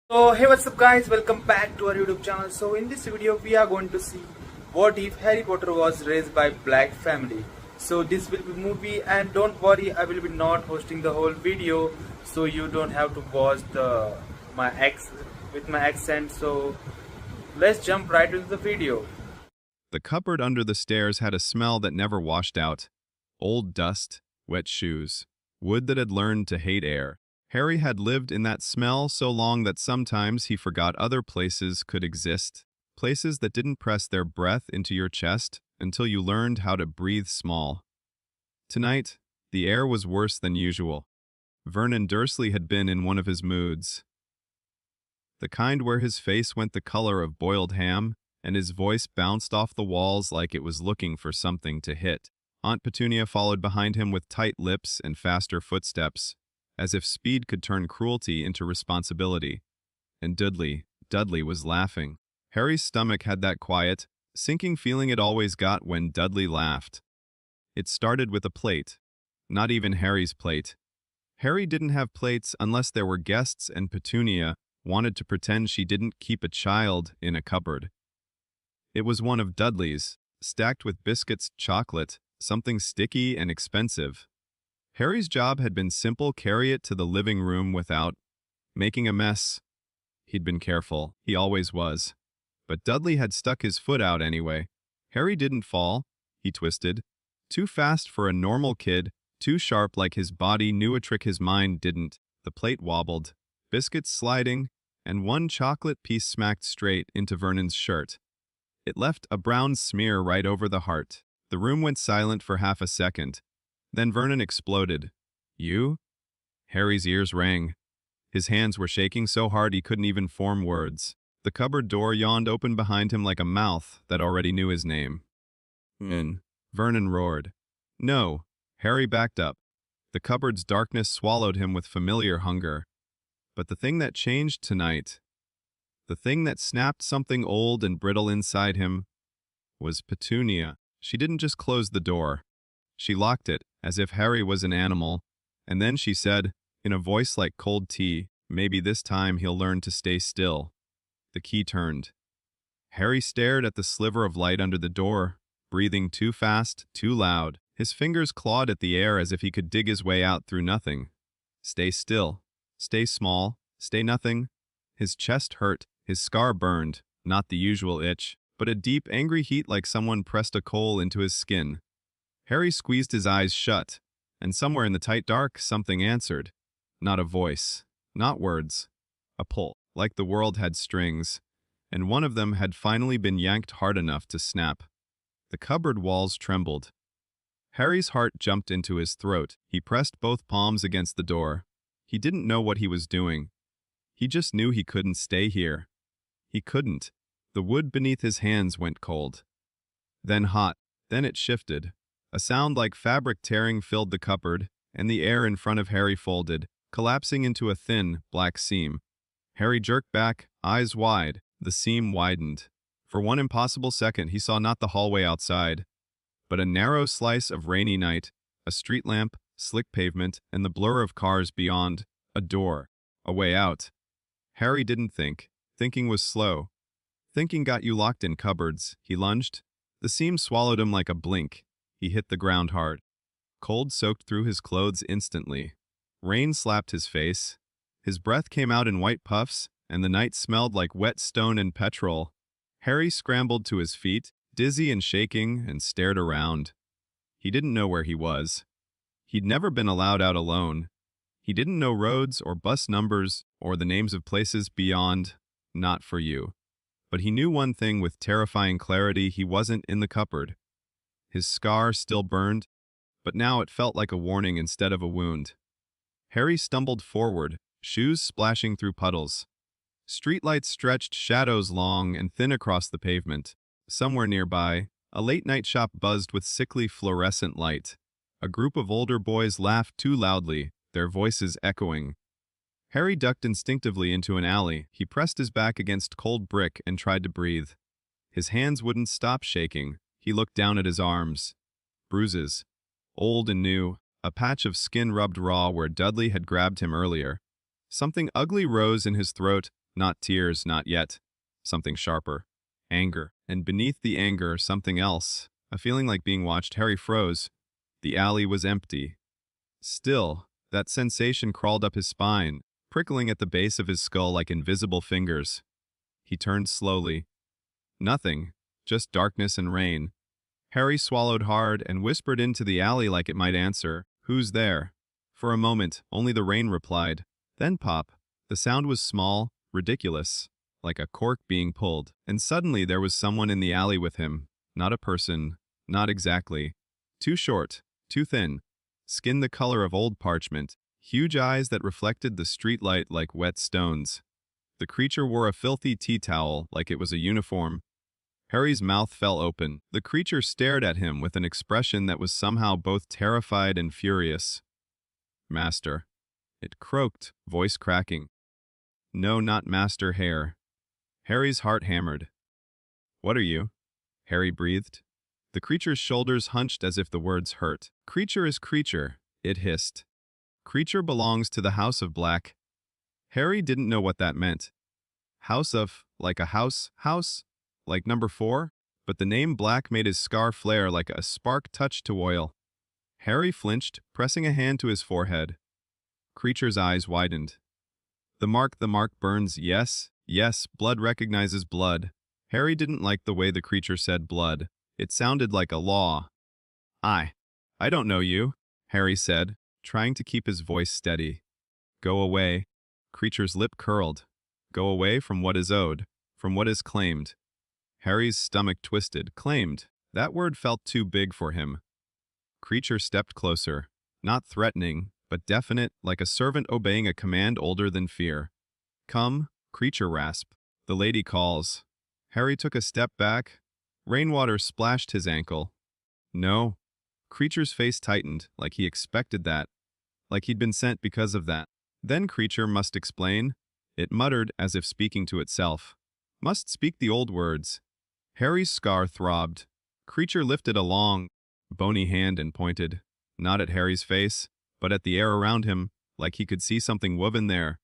So hey, what's up guys, welcome back to our YouTube channel. So in this video we are going to see what if Harry Potter was raised by black family. So this will be movie, and don't worry, I will be not hosting the whole video, so you don't have to watch the my ex with my accent. So let's jump right into the video. The cupboard under the stairs had a smell that never washed out. Old dust, wet shoes, wood that had learned to hate air. Harry had lived in that smell so long that sometimes he forgot other places could exist. Places that didn't press their breath into your chest until you learned how to breathe small. Tonight, the air was worse than usual. Vernon Dursley had been in one of his moods. The kind where his face went the color of boiled ham, and his voice bounced off the walls like it was looking for something to hit. Aunt Petunia followed behind him with tight lips and faster footsteps, as if speed could turn cruelty into responsibility. And Dudley was laughing. Harry's stomach had that quiet, sinking feeling it always got when Dudley laughed. It started with a plate. Not even Harry's plate. Harry didn't have plates unless there were guests, and Petunia wanted to pretend she didn't keep a child in a cupboard. It was one of Dudley's, stacked with biscuits, chocolate, something sticky and expensive. Harry's job had been simple: carry it to the living room without making a mess. He'd been careful, he always was. But Dudley had stuck his foot out anyway. Harry didn't fall, he twisted. Too fast for a normal kid, too sharp like his body knew a trick his mind didn't. The plate wobbled, biscuits sliding, and one chocolate piece smacked straight into Vernon's shirt. It left a brown smear right over the heart. The room went silent for half a second. Then Vernon exploded. "You?" Harry's ears rang. His hands were shaking so hard he couldn't even form words. The cupboard door yawned open behind him like a mouth that already knew his name. "In." Vernon roared. "No." Harry backed up. The cupboard's darkness swallowed him with familiar hunger. But the thing that changed tonight, the thing that snapped something old and brittle inside him, was Petunia. She didn't just close the door. She locked it, as if Harry was an animal, and then she said, in a voice like cold tea, "Maybe this time he'll learn to stay still." The key turned. Harry stared at the sliver of light under the door, breathing too fast, too loud. His fingers clawed at the air as if he could dig his way out through nothing. Stay still. Stay small. Stay nothing. His chest hurt. His scar burned, not the usual itch, but a deep, angry heat like someone pressed a coal into his skin. Harry squeezed his eyes shut, and somewhere in the tight dark, something answered. Not a voice, not words. A pull, like the world had strings, and one of them had finally been yanked hard enough to snap. The cupboard walls trembled. Harry's heart jumped into his throat. He pressed both palms against the door. He didn't know what he was doing. He just knew he couldn't stay here. He couldn't. The wood beneath his hands went cold. Then hot. Then it shifted. A sound like fabric tearing filled the cupboard, and the air in front of Harry folded, collapsing into a thin, black seam. Harry jerked back, eyes wide. The seam widened. For one impossible second he saw not the hallway outside, but a narrow slice of rainy night, a street lamp, slick pavement, and the blur of cars beyond. A door. A way out. Harry didn't think. Thinking was slow. Thinking got you locked in cupboards. He lunged. The seam swallowed him like a blink. He hit the ground hard. Cold soaked through his clothes instantly. Rain slapped his face. His breath came out in white puffs, and the night smelled like wet stone and petrol. Harry scrambled to his feet, dizzy and shaking, and stared around. He didn't know where he was. He'd never been allowed out alone. He didn't know roads or bus numbers or the names of places beyond. Not for you. But he knew one thing with terrifying clarity: he wasn't in the cupboard. His scar still burned, but now it felt like a warning instead of a wound. Harry stumbled forward, shoes splashing through puddles. Streetlights stretched shadows long and thin across the pavement. Somewhere nearby, a late-night shop buzzed with sickly fluorescent light. A group of older boys laughed too loudly, their voices echoing. Harry ducked instinctively into an alley. He pressed his back against cold brick and tried to breathe. His hands wouldn't stop shaking. He looked down at his arms. Bruises. Old and new, a patch of skin rubbed raw where Dudley had grabbed him earlier. Something ugly rose in his throat, Not tears, not yet. Something sharper. Anger. And beneath the anger, something else. A feeling like being watched. Harry froze. The alley was empty. Still, that sensation crawled up his spine, prickling at the base of his skull like invisible fingers. He turned slowly. Nothing. Just darkness and rain. Harry swallowed hard and whispered into the alley like it might answer, "Who's there?" For a moment, only the rain replied. Then pop. The sound was small, ridiculous, like a cork being pulled. And suddenly there was someone in the alley with him. Not a person. Not exactly. Too short. Too thin. Skin the color of old parchment. Huge eyes that reflected the streetlight like wet stones. The creature wore a filthy tea towel like it was a uniform. Harry's mouth fell open. The creature stared at him with an expression that was somehow both terrified and furious. "Master." It croaked, voice cracking. "No, not Master Hare." Harry's heart hammered. "What are you?" Harry breathed. The creature's shoulders hunched as if the words hurt. "Creature is creature," it hissed. "Creature belongs to the House of Black." Harry didn't know what that meant. House of, like a house, like number 4? But the name Black made his scar flare like a spark touched to oil. Harry flinched, pressing a hand to his forehead. Creature's eyes widened. The mark burns, yes, blood recognizes blood." Harry didn't like the way the creature said blood. It sounded like a law. I don't know you," Harry said, trying to keep his voice steady. "Go away." Creature's lip curled. Go away from what is owed, from what is claimed. Harry's stomach twisted. Claimed. That word felt too big for him. Creature stepped closer. Not threatening, but definite, like a servant obeying a command older than fear. "Come," Creature rasped. "The lady calls." Harry took a step back. Rainwater splashed his ankle. "No." Creature's face tightened, like he expected that. Like he'd been sent because of that. Then Creature must explain. It muttered as if speaking to itself. Must speak the old words. Harry's scar throbbed. Creature lifted a long, bony hand and pointed, not at Harry's face, but at the air around him, like he could see something woven there.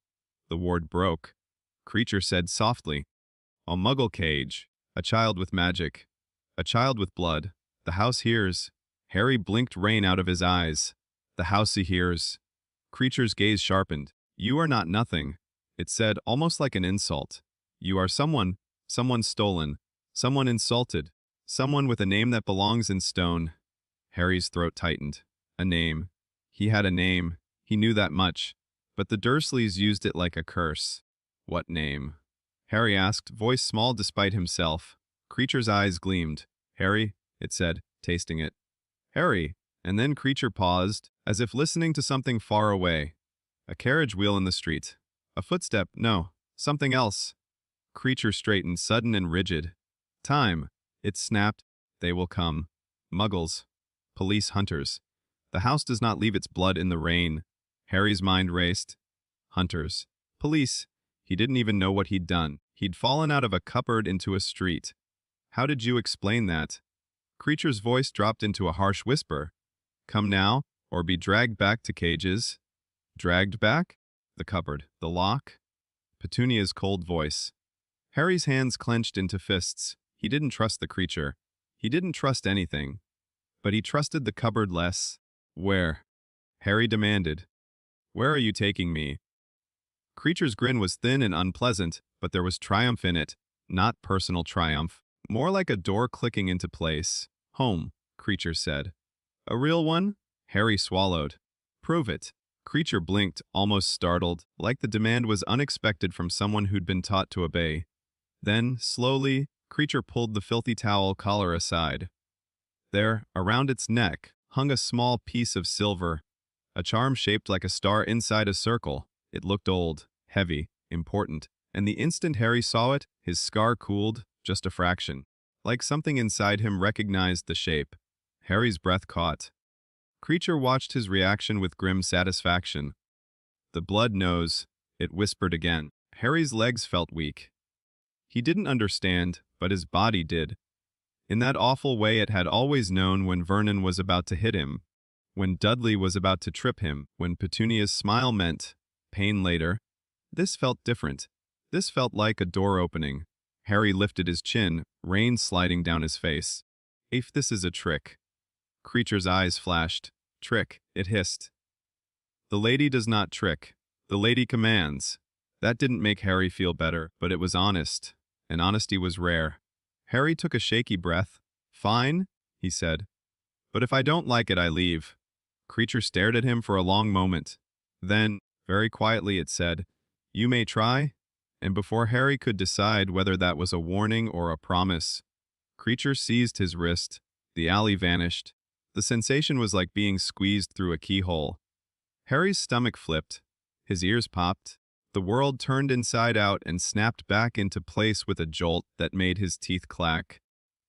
The ward broke. Creature said softly, "A muggle cage. A child with magic. A child with blood. The house hears." Harry blinked rain out of his eyes. "The house hears." Creature's gaze sharpened. "You are not nothing," it said, almost like an insult. "You are someone stolen, someone insulted, someone with a name that belongs in stone." Harry's throat tightened. A name. He had a name. He knew that much. But the Dursleys used it like a curse. What name? Harry asked, voice small despite himself. Creature's eyes gleamed. "Harry," it said, tasting it. "Harry." And then Creature paused, as if listening to something far away. A carriage wheel in the street. A footstep, no, something else. Creature straightened, sudden and rigid. "Time," it snapped. "They will come. Muggles. Police hunters. The house does not leave its blood in the rain." Harry's mind raced. Hunters. Police. He didn't even know what he'd done. He'd fallen out of a cupboard into a street. "How did you explain that?" Creature's voice dropped into a harsh whisper. "Come now, or be dragged back to cages." Dragged back? The cupboard. The lock? Petunia's cold voice. Harry's hands clenched into fists. He didn't trust the creature. He didn't trust anything. But he trusted the cupboard less. "Where?" Harry demanded. "Where are you taking me?" Creature's grin was thin and unpleasant, but there was triumph in it. Not personal triumph. More like a door clicking into place. "Home," Creature said. "A real one?" Harry swallowed. "Prove it." Creature blinked, almost startled, like the demand was unexpected from someone who'd been taught to obey. Then, slowly, Creature pulled the filthy towel collar aside. There, around its neck, hung a small piece of silver. A charm shaped like a star inside a circle. It looked old, heavy, important, and the instant Harry saw it, his scar cooled, just a fraction. Like something inside him recognized the shape. Harry's breath caught. Creature watched his reaction with grim satisfaction. "The blood knows," it whispered again. Harry's legs felt weak. He didn't understand, but his body did. In that awful way it had always known when Vernon was about to hit him, when Dudley was about to trip him, when Petunia's smile meant pain later. This felt different. This felt like a door opening. Harry lifted his chin, rain sliding down his face. If this is a trick. Creature's eyes flashed. Trick, it hissed. The lady does not trick. The lady commands. That didn't make Harry feel better, but it was honest, and honesty was rare. Harry took a shaky breath. Fine, he said. But if I don't like it, I leave. Creature stared at him for a long moment. Then, very quietly, it said, You may try. And before Harry could decide whether that was a warning or a promise, Creature seized his wrist. The alley vanished. The sensation was like being squeezed through a keyhole. Harry's stomach flipped. His ears popped. The world turned inside out and snapped back into place with a jolt that made his teeth clack.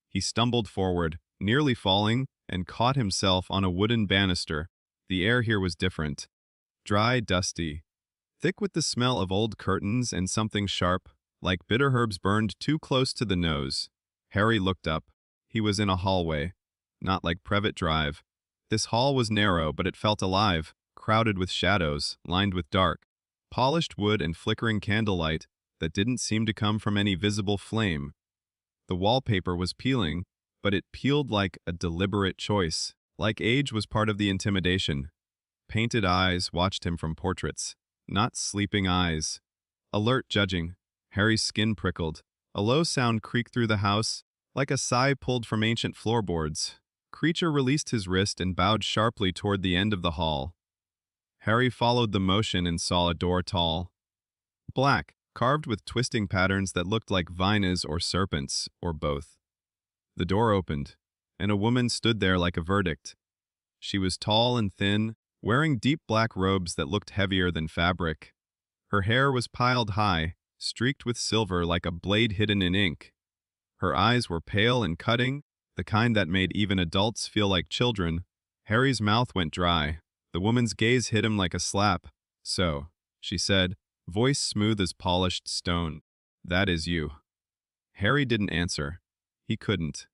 He stumbled forward, nearly falling, and caught himself on a wooden banister. The air here was different. Dry, dusty. Thick with the smell of old curtains and something sharp, like bitter herbs burned too close to the nose. Harry looked up. He was in a hallway. Not like Prevet Drive. This hall was narrow, but it felt alive, crowded with shadows, lined with dark. Polished wood and flickering candlelight that didn't seem to come from any visible flame. The wallpaper was peeling, but it peeled like a deliberate choice, like age was part of the intimidation. Painted eyes watched him from portraits, not sleeping eyes. Alert judging, Harry's skin prickled. A low sound creaked through the house, like a sigh pulled from ancient floorboards. Creature released his wrist and bowed sharply toward the end of the hall. Harry followed the motion and saw a door tall. Black, carved with twisting patterns that looked like vines or serpents, or both. The door opened, and a woman stood there like a verdict. She was tall and thin, wearing deep black robes that looked heavier than fabric. Her hair was piled high, streaked with silver like a blade hidden in ink. Her eyes were pale and cutting, the kind that made even adults feel like children. Harry's mouth went dry. The woman's gaze hit him like a slap. So, she said, voice smooth as polished stone, that is you. Harry didn't answer. He couldn't.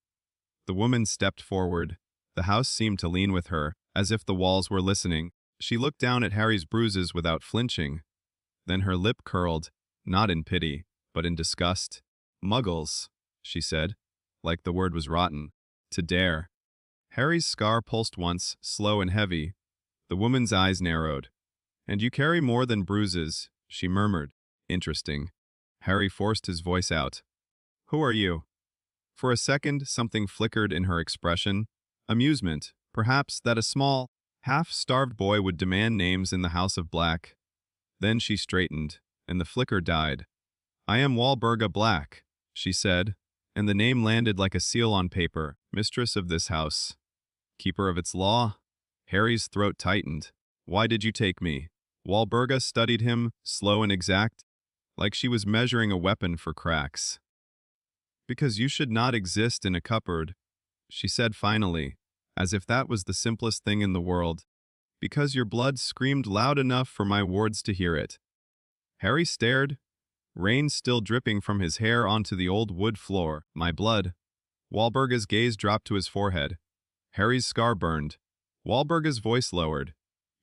The woman stepped forward. The house seemed to lean with her, as if the walls were listening. She looked down at Harry's bruises without flinching. Then her lip curled, not in pity, but in disgust. Muggles, she said, like the word was rotten. To dare. Harry's scar pulsed once, slow and heavy. The woman's eyes narrowed. And you carry more than bruises, she murmured. Interesting. Harry forced his voice out. Who are you? For a second, something flickered in her expression. Amusement, perhaps, that a small, half-starved boy would demand names in the House of Black. Then she straightened, and the flicker died. I am Walburga Black, she said, and the name landed like a seal on paper, mistress of this house. Keeper of its law? Harry's throat tightened. Why did you take me? Walburga studied him, slow and exact, like she was measuring a weapon for cracks. Because you should not exist in a cupboard, she said finally, as if that was the simplest thing in the world. Because your blood screamed loud enough for my wards to hear it. Harry stared, rain still dripping from his hair onto the old wood floor. My blood. Walburga's gaze dropped to his forehead. Harry's scar burned. Walburga's voice lowered.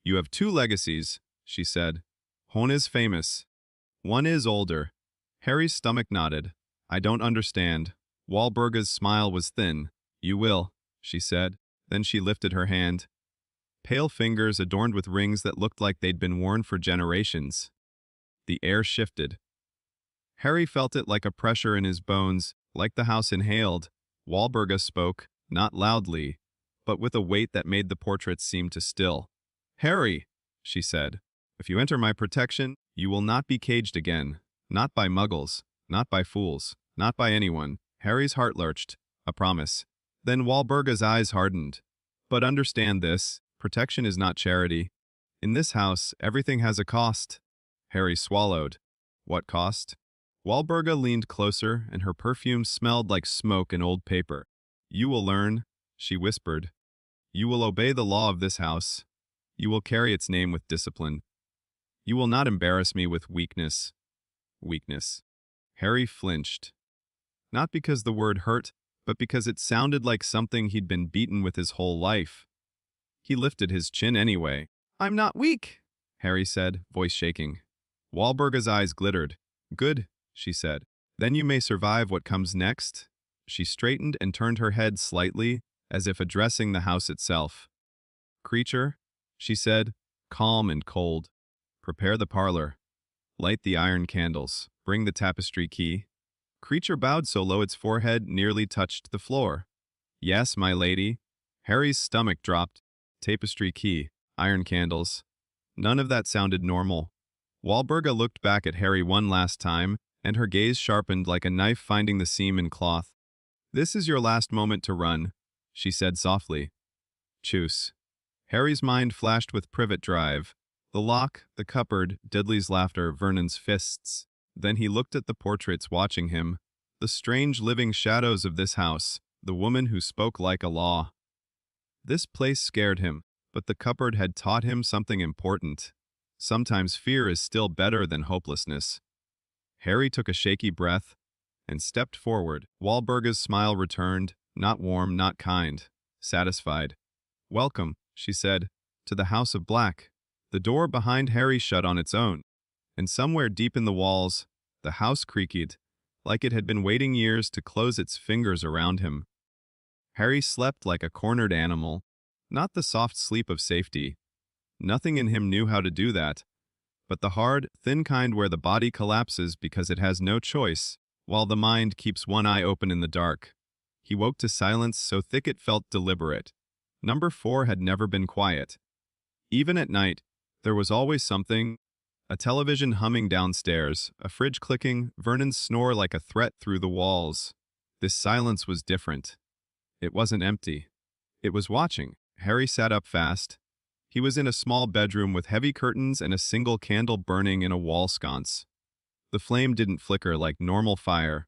You have two legacies, she said. One is famous. One is older. Harry's stomach nodded. I don't understand. Walburga's smile was thin. You will, she said. Then she lifted her hand. Pale fingers adorned with rings that looked like they'd been worn for generations. The air shifted. Harry felt it like a pressure in his bones, like the house inhaled. Walburga spoke, not loudly, but with a weight that made the portraits seem to still. Harry, she said, if you enter my protection, you will not be caged again. Not by muggles, not by fools, not by anyone. Harry's heart lurched. A promise. Then Walburga's eyes hardened. But understand this, protection is not charity. In this house, everything has a cost. Harry swallowed. What cost? Walburga leaned closer, and her perfume smelled like smoke and old paper. You will learn, she whispered. You will obey the law of this house. You will carry its name with discipline. You will not embarrass me with weakness. Weakness. Harry flinched. Not because the word hurt, but because it sounded like something he'd been beaten with his whole life. He lifted his chin anyway. I'm not weak, Harry said, voice shaking. Walburga's eyes glittered. Good, she said. Then you may survive what comes next. She straightened and turned her head slightly, as if addressing the house itself. Creature, she said, calm and cold. Prepare the parlor. Light the iron candles. Bring the tapestry key. Creature bowed so low its forehead nearly touched the floor. Yes, my lady. Harry's stomach dropped. Tapestry key. Iron candles. None of that sounded normal. Walburga looked back at Harry one last time, and her gaze sharpened like a knife finding the seam in cloth. This is your last moment to run, she said softly. Choose. Harry's mind flashed with privet drive. The lock, the cupboard, Dudley's laughter, Vernon's fists. Then he looked at the portraits watching him, the strange living shadows of this house, the woman who spoke like a law. This place scared him, but the cupboard had taught him something important. Sometimes fear is still better than hopelessness. Harry took a shaky breath and stepped forward. Walburga's smile returned, not warm, not kind, satisfied. Welcome, she said, to the House of Black. The door behind Harry shut on its own, and somewhere deep in the walls, the house creaked, like it had been waiting years to close its fingers around him. Harry slept like a cornered animal, not the soft sleep of safety. Nothing in him knew how to do that, but the hard, thin kind where the body collapses because it has no choice, while the mind keeps one eye open in the dark. He woke to silence so thick it felt deliberate. Number 4 had never been quiet. Even at night, there was always something. A television humming downstairs, a fridge clicking, Vernon's snore like a threat through the walls. This silence was different. It wasn't empty. It was watching. Harry sat up fast. He was in a small bedroom with heavy curtains and a single candle burning in a wall sconce. The flame didn't flicker like normal fire.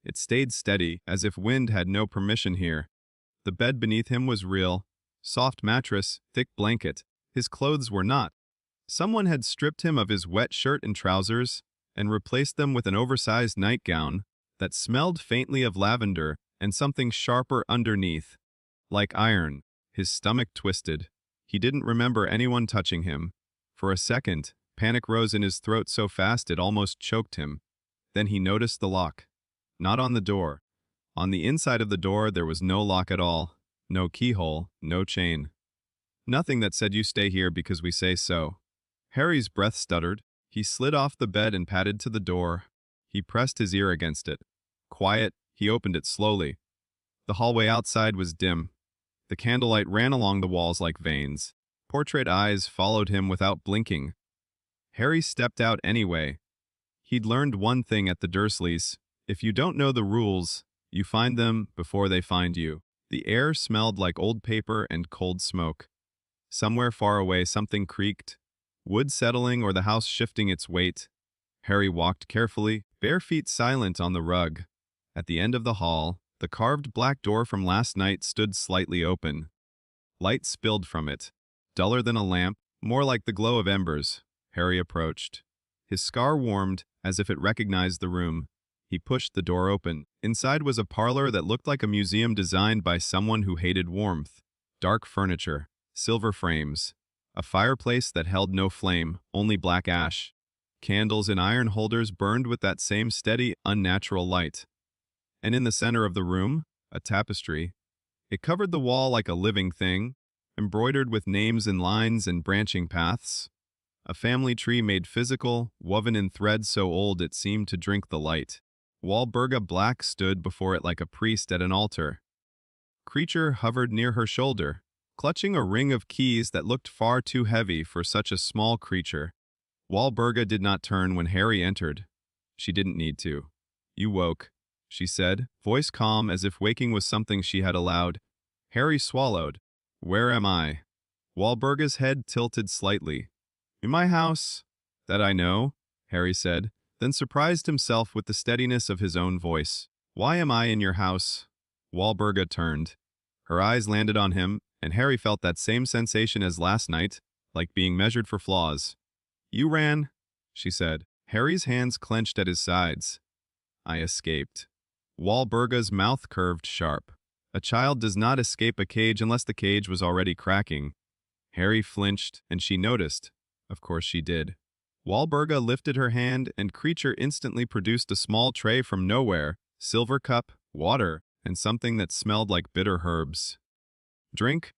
It stayed steady, as if wind had no permission here. The bed beneath him was real. Soft mattress, thick blanket. His clothes were not. Someone had stripped him of his wet shirt and trousers and replaced them with an oversized nightgown that smelled faintly of lavender and something sharper underneath, like iron. His stomach twisted. He didn't remember anyone touching him. For a second, panic rose in his throat so fast it almost choked him. Then he noticed the lock. Not on the door. On the inside of the door there was no lock at all. No keyhole, no chain. Nothing that said you stay here because we say so. Harry's breath stuttered. He slid off the bed and padded to the door. He pressed his ear against it. Quiet, he opened it slowly. The hallway outside was dim. The candlelight ran along the walls like veins. Portrait eyes followed him without blinking. Harry stepped out anyway. He'd learned one thing at the Dursleys. If you don't know the rules, you find them before they find you. The air smelled like old paper and cold smoke. Somewhere far away something creaked. Wood settling or the house shifting its weight. Harry walked carefully, bare feet silent on the rug. At the end of the hall, the carved black door from last night stood slightly open. Light spilled from it, duller than a lamp, more like the glow of embers. Harry approached. His scar warmed, as if it recognized the room. He pushed the door open. Inside was a parlor that looked like a museum designed by someone who hated warmth. Dark furniture, silver frames, a fireplace that held no flame, only black ash. Candles in iron holders burned with that same steady, unnatural light. And in the center of the room, a tapestry. It covered the wall like a living thing, embroidered with names and lines and branching paths. A family tree made physical, woven in threads so old it seemed to drink the light. Walburga Black stood before it like a priest at an altar. Creature hovered near her shoulder, clutching a ring of keys that looked far too heavy for such a small creature. Walburga did not turn when Harry entered. She didn't need to. You woke, she said, voice calm as if waking was something she had allowed. Harry swallowed. Where am I? Walburga's head tilted slightly. In my house. That I know, Harry said, then surprised himself with the steadiness of his own voice. Why am I in your house? Walburga turned. Her eyes landed on him, and Harry felt that same sensation as last night, like being measured for flaws. You ran, she said. Harry's hands clenched at his sides. I escaped. Walburga's mouth curved sharp. A child does not escape a cage unless the cage was already cracking. Harry flinched, and she noticed. Of course she did. Walburga lifted her hand, and Creature instantly produced a small tray from nowhere, silver cup, water, and something that smelled like bitter herbs. "Drink,"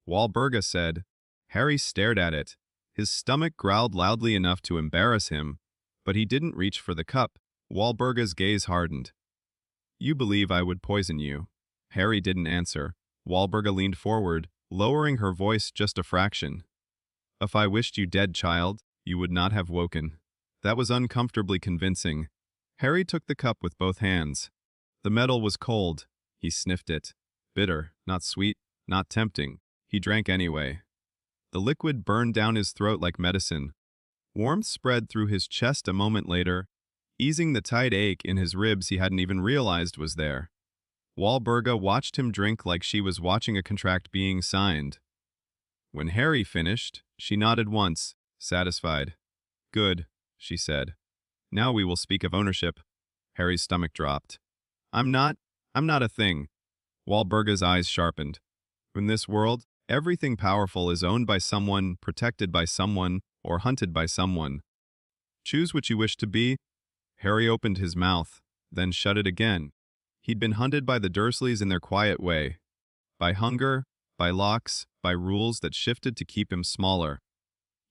Walburga said. Harry stared at it. His stomach growled loudly enough to embarrass him, but he didn't reach for the cup. Walburga's gaze hardened. "You believe I would poison you." Harry didn't answer. Walburga leaned forward, lowering her voice just a fraction. "If I wished you dead, child, you would not have woken." That was uncomfortably convincing. Harry took the cup with both hands. The metal was cold. He sniffed it. Bitter, not sweet, not tempting. He drank anyway. The liquid burned down his throat like medicine. Warmth spread through his chest a moment later, easing the tight ache in his ribs he hadn't even realized was there. Walburga watched him drink like she was watching a contract being signed. When Harry finished, she nodded once, satisfied. "Good," she said. "Now we will speak of ownership." Harry's stomach dropped. I'm not a thing." Walburga's eyes sharpened. "In this world, everything powerful is owned by someone, protected by someone, or hunted by someone. Choose what you wish to be." Harry opened his mouth, then shut it again. He'd been hunted by the Dursleys in their quiet way. By hunger, by locks, by rules that shifted to keep him smaller.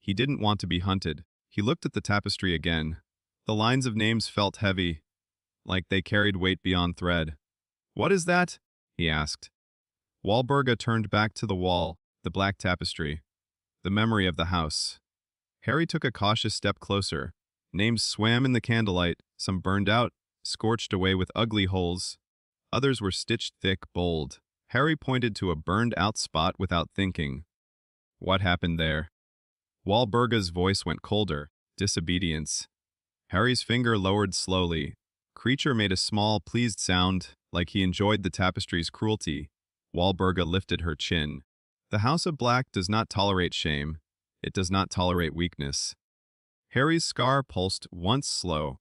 He didn't want to be hunted. He looked at the tapestry again. The lines of names felt heavy, like they carried weight beyond thread. "What is that?" he asked. Walburga turned back to the wall, the black tapestry. The memory of the house. Harry took a cautious step closer. Names swam in the candlelight, some burned out, scorched away with ugly holes. Others were stitched thick, bold. Harry pointed to a burned-out spot without thinking. "What happened there?" Walburga's voice went colder. "Disobedience." Harry's finger lowered slowly. Creature made a small, pleased sound, like he enjoyed the tapestry's cruelty. Walburga lifted her chin. "The House of Black does not tolerate shame. It does not tolerate weakness." Harry's scar pulsed once slow.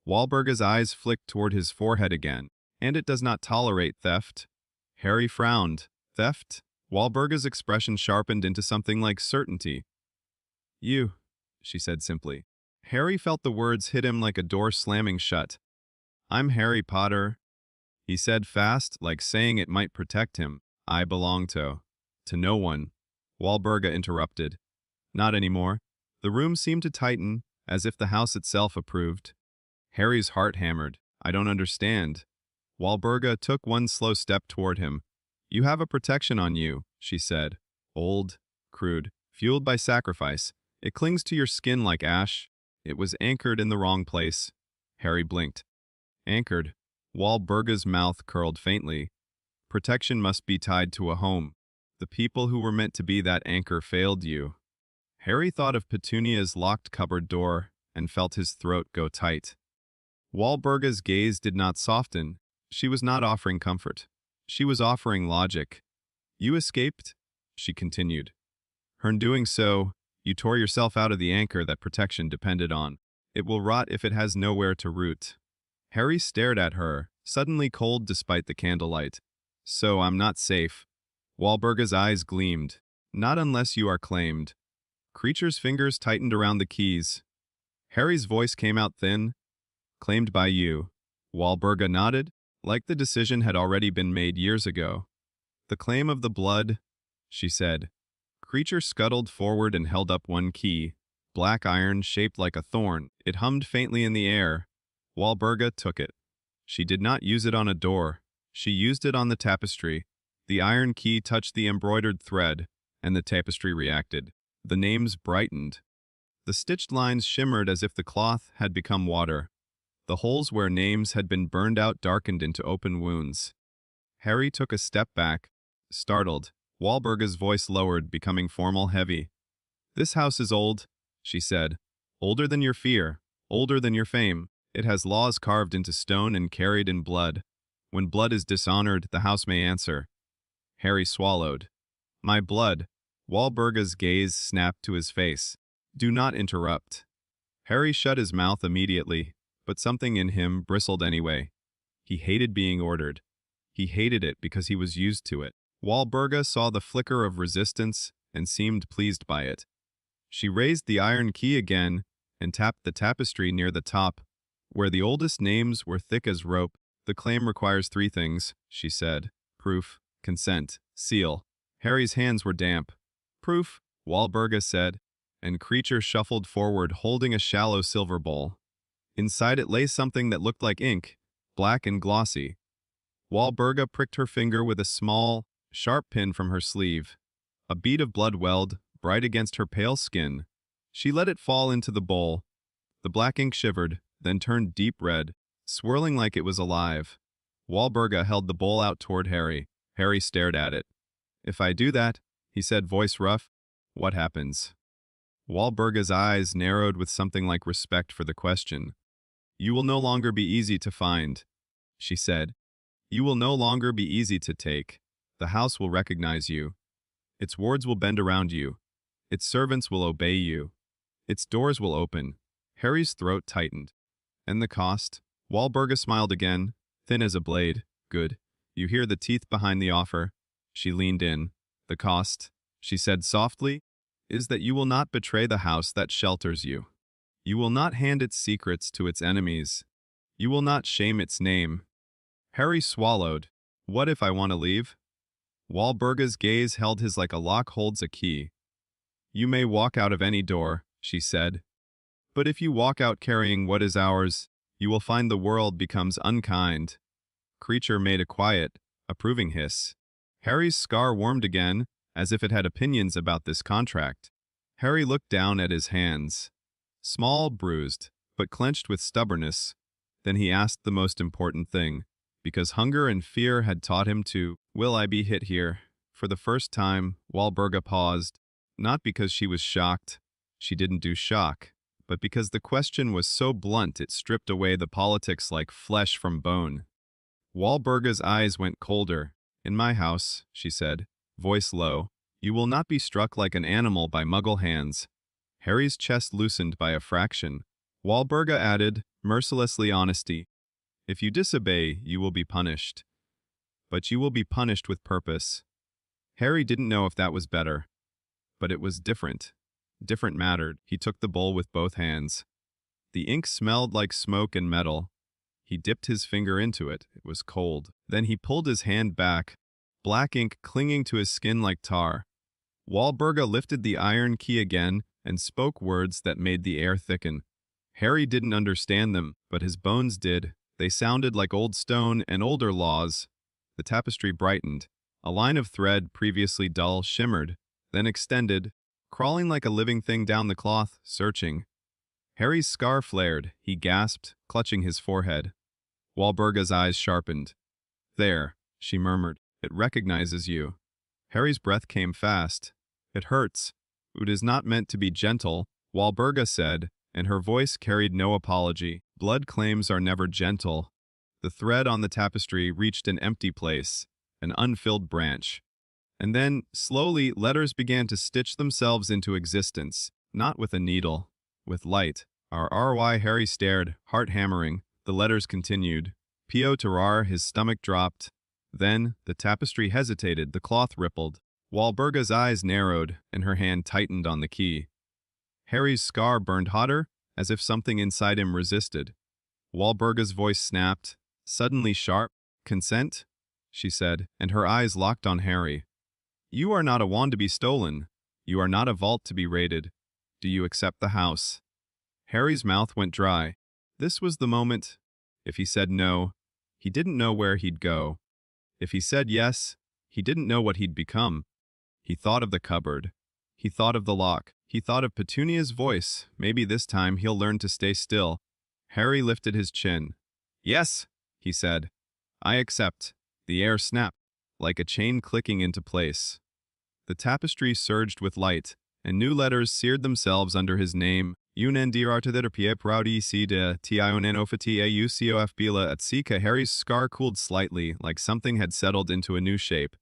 Walburga's eyes flicked toward his forehead again. "And it does not tolerate theft." Harry frowned. "Theft?" Walburga's expression sharpened into something like certainty. "You," she said simply. Harry felt the words hit him like a door slamming shut. "I'm Harry Potter," he said fast, like saying it might protect him. "I belong to no one." Walburga interrupted. "Not anymore." The room seemed to tighten, as if the house itself approved. Harry's heart hammered. "I don't understand." Walburga took one slow step toward him. "You have a protection on you," she said. "Old, crude, fueled by sacrifice. It clings to your skin like ash." It was anchored in the wrong place. Harry blinked. "Anchored?" Walburga's mouth curled faintly. "Protection must be tied to a home. The people who were meant to be that anchor failed you." Harry thought of Petunia's locked cupboard door and felt his throat go tight. Walburga's gaze did not soften. She was not offering comfort. She was offering logic. "You escaped," she continued. "In doing so, you tore yourself out of the anchor that protection depended on. It will rot if it has nowhere to root." Harry stared at her, suddenly cold despite the candlelight. "So I'm not safe." Walburga's eyes gleamed. "Not unless you are claimed." Creature's fingers tightened around the keys. Harry's voice came out thin. "Claimed by you." Walburga nodded, like the decision had already been made years ago. "The claim of the blood," she said. Creature scuttled forward and held up one key. Black iron shaped like a thorn. It hummed faintly in the air. Walburga took it. She did not use it on a door. She used it on the tapestry. The iron key touched the embroidered thread, and the tapestry reacted. The names brightened. The stitched lines shimmered as if the cloth had become water. The holes where names had been burned out darkened into open wounds. Harry took a step back, startled. Walburga's voice lowered, becoming formal, heavy. "This house is old," she said. "Older than your fear, older than your fame. It has laws carved into stone and carried in blood. When blood is dishonored, the house may answer." Harry swallowed. "My blood." Walburga's gaze snapped to his face. "Do not interrupt." Harry shut his mouth immediately, but something in him bristled anyway. He hated being ordered. He hated it because he was used to it. Walburga saw the flicker of resistance and seemed pleased by it. She raised the iron key again, and tapped the tapestry near the top, where the oldest names were thick as rope. The claim requires 3 things, she said. Proof, consent, seal. Harry's hands were damp. Proof, Walburga said, and Creature shuffled forward holding a shallow silver bowl. Inside it lay something that looked like ink, black and glossy. Walburga pricked her finger with a small, sharp pin from her sleeve. A bead of blood welled, bright against her pale skin. She let it fall into the bowl. The black ink shivered, then turned deep red, swirling like it was alive. Walburga held the bowl out toward Harry. Harry stared at it. "If I do that," he said, voice rough, "what happens?" Walburga's eyes narrowed with something like respect for the question. "You will no longer be easy to find," she said. "You will no longer be easy to take. The house will recognize you. Its wards will bend around you. Its servants will obey you. Its doors will open." Harry's throat tightened. "And the cost?" Walburga smiled again, thin as a blade. "Good. You hear the teeth behind the offer." She leaned in. "The cost," she said softly, "is that you will not betray the house that shelters you. You will not hand its secrets to its enemies. You will not shame its name." Harry swallowed. "What if I want to leave?" Walburga's gaze held his like a lock holds a key. "You may walk out of any door," she said. "But if you walk out carrying what is ours, you will find the world becomes unkind." Creature made a quiet, approving hiss. Harry's scar warmed again, as if it had opinions about this contract. Harry looked down at his hands. Small, bruised, but clenched with stubbornness. Then he asked the most important thing, because hunger and fear had taught him to, "Will I be hit here?" For the first time, Walburga paused, not because she was shocked. She didn't do shock, but because the question was so blunt it stripped away the politics like flesh from bone. Walburga's eyes went colder. "In my house," she said, voice low, "you will not be struck like an animal by Muggle hands." Harry's chest loosened by a fraction. Walburga added, mercilessly honesty, "If you disobey, you will be punished. But you will be punished with purpose." Harry didn't know if that was better. But it was different. Different mattered. He took the bowl with both hands. The ink smelled like smoke and metal. He dipped his finger into it. It was cold. Then he pulled his hand back, black ink clinging to his skin like tar. Walburga lifted the iron key again and spoke words that made the air thicken. Harry didn't understand them, but his bones did. They sounded like old stone and older laws. The tapestry brightened. A line of thread, previously dull, shimmered, then extended, crawling like a living thing down the cloth, searching. Harry's scar flared. He gasped, clutching his forehead. Walburga's eyes sharpened. "There," she murmured. "It recognizes you." Harry's breath came fast. "It hurts." "It is not meant to be gentle," Walburga said, and her voice carried no apology. "Blood claims are never gentle." The thread on the tapestry reached an empty place, an unfilled branch. And then, slowly, letters began to stitch themselves into existence, not with a needle, with light. R.R.Y. Harry stared, heart hammering. The letters continued. P.O. Terrar, his stomach dropped. Then, the tapestry hesitated, the cloth rippled. Walburga's eyes narrowed, and her hand tightened on the key. Harry's scar burned hotter, as if something inside him resisted. Walburga's voice snapped, suddenly sharp. "Consent?" she said, and her eyes locked on Harry. "You are not a wand to be stolen. You are not a vault to be raided. Do you accept the house?" Harry's mouth went dry. This was the moment. If he said no, he didn't know where he'd go. If he said yes, he didn't know what he'd become. He thought of the cupboard. He thought of the lock. He thought of Petunia's voice. Maybe this time he'll learn to stay still. Harry lifted his chin. "Yes," he said. "I accept." The air snapped, like a chain clicking into place. The tapestry surged with light, and new letters seared themselves under his name. Unendirartithirpiepraudicida.tionenofatiaucof bila at Harry's scar cooled slightly, like something had settled into a new shape.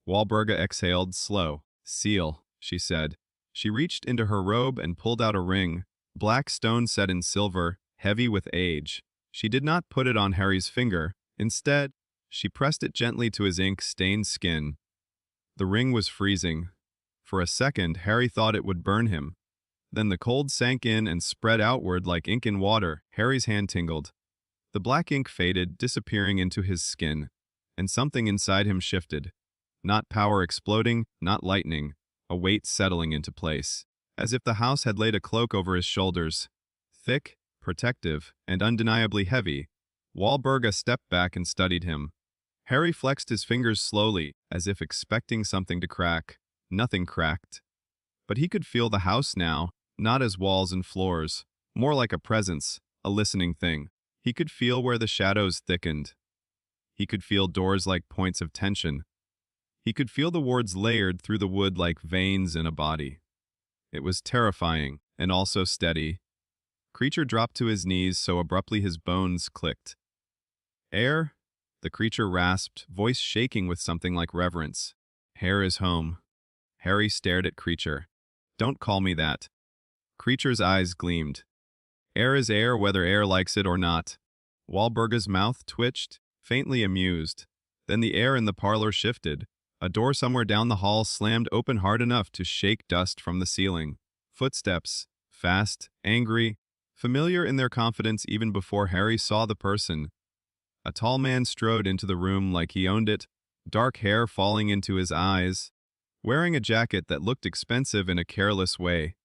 Walburga exhaled, slow. "Seal," she said. She reached into her robe and pulled out a ring, black stone set in silver, heavy with age. She did not put it on Harry's finger. Instead, she pressed it gently to his ink-stained skin. The ring was freezing. For a second, Harry thought it would burn him. Then the cold sank in and spread outward like ink in water. Harry's hand tingled. The black ink faded, disappearing into his skin, and something inside him shifted. Not power exploding, not lightning, a weight settling into place, as if the house had laid a cloak over his shoulders. Thick, protective, and undeniably heavy, Walburga stepped back and studied him. Harry flexed his fingers slowly, as if expecting something to crack. Nothing cracked. But he could feel the house now, not as walls and floors, more like a presence, a listening thing. He could feel where the shadows thickened. He could feel doors like points of tension. He could feel the wards layered through the wood like veins in a body. It was terrifying, and also steady. Creature dropped to his knees so abruptly his bones clicked. "Air?" The creature rasped, voice shaking with something like reverence. "Hair is home." Harry stared at Creature. "Don't call me that." Creature's eyes gleamed. "Air is air whether air likes it or not." Walburga's mouth twitched, faintly amused. Then the air in the parlor shifted. A door somewhere down the hall slammed open hard enough to shake dust from the ceiling. Footsteps, fast, angry, familiar in their confidence even before Harry saw the person. A tall man strode into the room like he owned it, dark hair falling into his eyes, wearing a jacket that looked expensive in a careless way.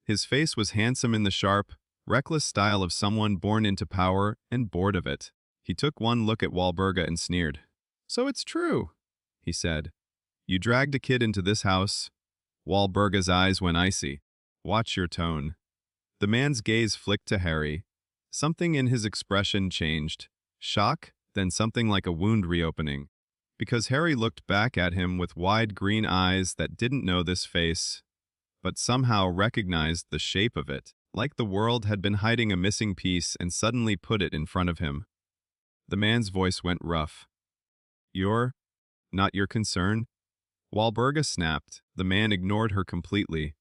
His face was handsome in the sharp, reckless style of someone born into power and bored of it. He took one look at Walburga and sneered. "So it's true," he said. "You dragged a kid into this house." Walburga's eyes went icy. "Watch your tone." The man's gaze flicked to Harry. Something in his expression changed. Shock, then something like a wound reopening. Because Harry looked back at him with wide green eyes that didn't know this face, but somehow recognized the shape of it, like the world had been hiding a missing piece and suddenly put it in front of him. The man's voice went rough. "You're not your concern?" Walburga snapped. The man ignored her completely.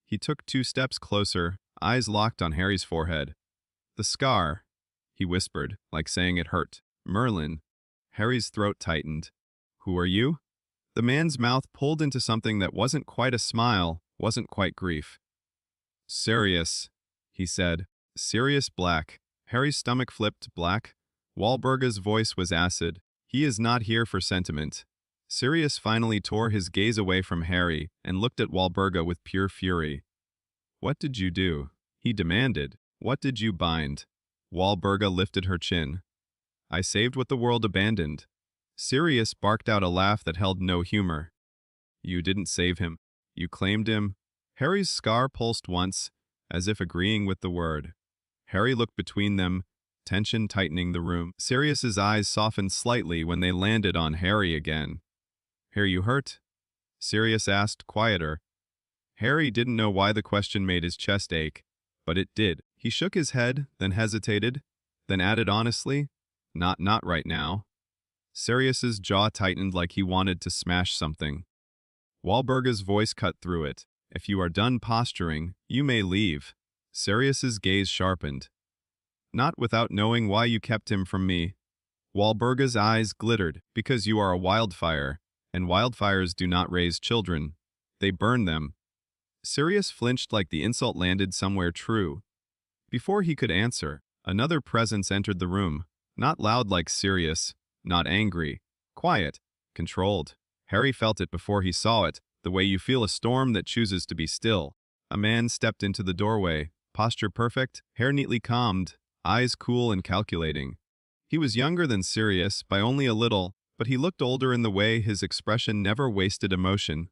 He took 2 steps closer, eyes locked on Harry's forehead. "The scar," he whispered, like saying it hurt. "Merlin." Harry's throat tightened. "Who are you?" The man's mouth pulled into something that wasn't quite a smile, wasn't quite grief. "Sirius," he said. Sirius Black. Harry's stomach flipped black. Walburga's voice was acid. "He is not here for sentiment." Sirius finally tore his gaze away from Harry and looked at Walburga with pure fury. "What did you do?" he demanded. "What did you bind?" Walburga lifted her chin. "I saved what the world abandoned." Sirius barked out a laugh that held no humor. "You didn't save him. You claimed him." Harry's scar pulsed once, as if agreeing with the word. Harry looked between them, tension tightening the room. Sirius's eyes softened slightly when they landed on Harry again. "Are you hurt?" Sirius asked, quieter. Harry didn't know why the question made his chest ache, but it did. He shook his head, then hesitated, then added honestly, Not right now." Sirius's jaw tightened like he wanted to smash something. Walburga's voice cut through it. "If you are done posturing, you may leave." Sirius's gaze sharpened. "Not without knowing why you kept him from me." Walburga's eyes glittered. "Because you are a wildfire, and wildfires do not raise children. They burn them." Sirius flinched like the insult landed somewhere true. Before he could answer, another presence entered the room. Not loud like Sirius, not angry. Quiet, controlled. Harry felt it before he saw it, the way you feel a storm that chooses to be still. A man stepped into the doorway, posture perfect, hair neatly combed, eyes cool and calculating. He was younger than Sirius by only a little, but he looked older in the way his expression never wasted emotion.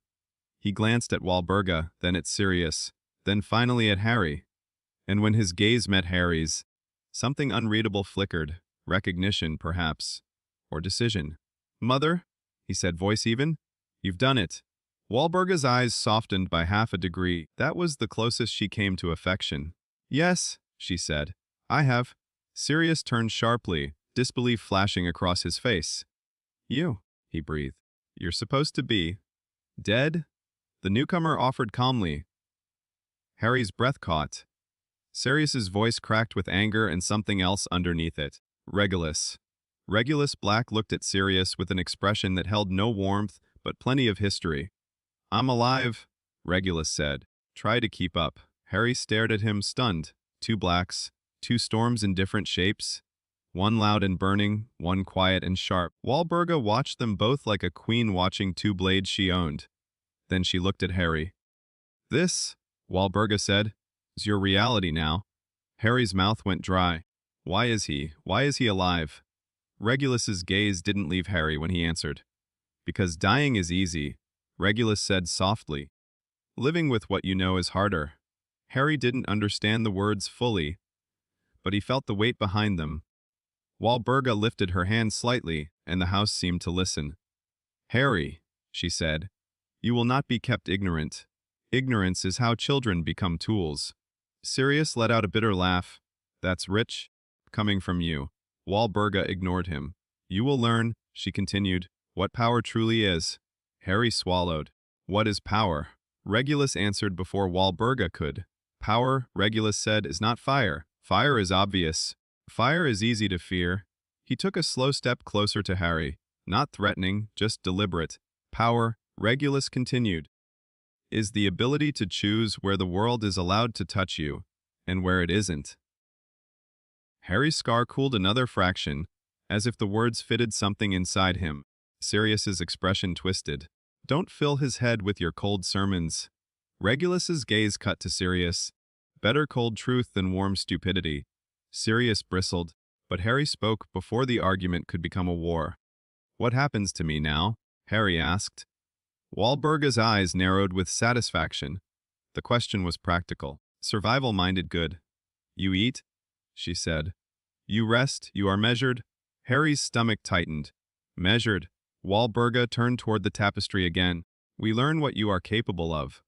He glanced at Walburga, then at Sirius, then finally at Harry. And when his gaze met Harry's, something unreadable flickered. Recognition, perhaps. Or decision. "Mother," he said, voice even, "you've done it." Walburga's eyes softened by half a degree. That was the closest she came to affection. "Yes," she said, "I have." Sirius turned sharply, disbelief flashing across his face. "You," he breathed. "You're supposed to be dead?" The newcomer offered calmly. Harry's breath caught. Sirius's voice cracked with anger and something else underneath it. Regulus. Regulus Black looked at Sirius with an expression that held no warmth, but plenty of history. "I'm alive," Regulus said. "Try to keep up." Harry stared at him, stunned. Two blacks, two storms in different shapes. One loud and burning, one quiet and sharp. Walburga watched them both like a queen watching two blades she owned. Then she looked at Harry. "This," Walburga said, "is your reality now." Harry's mouth went dry. Why is he alive? Regulus's gaze didn't leave Harry when he answered. "Because dying is easy," Regulus said softly. "Living with what you know is harder." Harry didn't understand the words fully, but he felt the weight behind them. Walburga lifted her hand slightly, and the house seemed to listen. "Harry," she said, "you will not be kept ignorant. Ignorance is how children become tools." Sirius let out a bitter laugh. "That's rich, coming from you." Walburga ignored him. "You will learn," she continued, "what power truly is." Harry swallowed. "What is power?" Regulus answered before Walburga could. "Power," Regulus said, "is not fire. Fire is obvious. Fire is easy to fear." He took a slow step closer to Harry, not threatening, just deliberate. "Power," Regulus continued, "is the ability to choose where the world is allowed to touch you, and where it isn't." Harry's scar cooled another fraction, as if the words fitted something inside him. Sirius's expression twisted. "Don't fill his head with your cold sermons." Regulus's gaze cut to Sirius. "Better cold truth than warm stupidity." Sirius bristled, but Harry spoke before the argument could become a war. "What happens to me now?" Harry asked. Walburga's eyes narrowed with satisfaction. The question was practical. Survival-minded good. "You eat," she said. "You rest, you are measured." Harry's stomach tightened. "Measured." Walburga turned toward the tapestry again. "We learn what you are capable of.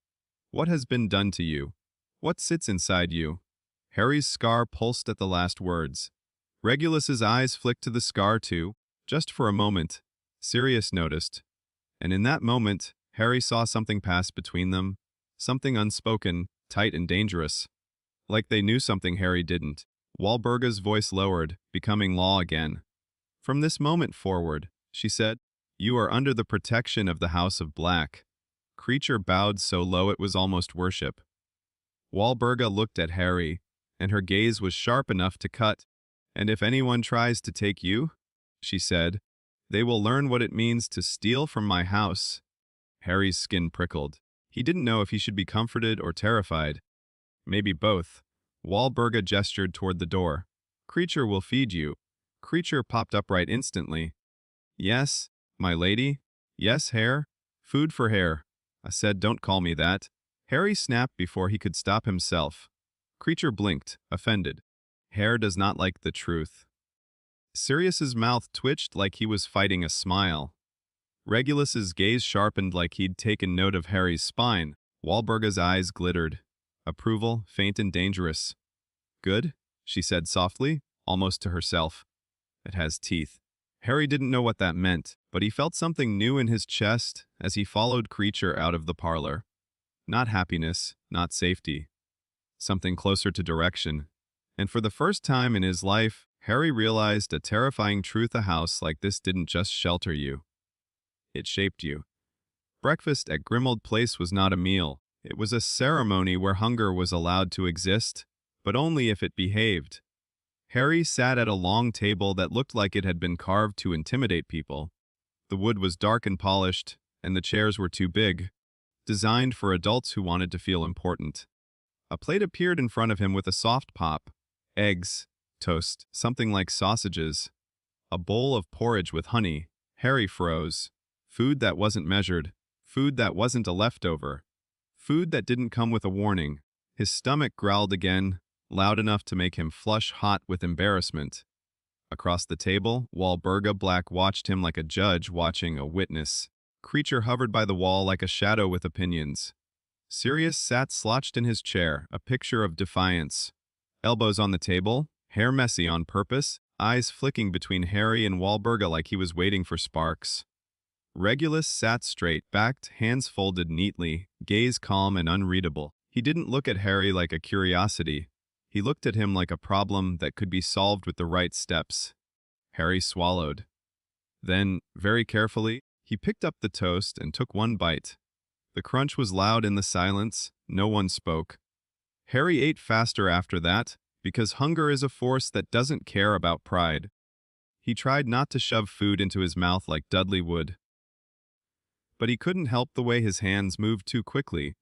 What has been done to you? What sits inside you?" Harry's scar pulsed at the last words. Regulus's eyes flicked to the scar too, just for a moment. Sirius noticed. And in that moment, Harry saw something pass between them, something unspoken, tight and dangerous. Like they knew something Harry didn't. Walburga's voice lowered, becoming law again. "From this moment forward," she said, "you are under the protection of the House of Black." Creature bowed so low it was almost worship. Walburga looked at Harry, and her gaze was sharp enough to cut. "And if anyone tries to take you," she said, "they will learn what it means to steal from my house." Harry's skin prickled. He didn't know if he should be comforted or terrified. Maybe both. Walburga gestured toward the door. "Creature will feed you." Creature popped upright instantly. "Yes, my lady. Yes, Hare. Food for Hare." I said, "Don't call me that." Harry snapped before he could stop himself. Creature blinked, offended. Hare does not like the truth. Sirius's mouth twitched like he was fighting a smile. Regulus's gaze sharpened like he'd taken note of Harry's spine. Walburga's eyes glittered. Approval, faint and dangerous. "Good," she said softly, almost to herself. "It has teeth." Harry didn't know what that meant, but he felt something new in his chest as he followed Creature out of the parlor. Not happiness, not safety. Something closer to direction. And for the first time in his life, Harry realized a terrifying truth: a house like this didn't just shelter you. It shaped you. Breakfast at Grimold Place was not a meal. It was a ceremony where hunger was allowed to exist, but only if it behaved. Harry sat at a long table that looked like it had been carved to intimidate people. The wood was dark and polished, and the chairs were too big, designed for adults who wanted to feel important. A plate appeared in front of him with a soft pop. Eggs, toast, something like sausages. A bowl of porridge with honey. Harry froze. Food that wasn't measured. Food that wasn't a leftover. Food that didn't come with a warning. His stomach growled again, loud enough to make him flush hot with embarrassment. Across the table, Walburga Black watched him like a judge watching a witness. Creature hovered by the wall like a shadow with opinions. Sirius sat slouched in his chair, a picture of defiance. Elbows on the table, hair messy on purpose, eyes flicking between Harry and Walburga like he was waiting for sparks. Regulus sat straight-backed, hands folded neatly, gaze calm and unreadable. He didn't look at Harry like a curiosity. He looked at him like a problem that could be solved with the right steps. Harry swallowed. Then, very carefully, he picked up the toast and took one bite. The crunch was loud in the silence. No one spoke. Harry ate faster after that, because hunger is a force that doesn't care about pride. He tried not to shove food into his mouth like Dudley would. But he couldn't help the way his hands moved too quickly,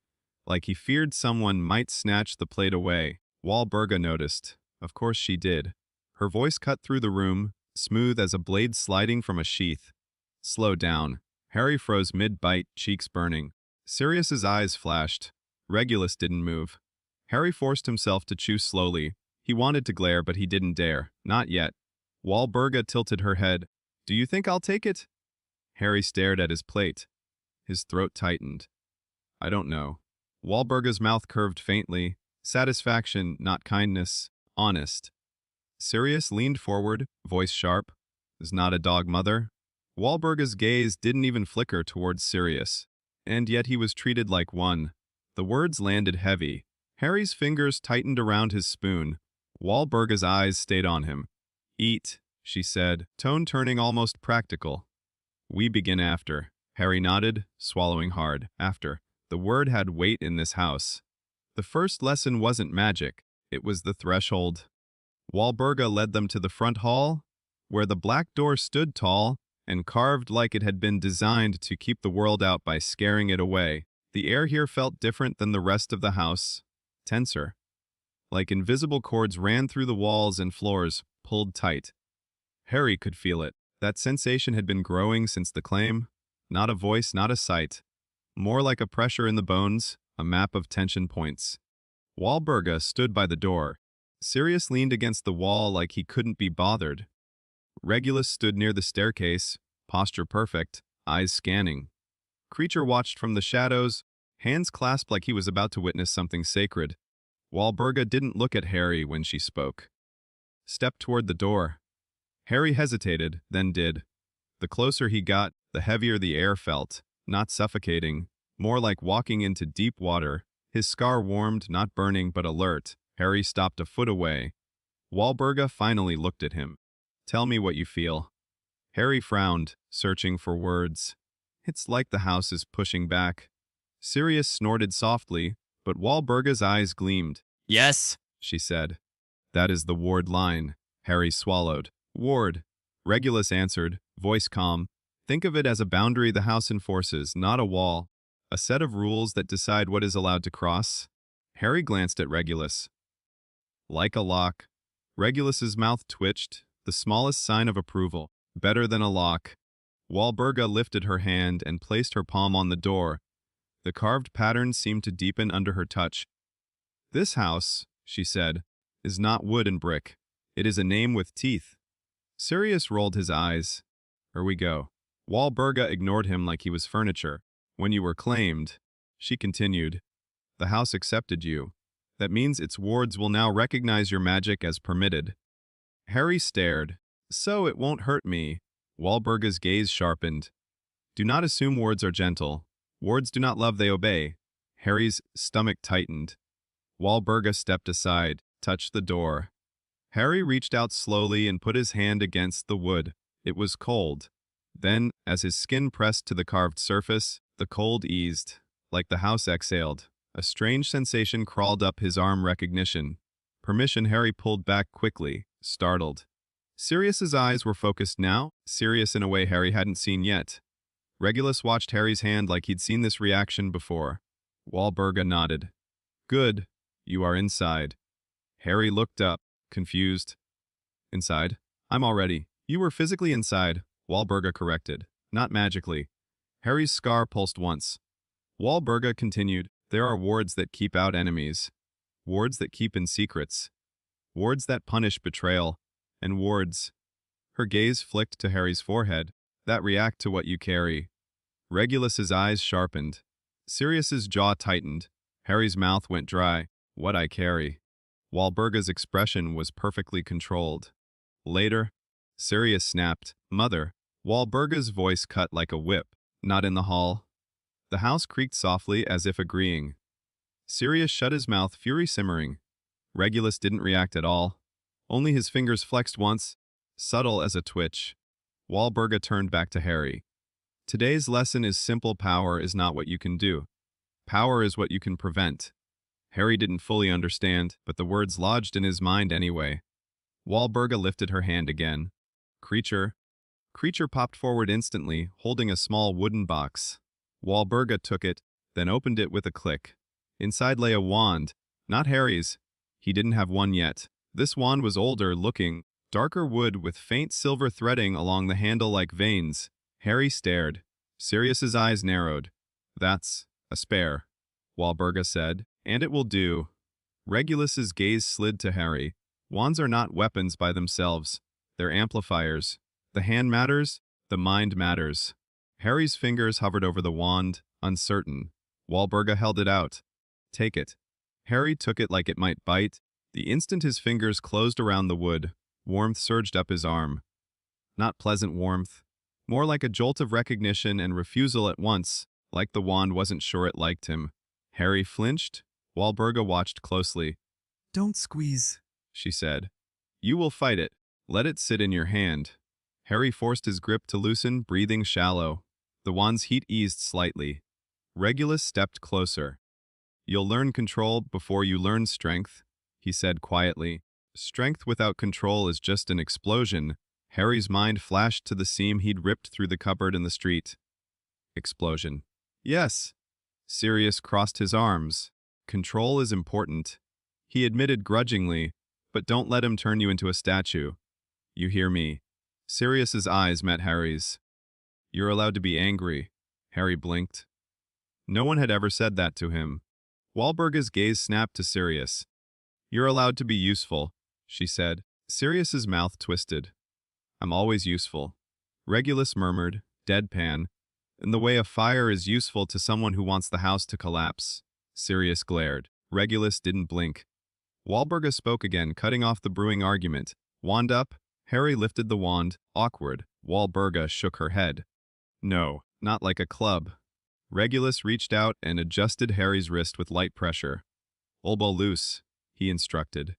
like he feared someone might snatch the plate away. Walburga noticed. Of course she did. Her voice cut through the room, smooth as a blade sliding from a sheath. Slow down. Harry froze mid-bite, cheeks burning. Sirius's eyes flashed. Regulus didn't move. Harry forced himself to chew slowly. He wanted to glare, but he didn't dare. Not yet. Walburga tilted her head. Do you think I'll take it? Harry stared at his plate. His throat tightened. I don't know. Walburga's mouth curved faintly. Satisfaction, not kindness. Honest. Sirius leaned forward, voice sharp. Is not a dog, mother? Walburga's gaze didn't even flicker towards Sirius. And yet he was treated like one. The words landed heavy. Harry's fingers tightened around his spoon. Walburga's eyes stayed on him. Eat, she said, tone turning almost practical. We begin after. Harry nodded, swallowing hard. After. The word had weight in this house. The first lesson wasn't magic. It was the threshold. Walburga led them to the front hall, where the black door stood tall and carved like it had been designed to keep the world out by scaring it away. The air here felt different than the rest of the house. Tenser. Like invisible cords ran through the walls and floors, pulled tight. Harry could feel it. That sensation had been growing since the claim. Not a voice, not a sight. More like a pressure in the bones, a map of tension points. Walburga stood by the door. Sirius leaned against the wall like he couldn't be bothered. Regulus stood near the staircase, posture perfect, eyes scanning. Creature watched from the shadows, hands clasped like he was about to witness something sacred. Walburga didn't look at Harry when she spoke. Stepped toward the door. Harry hesitated, then did. The closer he got, the heavier the air felt, not suffocating, more like walking into deep water. His scar warmed, not burning but alert. Harry stopped a foot away. Walburga finally looked at him. Tell me what you feel. Harry frowned, searching for words. It's like the house is pushing back. Sirius snorted softly, but Walburga's eyes gleamed. Yes, She said. That is the ward line. Harry swallowed. Ward. Regulus answered, voice calm. Think of it as a boundary the house enforces, not a wall. A set of rules that decide what is allowed to cross. Harry glanced at Regulus. Like a lock. Regulus's mouth twitched, the smallest sign of approval. Better than a lock. Walburga lifted her hand and placed her palm on the door. The carved pattern seemed to deepen under her touch. This house, she said, is not wood and brick. It is a name with teeth. Sirius rolled his eyes. Here we go. Walburga ignored him like he was furniture. When you were claimed, she continued, the house accepted you. That means its wards will now recognize your magic as permitted. Harry stared. So it won't hurt me. Walburga's gaze sharpened. Do not assume wards are gentle. Wards do not love, they obey. Harry's stomach tightened. Walburga stepped aside, touched the door. Harry reached out slowly and put his hand against the wood. It was cold. Then, as his skin pressed to the carved surface, the cold eased. Like the house exhaled. A strange sensation crawled up his arm. Recognition. Permission. Harry pulled back quickly, startled. Sirius's eyes were focused now, serious in a way Harry hadn't seen yet. Regulus watched Harry's hand like he'd seen this reaction before. Walburga nodded. Good. You are inside. Harry looked up, confused. Inside? I'm already. You were physically inside, Walburga corrected. Not magically. Harry's scar pulsed once. Walburga continued. There are wards that keep out enemies. Wards that keep in secrets. Wards that punish betrayal. And wards. Her gaze flicked to Harry's forehead. That react to what you carry. Regulus's eyes sharpened. Sirius's jaw tightened. Harry's mouth went dry. What I carry. Walburga's expression was perfectly controlled. Later, Sirius snapped, Mother. Walburga's voice cut like a whip. Not in the hall. The house creaked softly as if agreeing. Sirius shut his mouth, fury simmering. Regulus didn't react at all. Only his fingers flexed once, subtle as a twitch. Walburga turned back to Harry. Today's lesson is simple. Power is not what you can do. Power is what you can prevent. Harry didn't fully understand, but the words lodged in his mind anyway. Walburga lifted her hand again. Creature. Creature popped forward instantly, holding a small wooden box. Walburga took it, then opened it with a click. Inside lay a wand. Not Harry's. He didn't have one yet. This wand was older looking, darker wood with faint silver threading along the handle like veins. Harry stared. Sirius's eyes narrowed. That's a spare, Walburga said, and it will do. Regulus's gaze slid to Harry. Wands are not weapons by themselves. They're amplifiers. The hand matters, the mind matters. Harry's fingers hovered over the wand, uncertain. Walburga held it out. Take it. Harry took it like it might bite. The instant his fingers closed around the wood, warmth surged up his arm. Not pleasant warmth. More like a jolt of recognition and refusal at once, like the wand wasn't sure it liked him. Harry flinched. Walburga watched closely. Don't squeeze, she said. You will fight it. Let it sit in your hand. Harry forced his grip to loosen, breathing shallow. The wand's heat eased slightly. Regulus stepped closer. You'll learn control before you learn strength, he said quietly. Strength without control is just an explosion. Harry's mind flashed to the seam he'd ripped through the cupboard in the street. Explosion. Yes. Sirius crossed his arms. Control is important. He admitted grudgingly, but don't let him turn you into a statue. You hear me. Sirius's eyes met Harry's. You're allowed to be angry. Harry blinked. No one had ever said that to him. Walburga's gaze snapped to Sirius. You're allowed to be useful, she said. Sirius's mouth twisted. I'm always useful. Regulus murmured, deadpan, in the way a fire is useful to someone who wants the house to collapse. Sirius glared. Regulus didn't blink. Walburga spoke again, cutting off the brewing argument. Wand up. Harry lifted the wand, awkward. Walburga shook her head. No, not like a club. Regulus reached out and adjusted Harry's wrist with light pressure. Elbow loose, he instructed.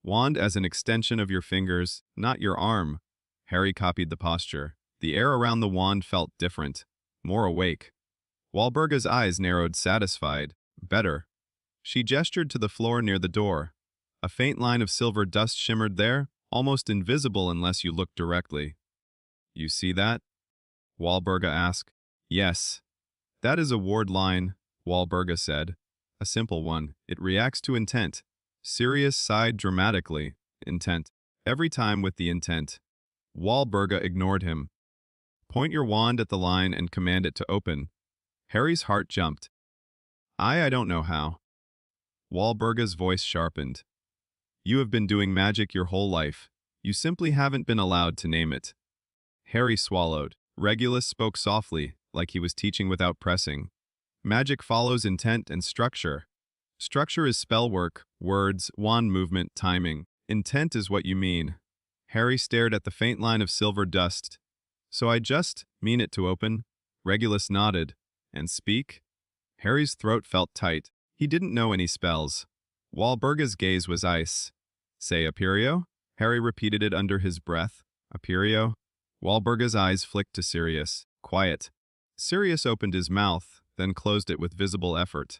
Wand as an extension of your fingers, not your arm. Harry copied the posture. The air around the wand felt different, more awake. Walburga's eyes narrowed, satisfied. Better. She gestured to the floor near the door. A faint line of silver dust shimmered there, almost invisible unless you looked directly. You see that? Walburga asked. Yes. That is a ward line, Walburga said. A simple one. It reacts to intent. Sirius sighed dramatically. Intent. Every time with the intent. Walburga ignored him. Point your wand at the line and command it to open. Harry's heart jumped. I don't know how. Walburga's voice sharpened. You have been doing magic your whole life. You simply haven't been allowed to name it. Harry swallowed. Regulus spoke softly, like he was teaching without pressing. Magic follows intent and structure. Structure is spell work, words, wand movement, timing. Intent is what you mean. Harry stared at the faint line of silver dust. So I just mean it to open? Regulus nodded. And speak? Harry's throat felt tight. He didn't know any spells. Walburga's gaze was ice. Say Aperio? Harry repeated it under his breath. Aperio? Walburga's eyes flicked to Sirius. Quiet. Sirius opened his mouth, then closed it with visible effort.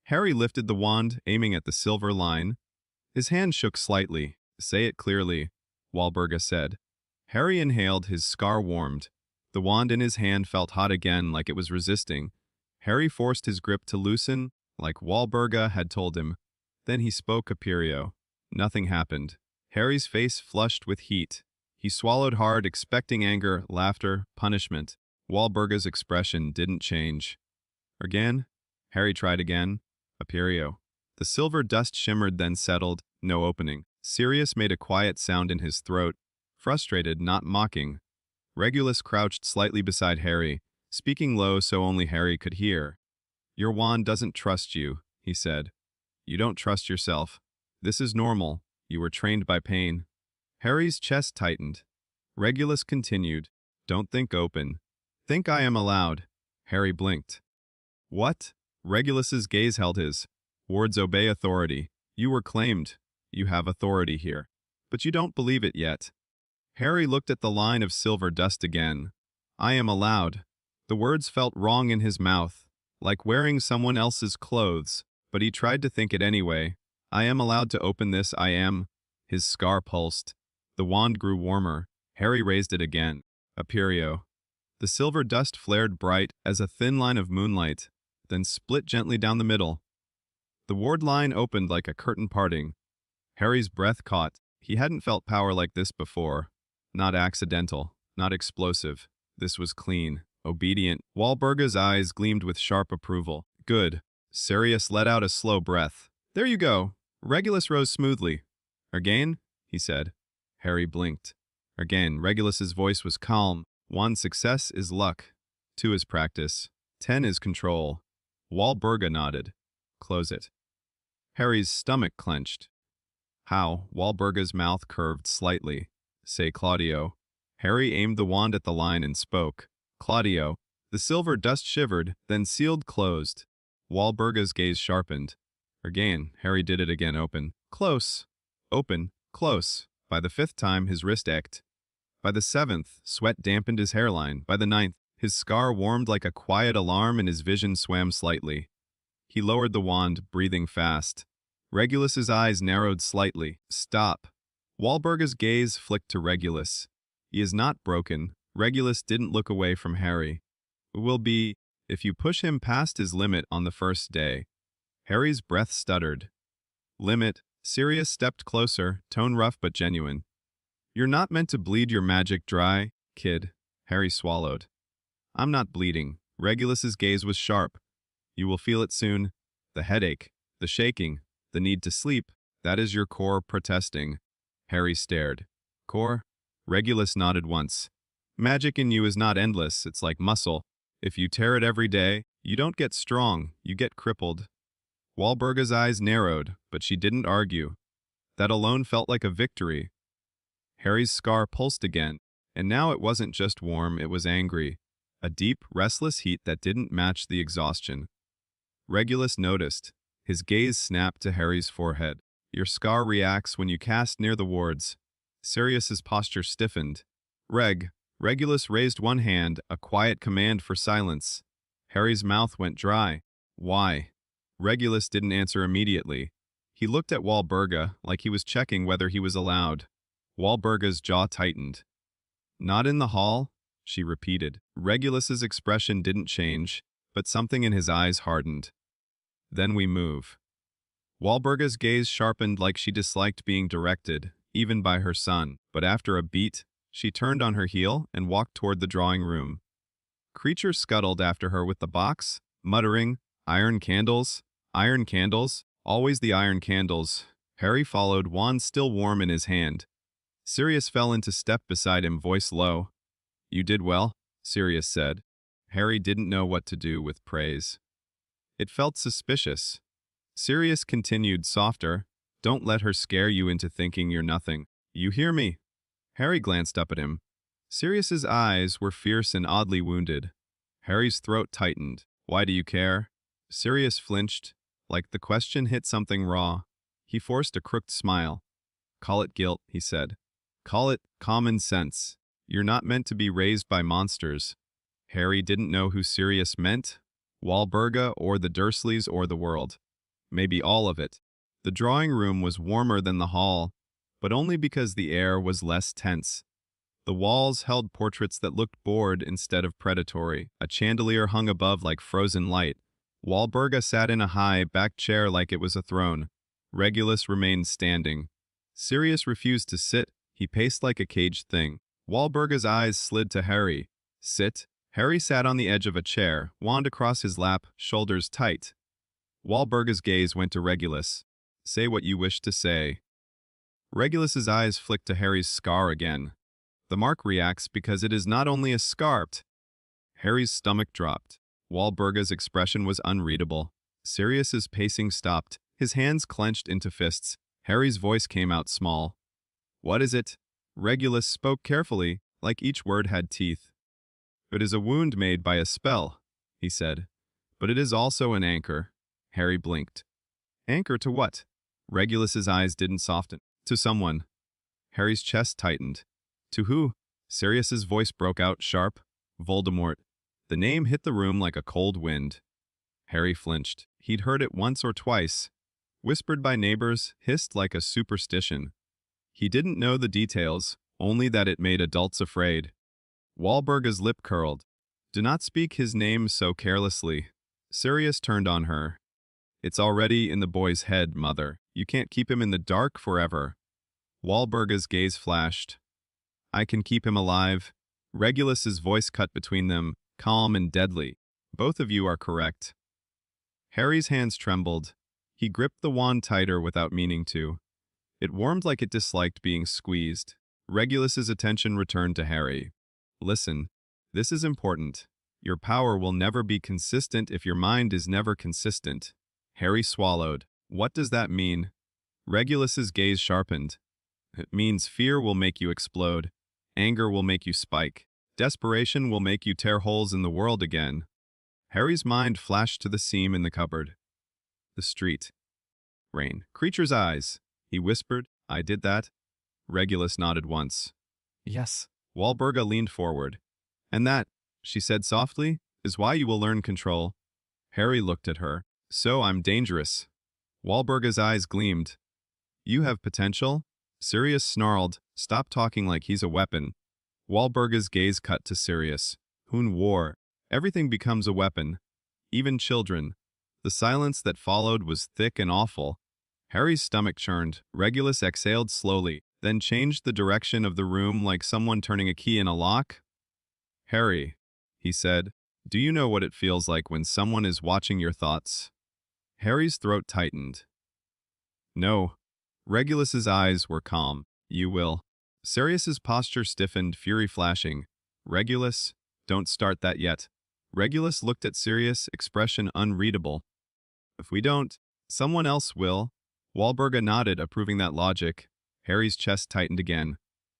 Harry lifted the wand, aiming at the silver line. His hand shook slightly. Say it clearly, Walburga said. Harry inhaled, his scar warmed. The wand in his hand felt hot again, like it was resisting. Harry forced his grip to loosen, like Walburga had told him. Then he spoke Aperio. Nothing happened. Harry's face flushed with heat. He swallowed hard, expecting anger, laughter, punishment. Walburga's expression didn't change. Again? Harry tried again. Aperio. The silver dust shimmered, then settled. No opening. Sirius made a quiet sound in his throat. Frustrated, not mocking. Regulus crouched slightly beside Harry, speaking low so only Harry could hear. Your wand doesn't trust you, he said. You don't trust yourself. This is normal. You were trained by pain. Harry's chest tightened. Regulus continued. Don't think open. Think I am allowed. Harry blinked. What? Regulus's gaze held his. Wards obey authority. You were claimed. You have authority here. But you don't believe it yet. Harry looked at the line of silver dust again. I am allowed. The words felt wrong in his mouth, like wearing someone else's clothes, But he tried to think it anyway. I am allowed to open this, I am. His scar pulsed. The wand grew warmer. Harry raised it again. Aperio. The silver dust flared bright as a thin line of moonlight, then split gently down the middle. The ward line opened like a curtain parting. Harry's breath caught. He hadn't felt power like this before. Not accidental, not explosive. This was clean, obedient. Walburga's eyes gleamed with sharp approval. Good. Sirius let out a slow breath. There you go. Regulus rose smoothly. Again? He said. Harry blinked. Again, Regulus's voice was calm. 1 success is luck. 2 is practice. 10 is control. Walburga nodded. Close it. Harry's stomach clenched. How? Walburga's mouth curved slightly. Say Claudio. Harry aimed the wand at the line and spoke. Claudio. The silver dust shivered, then sealed closed. Walburga's gaze sharpened. Again, Harry did it again. Open. Close. Open. Close. By the 5th time, his wrist ached. By the 7th, sweat dampened his hairline. By the 9th, his scar warmed like a quiet alarm and his vision swam slightly. He lowered the wand, breathing fast. Regulus's eyes narrowed slightly. Stop. Walburga's gaze flicked to Regulus. He is not broken. Regulus didn't look away from Harry. It will be, if you push him past his limit on the first day. Harry's breath stuttered. Limit. Sirius stepped closer, tone rough but genuine. You're not meant to bleed your magic dry, kid. Harry swallowed. I'm not bleeding. Regulus's gaze was sharp. You will feel it soon. The headache, the shaking, the need to sleep, that is your core protesting. Harry stared. Core? Regulus nodded once. Magic in you is not endless, it's like muscle. If you tear it every day, you don't get strong, you get crippled. Walburga's eyes narrowed, but she didn't argue. That alone felt like a victory. Harry's scar pulsed again, and now it wasn't just warm, it was angry. A deep, restless heat that didn't match the exhaustion. Regulus noticed. His gaze snapped to Harry's forehead. Your scar reacts when you cast near the wards. Sirius's posture stiffened. Regulus raised one hand, a quiet command for silence. Harry's mouth went dry. Why? Regulus didn't answer immediately. He looked at Walburga like he was checking whether he was allowed. Walburga's jaw tightened. Not in the hall? She repeated. Regulus's expression didn't change, but something in his eyes hardened. Then we move. Walburga's gaze sharpened like she disliked being directed, even by her son, but after a beat, she turned on her heel and walked toward the drawing room. Creature scuttled after her with the box, muttering, iron candles, always the iron candles. Harry followed, wand still warm in his hand. Sirius fell into step beside him, voice low. You did well, Sirius said. Harry didn't know what to do with praise. It felt suspicious. Sirius continued, softer. Don't let her scare you into thinking you're nothing. You hear me? Harry glanced up at him. Sirius's eyes were fierce and oddly wounded. Harry's throat tightened. Why do you care? Sirius flinched, like the question hit something raw. He forced a crooked smile. Call it guilt, he said. Call it common sense. You're not meant to be raised by monsters. Harry didn't know who Sirius meant, Walburga or the Dursleys or the world. Maybe all of it. The drawing room was warmer than the hall, but only because the air was less tense. The walls held portraits that looked bored instead of predatory. A chandelier hung above like frozen light. Walburga sat in a high, back chair like it was a throne. Regulus remained standing. Sirius refused to sit. He paced like a caged thing. Walburga's eyes slid to Harry. Sit. Harry sat on the edge of a chair, wand across his lap, shoulders tight. Walburga's gaze went to Regulus. Say what you wish to say. Regulus's eyes flicked to Harry's scar again. The mark reacts because it is not only a scar. Harry's stomach dropped. Walburga's expression was unreadable. Sirius's pacing stopped. His hands clenched into fists. Harry's voice came out small. What is it? Regulus spoke carefully, like each word had teeth. It is a wound made by a spell, he said. But it is also an anchor. Harry blinked. Anchor to what? Regulus's eyes didn't soften. To someone. Harry's chest tightened. To who? Sirius's voice broke out sharp. Voldemort. The name hit the room like a cold wind. Harry flinched. He'd heard it once or twice, whispered by neighbors, hissed like a superstition. He didn't know the details, only that it made adults afraid. Wahlberg's lip curled. Do not speak his name so carelessly. Sirius turned on her. It's already in the boy's head, mother. You can't keep him in the dark forever. Wahlberg's gaze flashed. I can keep him alive. Regulus's voice cut between them, calm and deadly. Both of you are correct. Harry's hands trembled. He gripped the wand tighter without meaning to. It warmed like it disliked being squeezed. Regulus's attention returned to Harry. Listen, this is important. Your power will never be consistent if your mind is never consistent. Harry swallowed. What does that mean? Regulus's gaze sharpened. It means fear will make you explode. Anger will make you spike. Desperation will make you tear holes in the world again. Harry's mind flashed to the seam in the cupboard. The street. Rain. Creature's eyes. He whispered, I did that. Regulus nodded once. Yes. Wahlberga leaned forward. And that, she said softly, is why you will learn control. Harry looked at her. So I'm dangerous. Wahlberga's eyes gleamed. You have potential? Sirius snarled, stop talking like he's a weapon. Wahlberga's gaze cut to Sirius. Hoon war. Everything becomes a weapon. Even children. The silence that followed was thick and awful. Harry's stomach churned. Regulus exhaled slowly, then changed the direction of the room like someone turning a key in a lock. Harry, he said, do you know what it feels like when someone is watching your thoughts? Harry's throat tightened. No. Regulus's eyes were calm. You will. Sirius's posture stiffened, fury flashing. Regulus, don't start that yet. Regulus looked at Sirius, expression unreadable. If we don't, someone else will. Wahlberga nodded, approving that logic. Harry's chest tightened again.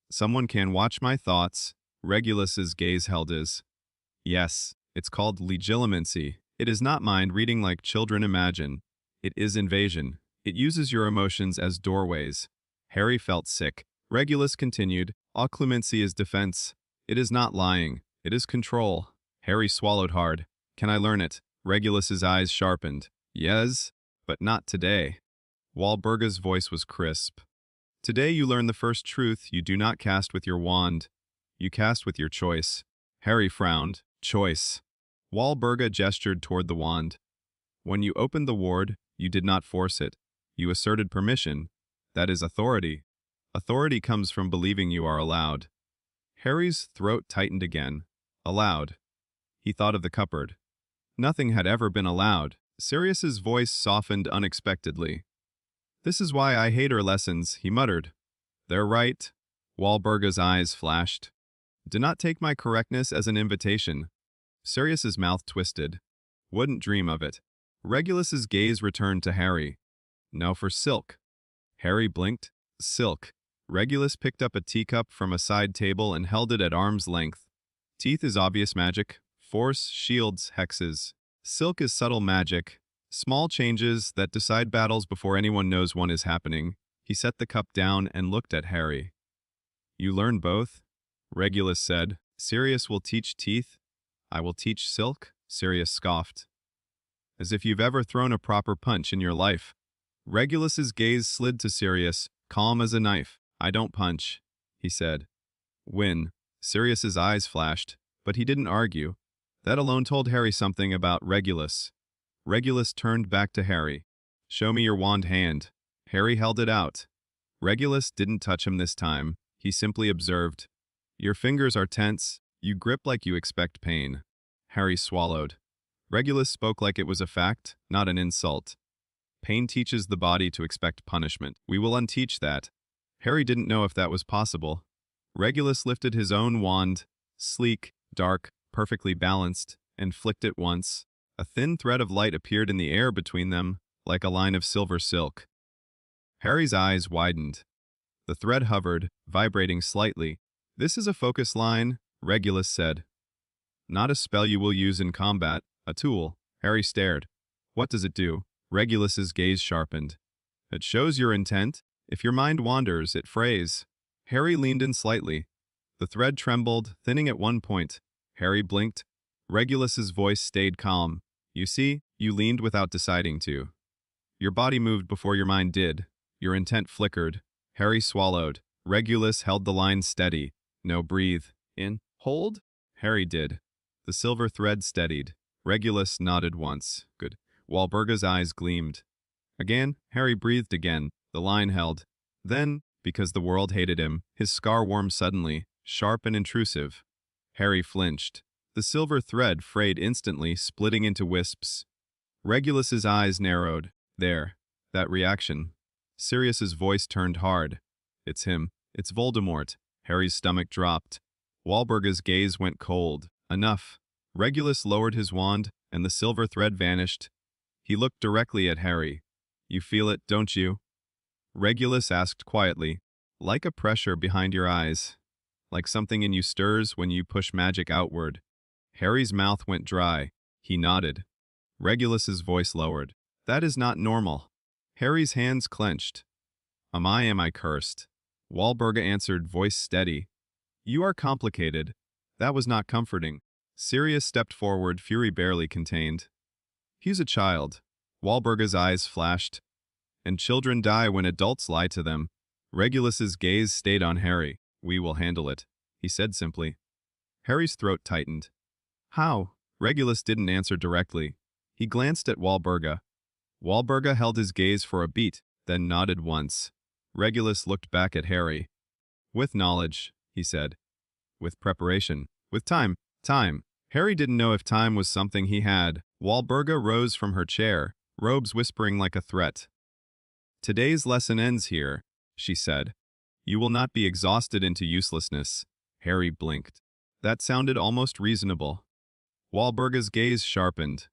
Someone can watch my thoughts. Regulus's gaze held his. Yes, it's called legilimency. It is not mind reading like children imagine. It is invasion. It uses your emotions as doorways. Harry felt sick. Regulus continued, occlumency is defense. It is not lying. It is control. Harry swallowed hard. Can I learn it? Regulus's eyes sharpened. Yes, but not today. Wahlberga's voice was crisp. Today you learn the first truth you do not cast with your wand. You cast with your choice. Harry frowned. Choice. Wahlberga gestured toward the wand. When you opened the ward, you did not force it. You asserted permission. That is authority. Authority comes from believing you are allowed. Harry's throat tightened again. Allowed. He thought of the cupboard. Nothing had ever been allowed. Sirius's voice softened unexpectedly. This is why I hate her lessons, he muttered. They're right. Wahlberga's eyes flashed. Do not take my correctness as an invitation. Sirius's mouth twisted. Wouldn't dream of it. Regulus's gaze returned to Harry. Now for silk. Harry blinked. Silk. Regulus picked up a teacup from a side table and held it at arm's length. Teeth is obvious magic. Force, shields, hexes. Silk is subtle magic. Small changes that decide battles before anyone knows one is happening. He set the cup down and looked at Harry. You learn both? Regulus said. Sirius will teach teeth. I will teach silk, Sirius scoffed. As if you've ever thrown a proper punch in your life. Regulus's gaze slid to Sirius, calm as a knife. I don't punch, he said. Win. Sirius's eyes flashed, but he didn't argue. That alone told Harry something about Regulus. Regulus turned back to Harry. Show me your wand hand. Harry held it out. Regulus didn't touch him this time. He simply observed. Your fingers are tense. You grip like you expect pain. Harry swallowed. Regulus spoke like it was a fact, not an insult. Pain teaches the body to expect punishment. We will unteach that. Harry didn't know if that was possible. Regulus lifted his own wand, sleek, dark, perfectly balanced, and flicked it once. A thin thread of light appeared in the air between them, like a line of silver silk. Harry's eyes widened. The thread hovered, vibrating slightly. This is a focus line, Regulus said. Not a spell you will use in combat, a tool. Harry stared. What does it do? Regulus's gaze sharpened. It shows your intent. If your mind wanders, it frays. Harry leaned in slightly. The thread trembled, thinning at one point. Harry blinked. Regulus's voice stayed calm. You see, You leaned without deciding to. Your body moved before your mind did. Your intent flickered. Harry swallowed. Regulus held the line steady. No, breathe. In. Hold? Harry did. The silver thread steadied. Regulus nodded once. Good. Walburga's eyes gleamed. Again, Harry breathed again. The line held. Then, because the world hated him, his scar warmed suddenly, sharp and intrusive. Harry flinched. The silver thread frayed instantly, splitting into wisps. Regulus's eyes narrowed. There. That reaction. Sirius's voice turned hard. It's him. It's Voldemort. Harry's stomach dropped. Walburga's gaze went cold. Enough. Regulus lowered his wand, and the silver thread vanished. He looked directly at Harry. You feel it, don't you? Regulus asked quietly, like a pressure behind your eyes. Like something in you stirs when you push magic outward. Harry's mouth went dry. He nodded. Regulus's voice lowered. That is not normal. Harry's hands clenched. Am I cursed? Walburga answered, voice steady. You are complicated. That was not comforting. Sirius stepped forward, fury barely contained. He's a child. Walburga's eyes flashed. And children die when adults lie to them. Regulus's gaze stayed on Harry. We will handle it, he said simply. Harry's throat tightened. How? Regulus didn't answer directly. He glanced at Walburga. Walburga held his gaze for a beat, then nodded once. Regulus looked back at Harry. With knowledge, he said. With preparation. With time. Time. Harry didn't know if time was something he had. Walburga rose from her chair, robes whispering like a threat. Today's lesson ends here, she said. You will not be exhausted into uselessness. Harry blinked. That sounded almost reasonable. Walburga's gaze sharpened.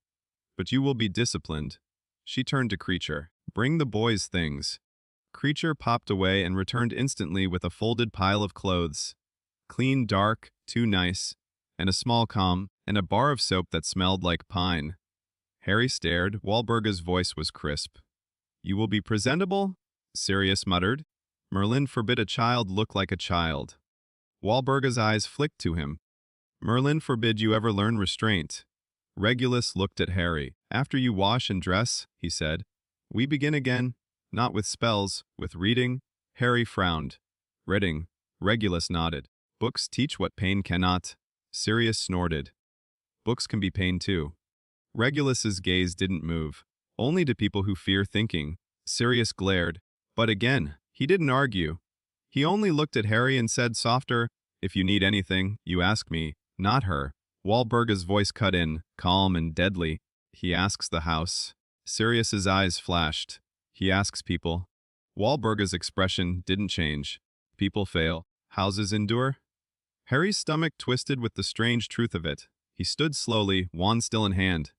But you will be disciplined. She turned to Creature. Bring the boys things. Creature popped away and returned instantly with a folded pile of clothes. Clean, dark, too nice, and a small comb, and a bar of soap that smelled like pine. Harry stared. Walburga's voice was crisp. You will be presentable? Sirius muttered. Merlin forbid a child look like a child. Walburga's eyes flicked to him. Merlin forbid you ever learn restraint. Regulus looked at Harry. After you wash and dress, he said. We begin again, not with spells, with reading. Harry frowned. Reading. Regulus nodded. Books teach what pain cannot. Sirius snorted. Books can be pain too. Regulus's gaze didn't move. Only to people who fear thinking. Sirius glared. But again, he didn't argue. He only looked at Harry and said softer, if you need anything, you ask me, not her. Walburga's voice cut in, calm and deadly. He asks the house. Sirius's eyes flashed. He asks people. Walburga's expression didn't change. People fail. Houses endure. Harry's stomach twisted with the strange truth of it. He stood slowly, wand still in hand.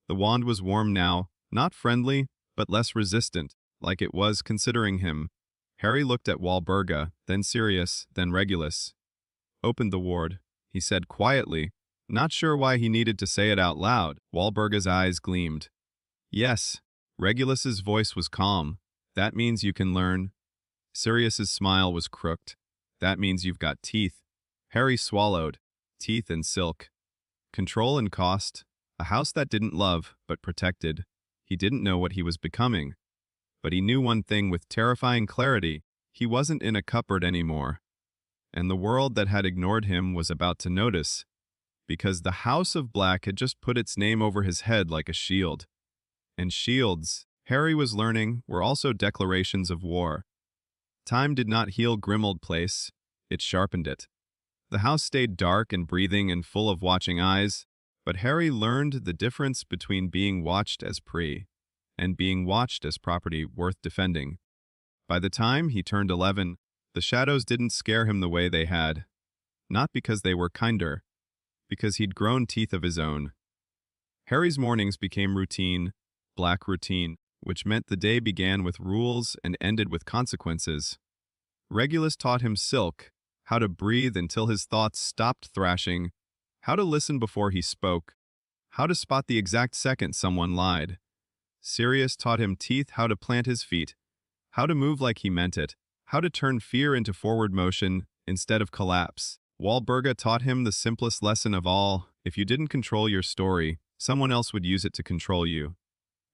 The wand was warm now, not friendly, but less resistant, like it was considering him. Harry looked at Walburga, then Sirius, then Regulus. Opened the ward, he said quietly, not sure why he needed to say it out loud. Walburga's eyes gleamed. Yes. Regulus's voice was calm. That means you can learn. Sirius's smile was crooked. That means you've got teeth. Harry swallowed. Teeth and silk. Control and cost. A house that didn't love, but protected. He didn't know what he was becoming. But he knew one thing with terrifying clarity. He wasn't in a cupboard anymore. And the world that had ignored him was about to notice. Because the House of Black had just put its name over his head like a shield. And shields, Harry was learning, were also declarations of war. Time did not heal Grimold Place. It sharpened it. The house stayed dark and breathing and full of watching eyes, but Harry learned the difference between being watched as prey and being watched as property worth defending. By the time he turned 11, the shadows didn't scare him the way they had. Not because they were kinder, because he'd grown teeth of his own. Harry's mornings became routine, black routine, which meant the day began with rules and ended with consequences. Regulus taught him silk, how to breathe until his thoughts stopped thrashing, how to listen before he spoke, how to spot the exact second someone lied. Sirius taught him teeth how to plant his feet, how to move like he meant it, how to turn fear into forward motion instead of collapse. Walburga taught him the simplest lesson of all: if you didn't control your story, Someone else would use it to control you.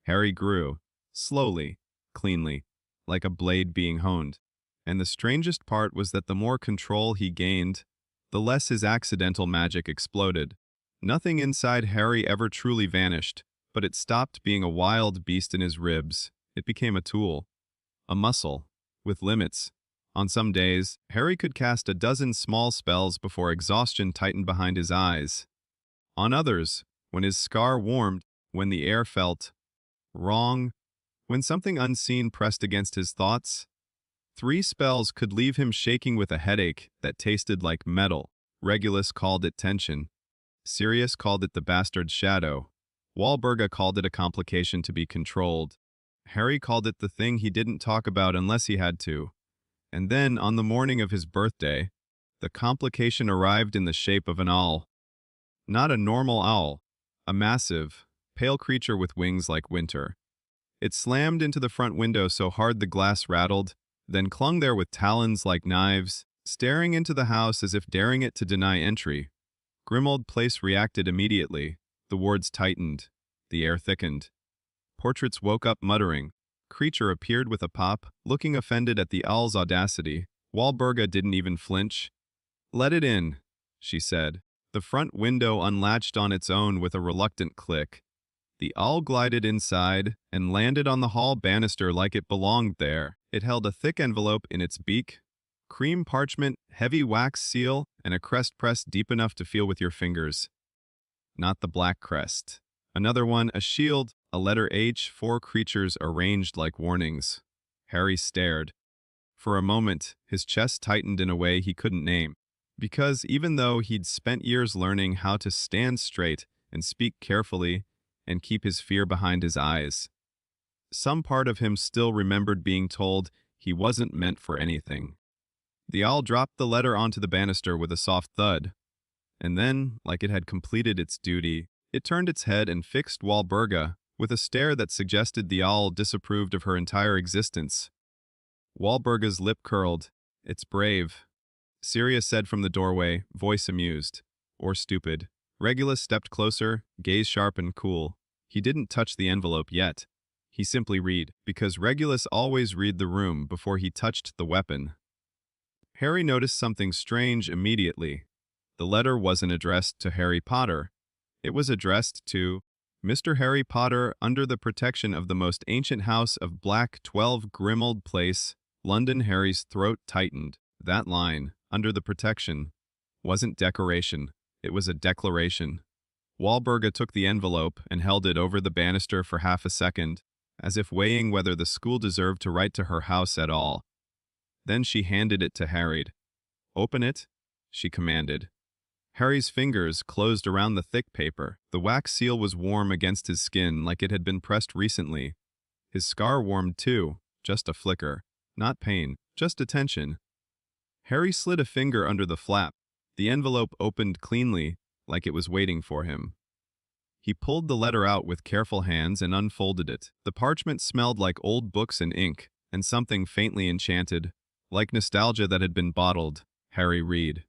Harry grew, slowly, cleanly, like a blade being honed. And the strangest part was that the more control he gained, the less his accidental magic exploded. Nothing inside Harry ever truly vanished, but it stopped being a wild beast in his ribs. It became a tool, a muscle, with limits. On some days, Harry could cast a dozen small spells before exhaustion tightened behind his eyes. On others, when his scar warmed, when the air felt wrong, when something unseen pressed against his thoughts, 3 spells could leave him shaking with a headache that tasted like metal. Regulus called it tension. Sirius called it the bastard shadow. Walburga called it a complication to be controlled. Harry called it the thing he didn't talk about unless he had to. And then, on the morning of his birthday, the complication arrived in the shape of an owl. Not a normal owl, a massive, pale creature with wings like winter. It slammed into the front window so hard the glass rattled, then clung there with talons like knives, staring into the house as if daring it to deny entry. Grimold Place reacted immediately. The wards tightened. The air thickened. Portraits woke up muttering. Creature appeared with a pop, looking offended at the owl's audacity. Walburga didn't even flinch. "Let it in," she said. The front window unlatched on its own with a reluctant click. The owl glided inside and landed on the hall banister like it belonged there. It held a thick envelope in its beak, cream parchment, heavy wax seal, and a crest pressed deep enough to feel with your fingers. Not the black crest. Another one, a shield, a letter H, 4 creatures arranged like warnings. Harry stared. For a moment, his chest tightened in a way he couldn't name. Because even though he'd spent years learning how to stand straight and speak carefully and keep his fear behind his eyes, some part of him still remembered being told he wasn't meant for anything. The owl dropped the letter onto the banister with a soft thud. And then, like it had completed its duty, it turned its head and fixed Walburga with a stare that suggested the owl disapproved of her entire existence. Walburga's lip curled. "It's brave," Sirius said from the doorway, voice amused. "Or stupid." Regulus stepped closer, gaze sharp and cool. He didn't touch the envelope yet. He simply read, because Regulus always read the room before he touched the weapon. Harry noticed something strange immediately. The letter wasn't addressed to Harry Potter. It was addressed to Mr. Harry Potter under the protection of the most ancient house of Black 12 Grimold Place, London. Harry's throat tightened. That line, under the protection, wasn't decoration. It was a declaration. Walburga took the envelope and held it over the banister for half a second, as if weighing whether the school deserved to write to her house at all. Then she handed it to Harry. "Open it," she commanded. Harry's fingers closed around the thick paper. The wax seal was warm against his skin like it had been pressed recently. His scar warmed too, just a flicker. Not pain, just attention. Harry slid a finger under the flap. The envelope opened cleanly, like it was waiting for him. He pulled the letter out with careful hands and unfolded it. The parchment smelled like old books and ink, and something faintly enchanted, like nostalgia that had been bottled. Harry read.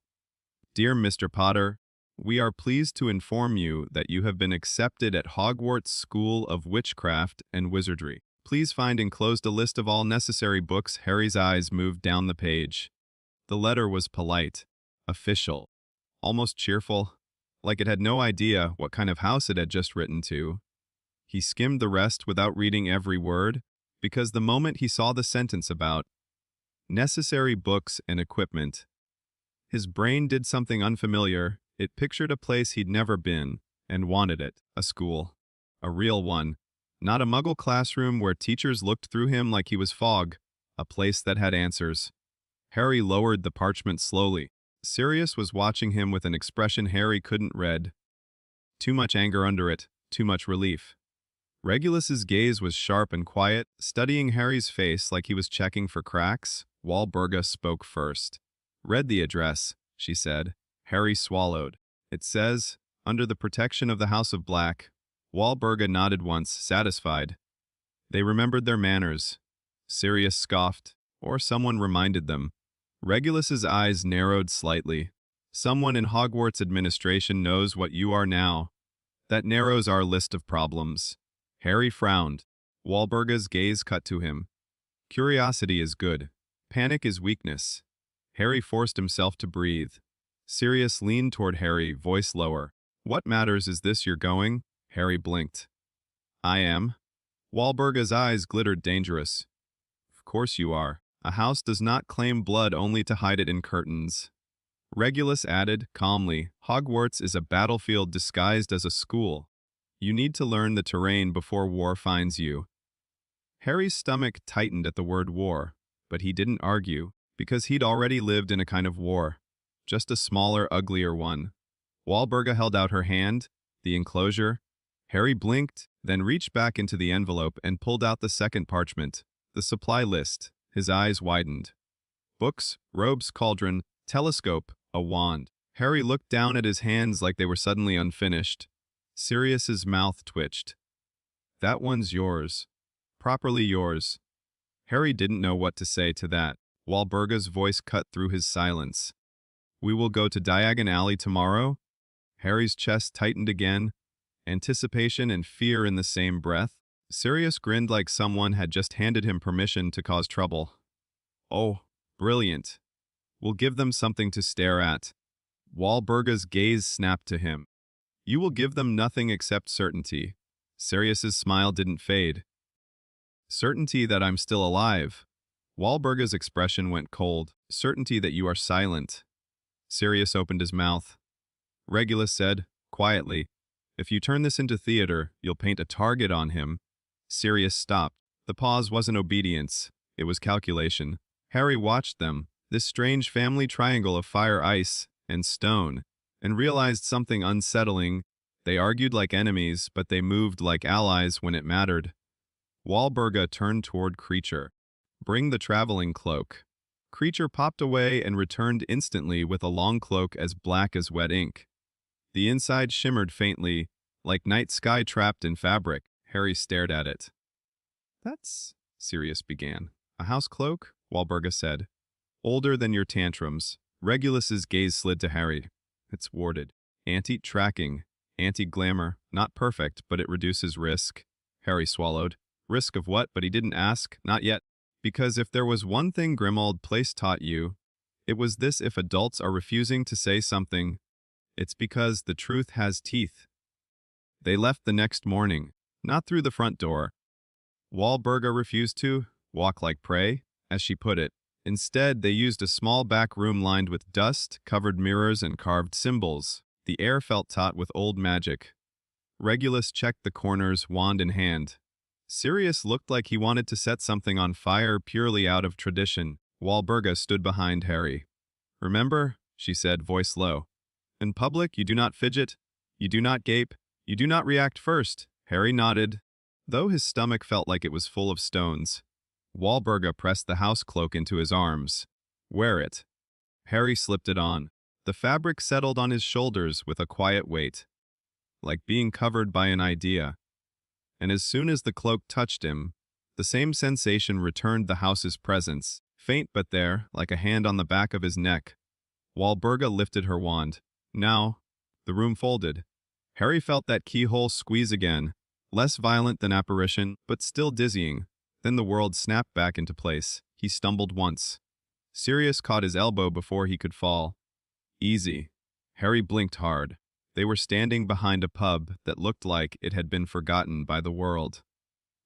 "Dear Mr. Potter, we are pleased to inform you that you have been accepted at Hogwarts School of Witchcraft and Wizardry. Please find enclosed a list of all necessary books." Harry's eyes moved down the page. The letter was polite, official, almost cheerful, like it had no idea what kind of house it had just written to. He skimmed the rest without reading every word, because the moment he saw the sentence about necessary books and equipment, his brain did something unfamiliar. It pictured a place he'd never been and wanted it, a school. A real one. Not a muggle classroom where teachers looked through him like he was fog. A place that had answers. Harry lowered the parchment slowly. Sirius was watching him with an expression Harry couldn't read. Too much anger under it, too much relief. Regulus's gaze was sharp and quiet, studying Harry's face like he was checking for cracks. Walburga spoke first. "Read the address," she said. Harry swallowed. "It says, under the protection of the House of Black." Walburga nodded once, satisfied. They remembered their manners. Sirius scoffed, or someone reminded them. Regulus's eyes narrowed slightly. "Someone in Hogwarts administration knows what you are now." That narrows our list of problems. Harry frowned. Wahlberg's gaze cut to him. Curiosity is good. Panic is weakness. Harry forced himself to breathe. Sirius leaned toward Harry, voice lower. What matters is this you're going? Harry blinked. I am. Wahlberg's eyes glittered dangerous. Of course you are. A house does not claim blood only to hide it in curtains. Regulus added, calmly, Hogwarts is a battlefield disguised as a school. You need to learn the terrain before war finds you. Harry's stomach tightened at the word war, but he didn't argue, because he'd already lived in a kind of war. Just a smaller, uglier one. Wahlberga held out her hand, the enclosure. Harry blinked, then reached back into the envelope and pulled out the second parchment, the supply list. His eyes widened. Books, robes, cauldron, telescope, a wand. Harry looked down at his hands like they were suddenly unfinished. Sirius's mouth twitched. That one's yours. Properly yours. Harry didn't know what to say to that. Wahlberga's voice cut through his silence. We will go to Diagon Alley tomorrow? Harry's chest tightened again, anticipation and fear in the same breath. Sirius grinned like someone had just handed him permission to cause trouble. Oh, brilliant. We'll give them something to stare at. Wahlberga's gaze snapped to him. You will give them nothing except certainty. Sirius's smile didn't fade. Certainty that I'm still alive. Wahlberga's expression went cold. Certainty that you are silent. Sirius opened his mouth. Regulus said, quietly, if you turn this into theater, you'll paint a target on him. Sirius stopped. The pause wasn't obedience. It was calculation. Harry watched them, this strange family triangle of fire, ice, and stone, and realized something unsettling. They argued like enemies, but they moved like allies when it mattered. Wahlberga turned toward Creature. Bring the traveling cloak. Creature popped away and returned instantly with a long cloak as black as wet ink. The inside shimmered faintly, like night sky trapped in fabric. Harry stared at it. That's, Sirius began. A house cloak? Wahlberga said. Older than your tantrums. Regulus's gaze slid to Harry. It's warded. Anti-tracking. Anti-glamour. Not perfect, but it reduces risk. Harry swallowed. Risk of what? But he didn't ask. Not yet. Because if there was one thing Grimmauld Place taught you, it was this: if adults are refusing to say something, it's because the truth has teeth. They left the next morning, not through the front door. Wahlberga refused to walk like prey, as she put it. Instead, they used a small back room lined with dust, covered mirrors, and carved symbols. The air felt taut with old magic. Regulus checked the corners, wand in hand. Sirius looked like he wanted to set something on fire purely out of tradition. Wahlberga stood behind Harry. Remember, she said, voice low. In public, you do not fidget, you do not gape, you do not react first. Harry nodded, though his stomach felt like it was full of stones. Wahlberga pressed the house cloak into his arms. Wear it. Harry slipped it on. The fabric settled on his shoulders with a quiet weight, like being covered by an idea. And as soon as the cloak touched him, the same sensation returned the house's presence, faint but there, like a hand on the back of his neck. Wahlberga lifted her wand. Now, the room folded. Harry felt that keyhole squeeze again, less violent than apparition, but still dizzying. Then the world snapped back into place. He stumbled once. Sirius caught his elbow before he could fall. Easy. Harry blinked hard. They were standing behind a pub that looked like it had been forgotten by the world.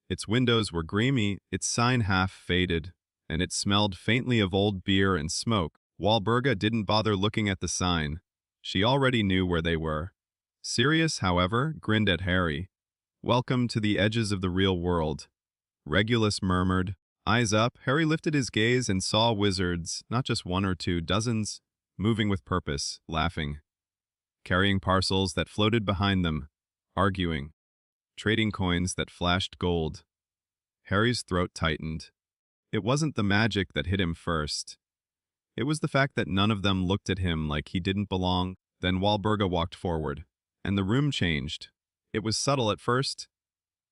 Its windows were grimy, its sign half faded, and it smelled faintly of old beer and smoke. Wahlberga didn't bother looking at the sign. She already knew where they were. Sirius, however, grinned at Harry. Welcome to the edges of the real world. Regulus murmured. Eyes up, Harry lifted his gaze and saw wizards, not just one or two, dozens, moving with purpose, laughing, carrying parcels that floated behind them, arguing, trading coins that flashed gold. Harry's throat tightened. It wasn't the magic that hit him first. It was the fact that none of them looked at him like he didn't belong. Then Wahlberga walked forward, and the room changed. It was subtle at first.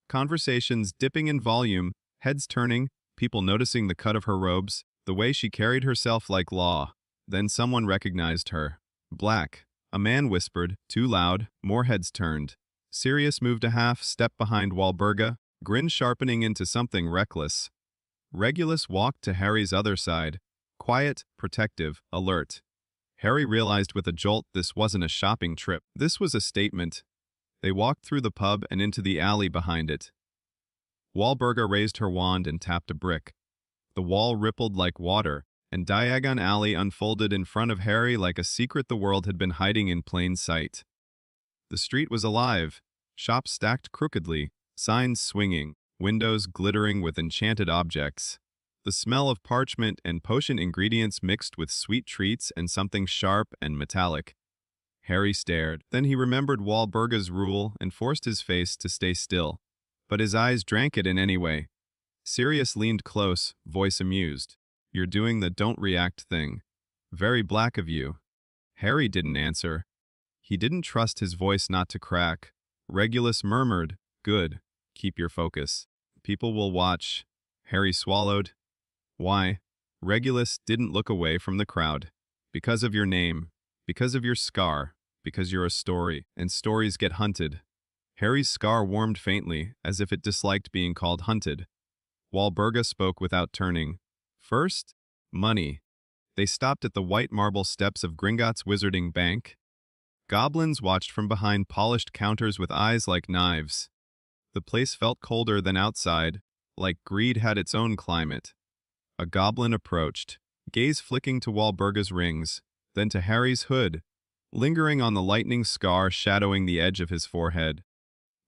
Conversations dipping in volume, heads turning, people noticing the cut of her robes, the way she carried herself like law. Then someone recognized her. Black. A man whispered, too loud, more heads turned. Sirius moved a half step behind Walburga, grin sharpening into something reckless. Regulus walked to Harry's other side, quiet, protective, alert. Harry realized with a jolt this wasn't a shopping trip. This was a statement. They walked through the pub and into the alley behind it. Walburga raised her wand and tapped a brick. The wall rippled like water, and Diagon Alley unfolded in front of Harry like a secret the world had been hiding in plain sight. The street was alive, shops stacked crookedly, signs swinging, windows glittering with enchanted objects. The smell of parchment and potion ingredients mixed with sweet treats and something sharp and metallic. Harry stared. Then he remembered Walburga's rule and forced his face to stay still. But his eyes drank it in any way. Sirius leaned close, voice amused. "You're doing the don't react thing. Very black of you." Harry didn't answer. He didn't trust his voice not to crack. Regulus murmured, "Good. Keep your focus. People will watch." Harry swallowed. "Why?" Regulus didn't look away from the crowd. "Because of your name. Because of your scar. Because you're a story, and stories get hunted." Harry's scar warmed faintly, as if it disliked being called hunted. Walburga spoke without turning. "First, money." They stopped at the white marble steps of Gringotts Wizarding Bank. Goblins watched from behind polished counters with eyes like knives. The place felt colder than outside, like greed had its own climate. A goblin approached, gaze flicking to Walburga's rings, then to Harry's hood, lingering on the lightning scar shadowing the edge of his forehead.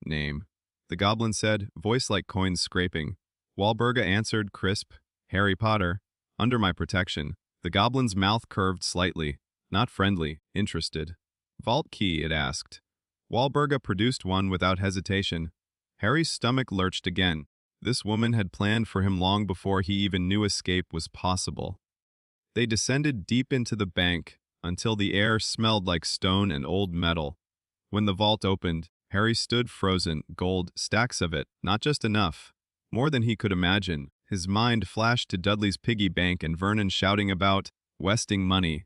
"Name," the goblin said, voice like coins scraping. Walburga answered, crisp, "Harry Potter, under my protection." The goblin's mouth curved slightly, not friendly, interested. "Vault key," it asked. Walburga produced one without hesitation. Harry's stomach lurched again. This woman had planned for him long before he even knew escape was possible. They descended deep into the bank, until the air smelled like stone and old metal. When the vault opened, Harry stood frozen, gold, stacks of it, not just enough. More than he could imagine. His mind flashed to Dudley's piggy bank and Vernon shouting about westing money.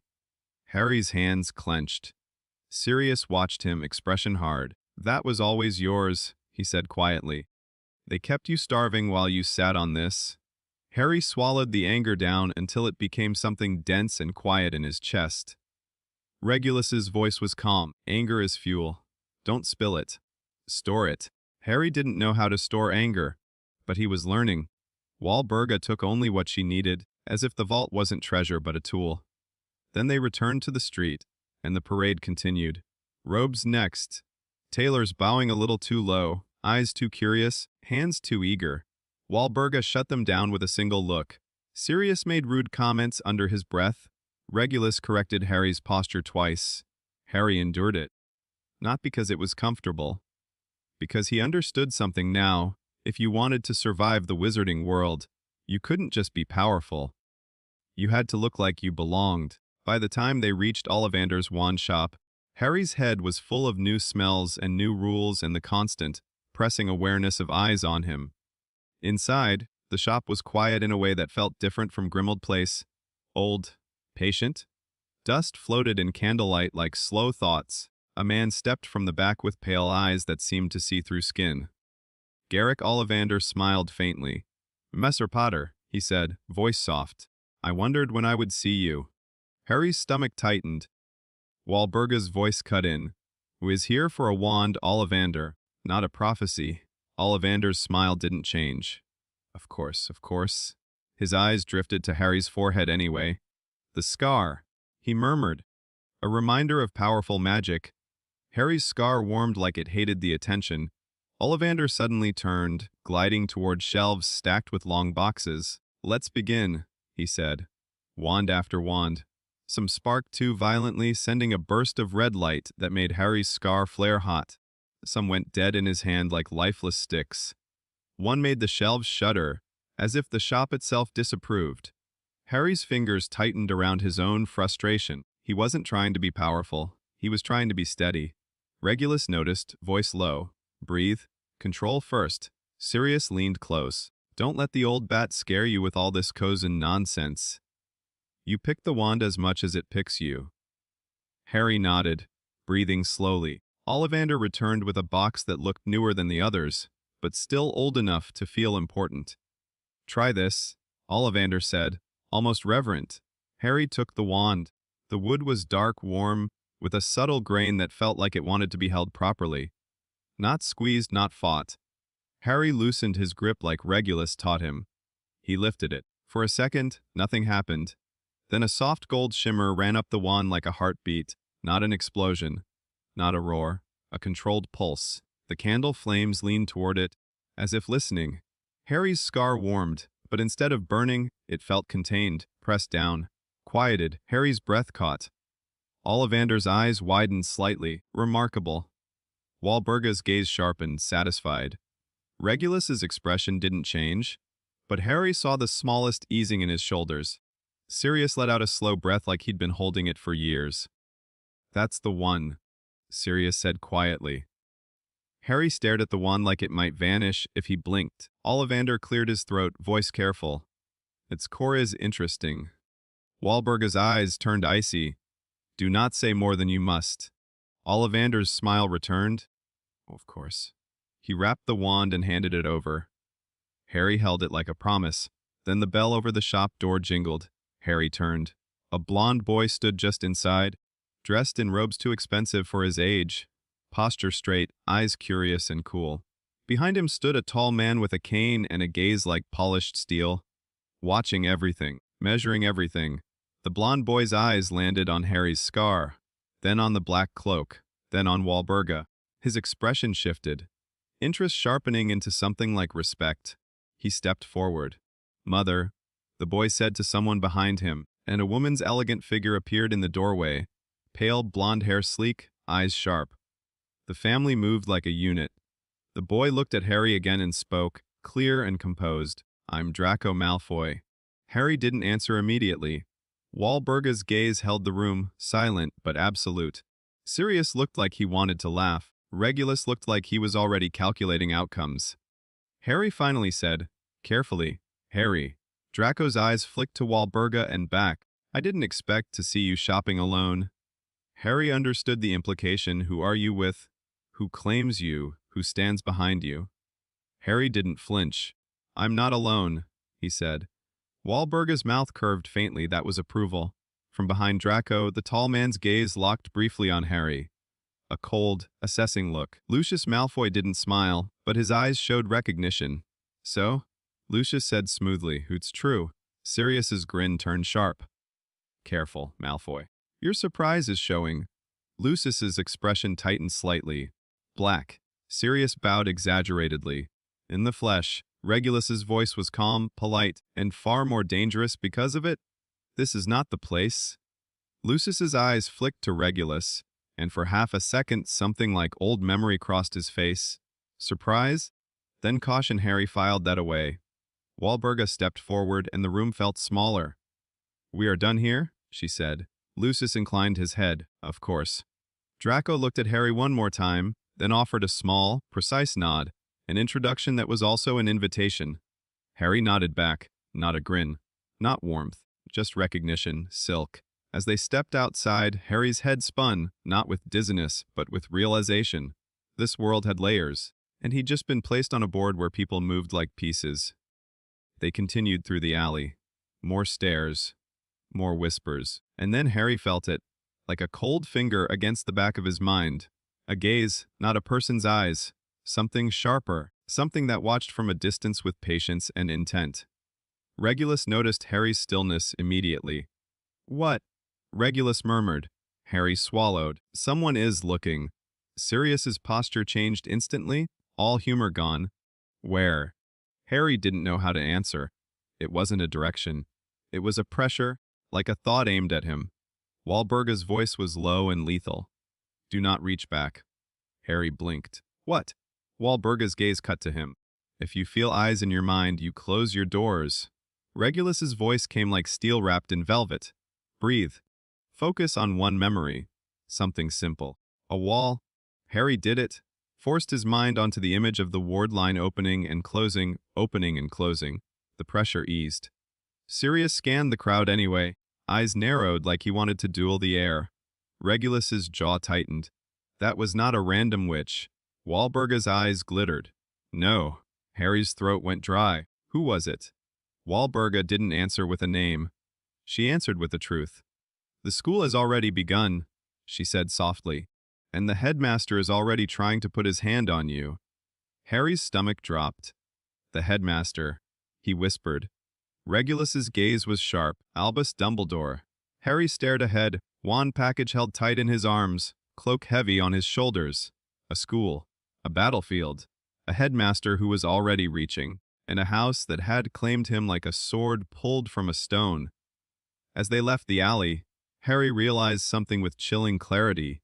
Harry's hands clenched. Sirius watched him, expression hard. "That was always yours," he said quietly. "They kept you starving while you sat on this." Harry swallowed the anger down until it became something dense and quiet in his chest. Regulus's voice was calm. "Anger is fuel. Don't spill it. Store it." Harry didn't know how to store anger, but he was learning. Walburga took only what she needed, as if the vault wasn't treasure but a tool. Then they returned to the street, and the parade continued. Robes next. Tailors bowing a little too low, eyes too curious, hands too eager. Walburga shut them down with a single look. Sirius made rude comments under his breath. Regulus corrected Harry's posture twice. Harry endured it. Not because it was comfortable. Because he understood something now. If you wanted to survive the wizarding world, you couldn't just be powerful. You had to look like you belonged. By the time they reached Ollivander's wand shop, Harry's head was full of new smells and new rules and the constant, pressing awareness of eyes on him. Inside, the shop was quiet in a way that felt different from Grimmauld Place. Old, patient. Dust floated in candlelight like slow thoughts. A man stepped from the back with pale eyes that seemed to see through skin. Garrick Ollivander smiled faintly. "Messer Potter," he said, voice soft. "I wondered when I would see you." Harry's stomach tightened. Walburga's voice cut in. "Who is here for a wand, Ollivander, not a prophecy." Ollivander's smile didn't change. Of course, of course." His eyes drifted to Harry's forehead anyway. "The scar," he murmured. "A reminder of powerful magic." Harry's scar warmed like it hated the attention. Ollivander suddenly turned, gliding toward shelves stacked with long boxes. "Let's begin," he said. Wand after wand. Some sparked too violently, sending a burst of red light that made Harry's scar flare hot. Some went dead in his hand like lifeless sticks. One made the shelves shudder, as if the shop itself disapproved. Harry's fingers tightened around his own frustration. He wasn't trying to be powerful. He was trying to be steady. Regulus noticed, voice low. "Breathe. Control first." Sirius leaned close. "Don't let the old bat scare you with all this cozen nonsense. You pick the wand as much as it picks you." Harry nodded, breathing slowly. Ollivander returned with a box that looked newer than the others, but still old enough to feel important. "Try this," Ollivander said, almost reverent. Harry took the wand. The wood was dark, warm, with a subtle grain that felt like it wanted to be held properly. Not squeezed, not fought. Harry loosened his grip like Regulus taught him. He lifted it. For a second, nothing happened. Then a soft gold shimmer ran up the wand like a heartbeat, not an explosion, not a roar, a controlled pulse. The candle flames leaned toward it, as if listening. Harry's scar warmed, but instead of burning, it felt contained, pressed down. Quieted, Harry's breath caught. Ollivander's eyes widened slightly. Remarkable. Walburga's gaze sharpened, satisfied. Regulus's expression didn't change, but Harry saw the smallest easing in his shoulders. Sirius let out a slow breath like he'd been holding it for years. "That's the one," Sirius said quietly. Harry stared at the wand like it might vanish if he blinked. Ollivander cleared his throat, voice careful. "Its core is interesting." Walburga's eyes turned icy. "Do not say more than you must." Ollivander's smile returned. "Of course." He wrapped the wand and handed it over. Harry held it like a promise. Then the bell over the shop door jingled. Harry turned. A blond boy stood just inside, dressed in robes too expensive for his age, posture straight, eyes curious and cool. Behind him stood a tall man with a cane and a gaze like polished steel, watching everything, measuring everything. The blond boy's eyes landed on Harry's scar, then on the black cloak, then on Walburga. His expression shifted, interest sharpening into something like respect. He stepped forward. "Mother," the boy said to someone behind him, and a woman's elegant figure appeared in the doorway, pale blonde hair sleek, eyes sharp. The family moved like a unit. The boy looked at Harry again and spoke, clear and composed. "I'm Draco Malfoy." Harry didn't answer immediately. Walburga's gaze held the room, silent but absolute. Sirius looked like he wanted to laugh. Regulus looked like he was already calculating outcomes. Harry finally said, carefully, "Harry." Draco's eyes flicked to Walburga and back. "I didn't expect to see you shopping alone." Harry understood the implication. Who are you with? Who claims you? Who stands behind you? Harry didn't flinch. "I'm not alone," he said. Walburga's mouth curved faintly. That was approval. From behind Draco, the tall man's gaze locked briefly on Harry. A cold, assessing look. Lucius Malfoy didn't smile, but his eyes showed recognition. "So?" Lucius said smoothly, "It's true." Sirius's grin turned sharp. "Careful, Malfoy. Your surprise is showing." Lucius's expression tightened slightly. "Black." Sirius bowed exaggeratedly. In the flesh, Regulus's voice was calm, polite, and far more dangerous because of it. "This is not the place." Lucius's eyes flicked to Regulus, and for half a second something like old memory crossed his face. Surprise? Then caution. Harry filed that away. Walburga stepped forward and the room felt smaller. "We are done here?" she said. Lucius inclined his head, of course. Draco looked at Harry one more time, then offered a small, precise nod, an introduction that was also an invitation. Harry nodded back, not a grin, not warmth, just recognition, silk. As they stepped outside, Harry's head spun, not with dizziness, but with realization. This world had layers, and he'd just been placed on a board where people moved like pieces. They continued through the alley. More stairs, more whispers, and then Harry felt it, like a cold finger against the back of his mind. A gaze, not a person's eyes. Something sharper, something that watched from a distance with patience and intent. Regulus noticed Harry's stillness immediately. "What?" Regulus murmured. Harry swallowed. "Someone is looking." Sirius's posture changed instantly, all humor gone. "Where?" Harry didn't know how to answer. It wasn't a direction. It was a pressure, like a thought aimed at him. Walburga's voice was low and lethal. "Do not reach back." Harry blinked. "What?" Walburga's gaze cut to him. "If you feel eyes in your mind, you close your doors." Regulus's voice came like steel wrapped in velvet. "Breathe. Focus on one memory. Something simple. A wall." Harry did it. Forced his mind onto the image of the ward line opening and closing, opening and closing. The pressure eased. Sirius scanned the crowd anyway, eyes narrowed like he wanted to duel the air. Regulus's jaw tightened. That was not a random witch. Walburga's eyes glittered. No. Harry's throat went dry. Who was it? Walburga didn't answer with a name. She answered with the truth. The school has already begun, she said softly, and the headmaster is already trying to put his hand on you. Harry's stomach dropped. The headmaster, he whispered. Regulus's gaze was sharp. Albus Dumbledore. Harry stared ahead, wand package held tight in his arms, cloak heavy on his shoulders. A school, a battlefield, a headmaster who was already reaching, and a house that had claimed him like a sword pulled from a stone. As they left the alley, Harry realized something with chilling clarity.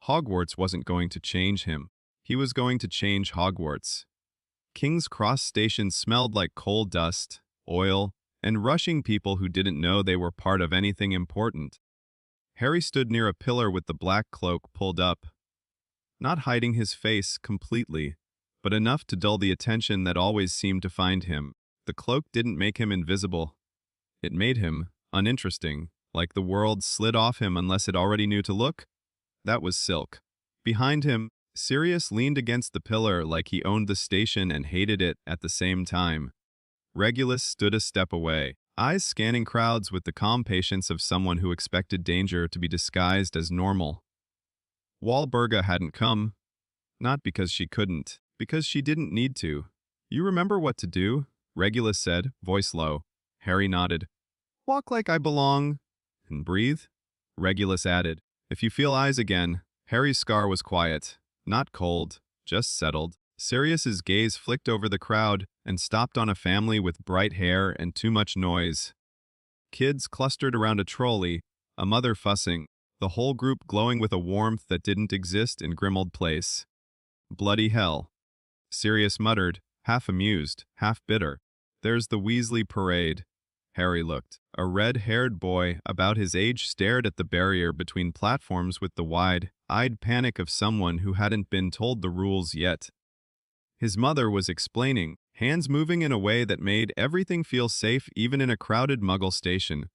Hogwarts wasn't going to change him. He was going to change Hogwarts. King's Cross Station smelled like coal dust, oil, and rushing people who didn't know they were part of anything important. Harry stood near a pillar with the black cloak pulled up, not hiding his face completely, but enough to dull the attention that always seemed to find him. The cloak didn't make him invisible. It made him uninteresting, like the world slid off him unless it already knew to look. That was Silk. Behind him, Sirius leaned against the pillar like he owned the station and hated it at the same time. Regulus stood a step away, eyes scanning crowds with the calm patience of someone who expected danger to be disguised as normal. Walburga hadn't come. Not because she couldn't, because she didn't need to. You remember what to do? Regulus said, voice low. Harry nodded. Walk like I belong. And breathe? Regulus added. If you feel eyes again. Harry's scar was quiet, not cold, just settled. Sirius's gaze flicked over the crowd and stopped on a family with bright hair and too much noise. Kids clustered around a trolley, a mother fussing, the whole group glowing with a warmth that didn't exist in Grimmauld Place. Bloody hell. Sirius muttered, half amused, half bitter. There's the Weasley parade. Harry looked. A red-haired boy about his age stared at the barrier between platforms with the wide-eyed panic of someone who hadn't been told the rules yet. His mother was explaining, hands moving in a way that made everything feel safe even in a crowded Muggle station.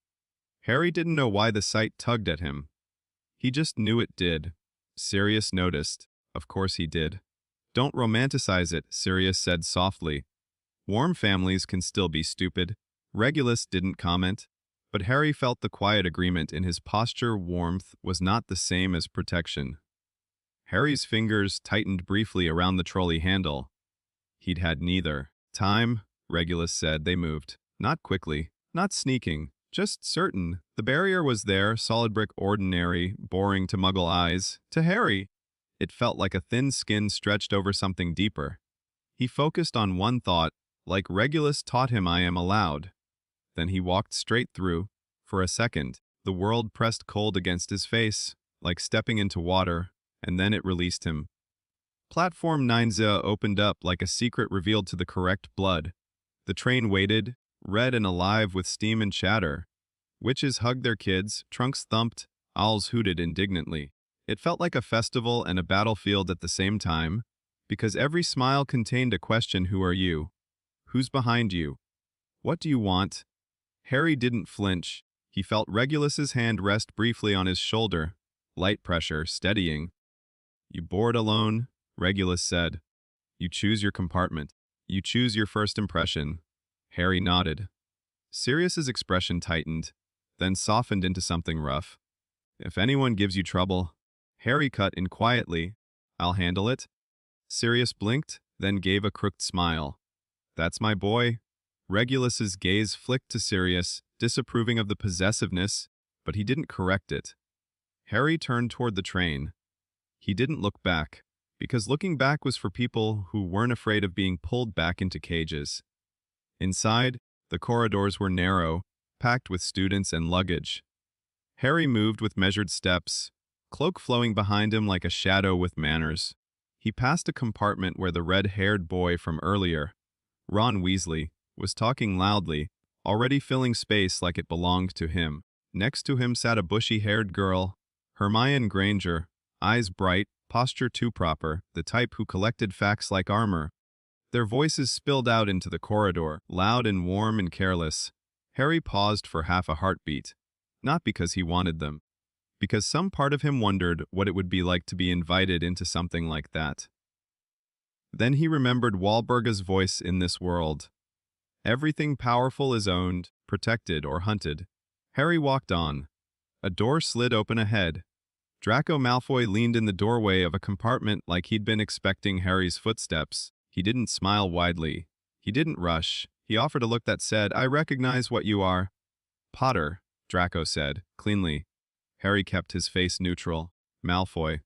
Harry didn't know why the sight tugged at him. He just knew it did. Sirius noticed. Of course he did. Don't romanticize it, Sirius said softly. Warm families can still be stupid. Regulus didn't comment, but Harry felt the quiet agreement in his posture. Warmth was not the same as protection. Harry's fingers tightened briefly around the trolley handle. He'd had neither. Time, Regulus said. They moved. Not quickly, not sneaking, just certain. The barrier was there, solid brick, ordinary, boring to Muggle eyes. To Harry, it felt like a thin skin stretched over something deeper. He focused on one thought, like Regulus taught him, I am allowed. Then he walked straight through. For a second, the world pressed cold against his face, like stepping into water, and then it released him. Platform 9Z opened up like a secret revealed to the correct blood. The train waited, red and alive with steam and chatter. Witches hugged their kids, trunks thumped, owls hooted indignantly. It felt like a festival and a battlefield at the same time, because every smile contained a question: who are you? Who's behind you? What do you want? Harry didn't flinch. He felt Regulus's hand rest briefly on his shoulder, light pressure, steadying. You board alone? Regulus said. You choose your compartment. You choose your first impression. Harry nodded. Sirius's expression tightened, then softened into something rough. If anyone gives you trouble, Harry cut in quietly. I'll handle it. Sirius blinked, then gave a crooked smile. That's my boy. Regulus's gaze flicked to Sirius, disapproving of the possessiveness, but he didn't correct it. Harry turned toward the train. He didn't look back, because looking back was for people who weren't afraid of being pulled back into cages. Inside, the corridors were narrow, packed with students and luggage. Harry moved with measured steps, cloak flowing behind him like a shadow with manners. He passed a compartment where the red-haired boy from earlier, Ron Weasley, was talking loudly, already filling space like it belonged to him. Next to him sat a bushy-haired girl, Hermione Granger, eyes bright, posture too proper, the type who collected facts like armor. Their voices spilled out into the corridor, loud and warm and careless. Harry paused for half a heartbeat, not because he wanted them, because some part of him wondered what it would be like to be invited into something like that. Then he remembered Wahlberg's voice in this world. Everything powerful is owned, protected, or hunted. Harry walked on. A door slid open ahead. Draco Malfoy leaned in the doorway of a compartment like he'd been expecting Harry's footsteps. He didn't smile widely. He didn't rush. He offered a look that said, "I recognize what you are." "Potter," Draco said, cleanly. Harry kept his face neutral. "Malfoy."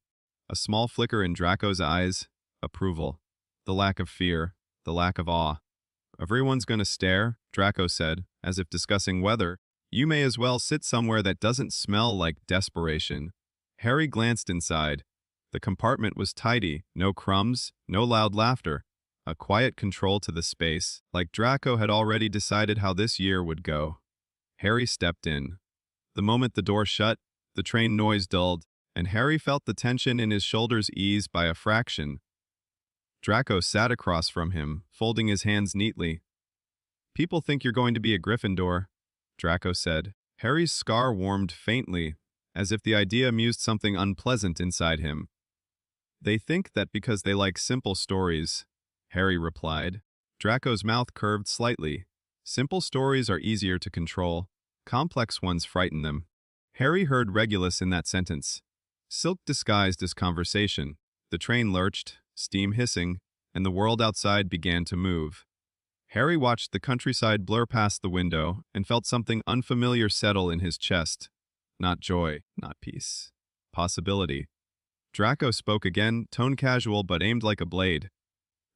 A small flicker in Draco's eyes. Approval. The lack of fear. The lack of awe. "Everyone's gonna stare," Draco said, as if discussing weather. "You may as well sit somewhere that doesn't smell like desperation." Harry glanced inside. The compartment was tidy, no crumbs, no loud laughter. A quiet control to the space, like Draco had already decided how this year would go. Harry stepped in. The moment the door shut, the train noise dulled, and Harry felt the tension in his shoulders ease by a fraction. Draco sat across from him, folding his hands neatly. "People think you're going to be a Gryffindor," Draco said. Harry's scar warmed faintly, as if the idea amused something unpleasant inside him. "They think that because they like simple stories," Harry replied. Draco's mouth curved slightly. "Simple stories are easier to control. Complex ones frighten them." Harry heard Regulus in that sentence. Silk disguised as conversation. The train lurched, steam hissing, and the world outside began to move. Harry watched the countryside blur past the window and felt something unfamiliar settle in his chest. Not joy, not peace. Possibility. Draco spoke again, tone casual but aimed like a blade.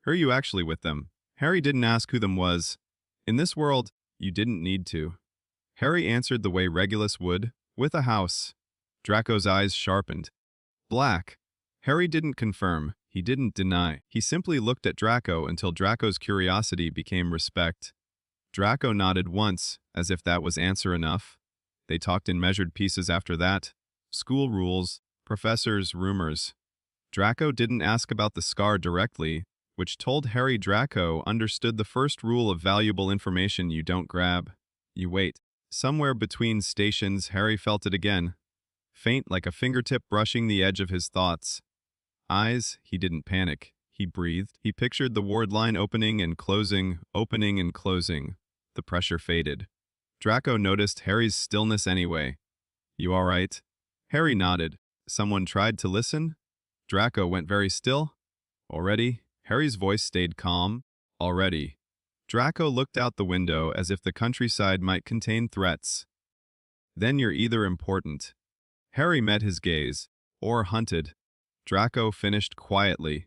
"Who are you actually with them?" Harry didn't ask who them was. In this world, you didn't need to. Harry answered the way Regulus would, with a house. Draco's eyes sharpened. "Black." Harry didn't confirm. He didn't deny. He simply looked at Draco until Draco's curiosity became respect. Draco nodded once, as if that was answer enough. They talked in measured pieces after that. School rules, professors, rumors. Draco didn't ask about the scar directly, which told Harry Draco understood the first rule of valuable information: you don't grab. You wait. Somewhere between stations, Harry felt it again. Faint like a fingertip brushing the edge of his thoughts. Eyes, he didn't panic. He breathed. He pictured the ward line opening and closing, opening and closing. The pressure faded. Draco noticed Harry's stillness anyway. "You all right?" Harry nodded. "Someone tried to listen?" Draco went very still. "Already?" Harry's voice stayed calm. "Already." Draco looked out the window as if the countryside might contain threats. "Then you're either important." Harry met his gaze. "Or hunted." Draco finished quietly.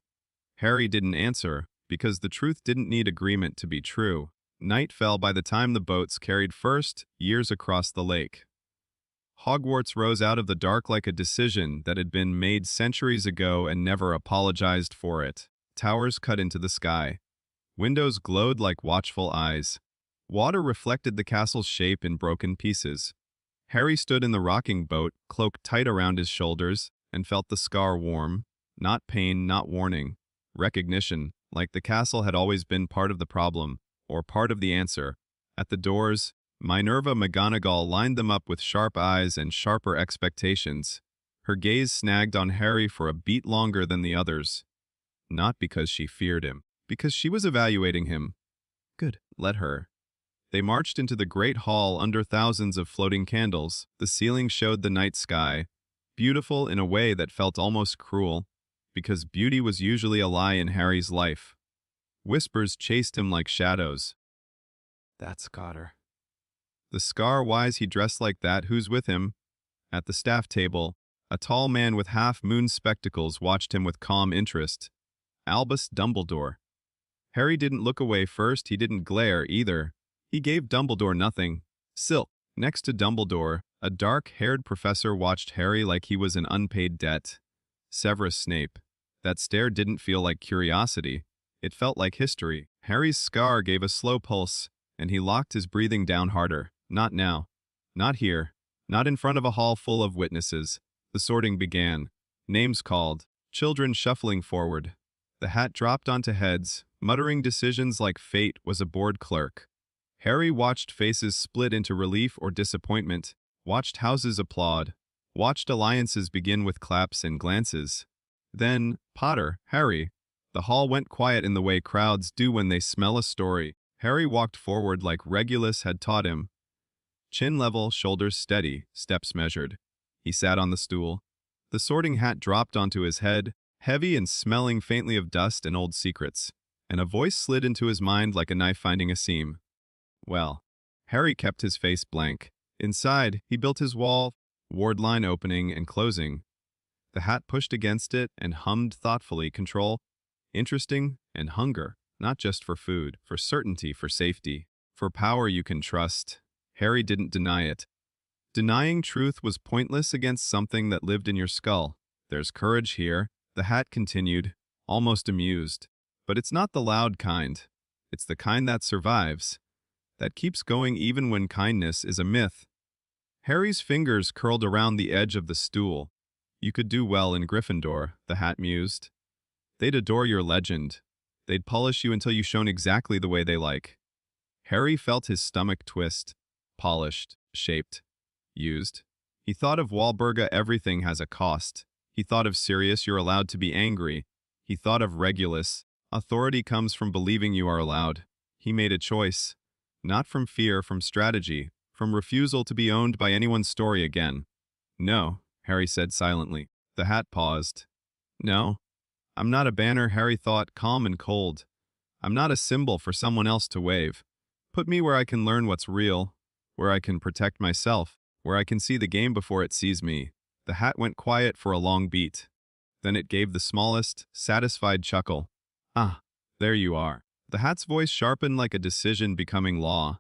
Harry didn't answer, because the truth didn't need agreement to be true. Night fell by the time the boats carried first, years across the lake. Hogwarts rose out of the dark like a decision that had been made centuries ago and never apologized for it. Towers cut into the sky. Windows glowed like watchful eyes. Water reflected the castle's shape in broken pieces. Harry stood in the rocking boat, cloak tight around his shoulders, and felt the scar warm. Not pain, not warning. Recognition, like the castle had always been part of the problem, or part of the answer. At the doors, Minerva McGonagall lined them up with sharp eyes and sharper expectations. Her gaze snagged on Harry for a beat longer than the others. Not because she feared him, because she was evaluating him. Good, let her. They marched into the great hall under thousands of floating candles. The ceiling showed the night sky, beautiful in a way that felt almost cruel, because beauty was usually a lie in Harry's life. Whispers chased him like shadows. "That's Cotter." The scar, why's he dressed like that? Who's with him? At the staff table, a tall man with half-moon spectacles watched him with calm interest. Albus Dumbledore. Harry didn't look away first, he didn't glare either. He gave Dumbledore nothing. Silk. Next to Dumbledore, a dark-haired professor watched Harry like he was an unpaid debt. Severus Snape. That stare didn't feel like curiosity. It felt like history. Harry's scar gave a slow pulse, and he locked his breathing down harder. Not now. Not here. Not in front of a hall full of witnesses. The sorting began. Names called. Children shuffling forward. The hat dropped onto heads, muttering decisions like fate was a bored clerk. Harry watched faces split into relief or disappointment, watched houses applaud, watched alliances begin with claps and glances. Then, Potter, Harry. The hall went quiet in the way crowds do when they smell a story. Harry walked forward like Regulus had taught him. Chin level, shoulders steady, steps measured. He sat on the stool. The sorting hat dropped onto his head, heavy and smelling faintly of dust and old secrets, and a voice slid into his mind like a knife finding a seam. Well, Harry kept his face blank. Inside, he built his wall, ward line opening and closing. The hat pushed against it and hummed thoughtfully, control, interesting, and hunger, not just for food, for certainty, for safety, for power you can trust. Harry didn't deny it. Denying truth was pointless against something that lived in your skull. There's courage here, the hat continued, almost amused. But it's not the loud kind. It's the kind that survives, that keeps going even when kindness is a myth. Harry's fingers curled around the edge of the stool. You could do well in Gryffindor, the hat mused. They'd adore your legend. They'd polish you until you shone exactly the way they like. Harry felt his stomach twist. Polished, shaped, used. He thought of Walburga, everything has a cost. He thought of Sirius, you're allowed to be angry. He thought of Regulus, authority comes from believing you are allowed. He made a choice. Not from fear, from strategy, from refusal to be owned by anyone's story again. No, Harry said silently. The hat paused. No, I'm not a banner, Harry thought, calm and cold. I'm not a symbol for someone else to wave. Put me where I can learn what's real, where I can protect myself, where I can see the game before it sees me. The hat went quiet for a long beat. Then it gave the smallest, satisfied chuckle. Ah, there you are. The hat's voice sharpened like a decision becoming law.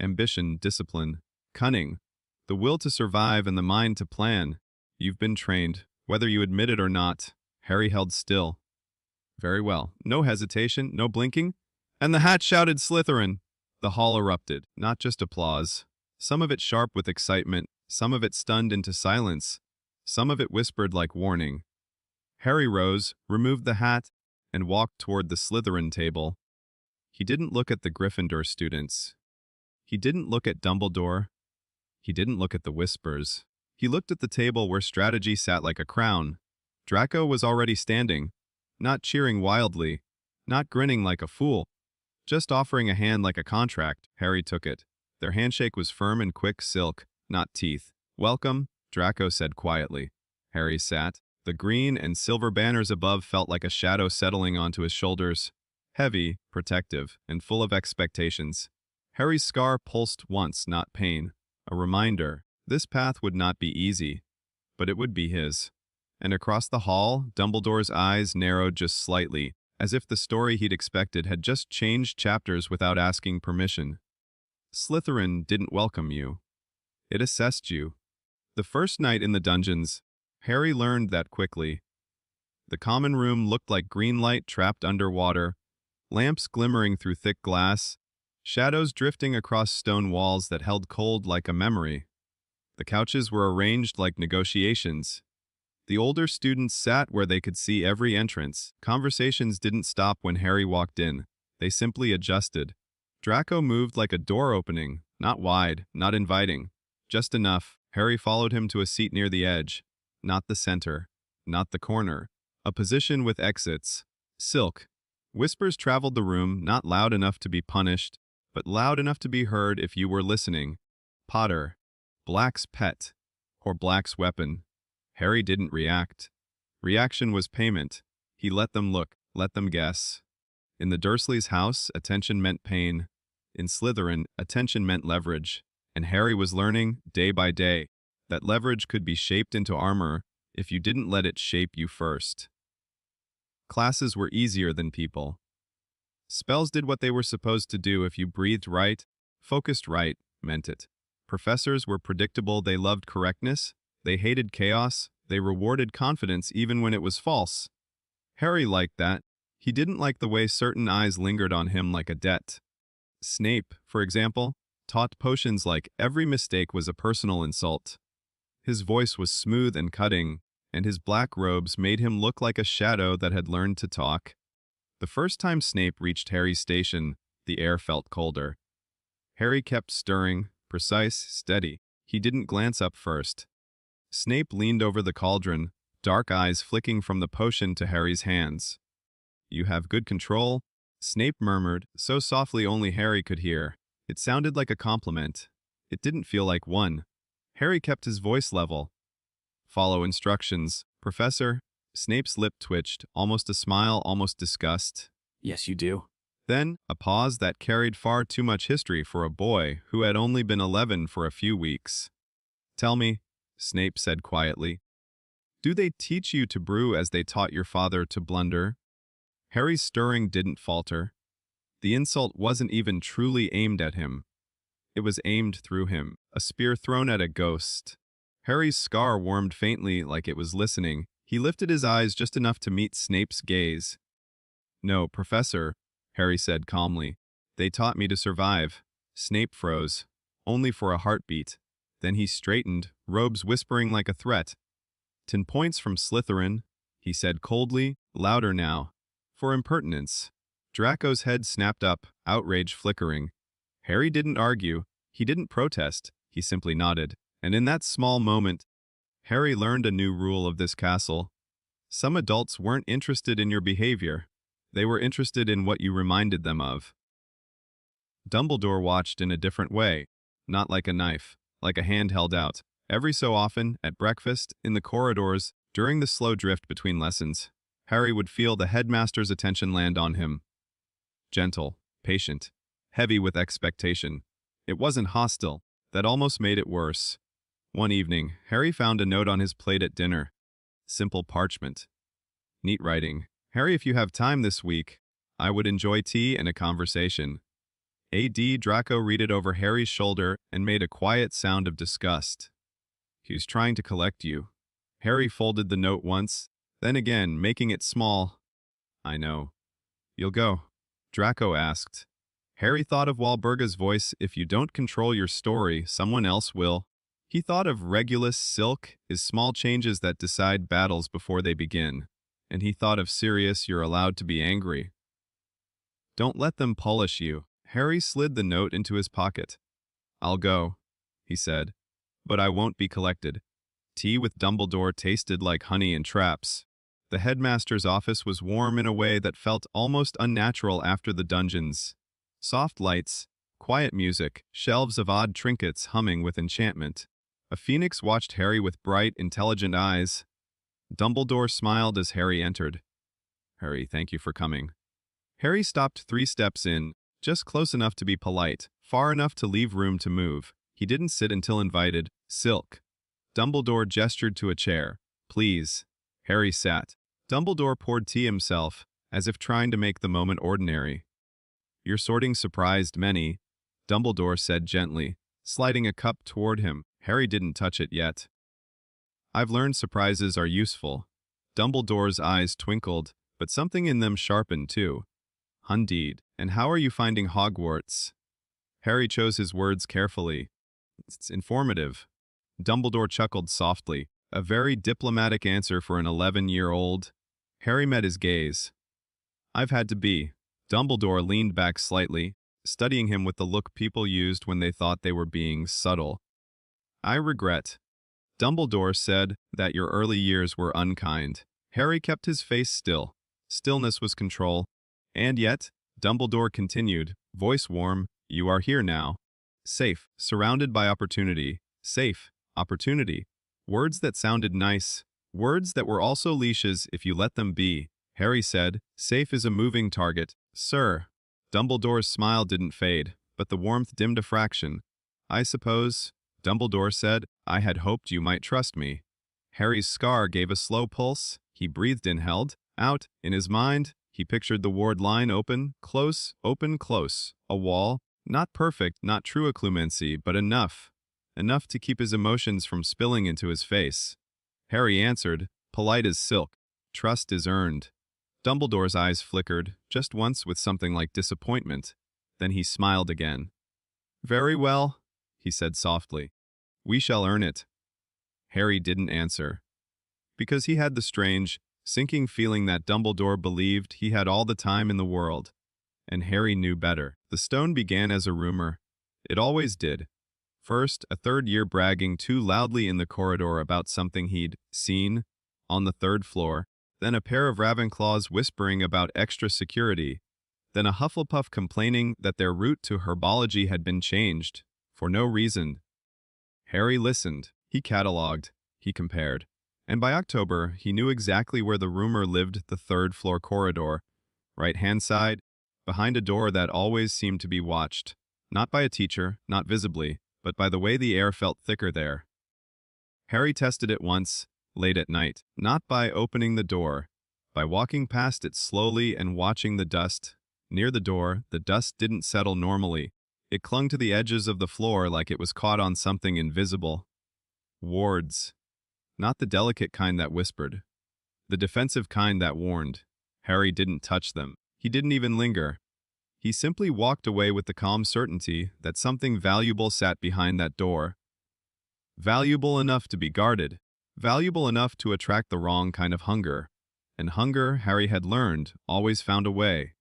Ambition, discipline, cunning, the will to survive and the mind to plan. You've been trained, whether you admit it or not. Harry held still. Very well. No hesitation, no blinking. And the hat shouted Slytherin. The hall erupted, not just applause. Some of it sharp with excitement, some of it stunned into silence, some of it whispered like warning. Harry rose, removed the hat, and walked toward the Slytherin table. He didn't look at the Gryffindor students. He didn't look at Dumbledore. He didn't look at the whispers. He looked at the table where strategy sat like a crown. Draco was already standing, not cheering wildly, not grinning like a fool, just offering a hand like a contract. Harry took it. Their handshake was firm and quick silk, not teeth. Welcome, Draco said quietly. Harry sat. The green and silver banners above felt like a shadow settling onto his shoulders. Heavy, protective, and full of expectations. Harry's scar pulsed once, not pain. A reminder, this path would not be easy, but it would be his. And across the hall, Dumbledore's eyes narrowed just slightly, as if the story he'd expected had just changed chapters without asking permission. Slytherin didn't welcome you. It assessed you. The first night in the dungeons, Harry learned that quickly. The common room looked like green light trapped underwater, lamps glimmering through thick glass, shadows drifting across stone walls that held cold like a memory. The couches were arranged like negotiations. The older students sat where they could see every entrance. Conversations didn't stop when Harry walked in. They simply adjusted. Draco moved like a door opening, not wide, not inviting. Just enough. Harry followed him to a seat near the edge. Not the center. Not the corner. A position with exits. Silk. Whispers traveled the room, not loud enough to be punished, but loud enough to be heard if you were listening. Potter. Black's pet. Or Black's weapon. Harry didn't react. Reaction was payment. He let them look, let them guess. In the Dursleys' house, attention meant pain. In Slytherin, attention meant leverage. And Harry was learning, day by day, that leverage could be shaped into armor if you didn't let it shape you first. Classes were easier than people. Spells did what they were supposed to do if you breathed right, focused right, meant it. Professors were predictable, they loved correctness, they hated chaos, they rewarded confidence even when it was false. Harry liked that. He didn't like the way certain eyes lingered on him like a debt. Snape, for example, taught potions like every mistake was a personal insult. His voice was smooth and cutting, and his black robes made him look like a shadow that had learned to talk. The first time Snape reached Harry's station, the air felt colder. Harry kept stirring, precise, steady. He didn't glance up first. Snape leaned over the cauldron, dark eyes flicking from the potion to Harry's hands. You have good control, Snape murmured, so softly only Harry could hear. It sounded like a compliment. It didn't feel like one. Harry kept his voice level. Follow instructions, Professor. Snape's lip twitched, almost a smile, almost disgust. Yes, you do. Then, a pause that carried far too much history for a boy who had only been 11 for a few weeks. Tell me, Snape said quietly, do they teach you to brew as they taught your father to blunder? Harry's stirring didn't falter. The insult wasn't even truly aimed at him. It was aimed through him, a spear thrown at a ghost. Harry's scar warmed faintly like it was listening. He lifted his eyes just enough to meet Snape's gaze. No, Professor, Harry said calmly. They taught me to survive. Snape froze, only for a heartbeat. Then he straightened, robes whispering like a threat. 10 points from Slytherin, he said coldly, louder now. For impertinence. Draco's head snapped up, outrage flickering. Harry didn't argue. He didn't protest. He simply nodded. And in that small moment, Harry learned a new rule of this castle. Some adults weren't interested in your behavior. They were interested in what you reminded them of. Dumbledore watched in a different way, not like a knife, like a hand held out. Every so often, at breakfast, in the corridors, during the slow drift between lessons, Harry would feel the headmaster's attention land on him. Gentle, patient, heavy with expectation. It wasn't hostile. That almost made it worse. One evening, Harry found a note on his plate at dinner. Simple parchment. Neat writing. Harry, if you have time this week, I would enjoy tea and a conversation. A.D. Draco read it over Harry's shoulder and made a quiet sound of disgust. He was trying to collect you. Harry folded the note once, then again, making it small. I know. You'll go? Draco asked. Harry thought of Walburga's voice, if you don't control your story, someone else will. He thought of Regulus Silk as small changes that decide battles before they begin. And he thought of Sirius, you're allowed to be angry. Don't let them polish you. Harry slid the note into his pocket. I'll go, he said, but I won't be collected. Tea with Dumbledore tasted like honey and traps. The headmaster's office was warm in a way that felt almost unnatural after the dungeons. Soft lights, quiet music, shelves of odd trinkets humming with enchantment. A phoenix watched Harry with bright, intelligent eyes. Dumbledore smiled as Harry entered. Harry, thank you for coming. Harry stopped 3 steps in, just close enough to be polite, far enough to leave room to move. He didn't sit until invited. Silk. Dumbledore gestured to a chair. Please. Harry sat. Dumbledore poured tea himself, as if trying to make the moment ordinary. Your sorting surprised many, Dumbledore said gently, sliding a cup toward him. Harry didn't touch it yet. I've learned surprises are useful. Dumbledore's eyes twinkled, but something in them sharpened too. Indeed. And how are you finding Hogwarts? Harry chose his words carefully. It's informative. Dumbledore chuckled softly, a very diplomatic answer for an 11-year-old. Harry met his gaze. I've had to be. Dumbledore leaned back slightly, studying him with the look people used when they thought they were being subtle. I regret. Dumbledore said that your early years were unkind. Harry kept his face still. Stillness was control. And yet, Dumbledore continued, voice warm, you are here now. Safe, surrounded by opportunity. Safe, opportunity. Words that sounded nice. Words that were also leashes if you let them be. Harry said, safe is a moving target, sir. Dumbledore's smile didn't fade, but the warmth dimmed a fraction. I suppose, Dumbledore said, I had hoped you might trust me. Harry's scar gave a slow pulse. He breathed in, held out. In his mind, he pictured the ward line open, close, open, close. A wall, not perfect, not true occlumency, but enough. Enough to keep his emotions from spilling into his face. Harry answered, polite as silk. Trust is earned. Dumbledore's eyes flickered, just once with something like disappointment. Then he smiled again. Very well, he said softly. We shall earn it. Harry didn't answer. Because he had the strange, sinking feeling that Dumbledore believed he had all the time in the world. And Harry knew better. The stone began as a rumor. It always did. First, a third year bragging too loudly in the corridor about something he'd seen on the third floor, then a pair of Ravenclaws whispering about extra security, then a Hufflepuff complaining that their route to herbology had been changed, for no reason. Harry listened, he catalogued, he compared, and by October he knew exactly where the rumor lived: the third-floor corridor, right-hand side, behind a door that always seemed to be watched, not by a teacher, not visibly, but by the way the air felt thicker there. Harry tested it once, late at night, not by opening the door, by walking past it slowly and watching the dust. Near the door, the dust didn't settle normally. It clung to the edges of the floor like it was caught on something invisible. Wards. Not the delicate kind that whispered. The defensive kind that warned. Harry didn't touch them. He didn't even linger. He simply walked away with the calm certainty that something valuable sat behind that door. Valuable enough to be guarded. Valuable enough to attract the wrong kind of hunger. And hunger, Harry had learned, always found a way.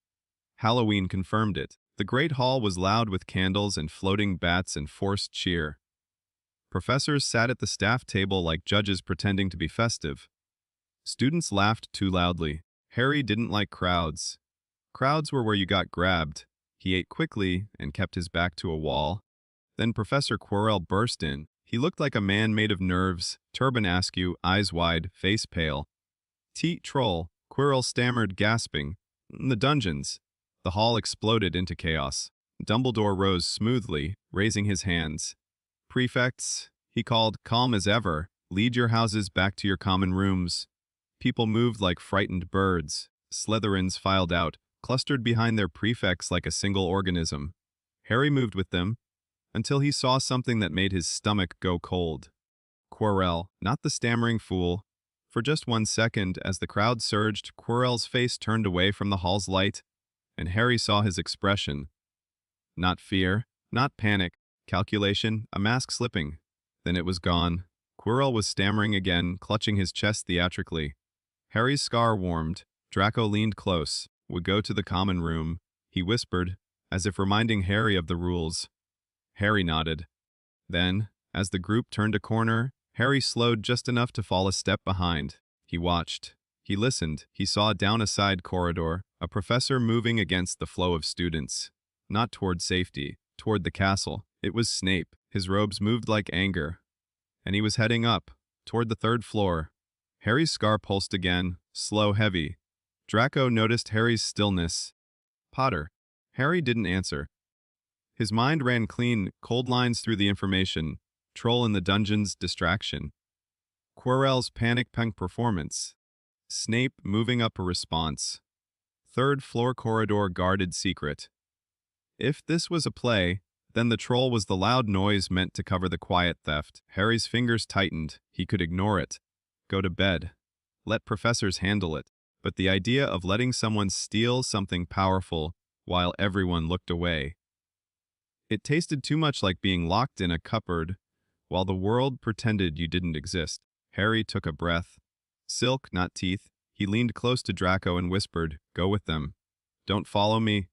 Halloween confirmed it. The great hall was loud with candles and floating bats and forced cheer. Professors sat at the staff table like judges pretending to be festive. Students laughed too loudly. Harry didn't like crowds. Crowds were where you got grabbed. He ate quickly and kept his back to a wall. Then Professor Quirrell burst in. He looked like a man made of nerves, turban askew, eyes wide, face pale. "Teat troll," Quirrell stammered, gasping. "The dungeons." The hall exploded into chaos. Dumbledore rose smoothly, raising his hands. "Prefects," he called, calm as ever, "lead your houses back to your common rooms." People moved like frightened birds. Slytherins filed out, clustered behind their prefects like a single organism. Harry moved with them, until he saw something that made his stomach go cold. Quirrell, not the stammering fool. For just 1 second, as the crowd surged, Quirrell's face turned away from the hall's light, and Harry saw his expression. Not fear, not panic, calculation, a mask slipping. Then it was gone. Quirrell was stammering again, clutching his chest theatrically. Harry's scar warmed. Draco leaned close, would go to the common room. He whispered, as if reminding Harry of the rules. Harry nodded. Then, as the group turned a corner, Harry slowed just enough to fall a step behind. He watched. He listened. He saw down a side corridor, a professor moving against the flow of students. Not toward safety, toward the castle. It was Snape. His robes moved like anger. And he was heading up, toward the third floor. Harry's scar pulsed again, slow, heavy. Draco noticed Harry's stillness. "Potter." Harry didn't answer. His mind ran clean, cold lines through the information. Troll in the dungeons, distraction. Quirrell's panic-punk performance. Snape moving up a response. Third floor corridor guarded secret. If this was a play, then the troll was the loud noise meant to cover the quiet theft. Harry's fingers tightened. He could ignore it. Go to bed. Let professors handle it. But the idea of letting someone steal something powerful while everyone looked away. It tasted too much like being locked in a cupboard while the world pretended you didn't exist. Harry took a breath. Silk, not teeth. He leaned close to Draco and whispered, "Go with them. Don't follow me."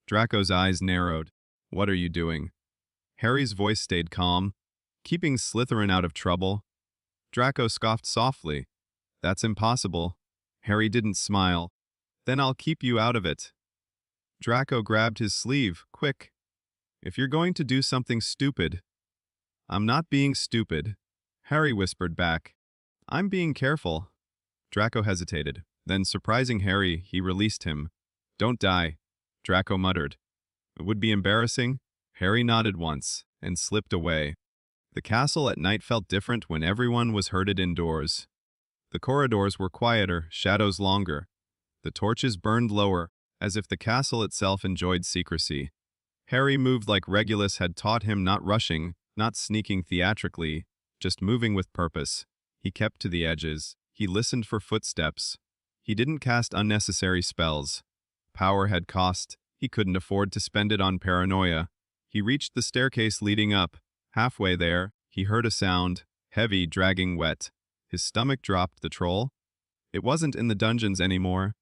Draco's eyes narrowed. "What are you doing?" Harry's voice stayed calm. "Keeping Slytherin out of trouble." Draco scoffed softly. "That's impossible." Harry didn't smile. "Then I'll keep you out of it." Draco grabbed his sleeve. "Quick. If you're going to do something stupid." "I'm not being stupid," Harry whispered back. "I'm being careful." Draco hesitated. Then, surprising Harry, he released him. "Don't die," Draco muttered. "It would be embarrassing." Harry nodded once, and slipped away. The castle at night felt different when everyone was herded indoors. The corridors were quieter, shadows longer. The torches burned lower, as if the castle itself enjoyed secrecy. Harry moved like Regulus had taught him, not rushing, not sneaking theatrically, just moving with purpose. He kept to the edges. He listened for footsteps. He didn't cast unnecessary spells. Power had cost. He couldn't afford to spend it on paranoia. He reached the staircase leading up. Halfway there, he heard a sound, heavy, dragging, wet. His stomach dropped. The troll? It wasn't in the dungeons anymore.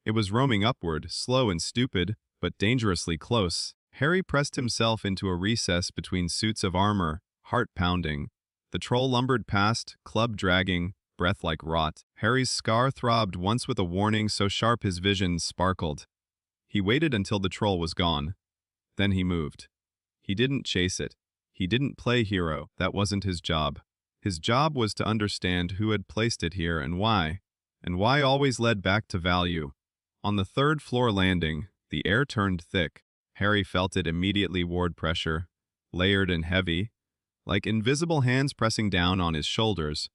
It was roaming upward, slow and stupid, but dangerously close. Harry pressed himself into a recess between suits of armor, heart pounding. The troll lumbered past, club dragging, breath like rot. Harry's scar throbbed once with a warning so sharp his vision sparkled. He waited until the troll was gone. Then he moved. He didn't chase it. He didn't play hero. That wasn't his job. His job was to understand who had placed it here and why always led back to value. On the third-floor landing, the air turned thick. Harry felt it immediately. Ward pressure, layered and heavy, like invisible hands pressing down on his shoulders.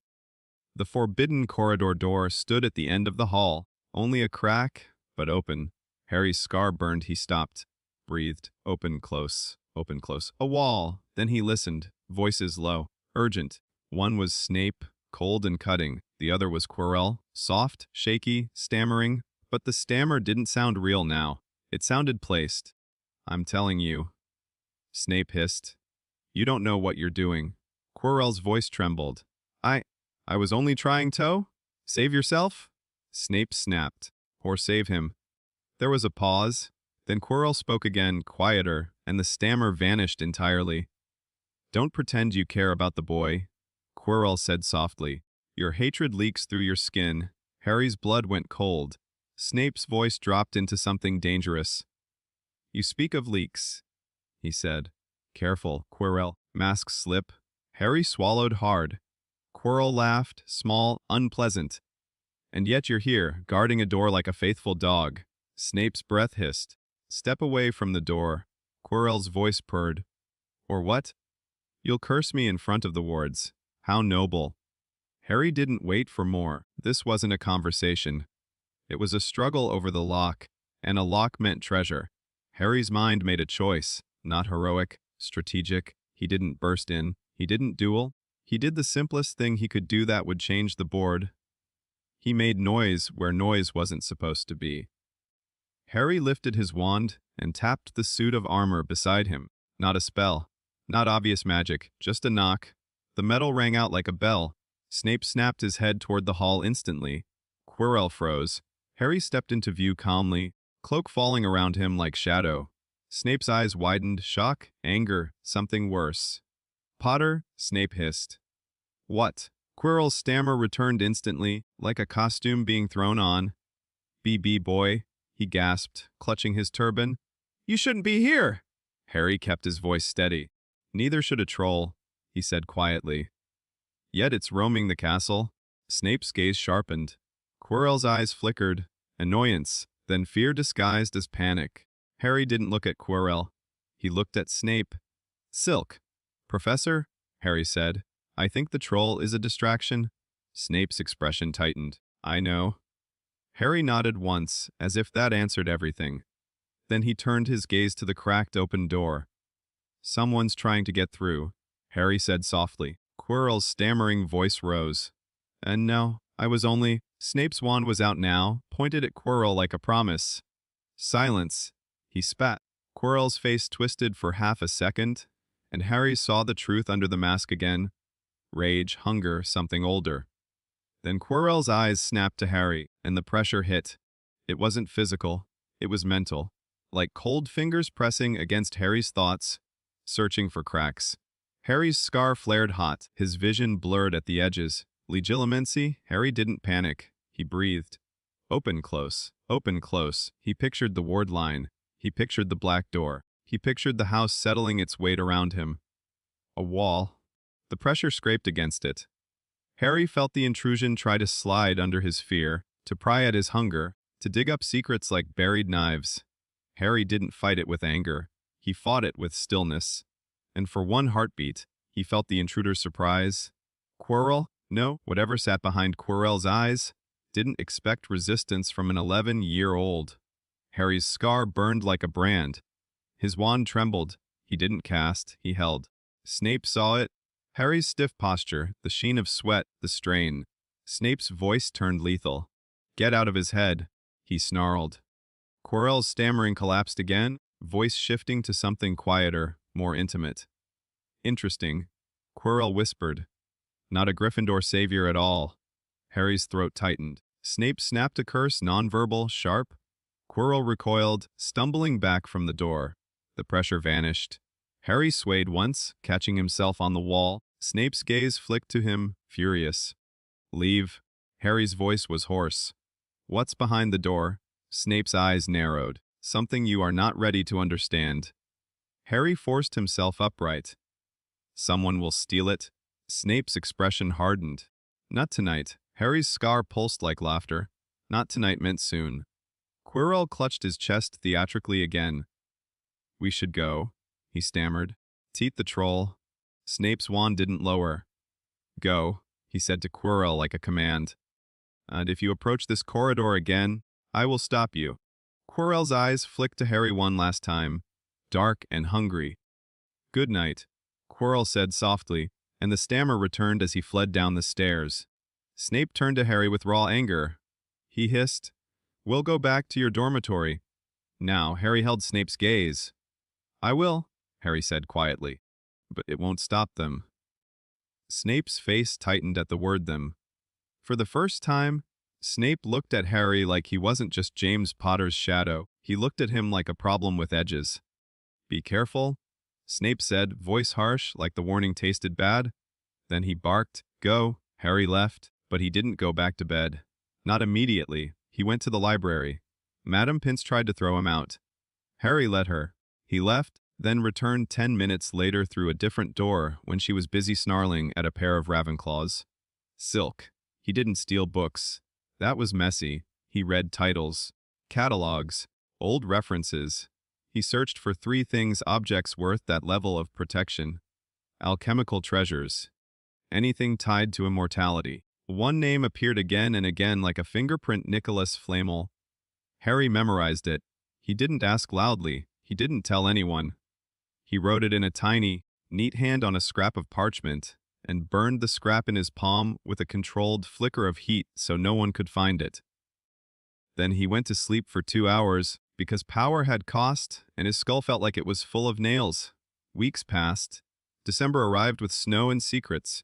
The forbidden corridor door stood at the end of the hall, only a crack, but open. Harry's scar burned. He stopped, breathed, open, close, open, close. A wall. Then he listened, voices low, urgent. One was Snape, cold and cutting. The other was Quirrell, soft, shaky, stammering. But the stammer didn't sound real now. It sounded placed. "I'm telling you," Snape hissed. "You don't know what you're doing." Quirrell's voice trembled. I was only trying to save yourself?" Snape snapped. "Or save him." There was a pause. Then Quirrell spoke again, quieter, and the stammer vanished entirely. "Don't pretend you care about the boy," Quirrell said softly. "Your hatred leaks through your skin." Harry's blood went cold. Snape's voice dropped into something dangerous. "You speak of leaks," he said. "Careful, Quirrell. Masks slip." Harry swallowed hard. Quirrell laughed, small, unpleasant. "And yet you're here, guarding a door like a faithful dog." Snape's breath hissed. "Step away from the door." Quirrell's voice purred. "Or what? You'll curse me in front of the wards. How noble." Harry didn't wait for more. This wasn't a conversation. It was a struggle over the lock, and a lock meant treasure. Harry's mind made a choice, not heroic, strategic. He didn't burst in. He didn't duel. He did the simplest thing he could do that would change the board. He made noise where noise wasn't supposed to be. Harry lifted his wand and tapped the suit of armor beside him. Not a spell, not obvious magic, just a knock. The metal rang out like a bell. Snape snapped his head toward the hall instantly. Quirrell froze. Harry stepped into view calmly, cloak falling around him like shadow. Snape's eyes widened, shock, anger, something worse. "Potter," Snape hissed. "What?" Quirrell's stammer returned instantly, like a costume being thrown on. "BB boy," he gasped, clutching his turban. "You shouldn't be here!" Harry kept his voice steady. "Neither should a troll," he said quietly. "Yet it's roaming the castle." Snape's gaze sharpened. Quirrell's eyes flickered. Annoyance, then fear disguised as panic. Harry didn't look at Quirrell. He looked at Snape. "Silk." "Professor," Harry said, "I think the troll is a distraction." Snape's expression tightened. "I know." Harry nodded once, as if that answered everything. Then he turned his gaze to the cracked open door. "Someone's trying to get through," Harry said softly. Quirrell's stammering voice rose. "And no, I was only—" Snape's wand was out now, pointed at Quirrell like a promise. "Silence," he spat. Quirrell's face twisted for half a second, and Harry saw the truth under the mask again. Rage, hunger, something older. Then Quirrell's eyes snapped to Harry, and the pressure hit. It wasn't physical, it was mental. Like cold fingers pressing against Harry's thoughts, searching for cracks. Harry's scar flared hot, his vision blurred at the edges. Legilimency, Harry didn't panic. He breathed. Open close, open close. He pictured the ward line. He pictured the black door. He pictured the house settling its weight around him. A wall. The pressure scraped against it. Harry felt the intrusion try to slide under his fear, to pry at his hunger, to dig up secrets like buried knives. Harry didn't fight it with anger. He fought it with stillness. And for one heartbeat, he felt the intruder's surprise. Quirrell? No, whatever sat behind Quirrell's eyes, didn't expect resistance from an 11-year-old. Harry's scar burned like a brand. His wand trembled. He didn't cast, he held. Snape saw it. Harry's stiff posture, the sheen of sweat, the strain. Snape's voice turned lethal. "Get out of his head," he snarled. Quirrell's stammering collapsed again, voice shifting to something quieter, more intimate. "Interesting," Quirrell whispered. "Not a Gryffindor savior at all." Harry's throat tightened. Snape snapped a curse, nonverbal, sharp. Quirrell recoiled, stumbling back from the door. The pressure vanished. Harry swayed once, catching himself on the wall. Snape's gaze flicked to him, furious. Leave. Harry's voice was hoarse. What's behind the door? Snape's eyes narrowed. Something you are not ready to understand. Harry forced himself upright. Someone will steal it. Snape's expression hardened. Not tonight. Harry's scar pulsed like laughter. Not tonight meant soon. Quirrell clutched his chest theatrically again. We should go, he stammered. Teat the troll. Snape's wand didn't lower. Go, he said to Quirrell like a command. And if you approach this corridor again, I will stop you. Quirrell's eyes flicked to Harry one last time, dark and hungry. Good night, Quirrell said softly, and the stammer returned as he fled down the stairs. Snape turned to Harry with raw anger. He hissed, We'll go back to your dormitory. Now, Harry held Snape's gaze. I will, Harry said quietly, but it won't stop them. Snape's face tightened at the word them. For the first time, Snape looked at Harry like he wasn't just James Potter's shadow. He looked at him like a problem with edges. Be careful, Snape said, voice harsh, like the warning tasted bad. Then he barked, Go. Harry left, but he didn't go back to bed. Not immediately. He went to the library. Madame Pince tried to throw him out. Harry let her. He left, then returned 10 minutes later through a different door when she was busy snarling at a pair of Ravenclaws. Silk. He didn't steal books. That was messy. He read titles, catalogs, old references. He searched for 3 things objects worth that level of protection. Alchemical treasures. Anything tied to immortality. One name appeared again and again like a fingerprint Nicholas Flamel. Harry memorized it. He didn't ask loudly. He didn't tell anyone. He wrote it in a tiny, neat hand on a scrap of parchment, and burned the scrap in his palm with a controlled flicker of heat so no one could find it. Then he went to sleep for 2 hours, because power had cost, and his skull felt like it was full of nails. Weeks passed. December arrived with snow and secrets.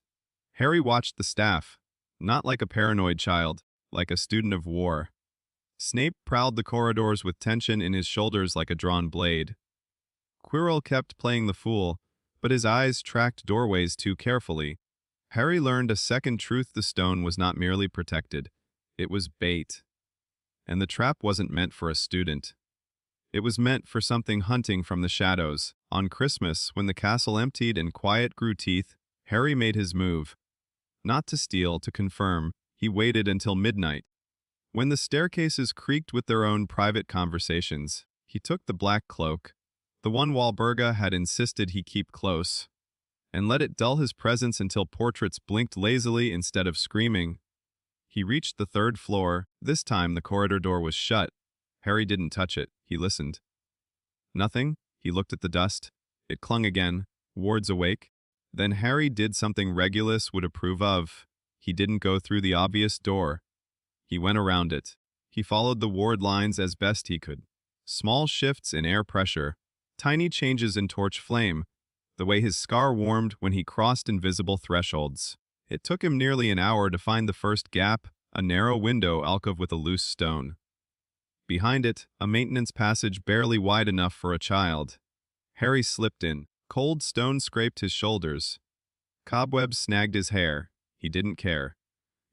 Harry watched the staff, not like a paranoid child, like a student of war. Snape prowled the corridors with tension in his shoulders like a drawn blade. Quirrell kept playing the fool, but his eyes tracked doorways too carefully. Harry learned a second truth: the stone was not merely protected. It was bait. And the trap wasn't meant for a student. It was meant for something hunting from the shadows. On Christmas, when the castle emptied and quiet grew teeth, Harry made his move. Not to steal, to confirm. He waited until midnight. When the staircases creaked with their own private conversations, he took the black cloak, the one Walburga had insisted he keep close, and let it dull his presence until portraits blinked lazily instead of screaming. He reached the 3rd floor. This time the corridor door was shut. Harry didn't touch it. He listened. Nothing. He looked at the dust. It clung again. Wards awake. Then Harry did something Regulus would approve of. He didn't go through the obvious door. He went around it. He followed the ward lines as best he could. Small shifts in air pressure, tiny changes in torch flame, the way his scar warmed when he crossed invisible thresholds. It took him nearly an hour to find the first gap, a narrow window alcove with a loose stone. Behind it, a maintenance passage barely wide enough for a child. Harry slipped in. Cold stone scraped his shoulders. Cobwebs snagged his hair. He didn't care.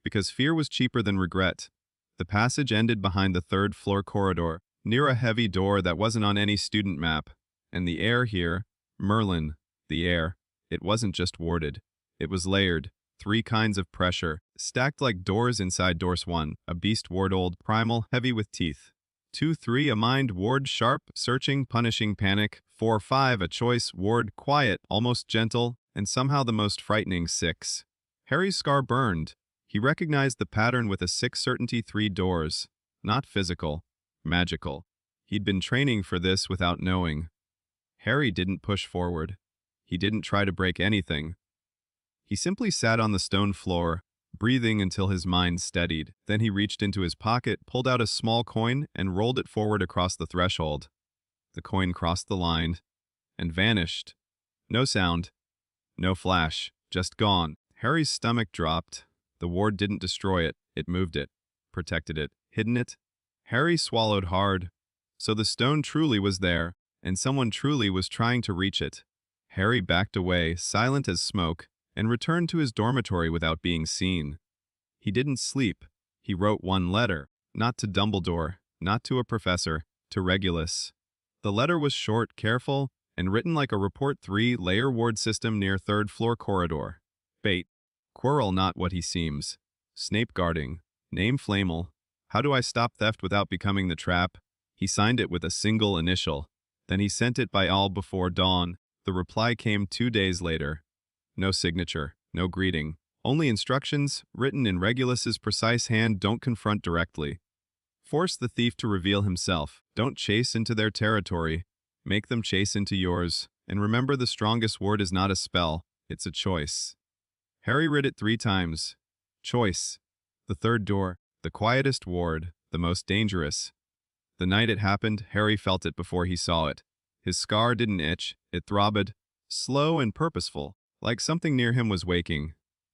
Because fear was cheaper than regret. The passage ended behind the 3rd floor corridor, near a heavy door that wasn't on any student map. And the air here, Merlin, the air, it wasn't just warded. It was layered. 3 kinds of pressure, stacked like doors inside doors. 1, a beast ward, old, primal, heavy with teeth. 2, 3, a mind ward, sharp, searching, punishing, panic. 4, 5, a choice ward, quiet, almost gentle, and somehow the most frightening. 6. Harry's scar burned. He recognized the pattern with a 6 certainty. 3 doors. Not physical, magical. He'd been training for this without knowing. Harry didn't push forward. He didn't try to break anything. He simply sat on the stone floor, breathing until his mind steadied. Then he reached into his pocket, pulled out a small coin, and rolled it forward across the threshold. The coin crossed the line and vanished. No sound, no flash, just gone. Harry's stomach dropped. The ward didn't destroy it. It moved it, protected it, hidden it. Harry swallowed hard. So the stone truly was there, and someone truly was trying to reach it. Harry backed away, silent as smoke, and returned to his dormitory without being seen. He didn't sleep. He wrote one letter, not to Dumbledore, not to a professor, to Regulus. The letter was short, careful, and written like a Report 3 layer ward system near third floor corridor. Bait. Quirrell not what he seems. Snape guarding. Name Flamel. How do I stop theft without becoming the trap? He signed it with a single initial. Then he sent it by all before dawn. The reply came 2 days later. No signature, no greeting. Only instructions, written in Regulus's precise hand, don't confront directly. Force the thief to reveal himself. Don't chase into their territory. Make them chase into yours. And remember, the strongest word is not a spell, it's a choice. Harry read it 3 times. Choice. The third door, the quietest ward, the most dangerous. The night it happened, Harry felt it before he saw it. His scar didn't itch, it throbbed, slow and purposeful, like something near him was waking.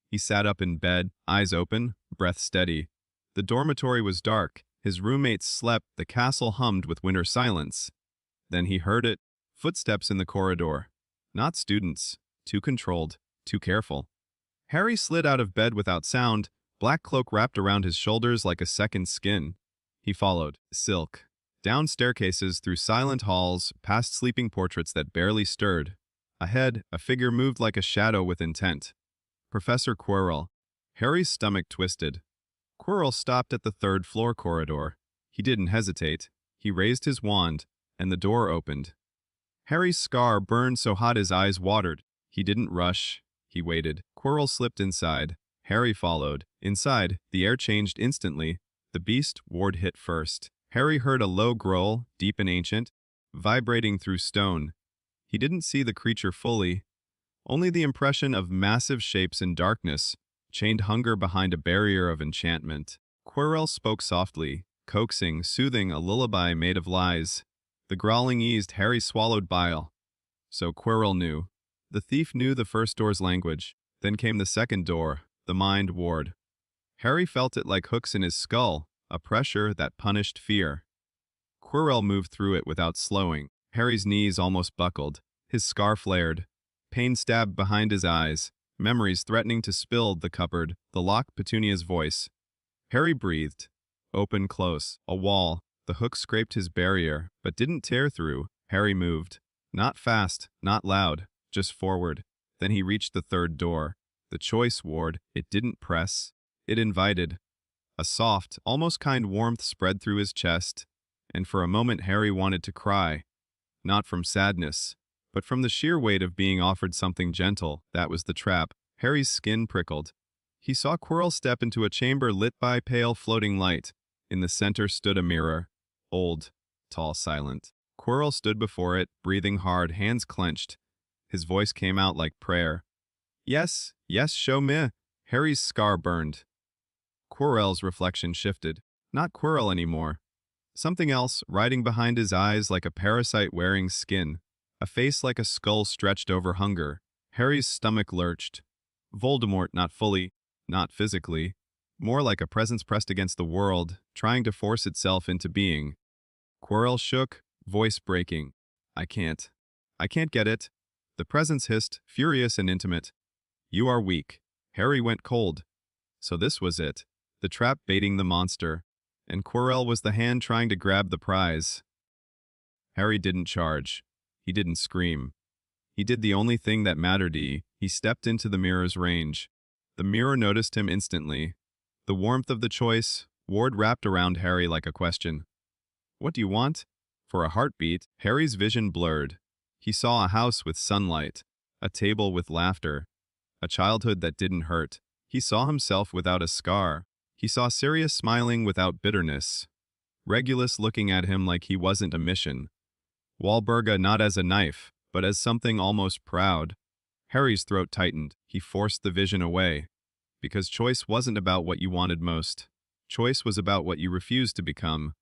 He sat up in bed, eyes open, breath steady. The dormitory was dark, his roommates slept, the castle hummed with winter silence. Then he heard it, footsteps in the corridor. Not students, too controlled, too careful. Harry slid out of bed without sound, black cloak wrapped around his shoulders like a second skin. He followed, silk. Down staircases, through silent halls, past sleeping portraits that barely stirred. Ahead, a figure moved like a shadow with intent. Professor Quirrell. Harry's stomach twisted. Quirrell stopped at the third floor corridor. He didn't hesitate. He raised his wand, and the door opened. Harry's scar burned so hot his eyes watered. He didn't rush. He waited. Quirrell slipped inside. Harry followed. Inside, the air changed instantly. The beast ward hit first. Harry heard a low growl, deep and ancient, vibrating through stone. He didn't see the creature fully, only the impression of massive shapes in darkness, chained hunger behind a barrier of enchantment. Quirrell spoke softly, coaxing, soothing, a lullaby made of lies. The growling eased. Harry swallowed bile. So Quirrell knew. The thief knew the first door's language. Then came the second door, the mind ward. Harry felt it like hooks in his skull, a pressure that punished fear. Quirrell moved through it without slowing. Harry's knees almost buckled. His scar flared. Pain stabbed behind his eyes. Memories threatening to spill the cupboard. The lock, Petunia's voice. Harry breathed. Open, close. A wall. The hook scraped his barrier, but didn't tear through. Harry moved. Not fast, not loud, just forward. Then he reached the third door. The choice ward. It didn't press. It invited. A soft, almost kind warmth spread through his chest, and for a moment Harry wanted to cry. Not from sadness, but from the sheer weight of being offered something gentle. That was the trap. Harry's skin prickled. He saw Quirrell step into a chamber lit by pale floating light. In the center stood a mirror. Old, tall, silent. Quirrell stood before it, breathing hard, hands clenched. His voice came out like prayer. Yes, yes, show me. Harry's scar burned. Quirrell's reflection shifted. Not Quirrell anymore. Something else, riding behind his eyes like a parasite wearing skin. A face like a skull stretched over hunger. Harry's stomach lurched. Voldemort, not fully, not physically. More like a presence pressed against the world, trying to force itself into being. Quirrell shook, voice breaking. I can't get it. The presence hissed, furious and intimate. You are weak. Harry went cold. So this was it. The trap baiting the monster, and Quirrell was the hand trying to grab the prize. Harry didn't charge. He didn't scream. He did the only thing that mattered. He stepped into the mirror's range. The mirror noticed him instantly. The warmth of the choice ward wrapped around Harry like a question. What do you want? For a heartbeat, Harry's vision blurred. He saw a house with sunlight, a table with laughter, a childhood that didn't hurt. He saw himself without a scar. He saw Sirius smiling without bitterness. Regulus looking at him like he wasn't a mission. Walburga not as a knife, but as something almost proud. Harry's throat tightened. He forced the vision away. Because choice wasn't about what you wanted most. Choice was about what you refused to become.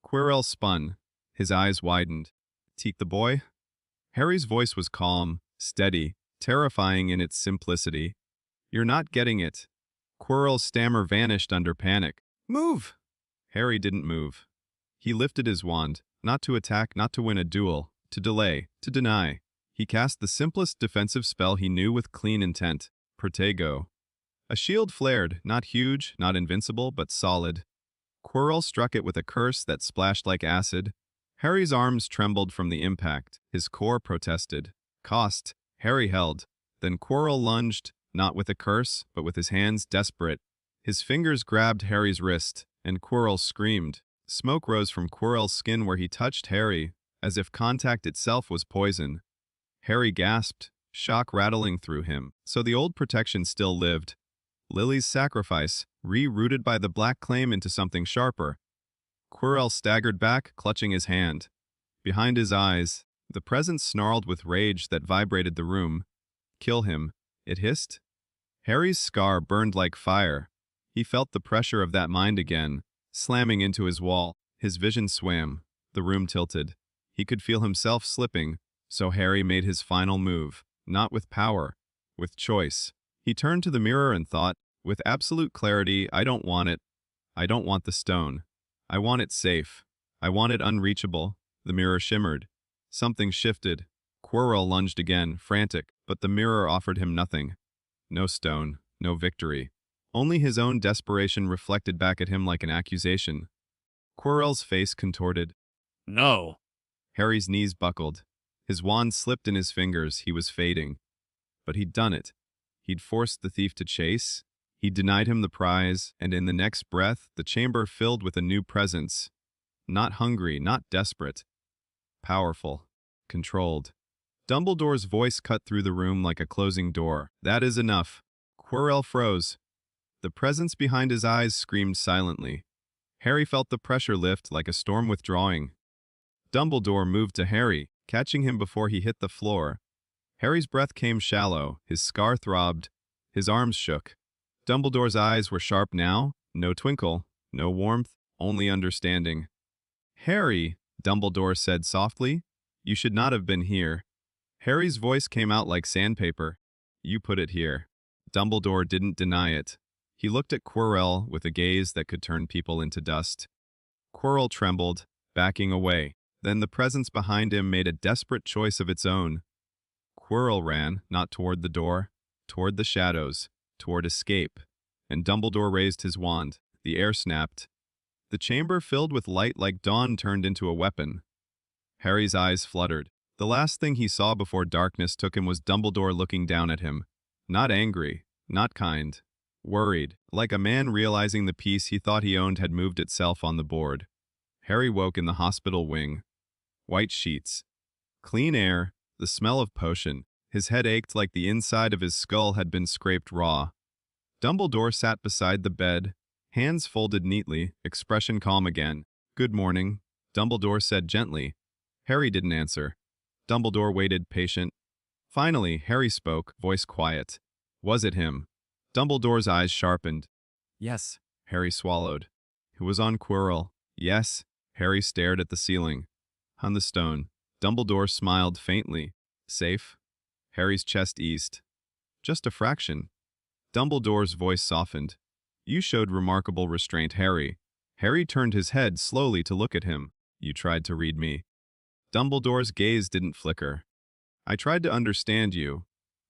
Quirrell spun. His eyes widened. Teak the boy? Harry's voice was calm, steady, terrifying in its simplicity. You're not getting it. Quirrell's stammer vanished under panic. Move! Harry didn't move. He lifted his wand, not to attack, not to win a duel, to delay, to deny. He cast the simplest defensive spell he knew with clean intent, Protego. A shield flared, not huge, not invincible, but solid. Quirrell struck it with a curse that splashed like acid. Harry's arms trembled from the impact. His core protested. Cost. Harry held. Then Quirrell lunged, not with a curse, but with his hands desperate. His fingers grabbed Harry's wrist, and Quirrell screamed. Smoke rose from Quirrell's skin where he touched Harry, as if contact itself was poison. Harry gasped, shock rattling through him. So the old protection still lived. Lily's sacrifice, re-rooted by the black claim into something sharper. Quirrell staggered back, clutching his hand. Behind his eyes, the presence snarled with rage that vibrated the room. Kill him, it hissed. Harry's scar burned like fire. He felt the pressure of that mind again, slamming into his wall. His vision swam. The room tilted. He could feel himself slipping, so Harry made his final move, not with power, with choice. He turned to the mirror and thought, with absolute clarity, I don't want it. I don't want the stone. I want it safe. I want it unreachable. The mirror shimmered. Something shifted. Quirrell lunged again, frantic, but the mirror offered him nothing. No stone, no victory. Only his own desperation reflected back at him like an accusation. Quirrell's face contorted. No. Harry's knees buckled. His wand slipped in his fingers. He was fading. But he'd done it. He'd forced the thief to chase. He'd denied him the prize, and in the next breath, the chamber filled with a new presence. Not hungry, not desperate. Powerful. Controlled. Dumbledore's voice cut through the room like a closing door. That is enough. Quirrell froze. The presence behind his eyes screamed silently. Harry felt the pressure lift like a storm withdrawing. Dumbledore moved to Harry, catching him before he hit the floor. Harry's breath came shallow, his scar throbbed, his arms shook. Dumbledore's eyes were sharp now, no twinkle, no warmth, only understanding. Harry, Dumbledore said softly, you should not have been here. Harry's voice came out like sandpaper. You put it here. Dumbledore didn't deny it. He looked at Quirrell with a gaze that could turn people into dust. Quirrell trembled, backing away. Then the presence behind him made a desperate choice of its own. Quirrell ran, not toward the door, toward the shadows, toward escape, and Dumbledore raised his wand. The air snapped. The chamber filled with light like dawn turned into a weapon. Harry's eyes fluttered. The last thing he saw before darkness took him was Dumbledore looking down at him. Not angry, not kind. Worried, like a man realizing the piece he thought he owned had moved itself on the board. Harry woke in the hospital wing. White sheets. Clean air, the smell of potion. His head ached like the inside of his skull had been scraped raw. Dumbledore sat beside the bed, hands folded neatly, expression calm again. Good morning, Dumbledore said gently. Harry didn't answer. Dumbledore waited, patient. Finally, Harry spoke, voice quiet. Was it him? Dumbledore's eyes sharpened. Yes, Harry swallowed. It was on Quirrell. Yes, Harry stared at the ceiling. On the stone, Dumbledore smiled faintly. Safe? Harry's chest eased. Just a fraction. Dumbledore's voice softened. You showed remarkable restraint, Harry. Harry turned his head slowly to look at him. You tried to read me. Dumbledore's gaze didn't flicker. I tried to understand you.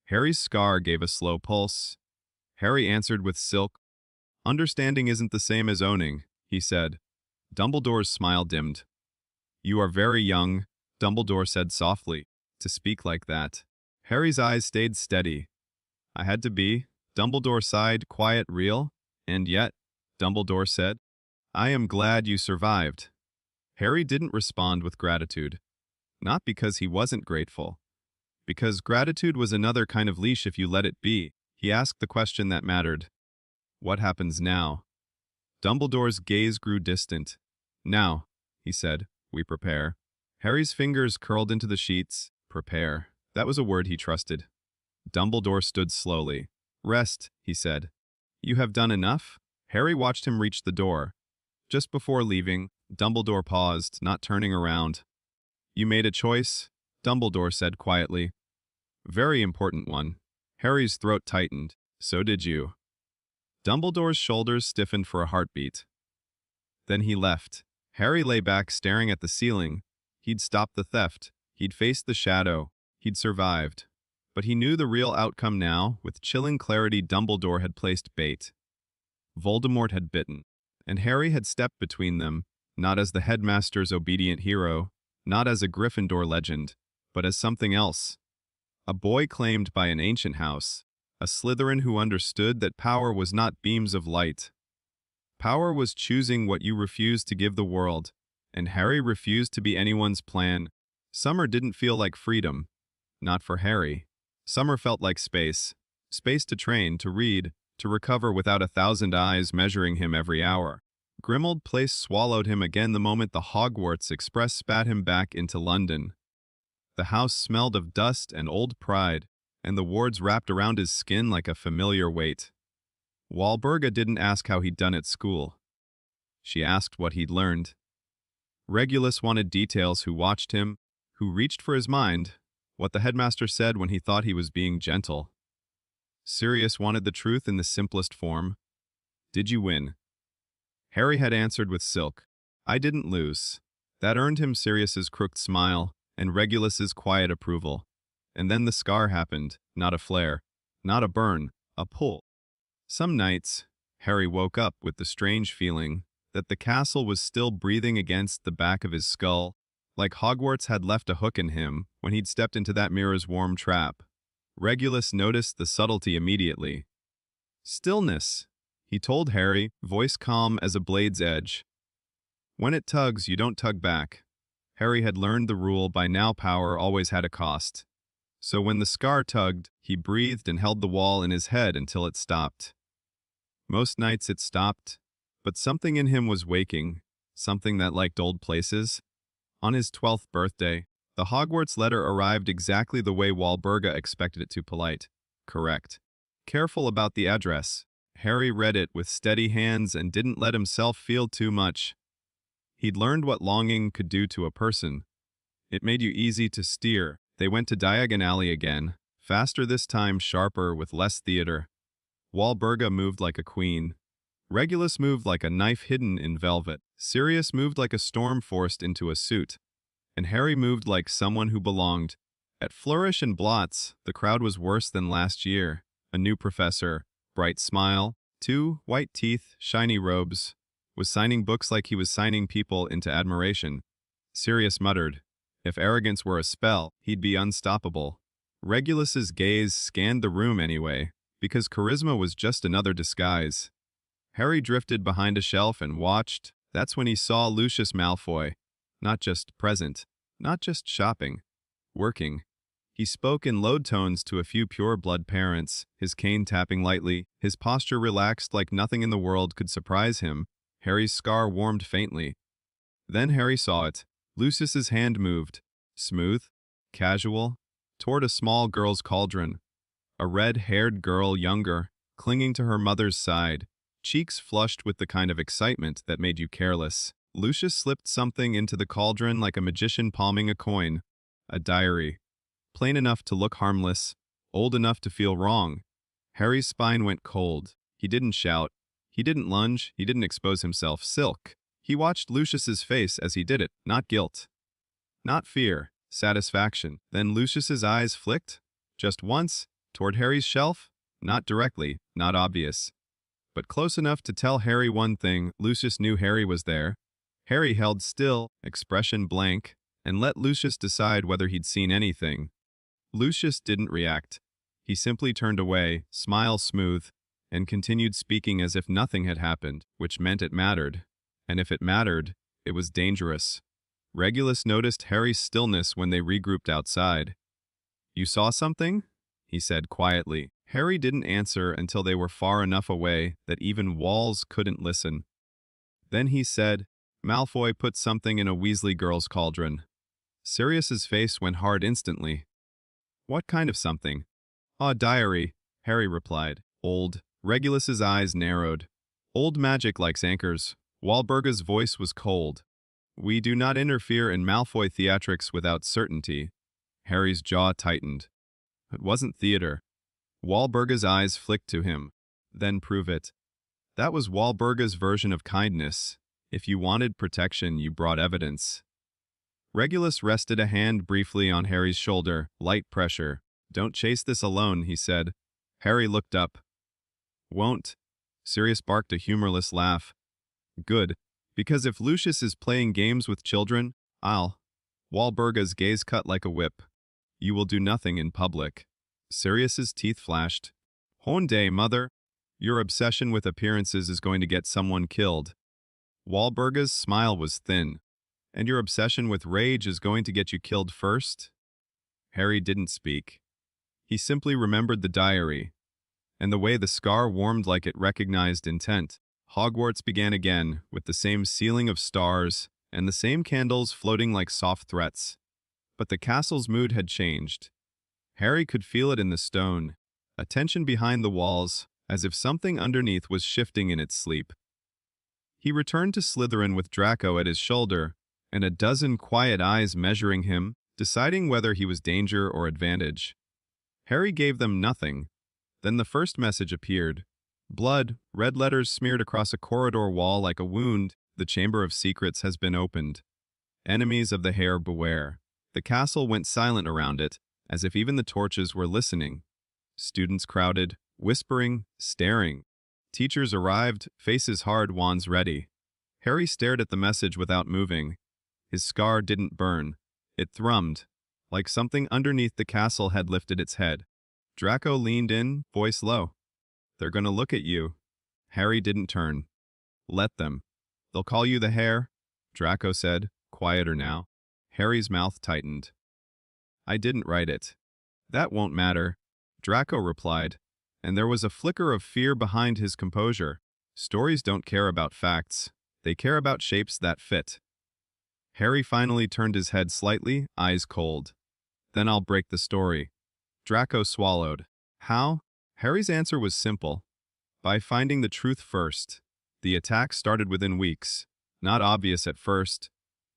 Harry's scar gave a slow pulse. Harry answered with silk. Understanding isn't the same as owning, he said. Dumbledore's smile dimmed. You are very young, Dumbledore said softly, to speak like that. Harry's eyes stayed steady. I had to be, Dumbledore sighed, quiet, real. And yet, Dumbledore said, I am glad you survived. Harry didn't respond with gratitude. Not because he wasn't grateful. Because gratitude was another kind of leash if you let it be. He asked the question that mattered. What happens now? Dumbledore's gaze grew distant. Now, he said, we prepare. Harry's fingers curled into the sheets. Prepare. That was a word he trusted. Dumbledore stood slowly. Rest, he said. You have done enough? Harry watched him reach the door. Just before leaving, Dumbledore paused, not turning around. You made a choice, Dumbledore said quietly. Very important one. Harry's throat tightened. So did you. Dumbledore's shoulders stiffened for a heartbeat. Then he left. Harry lay back staring at the ceiling. He'd stopped the theft. He'd faced the shadow. He'd survived. But he knew the real outcome now. With chilling clarity, Dumbledore had placed bait. Voldemort had bitten, and Harry had stepped between them, not as the headmaster's obedient hero, not as a Gryffindor legend, but as something else. A boy claimed by an ancient house, a Slytherin who understood that power was not beams of light. Power was choosing what you refused to give the world, and Harry refused to be anyone's plan. Summer didn't feel like freedom. Not for Harry. Summer felt like space. Space to train, to read, to recover without 1,000 eyes measuring him every hour. Grimmauld Place swallowed him again the moment the Hogwarts Express spat him back into London. The house smelled of dust and old pride, and the wards wrapped around his skin like a familiar weight. Walburga didn't ask how he'd done at school. She asked what he'd learned. Regulus wanted details: who watched him, who reached for his mind, what the headmaster said when he thought he was being gentle. Sirius wanted the truth in the simplest form. Did you win? Harry had answered with silk. I didn't lose. That earned him Sirius's crooked smile and Regulus's quiet approval. And then the scar happened, not a flare, not a burn, a pull. Some nights, Harry woke up with the strange feeling that the castle was still breathing against the back of his skull, like Hogwarts had left a hook in him when he'd stepped into that mirror's warm trap. Regulus noticed the subtlety immediately. Stillness, he told Harry, voice calm as a blade's edge. When it tugs, you don't tug back. Harry had learned the rule by now. Power always had a cost. So when the scar tugged, he breathed and held the wall in his head until it stopped. Most nights it stopped, but something in him was waking, something that liked old places. On his 12th birthday, the Hogwarts letter arrived exactly the way Walburga expected it to: polite, correct, careful about the address. Harry read it with steady hands and didn't let himself feel too much. He'd learned what longing could do to a person. It made you easy to steer. They went to Diagon Alley again, faster this time, sharper, with less theater. Walburga moved like a queen. Regulus moved like a knife hidden in velvet. Sirius moved like a storm forced into a suit. And Harry moved like someone who belonged. At Flourish and Blots, the crowd was worse than last year. A new professor, bright smile, 2 white teeth, shiny robes, was signing books like he was signing people into admiration. Sirius muttered, if arrogance were a spell, he'd be unstoppable. Regulus's gaze scanned the room anyway, because charisma was just another disguise. Harry drifted behind a shelf and watched. That's when he saw Lucius Malfoy. Not just present, not just shopping, working. He spoke in low tones to a few pure-blood parents, his cane tapping lightly, his posture relaxed like nothing in the world could surprise him. Harry's scar warmed faintly. Then Harry saw it. Lucius's hand moved, smooth, casual, toward a small girl's cauldron. A red-haired girl, younger, clinging to her mother's side, cheeks flushed with the kind of excitement that made you careless. Lucius slipped something into the cauldron like a magician palming a coin. A diary. Plain enough to look harmless, old enough to feel wrong. Harry's spine went cold. He didn't shout. He didn't lunge. He didn't expose himself. Silk. He watched Lucius's face as he did it, not guilt. Not fear, satisfaction. Then Lucius's eyes flicked, just once, toward Harry's shelf. Not directly, not obvious, but close enough to tell Harry one thing. Lucius knew Harry was there. Harry held still, expression blank, and let Lucius decide whether he'd seen anything. Lucius didn't react. He simply turned away, smile smooth, and continued speaking as if nothing had happened, which meant it mattered. And if it mattered, it was dangerous. Regulus noticed Harry's stillness when they regrouped outside. You saw something? He said quietly. Harry didn't answer until they were far enough away that even walls couldn't listen. Then he said, Malfoy put something in a Weasley girl's cauldron. Sirius's face went hard instantly. What kind of something? A diary, Harry replied. Old. Regulus's eyes narrowed. Old magic likes anchors. Walburga's voice was cold. We do not interfere in Malfoy theatrics without certainty. Harry's jaw tightened. It wasn't theater. Walburga's eyes flicked to him. Then prove it. That was Walburga's version of kindness. If you wanted protection, you brought evidence. Regulus rested a hand briefly on Harry's shoulder, light pressure. "Don't chase this alone," he said. Harry looked up. "Won't." Sirius barked a humorless laugh. "Good, because if Lucius is playing games with children, I'll." Walburga's gaze cut like a whip. "You will do nothing in public." Sirius's teeth flashed. "Honday, mother. Your obsession with appearances is going to get someone killed." Walburga's smile was thin. "And your obsession with rage is going to get you killed first?" Harry didn't speak. He simply remembered the diary, and the way the scar warmed like it recognized intent. Hogwarts began again, with the same ceiling of stars, and the same candles floating like soft threats. But the castle's mood had changed. Harry could feel it in the stone, a tension behind the walls, as if something underneath was shifting in its sleep. He returned to Slytherin with Draco at his shoulder, and a dozen quiet eyes measuring him, deciding whether he was danger or advantage. Harry gave them nothing. Then the first message appeared. Blood, red letters smeared across a corridor wall like a wound. "The Chamber of Secrets has been opened. Enemies of the Hair beware." The castle went silent around it, as if even the torches were listening. Students crowded, whispering, staring. Teachers arrived, faces hard, wands ready. Harry stared at the message without moving. His scar didn't burn. It thrummed, like something underneath the castle had lifted its head. Draco leaned in, voice low. "They're gonna look at you." Harry didn't turn. "Let them. They'll call you the Hare," Draco said, quieter now. Harry's mouth tightened. "I didn't write it." "That won't matter," Draco replied, and there was a flicker of fear behind his composure. "Stories don't care about facts. They care about shapes that fit." Harry finally turned his head slightly, eyes cold. "Then I'll break the story." Draco swallowed. "How?" Harry's answer was simple. "By finding the truth first." The attack started within weeks. Not obvious at first.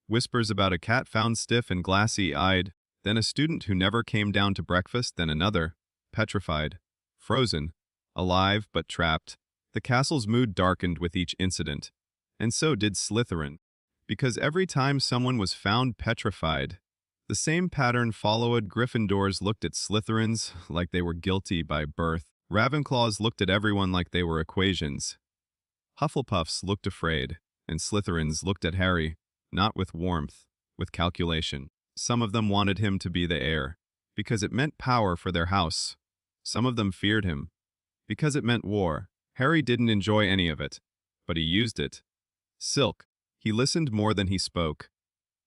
Whispers about a cat found stiff and glassy-eyed, then a student who never came down to breakfast, then another, petrified, frozen, alive but trapped. The castle's mood darkened with each incident. And so did Slytherin. Because every time someone was found petrified, the same pattern followed. Gryffindors looked at Slytherins like they were guilty by birth. Ravenclaws looked at everyone like they were equations. Hufflepuffs looked afraid, and Slytherins looked at Harry, not with warmth, with calculation. Some of them wanted him to be the heir, because it meant power for their house. Some of them feared him, because it meant war. Harry didn't enjoy any of it, but he used it. Silk. He listened more than he spoke.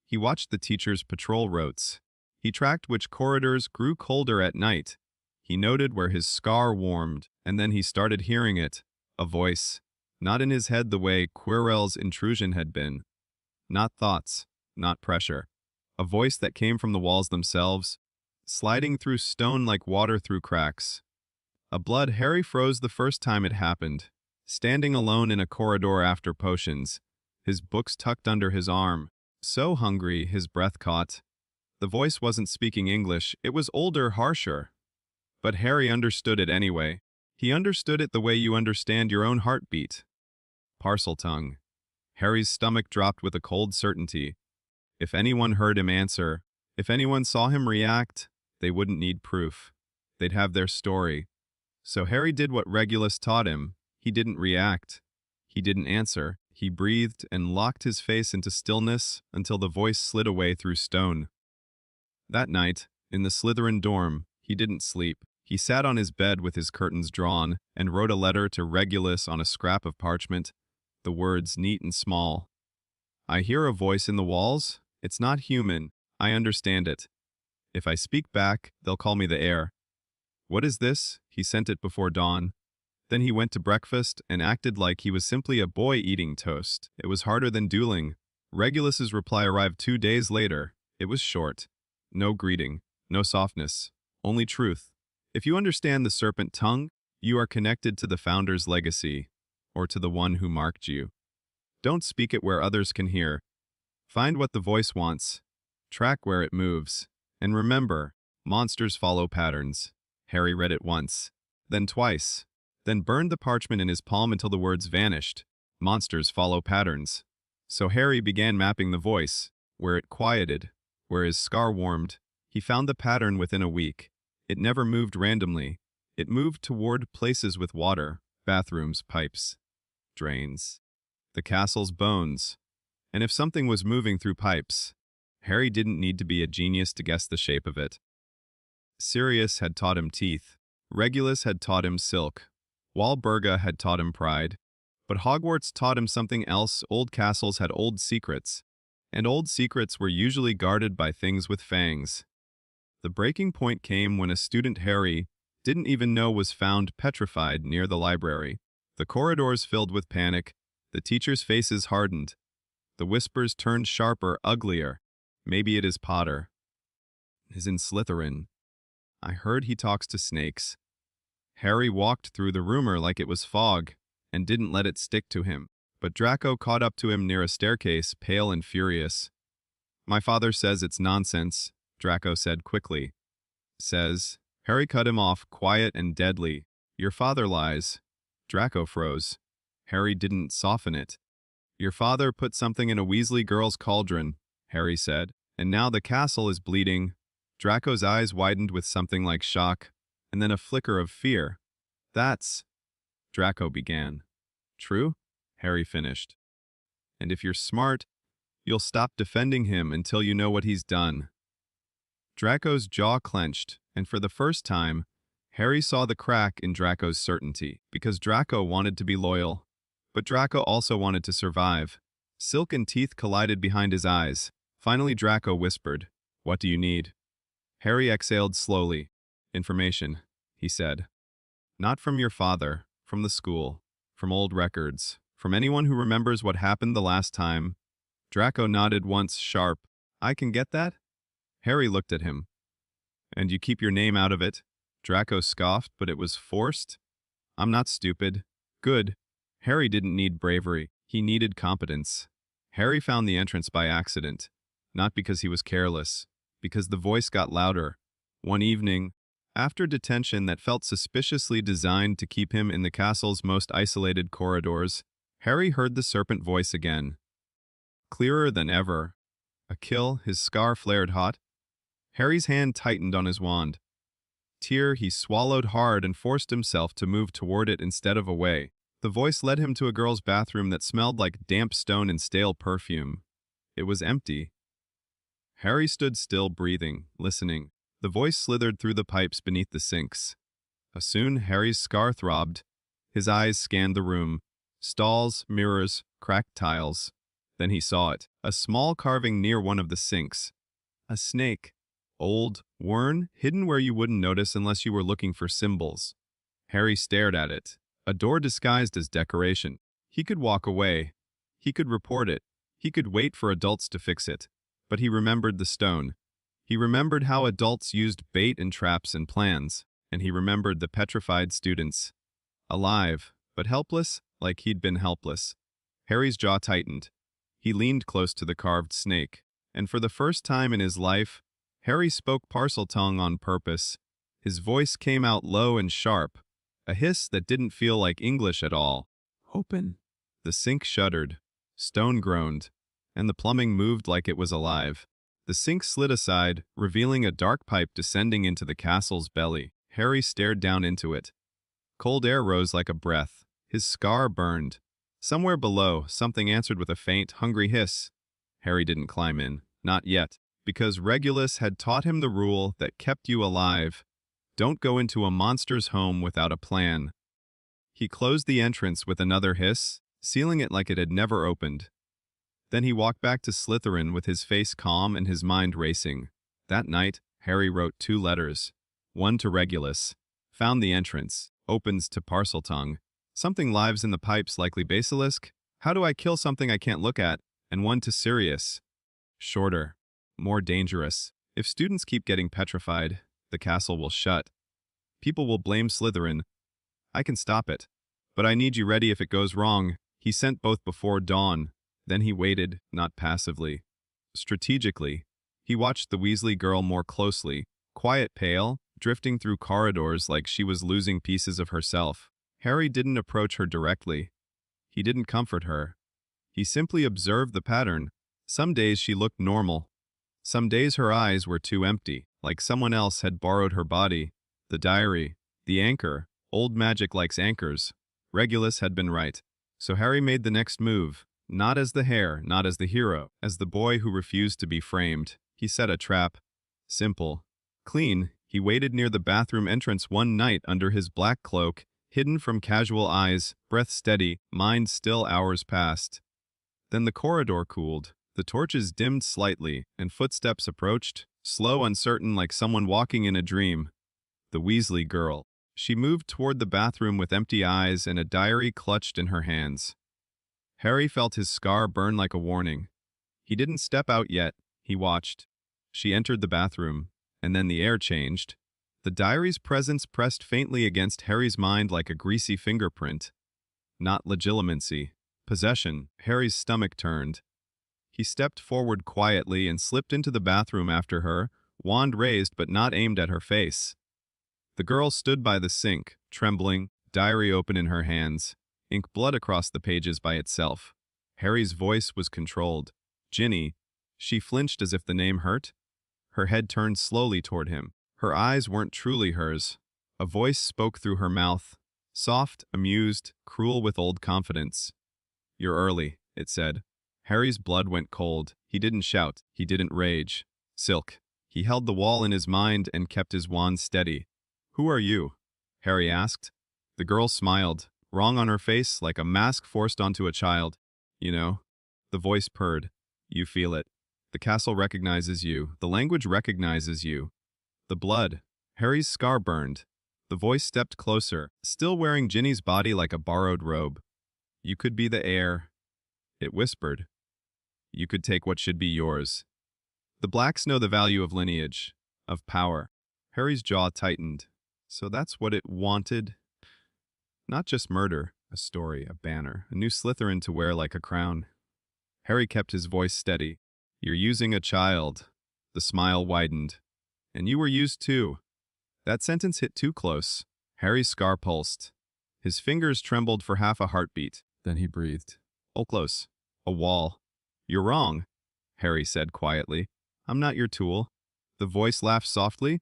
He watched the teachers' patrol routes. He tracked which corridors grew colder at night. He noted where his scar warmed, and then he started hearing it. A voice. Not in his head the way Quirrell's intrusion had been. Not thoughts, not pressure. A voice that came from the walls themselves, sliding through stone like water through cracks. A blood. Harry froze the first time it happened, standing alone in a corridor after potions, his books tucked under his arm, so hungry his breath caught. The voice wasn't speaking English, it was older, harsher. But Harry understood it anyway. He understood it the way you understand your own heartbeat. Parseltongue. Harry's stomach dropped with a cold certainty. If anyone heard him answer, if anyone saw him react, they wouldn't need proof. They'd have their story. So Harry did what Regulus taught him. He didn't react. He didn't answer. He breathed and locked his face into stillness until the voice slid away through stone. That night, in the Slytherin dorm, he didn't sleep. He sat on his bed with his curtains drawn and wrote a letter to Regulus on a scrap of parchment, the words neat and small. "I hear a voice in the walls. It's not human. I understand it. If I speak back, they'll call me the heir. What is this?" He sent it before dawn. Then he went to breakfast and acted like he was simply a boy eating toast. It was harder than dueling. Regulus's reply arrived 2 days later. It was short. No greeting, no softness, only truth. If you understand the serpent tongue, you are connected to the founder's legacy, or to the one who marked you. Don't speak it where others can hear. Find what the voice wants. Track where it moves. And remember, monsters follow patterns. Harry read it once, then twice, then burned the parchment in his palm until the words vanished. Monsters follow patterns. So Harry began mapping the voice, where it quieted, Where his scar warmed, he found the pattern within a week. It never moved randomly. It moved toward places with water, bathrooms, pipes, drains, the castle's bones. And if something was moving through pipes, Harry didn't need to be a genius to guess the shape of it. Sirius had taught him teeth. Regulus had taught him silk. Walburga had taught him pride. But Hogwarts taught him something else. Old castles had old secrets, and old secrets were usually guarded by things with fangs. The breaking point came when a student Harry didn't even know was found petrified near the library. The corridors filled with panic. The teachers' faces hardened. The whispers turned sharper, uglier. Maybe it is Potter. Is in Slytherin. I heard he talks to snakes. Harry walked through the rumor like it was fog, and didn't let it stick to him. But Draco caught up to him near a staircase, pale and furious. My father says it's nonsense, Draco said quickly. Says. Harry cut him off, quiet and deadly. Your father lies. Draco froze. Harry didn't soften it. Your father put something in a Weasley girl's cauldron, Harry said, and now the castle is bleeding. Draco's eyes widened with something like shock, and then a flicker of fear. That's... Draco began. True? Harry finished. And if you're smart, you'll stop defending him until you know what he's done. Draco's jaw clenched, and for the first time, Harry saw the crack in Draco's certainty, because Draco wanted to be loyal. But Draco also wanted to survive. Silk and teeth collided behind his eyes. Finally Draco whispered, What do you need? Harry exhaled slowly. Information, he said. Not from your father, from the school, from old records, from anyone who remembers what happened the last time. Draco nodded once, sharp. I can get that? Harry looked at him. And you keep your name out of it? Draco scoffed, but it was forced. I'm not stupid. Good. Harry didn't need bravery. He needed competence. Harry found the entrance by accident. Not because he was careless. Because the voice got louder. One evening, after detention that felt suspiciously designed to keep him in the castle's most isolated corridors, Harry heard the serpent voice again. Clearer than ever. A kill, his scar flared hot. Harry's hand tightened on his wand. Tear, he swallowed hard and forced himself to move toward it instead of away. The voice led him to a girl's bathroom that smelled like damp stone and stale perfume. It was empty. Harry stood still, breathing, listening. The voice slithered through the pipes beneath the sinks. Soon, Harry's scar throbbed. His eyes scanned the room. Stalls, mirrors, cracked tiles. Then he saw it, a small carving near one of the sinks. A snake. Old, worn, hidden where you wouldn't notice unless you were looking for symbols. Harry stared at it. A door disguised as decoration. He could walk away. He could report it. He could wait for adults to fix it. But he remembered the stone. He remembered how adults used bait and traps and plans. And he remembered the petrified students. Alive, but helpless, like he'd been helpless. Harry's jaw tightened. He leaned close to the carved snake. And for the first time in his life, Harry spoke Parseltongue on purpose. His voice came out low and sharp, a hiss that didn't feel like English at all. Open. The sink shuddered. Stone groaned, and the plumbing moved like it was alive. The sink slid aside, revealing a dark pipe descending into the castle's belly. Harry stared down into it. Cold air rose like a breath. His scar burned. Somewhere below, something answered with a faint, hungry hiss. Harry didn't climb in. Not yet. Because Regulus had taught him the rule that kept you alive. Don't go into a monster's home without a plan. He closed the entrance with another hiss, sealing it like it had never opened. Then he walked back to Slytherin with his face calm and his mind racing. That night, Harry wrote 2 letters. One to Regulus. Found the entrance. Opens to Parseltongue. Something lives in the pipes, likely basilisk. How do I kill something I can't look at? And one to Sirius. Shorter. More dangerous. If students keep getting petrified, the castle will shut. People will blame Slytherin. I can stop it. But I need you ready if it goes wrong. He sent both before dawn. Then he waited, not passively. Strategically. He watched the Weasley girl more closely, quiet, pale, drifting through corridors like she was losing pieces of herself. Harry didn't approach her directly. He didn't comfort her. He simply observed the pattern. Some days she looked normal. Some days her eyes were too empty, like someone else had borrowed her body. The diary, the anchor, old magic likes anchors. Regulus had been right. So Harry made the next move, not as the hare, not as the hero, as the boy who refused to be framed. He set a trap. Simple. Clean. He waited near the bathroom entrance one night under his black cloak, hidden from casual eyes, breath steady, mind still. Hours passed. Then the corridor cooled. The torches dimmed slightly, and footsteps approached, slow, uncertain, like someone walking in a dream. The Weasley girl. She moved toward the bathroom with empty eyes and a diary clutched in her hands. Harry felt his scar burn like a warning. He didn't step out yet. He watched. She entered the bathroom, and then the air changed. The diary's presence pressed faintly against Harry's mind like a greasy fingerprint. Not legitimacy. Possession. Harry's stomach turned. He stepped forward quietly and slipped into the bathroom after her, wand raised but not aimed at her face. The girl stood by the sink, trembling, diary open in her hands, ink blood across the pages by itself. Harry's voice was controlled. Ginny. She flinched as if the name hurt. Her head turned slowly toward him. Her eyes weren't truly hers. A voice spoke through her mouth, soft, amused, cruel with old confidence. "You're early," it said. Harry's blood went cold. He didn't shout. He didn't rage. Silk. He held the wall in his mind and kept his wand steady. "Who are you?" Harry asked. The girl smiled, wrong on her face like a mask forced onto a child. "You know." The voice purred. "You feel it. The castle recognizes you. The language recognizes you. The blood." Harry's scar burned. The voice stepped closer, still wearing Ginny's body like a borrowed robe. "You could be the heir." It whispered. "You could take what should be yours." The Blacks know the value of lineage, of power. Harry's jaw tightened. So that's what it wanted? Not just murder, a story, a banner, a new Slytherin to wear like a crown. Harry kept his voice steady. "You're using a child." The smile widened. "And you were used too." That sentence hit too close. Harry's scar pulsed. His fingers trembled for half a heartbeat. Then he breathed. "Oh, close. A wall." "You're wrong," Harry said quietly. "I'm not your tool." The voice laughed softly.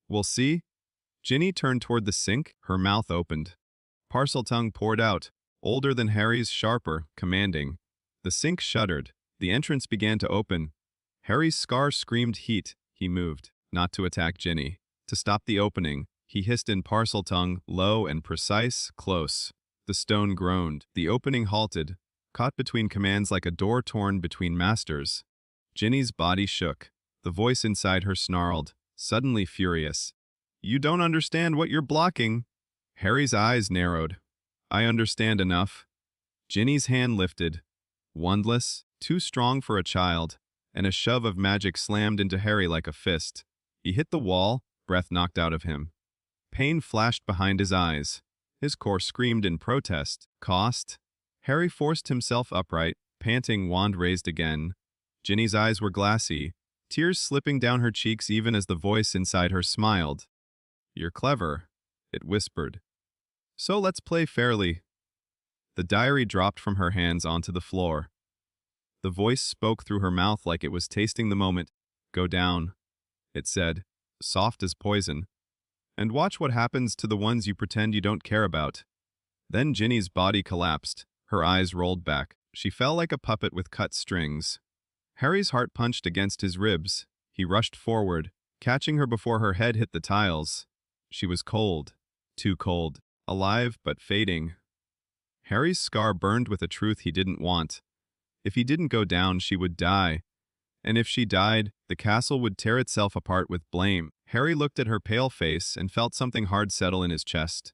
"We'll see." Ginny turned toward the sink, her mouth opened. Parseltongue poured out, older than Harry's, sharper, commanding. The sink shuddered. The entrance began to open. Harry's scar screamed heat. He moved, not to attack Ginny. To stop the opening, he hissed in Parseltongue, low and precise, close. The stone groaned. The opening halted, caught between commands like a door torn between masters. Ginny's body shook. The voice inside her snarled, suddenly furious. "You don't understand what you're blocking." Harry's eyes narrowed. "I understand enough." Ginny's hand lifted. Wandless, too strong for a child, and a shove of magic slammed into Harry like a fist. He hit the wall, breath knocked out of him. Pain flashed behind his eyes. His core screamed in protest. Cost? Harry forced himself upright, panting, wand raised again. Ginny's eyes were glassy, tears slipping down her cheeks even as the voice inside her smiled. "You're clever," it whispered. "So let's play fairly." The diary dropped from her hands onto the floor. The voice spoke through her mouth like it was tasting the moment. "Go down," it said, soft as poison. "And watch what happens to the ones you pretend you don't care about." Then Ginny's body collapsed. Her eyes rolled back. She fell like a puppet with cut strings. Harry's heart punched against his ribs. He rushed forward, catching her before her head hit the tiles. She was cold, too cold, alive but fading. Harry's scar burned with a truth he didn't want. If he didn't go down, she would die. And if she died, the castle would tear itself apart with blame. Harry looked at her pale face and felt something hard settle in his chest.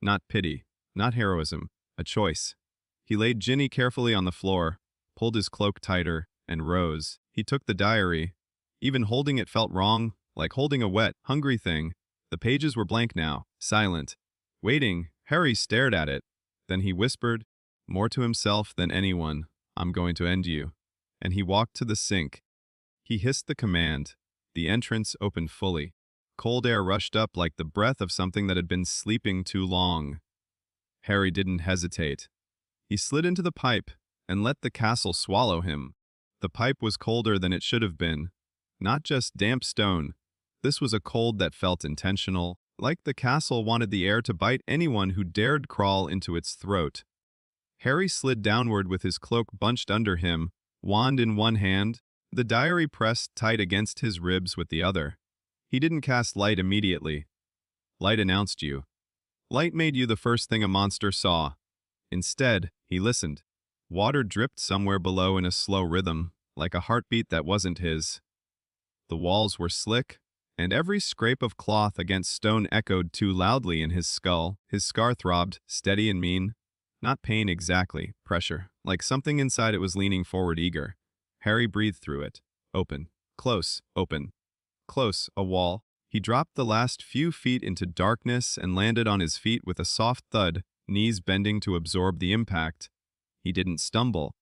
Not pity, not heroism, a choice. He laid Ginny carefully on the floor, pulled his cloak tighter, and rose. He took the diary. Even holding it felt wrong, like holding a wet, hungry thing. The pages were blank now, silent. Waiting, Harry stared at it. Then he whispered, more to himself than anyone, "I'm going to end you." And he walked to the sink. He hissed the command. The entrance opened fully. Cold air rushed up like the breath of something that had been sleeping too long. Harry didn't hesitate. He slid into the pipe and let the castle swallow him. The pipe was colder than it should have been. Not just damp stone. This was a cold that felt intentional, like the castle wanted the air to bite anyone who dared crawl into its throat. Harry slid downward with his cloak bunched under him, wand in one hand, the diary pressed tight against his ribs with the other. He didn't cast light immediately. Light announced you. Light made you the first thing a monster saw. Instead, he listened. Water dripped somewhere below in a slow rhythm, like a heartbeat that wasn't his. The walls were slick, and every scrape of cloth against stone echoed too loudly in his skull. His scar throbbed, steady and mean. Not pain exactly, pressure, like something inside it was leaning forward eager. Harry breathed through it. Open. Close. Open. Close. A wall. He dropped the last few feet into darkness and landed on his feet with a soft thud, knees bending to absorb the impact. He didn't stumble.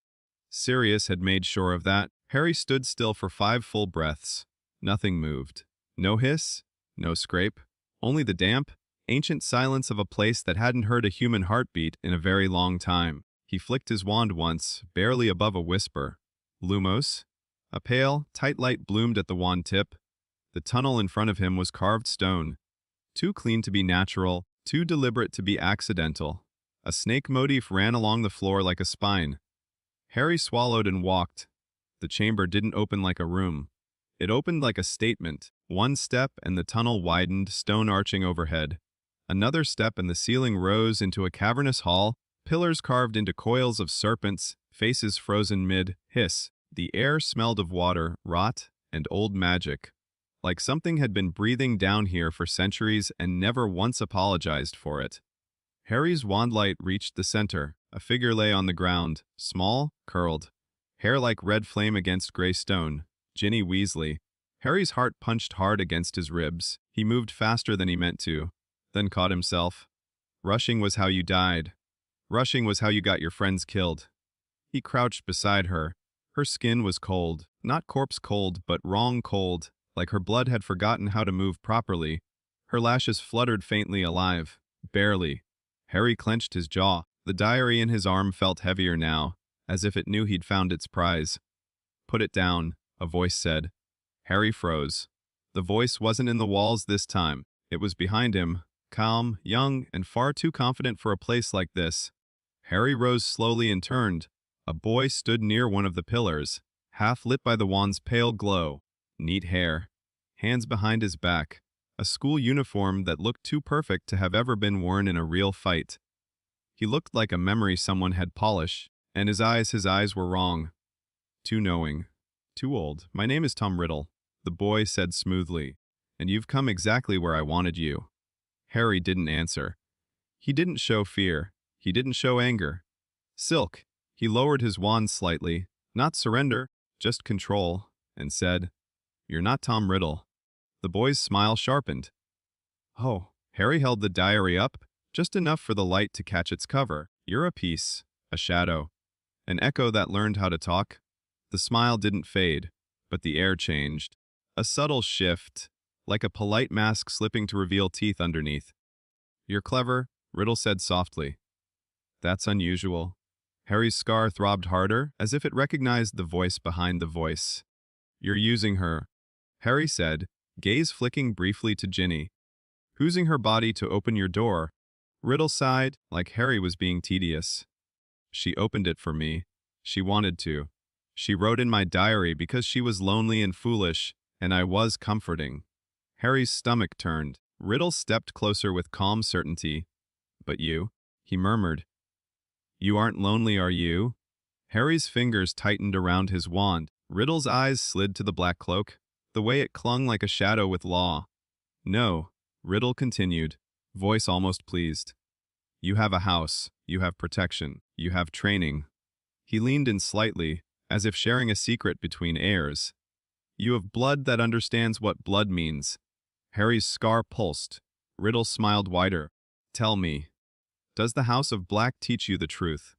Sirius had made sure of that. Harry stood still for 5 full breaths. Nothing moved. No hiss, no scrape, only the damp, ancient silence of a place that hadn't heard a human heartbeat in a very long time. He flicked his wand once, barely above a whisper. Lumos. A pale, tight light bloomed at the wand tip. The tunnel in front of him was carved stone. Too clean to be natural, too deliberate to be accidental. A snake motif ran along the floor like a spine. Harry swallowed and walked. The chamber didn't open like a room. It opened like a statement. One step and the tunnel widened, stone arching overhead. Another step and the ceiling rose into a cavernous hall, pillars carved into coils of serpents, faces frozen mid-hiss. The air smelled of water, rot, and old magic. Like something had been breathing down here for centuries and never once apologized for it. Harry's wand light reached the center. A figure lay on the ground, small, curled. Hair like red flame against gray stone. Ginny Weasley. Harry's heart punched hard against his ribs. He moved faster than he meant to, then caught himself. Rushing was how you died. Rushing was how you got your friends killed. He crouched beside her. Her skin was cold, not corpse cold, but wrong cold, like her blood had forgotten how to move properly. Her lashes fluttered faintly alive, barely. Harry clenched his jaw. The diary in his arm felt heavier now, as if it knew he'd found its prize. Put it down, a voice said. Harry froze. The voice wasn't in the walls this time. It was behind him, calm, young, and far too confident for a place like this. Harry rose slowly and turned. A boy stood near one of the pillars, half lit by the wand's pale glow. Neat hair, hands behind his back, a school uniform that looked too perfect to have ever been worn in a real fight. He looked like a memory someone had polished, and his eyes were wrong. Too knowing. Too old. My name is Tom Riddle, the boy said smoothly, and you've come exactly where I wanted you. Harry didn't answer. He didn't show fear. He didn't show anger. Silk. He lowered his wand slightly, not surrender, just control, and said, You're not Tom Riddle. The boy's smile sharpened. Oh, Harry held the diary up, just enough for the light to catch its cover. You're a piece, a shadow, an echo that learned how to talk. The smile didn't fade, but the air changed. A subtle shift, like a polite mask slipping to reveal teeth underneath. You're clever, Riddle said softly. That's unusual. Harry's scar throbbed harder, as if it recognized the voice behind the voice. You're using her, Harry said, gaze flicking briefly to Ginny. Using her body to open your door. Riddle sighed, like Harry was being tedious. She opened it for me. She wanted to. She wrote in my diary because she was lonely and foolish, and I was comforting. Harry's stomach turned. Riddle stepped closer with calm certainty. But you, he murmured. You aren't lonely, are you? Harry's fingers tightened around his wand. Riddle's eyes slid to the black cloak, the way it clung like a shadow with law. No, Riddle continued, voice almost pleased. You have a house, you have protection, you have training. He leaned in slightly, as if sharing a secret between heirs. You have blood that understands what blood means. Harry's scar pulsed. Riddle smiled wider. Tell me, does the House of Black teach you the truth?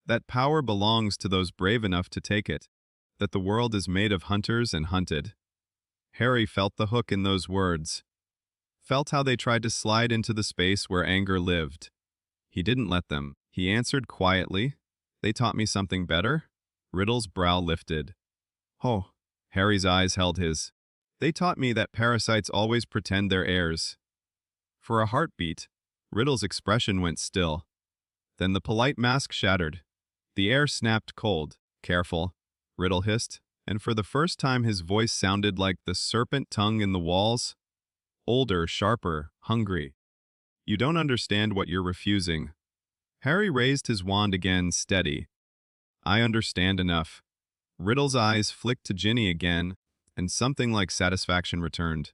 That power belongs to those brave enough to take it, that the world is made of hunters and hunted. Harry felt the hook in those words, felt how they tried to slide into the space where anger lived. He didn't let them. He answered quietly, They taught me something better? Riddle's brow lifted. Oh, Harry's eyes held his. They taught me that parasites always pretend they're heirs. For a heartbeat, Riddle's expression went still. Then the polite mask shattered. The air snapped cold. Careful, Riddle hissed, and for the first time his voice sounded like the serpent tongue in the walls. Older, sharper, hungry. You don't understand what you're refusing. Harry raised his wand again, steady. I understand enough. Riddle's eyes flicked to Ginny again, and something like satisfaction returned.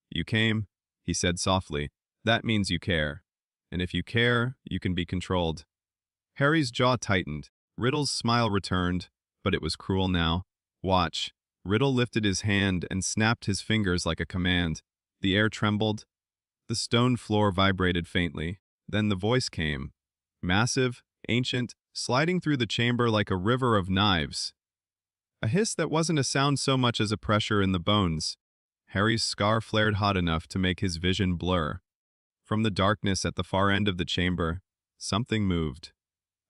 You came, he said softly. That means you care. And if you care, you can be controlled. Harry's jaw tightened. Riddle's smile returned, but it was cruel now. Watch. Riddle lifted his hand and snapped his fingers like a command. The air trembled. The stone floor vibrated faintly. Then the voice came. Massive, ancient, sliding through the chamber like a river of knives. A hiss that wasn't a sound so much as a pressure in the bones. Harry's scar flared hot enough to make his vision blur. From the darkness at the far end of the chamber, something moved.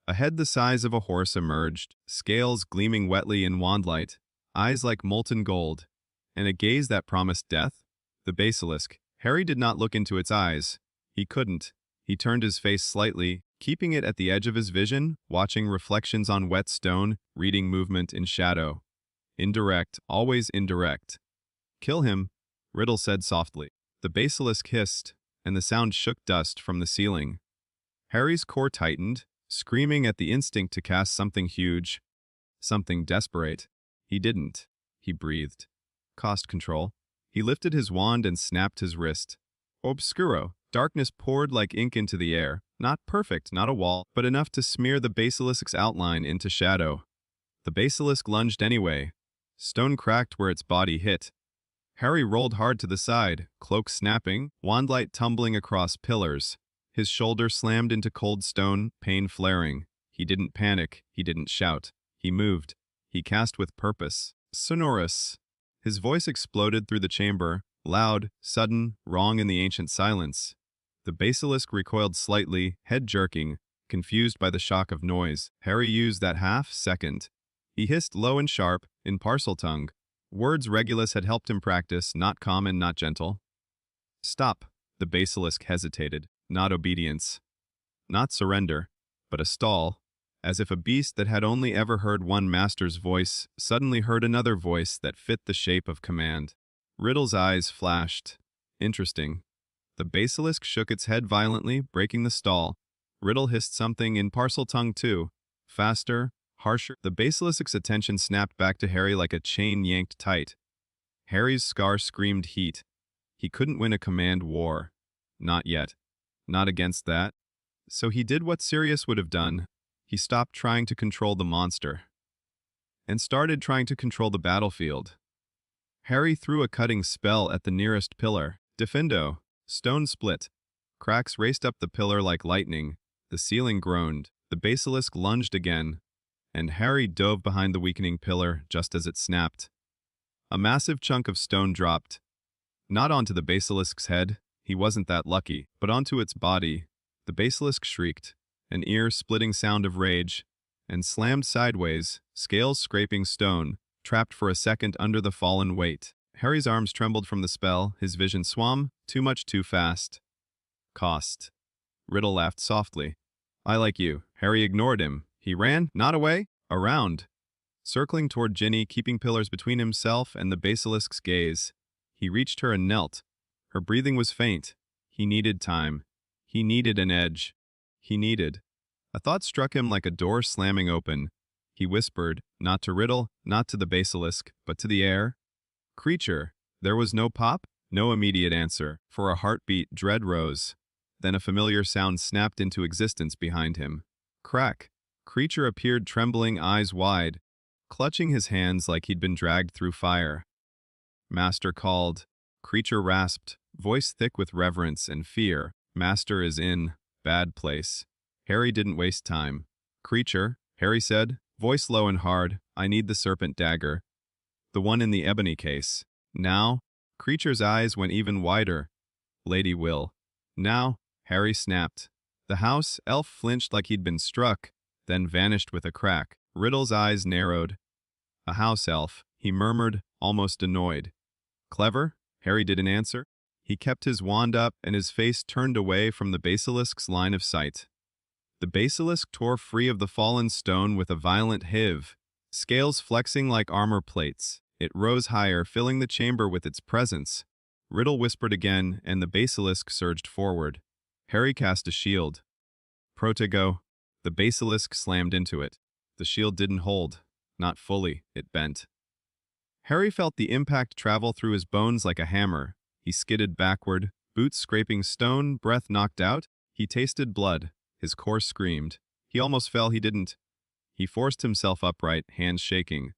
A head the size of a horse emerged, scales gleaming wetly in wandlight, eyes like molten gold, and a gaze that promised death. The basilisk. Harry did not look into its eyes. He couldn't. He turned his face slightly, keeping it at the edge of his vision, watching reflections on wet stone, reading movement in shadow. Indirect, always indirect. Kill him, Riddle said softly. The basilisk hissed, and the sound shook dust from the ceiling. Harry's core tightened, screaming at the instinct to cast something huge, something desperate. He didn't. He breathed. Cost control. He lifted his wand and snapped his wrist. Obscuro. Darkness poured like ink into the air. Not perfect, not a wall, but enough to smear the basilisk's outline into shadow. The basilisk lunged anyway. Stone cracked where its body hit. Harry rolled hard to the side, cloak snapping, wandlight tumbling across pillars. His shoulder slammed into cold stone, pain flaring. He didn't panic. He didn't shout. He moved. He cast with purpose. Sonorous. His voice exploded through the chamber, loud, sudden, wrong in the ancient silence. The basilisk recoiled slightly, head jerking, confused by the shock of noise. Harry used that half-second. He hissed low and sharp, in Parseltongue. Words Regulus had helped him practice, not common, not gentle. Stop. The basilisk hesitated. Not obedience. Not surrender, but a stall. As if a beast that had only ever heard one master's voice suddenly heard another voice that fit the shape of command. Riddle's eyes flashed. Interesting. The basilisk shook its head violently, breaking the stall. Riddle hissed something in Parseltongue too. Faster, harsher. The basilisk's attention snapped back to Harry like a chain yanked tight. Harry's scar screamed heat. He couldn't win a command war. Not yet. Not against that. So he did what Sirius would have done. He stopped trying to control the monster and started trying to control the battlefield. Harry threw a cutting spell at the nearest pillar. Defendo. Stone split. Cracks raced up the pillar like lightning. The ceiling groaned. The basilisk lunged again, and Harry dove behind the weakening pillar just as it snapped. A massive chunk of stone dropped. Not onto the basilisk's head, he wasn't that lucky, but onto its body. The basilisk shrieked, an ear-splitting sound of rage, and slammed sideways, scales scraping stone, trapped for a second under the fallen weight. Harry's arms trembled from the spell, his vision swam, too much too fast. Cost. Riddle laughed softly. I like you. Harry ignored him. He ran, not away, around. Circling toward Ginny, keeping pillars between himself and the basilisk's gaze. He reached her and knelt. Her breathing was faint. He needed time. He needed an edge. He needed. A thought struck him like a door slamming open. He whispered, not to Riddle, not to the basilisk, but to the air. Creature. There was no pop, no immediate answer. For a heartbeat, dread rose. Then a familiar sound snapped into existence behind him. Crack. Creature appeared trembling, eyes wide, clutching his hands like he'd been dragged through fire. Master called. Creature rasped, voice thick with reverence and fear. Master is in bad place. Harry didn't waste time. Creature, Harry said, voice low and hard, I need the serpent dagger. The one in the ebony case. Now? Creature's eyes went even wider. Lady Will. Now? Harry snapped. The house elf flinched like he'd been struck, then vanished with a crack. Riddle's eyes narrowed. A house elf, he murmured, almost annoyed. Clever? Harry didn't answer. He kept his wand up and his face turned away from the basilisk's line of sight. The basilisk tore free of the fallen stone with a violent hive, scales flexing like armor plates. It rose higher, filling the chamber with its presence. Riddle whispered again, and the basilisk surged forward. Harry cast a shield. Protego. The basilisk slammed into it. The shield didn't hold. Not fully. It bent. Harry felt the impact travel through his bones like a hammer. He skidded backward, boots scraping stone, breath knocked out. He tasted blood. His core screamed. He almost fell, he didn't. He forced himself upright, hands shaking.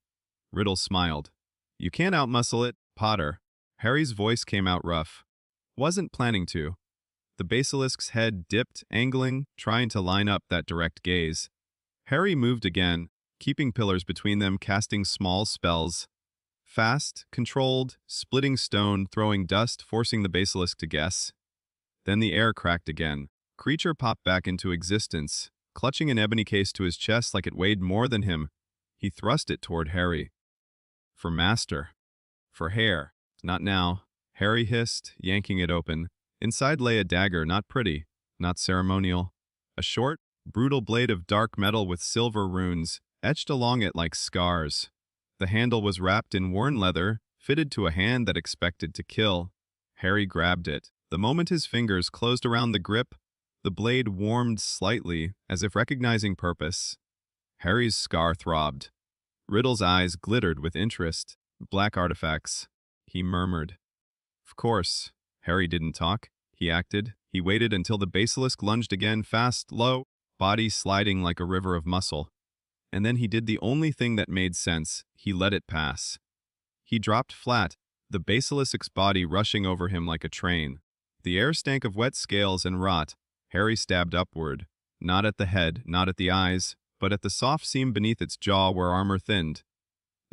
Riddle smiled. You can't outmuscle it, Potter. Harry's voice came out rough. Wasn't planning to. The basilisk's head dipped, angling, trying to line up that direct gaze. Harry moved again, keeping pillars between them, casting small spells. Fast, controlled, splitting stone, throwing dust, forcing the basilisk to guess. Then the air cracked again. Creature popped back into existence, clutching an ebony case to his chest like it weighed more than him. He thrust it toward Harry. For master. For hair. Not now. Harry hissed, yanking it open. Inside lay a dagger, not pretty, not ceremonial. A short, brutal blade of dark metal with silver runes, etched along it like scars. The handle was wrapped in worn leather, fitted to a hand that expected to kill. Harry grabbed it. The moment his fingers closed around the grip, the blade warmed slightly, as if recognizing purpose. Harry's scar throbbed. Riddle's eyes glittered with interest. Black artifacts. He murmured. Of course. Harry didn't talk. He acted. He waited until the basilisk lunged again, fast, low, body sliding like a river of muscle. And then he did the only thing that made sense. He let it pass. He dropped flat, the basilisk's body rushing over him like a train. The air stank of wet scales and rot. Harry stabbed upward, not at the head, not at the eyes, but at the soft seam beneath its jaw where armor thinned.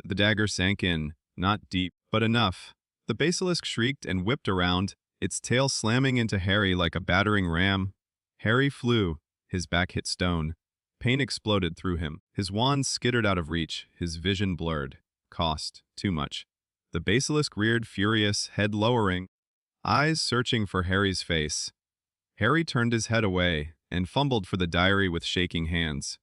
The dagger sank in, not deep, but enough. The basilisk shrieked and whipped around, its tail slamming into Harry like a battering ram. Harry flew. His back hit stone. Pain exploded through him. His wand skittered out of reach, his vision blurred. Cost. Too much. The basilisk reared furious, head lowering, eyes searching for Harry's face. Harry turned his head away and fumbled for the diary with shaking hands.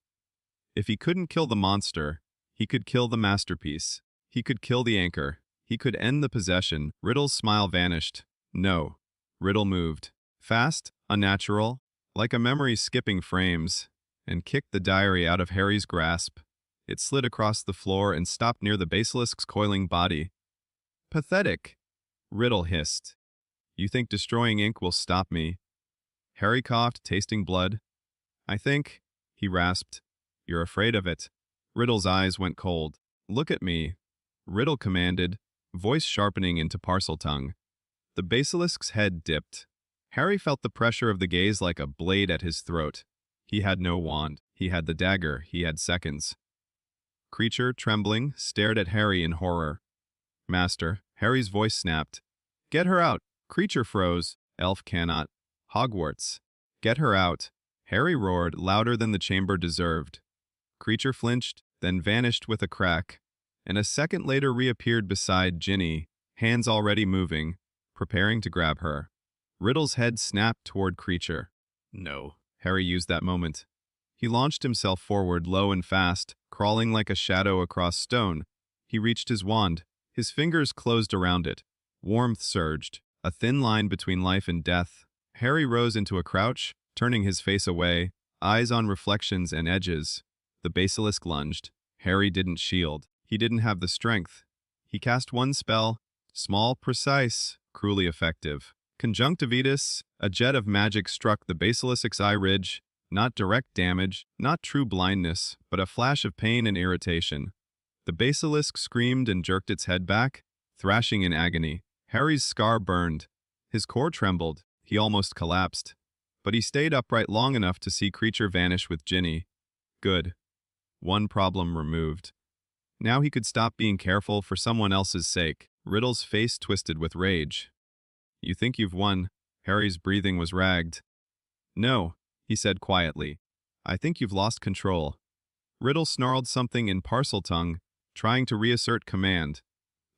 If he couldn't kill the monster, he could kill the masterpiece. He could kill the anchor. He could end the possession. Riddle's smile vanished. No. Riddle moved. Fast, unnatural, like a memory skipping frames, and kicked the diary out of Harry's grasp. It slid across the floor and stopped near the basilisk's coiling body. Pathetic. Riddle hissed. You think destroying ink will stop me? Harry coughed, tasting blood. I think, he rasped. You're afraid of it. Riddle's eyes went cold. Look at me. Riddle commanded, voice sharpening into Parseltongue. The basilisk's head dipped. Harry felt the pressure of the gaze like a blade at his throat. He had no wand. He had the dagger. He had seconds. Creature, trembling, stared at Harry in horror. Master, Harry's voice snapped. Get her out. Creature froze. Elf cannot. Hogwarts. Get her out. Harry roared, louder than the chamber deserved. Creature flinched, then vanished with a crack, and a second later reappeared beside Ginny, hands already moving, preparing to grab her. Riddle's head snapped toward Creature. No. Harry used that moment. He launched himself forward, low and fast, crawling like a shadow across stone. He reached his wand. His fingers closed around it. Warmth surged, a thin line between life and death. Harry rose into a crouch, turning his face away, eyes on reflections and edges. The basilisk lunged. Harry didn't shield. He didn't have the strength. He cast one spell, small, precise, cruelly effective. Conjunctivitis, a jet of magic struck the basilisk's eye ridge, not direct damage, not true blindness, but a flash of pain and irritation. The basilisk screamed and jerked its head back, thrashing in agony. Harry's scar burned. His core trembled. He almost collapsed. But he stayed upright long enough to see Creature vanish with Ginny. Good. One problem removed. Now he could stop being careful for someone else's sake. Riddle's face twisted with rage. You think you've won. Harry's breathing was ragged. No, he said quietly. I think you've lost control. Riddle snarled something in Parseltongue, trying to reassert command.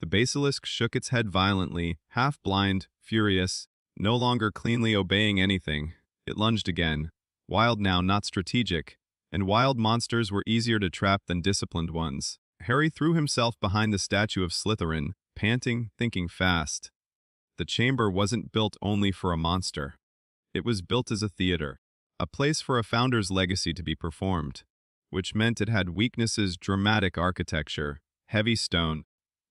The basilisk shook its head violently, half-blind, furious, no longer cleanly obeying anything. It lunged again. Wild now, not strategic, and wild monsters were easier to trap than disciplined ones. Harry threw himself behind the statue of Slytherin, panting, thinking fast. The chamber wasn't built only for a monster. It was built as a theater, a place for a founder's legacy to be performed, which meant it had weaknesses: dramatic architecture, heavy stone,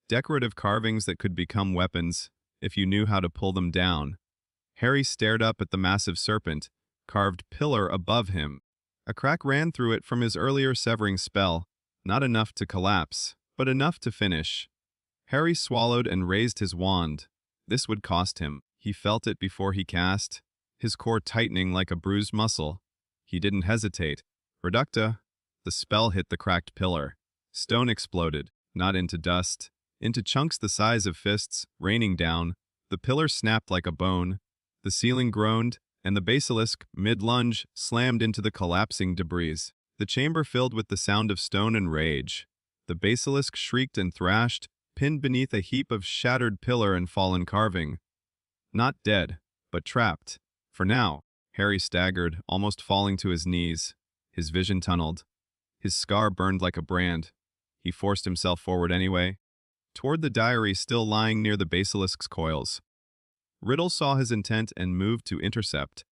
decorative carvings that could become weapons if you knew how to pull them down. Harry stared up at the massive serpent, carved pillar above him. A crack ran through it from his earlier severing spell, not enough to collapse, but enough to finish. Harry swallowed and raised his wand. This would cost him. He felt it before he cast, his core tightening like a bruised muscle. He didn't hesitate. Reducta. The spell hit the cracked pillar. Stone exploded, not into dust, into chunks the size of fists, raining down. The pillar snapped like a bone. The ceiling groaned, and the basilisk, mid-lunge, slammed into the collapsing debris. The chamber filled with the sound of stone and rage. The basilisk shrieked and thrashed, pinned beneath a heap of shattered pillar and fallen carving. Not dead, but trapped. For now. Harry staggered, almost falling to his knees. His vision tunneled. His scar burned like a brand. He forced himself forward anyway, toward the diary still lying near the basilisk's coils. Riddle saw his intent and moved to intercept.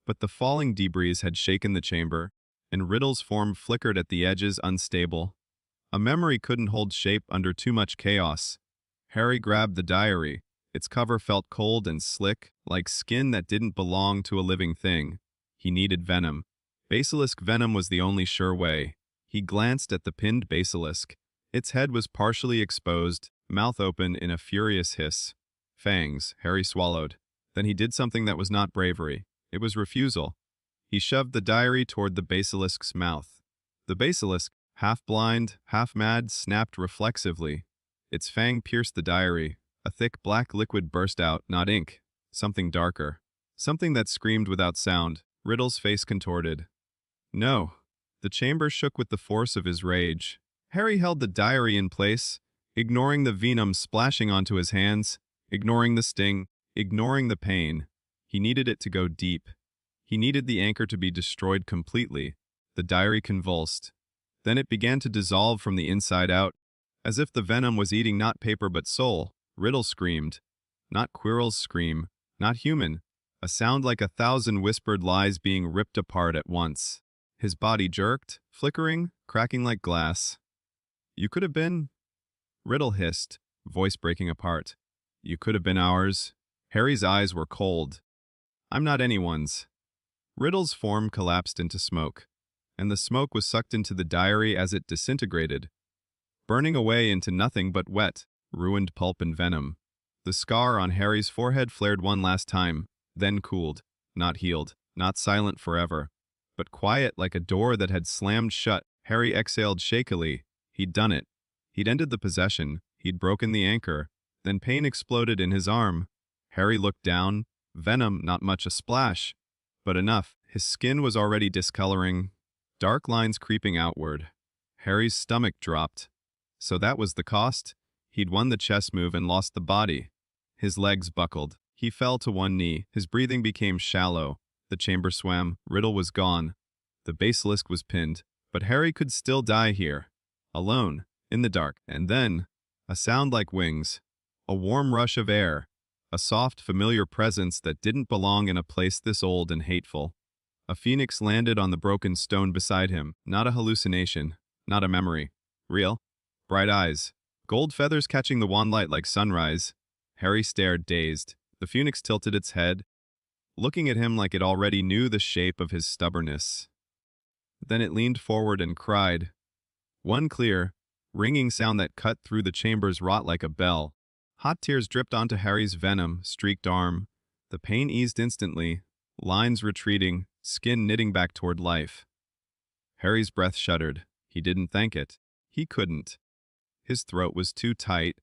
But the falling debris had shaken the chamber, and Riddle's form flickered at the edges, unstable. A memory couldn't hold shape under too much chaos. Harry grabbed the diary. Its cover felt cold and slick, like skin that didn't belong to a living thing. He needed venom. Basilisk venom was the only sure way. He glanced at the pinned basilisk. Its head was partially exposed, mouth open in a furious hiss. Fangs. Harry swallowed. Then he did something that was not bravery. It was refusal. He shoved the diary toward the basilisk's mouth. The basilisk, half-blind, half-mad, snapped reflexively. Its fang pierced the diary. A thick black liquid burst out, not ink. Something darker. Something that screamed without sound. Riddle's face contorted. No. The chamber shook with the force of his rage. Harry held the diary in place, ignoring the venom splashing onto his hands, ignoring the sting, ignoring the pain. He needed it to go deep. He needed the anchor to be destroyed completely. The diary convulsed. Then it began to dissolve from the inside out, as if the venom was eating not paper but soul. Riddle screamed. Not Quirrell's scream, not human. A sound like 1,000 whispered lies being ripped apart at once. His body jerked, flickering, cracking like glass. You could have been... Riddle hissed, voice breaking apart. You could have been ours. Harry's eyes were cold. I'm not anyone's. Riddle's form collapsed into smoke, and the smoke was sucked into the diary as it disintegrated, burning away into nothing but wet, ruined pulp and venom. The scar on Harry's forehead flared one last time, then cooled, not healed, not silent forever, but quiet like a door that had slammed shut. Harry exhaled shakily. He'd done it. He'd ended the possession. He'd broken the anchor. Then pain exploded in his arm. Harry looked down. Venom, not much a splash, but enough. His skin was already discoloring, dark lines creeping outward. Harry's stomach dropped. So that was the cost? He'd won the chess move and lost the body. His legs buckled. He fell to one knee. His breathing became shallow. The chamber swam. Riddle was gone. The basilisk was pinned. But Harry could still die here. Alone. In the dark. And then, a sound like wings. A warm rush of air. A soft, familiar presence that didn't belong in a place this old and hateful. A phoenix landed on the broken stone beside him. Not a hallucination. Not a memory. Real. Bright eyes. Gold feathers catching the wan light like sunrise. Harry stared, dazed. The phoenix tilted its head, looking at him like it already knew the shape of his stubbornness. Then it leaned forward and cried. One clear, ringing sound that cut through the chamber's rot like a bell. Hot tears dripped onto Harry's venom-streaked arm. The pain eased instantly, lines retreating, skin knitting back toward life. Harry's breath shuddered. He didn't thank it. He couldn't. His throat was too tight,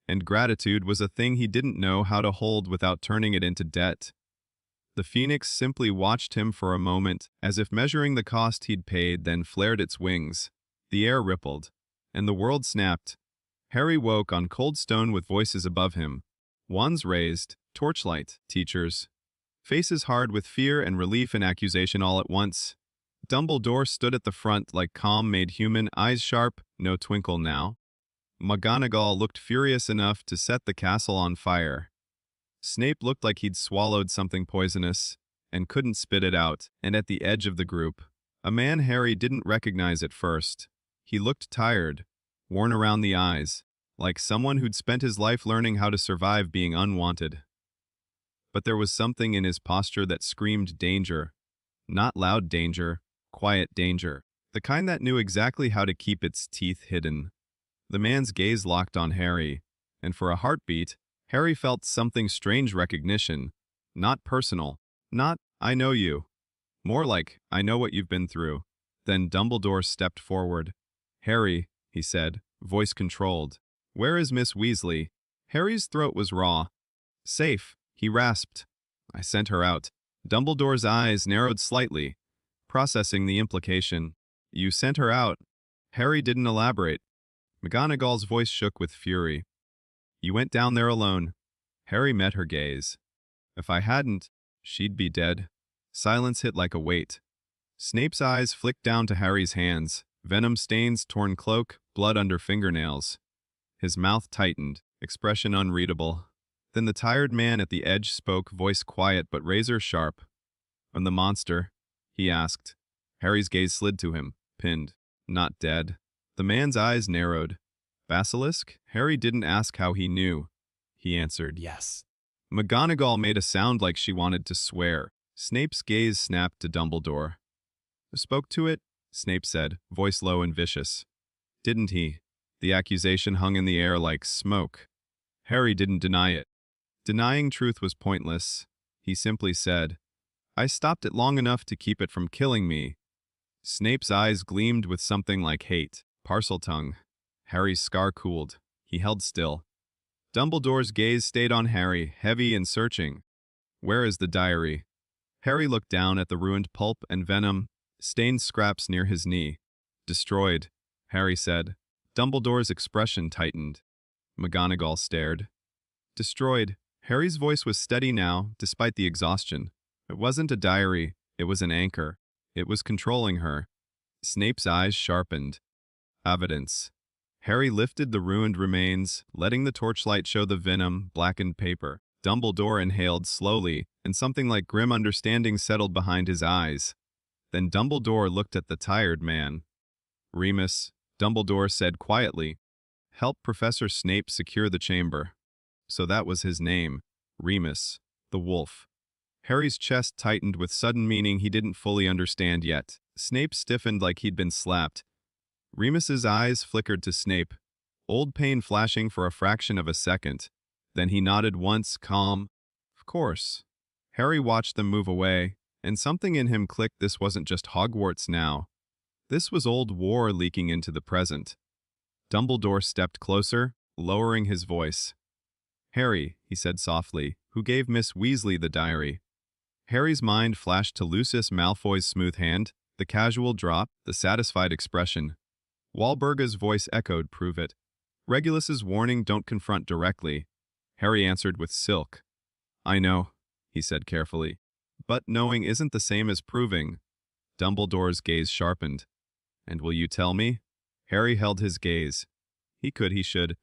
and gratitude was a thing he didn't know how to hold without turning it into debt. The phoenix simply watched him for a moment, as if measuring the cost he'd paid, then flared its wings. The air rippled, and the world snapped. Harry woke on cold stone with voices above him. Wands raised, torchlight, teachers. Faces hard with fear and relief and accusation all at once. Dumbledore stood at the front like calm made human, eyes sharp, no twinkle now. McGonagall looked furious enough to set the castle on fire. Snape looked like he'd swallowed something poisonous and couldn't spit it out, and at the edge of the group, a man Harry didn't recognize at first. He looked tired, worn around the eyes, like someone who'd spent his life learning how to survive being unwanted. But there was something in his posture that screamed danger. Not loud danger, quiet danger. The kind that knew exactly how to keep its teeth hidden. The man's gaze locked on Harry, and for a heartbeat, Harry felt something strange recognition. Not personal. Not, I know you. More like, I know what you've been through. Then Dumbledore stepped forward. Harry, he said, voice controlled. Where is Miss Weasley? Harry's throat was raw. Safe, he rasped. I sent her out. Dumbledore's eyes narrowed slightly, processing the implication. You sent her out. Harry didn't elaborate. McGonagall's voice shook with fury. You went down there alone. Harry met her gaze. If I hadn't, she'd be dead. Silence hit like a weight. Snape's eyes flicked down to Harry's hands, venom stains, torn cloak, blood under fingernails. His mouth tightened, expression unreadable. Then the tired man at the edge spoke, voice quiet but razor sharp. And the monster? He asked. Harry's gaze slid to him, pinned. Not dead. The man's eyes narrowed. Basilisk? Harry didn't ask how he knew. He answered, yes. McGonagall made a sound like she wanted to swear. Snape's gaze snapped to Dumbledore. Spoke to it? Snape said, voice low and vicious. Didn't he? The accusation hung in the air like smoke. Harry didn't deny it. Denying truth was pointless. He simply said, I stopped it long enough to keep it from killing me. Snape's eyes gleamed with something like hate. Parseltongue. Harry's scar cooled. He held still. Dumbledore's gaze stayed on Harry, heavy and searching. Where is the diary? Harry looked down at the ruined pulp and venom, stained scraps near his knee. Destroyed, Harry said. Dumbledore's expression tightened. McGonagall stared. Destroyed. Harry's voice was steady now, despite the exhaustion. It wasn't a diary, it was an anchor. It was controlling her. Snape's eyes sharpened. Evidence. Harry lifted the ruined remains, letting the torchlight show the venom, blackened paper. Dumbledore inhaled slowly, and something like grim understanding settled behind his eyes. Then Dumbledore looked at the tired man. Remus, Dumbledore said quietly, help Professor Snape secure the chamber. So that was his name, Remus, the wolf. Harry's chest tightened with sudden meaning he didn't fully understand yet. Snape stiffened like he'd been slapped. Remus's eyes flickered to Snape, old pain flashing for a fraction of a second. Then he nodded once, calm. Of course. Harry watched them move away, and something in him clicked. This wasn't just Hogwarts now. This was old war leaking into the present. Dumbledore stepped closer, lowering his voice. Harry, he said softly, who gave Miss Weasley the diary? Harry's mind flashed to Lucius Malfoy's smooth hand, the casual drop, the satisfied expression. Walburga's voice echoed, prove it. Regulus's warning, don't confront directly. Harry answered with silk. I know, he said carefully. But knowing isn't the same as proving. Dumbledore's gaze sharpened. And will you tell me? Harry held his gaze. He could, he should.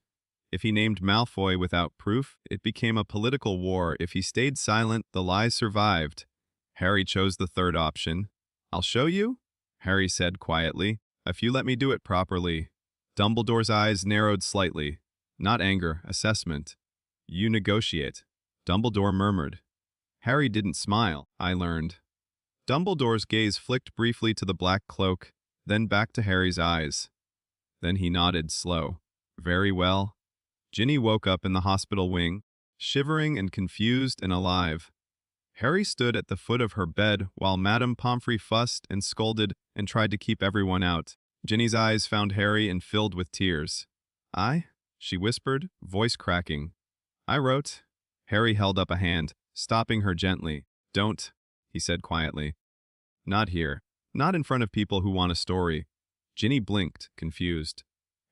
If he named Malfoy without proof, it became a political war. If he stayed silent, the lies survived. Harry chose the third option. I'll show you, Harry said quietly, if you let me do it properly. Dumbledore's eyes narrowed slightly. Not anger, assessment. You negotiate, Dumbledore murmured. Harry didn't smile, I learned. Dumbledore's gaze flicked briefly to the black cloak, then back to Harry's eyes. Then he nodded slow. Very well. Ginny woke up in the hospital wing, shivering and confused and alive. Harry stood at the foot of her bed while Madame Pomfrey fussed and scolded and tried to keep everyone out. Ginny's eyes found Harry and filled with tears. I? She whispered, voice cracking. I wrote. Harry held up a hand, stopping her gently. Don't, he said quietly. Not here. Not in front of people who want a story. Ginny blinked, confused.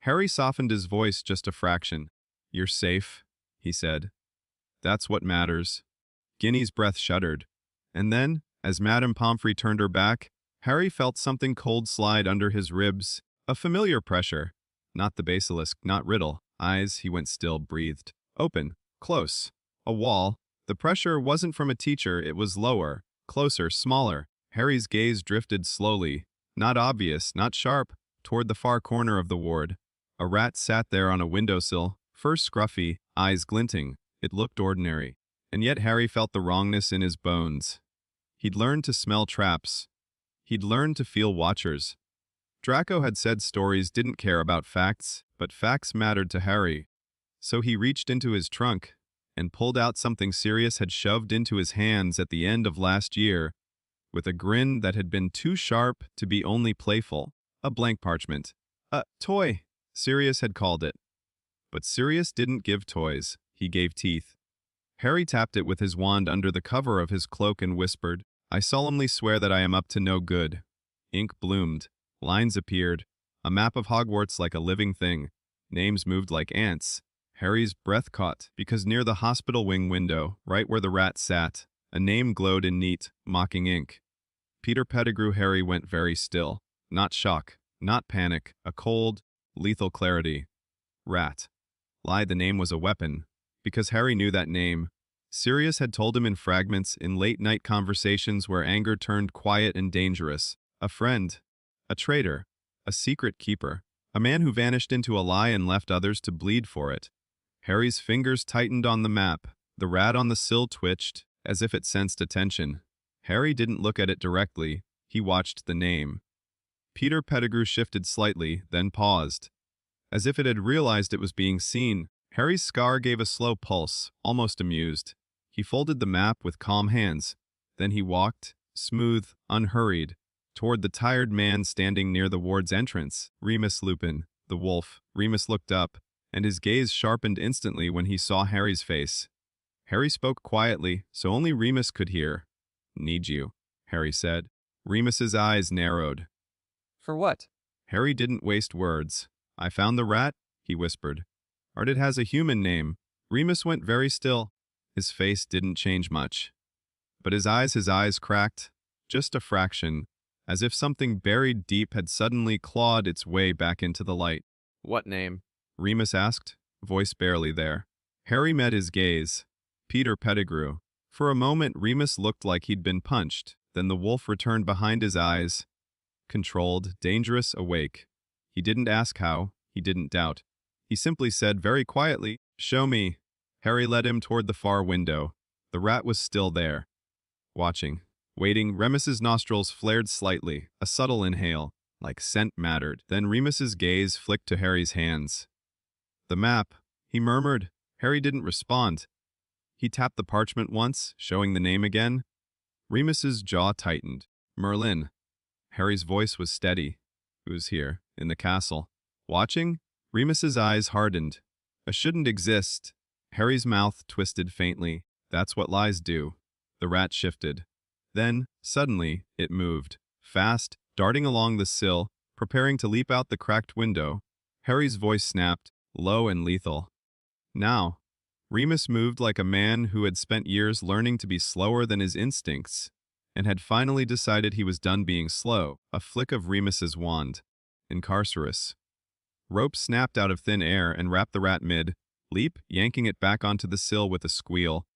Harry softened his voice just a fraction. "You're safe," he said. "That's what matters." Ginny's breath shuddered. And then, as Madame Pomfrey turned her back, Harry felt something cold slide under his ribs. A familiar pressure. Not the basilisk, not Riddle. Eyes, he went still, breathed. Open. Close. A wall. The pressure wasn't from a teacher, it was lower. Closer, smaller. Harry's gaze drifted slowly. Not obvious, not sharp. Toward the far corner of the ward. A rat sat there on a windowsill, fur scruffy, eyes glinting. It looked ordinary. And yet Harry felt the wrongness in his bones. He'd learned to smell traps. He'd learned to feel watchers. Draco had said stories didn't care about facts, but facts mattered to Harry. So he reached into his trunk and pulled out something Sirius had shoved into his hands at the end of last year, with a grin that had been too sharp to be only playful. A blank parchment. A toy, Sirius had called it. But Sirius didn't give toys, he gave teeth. Harry tapped it with his wand under the cover of his cloak and whispered, "I solemnly swear that I am up to no good." Ink bloomed. Lines appeared. A map of Hogwarts like a living thing. Names moved like ants. Harry's breath caught, because near the hospital wing window, right where the rat sat, a name glowed in neat, mocking ink. Peter Pettigrew. Harry went very still. Not shock, not panic, a cold, lethal clarity. Rat. Lie, the name was a weapon. Because Harry knew that name. Sirius had told him in fragments, in late-night conversations where anger turned quiet and dangerous. A friend. A traitor. A secret keeper. A man who vanished into a lie and left others to bleed for it. Harry's fingers tightened on the map. The rat on the sill twitched, as if it sensed attention. Harry didn't look at it directly. He watched the name. Peter Pettigrew shifted slightly, then paused. As if it had realized it was being seen, Harry's scar gave a slow pulse, almost amused. He folded the map with calm hands. Then he walked, smooth, unhurried, toward the tired man standing near the ward's entrance, Remus Lupin, the wolf. Remus looked up, and his gaze sharpened instantly when he saw Harry's face. Harry spoke quietly, so only Remus could hear. "Need you," Harry said. Remus's eyes narrowed. "For what?" Harry didn't waste words. "I found the rat," he whispered. "Or it has a human name." Remus went very still. His face didn't change much. But his eyes cracked, just a fraction, as if something buried deep had suddenly clawed its way back into the light. "What name?" Remus asked, voice barely there. Harry met his gaze. Peter Pettigrew. For a moment, Remus looked like he'd been punched. Then the wolf returned behind his eyes. Controlled, dangerous, awake. He didn't ask how. He didn't doubt. He simply said very quietly, "Show me." Harry led him toward the far window. The rat was still there. Watching. Waiting, Remus's nostrils flared slightly, a subtle inhale, like scent mattered. Then Remus's gaze flicked to Harry's hands. "The map," he murmured. Harry didn't respond. He tapped the parchment once, showing the name again. Remus's jaw tightened. "Merlin." Harry's voice was steady. "Who's here? In the castle?" "Watching?" Remus's eyes hardened. "I shouldn't exist." Harry's mouth twisted faintly. "That's what lies do." The rat shifted. Then, suddenly, it moved. Fast, darting along the sill, preparing to leap out the cracked window. Harry's voice snapped, low and lethal. "Now." Remus moved like a man who had spent years learning to be slower than his instincts, and had finally decided he was done being slow. A flick of Remus's wand. Incarcerus. Rope snapped out of thin air and wrapped the rat mid. Leap, yanking it back onto the sill with a squeal.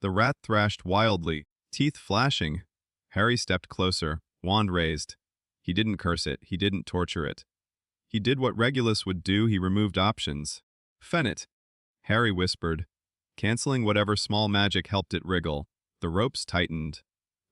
The rat thrashed wildly, teeth flashing. Harry stepped closer, wand raised. He didn't curse it, he didn't torture it. He did what Regulus would do, he removed options. "Fen it," Harry whispered, canceling whatever small magic helped it wriggle. The ropes tightened.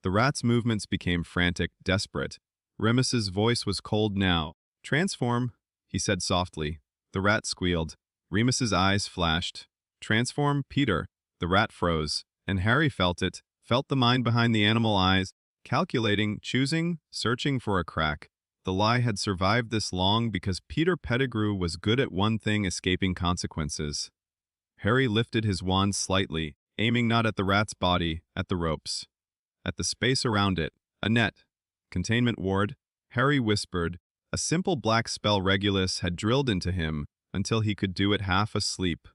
The rat's movements became frantic, desperate. Remus's voice was cold now. "Transform," he said softly. The rat squealed. Remus's eyes flashed. "Transform, Peter." The rat froze, and Harry felt it, felt the mind behind the animal eyes, calculating, choosing, searching for a crack. The lie had survived this long because Peter Pettigrew was good at one thing, escaping consequences. Harry lifted his wand slightly, aiming not at the rat's body, at the ropes. At the space around it, a net. Containment ward, Harry whispered, A simple black spell Regulus had drilled into him until he could do it half asleep.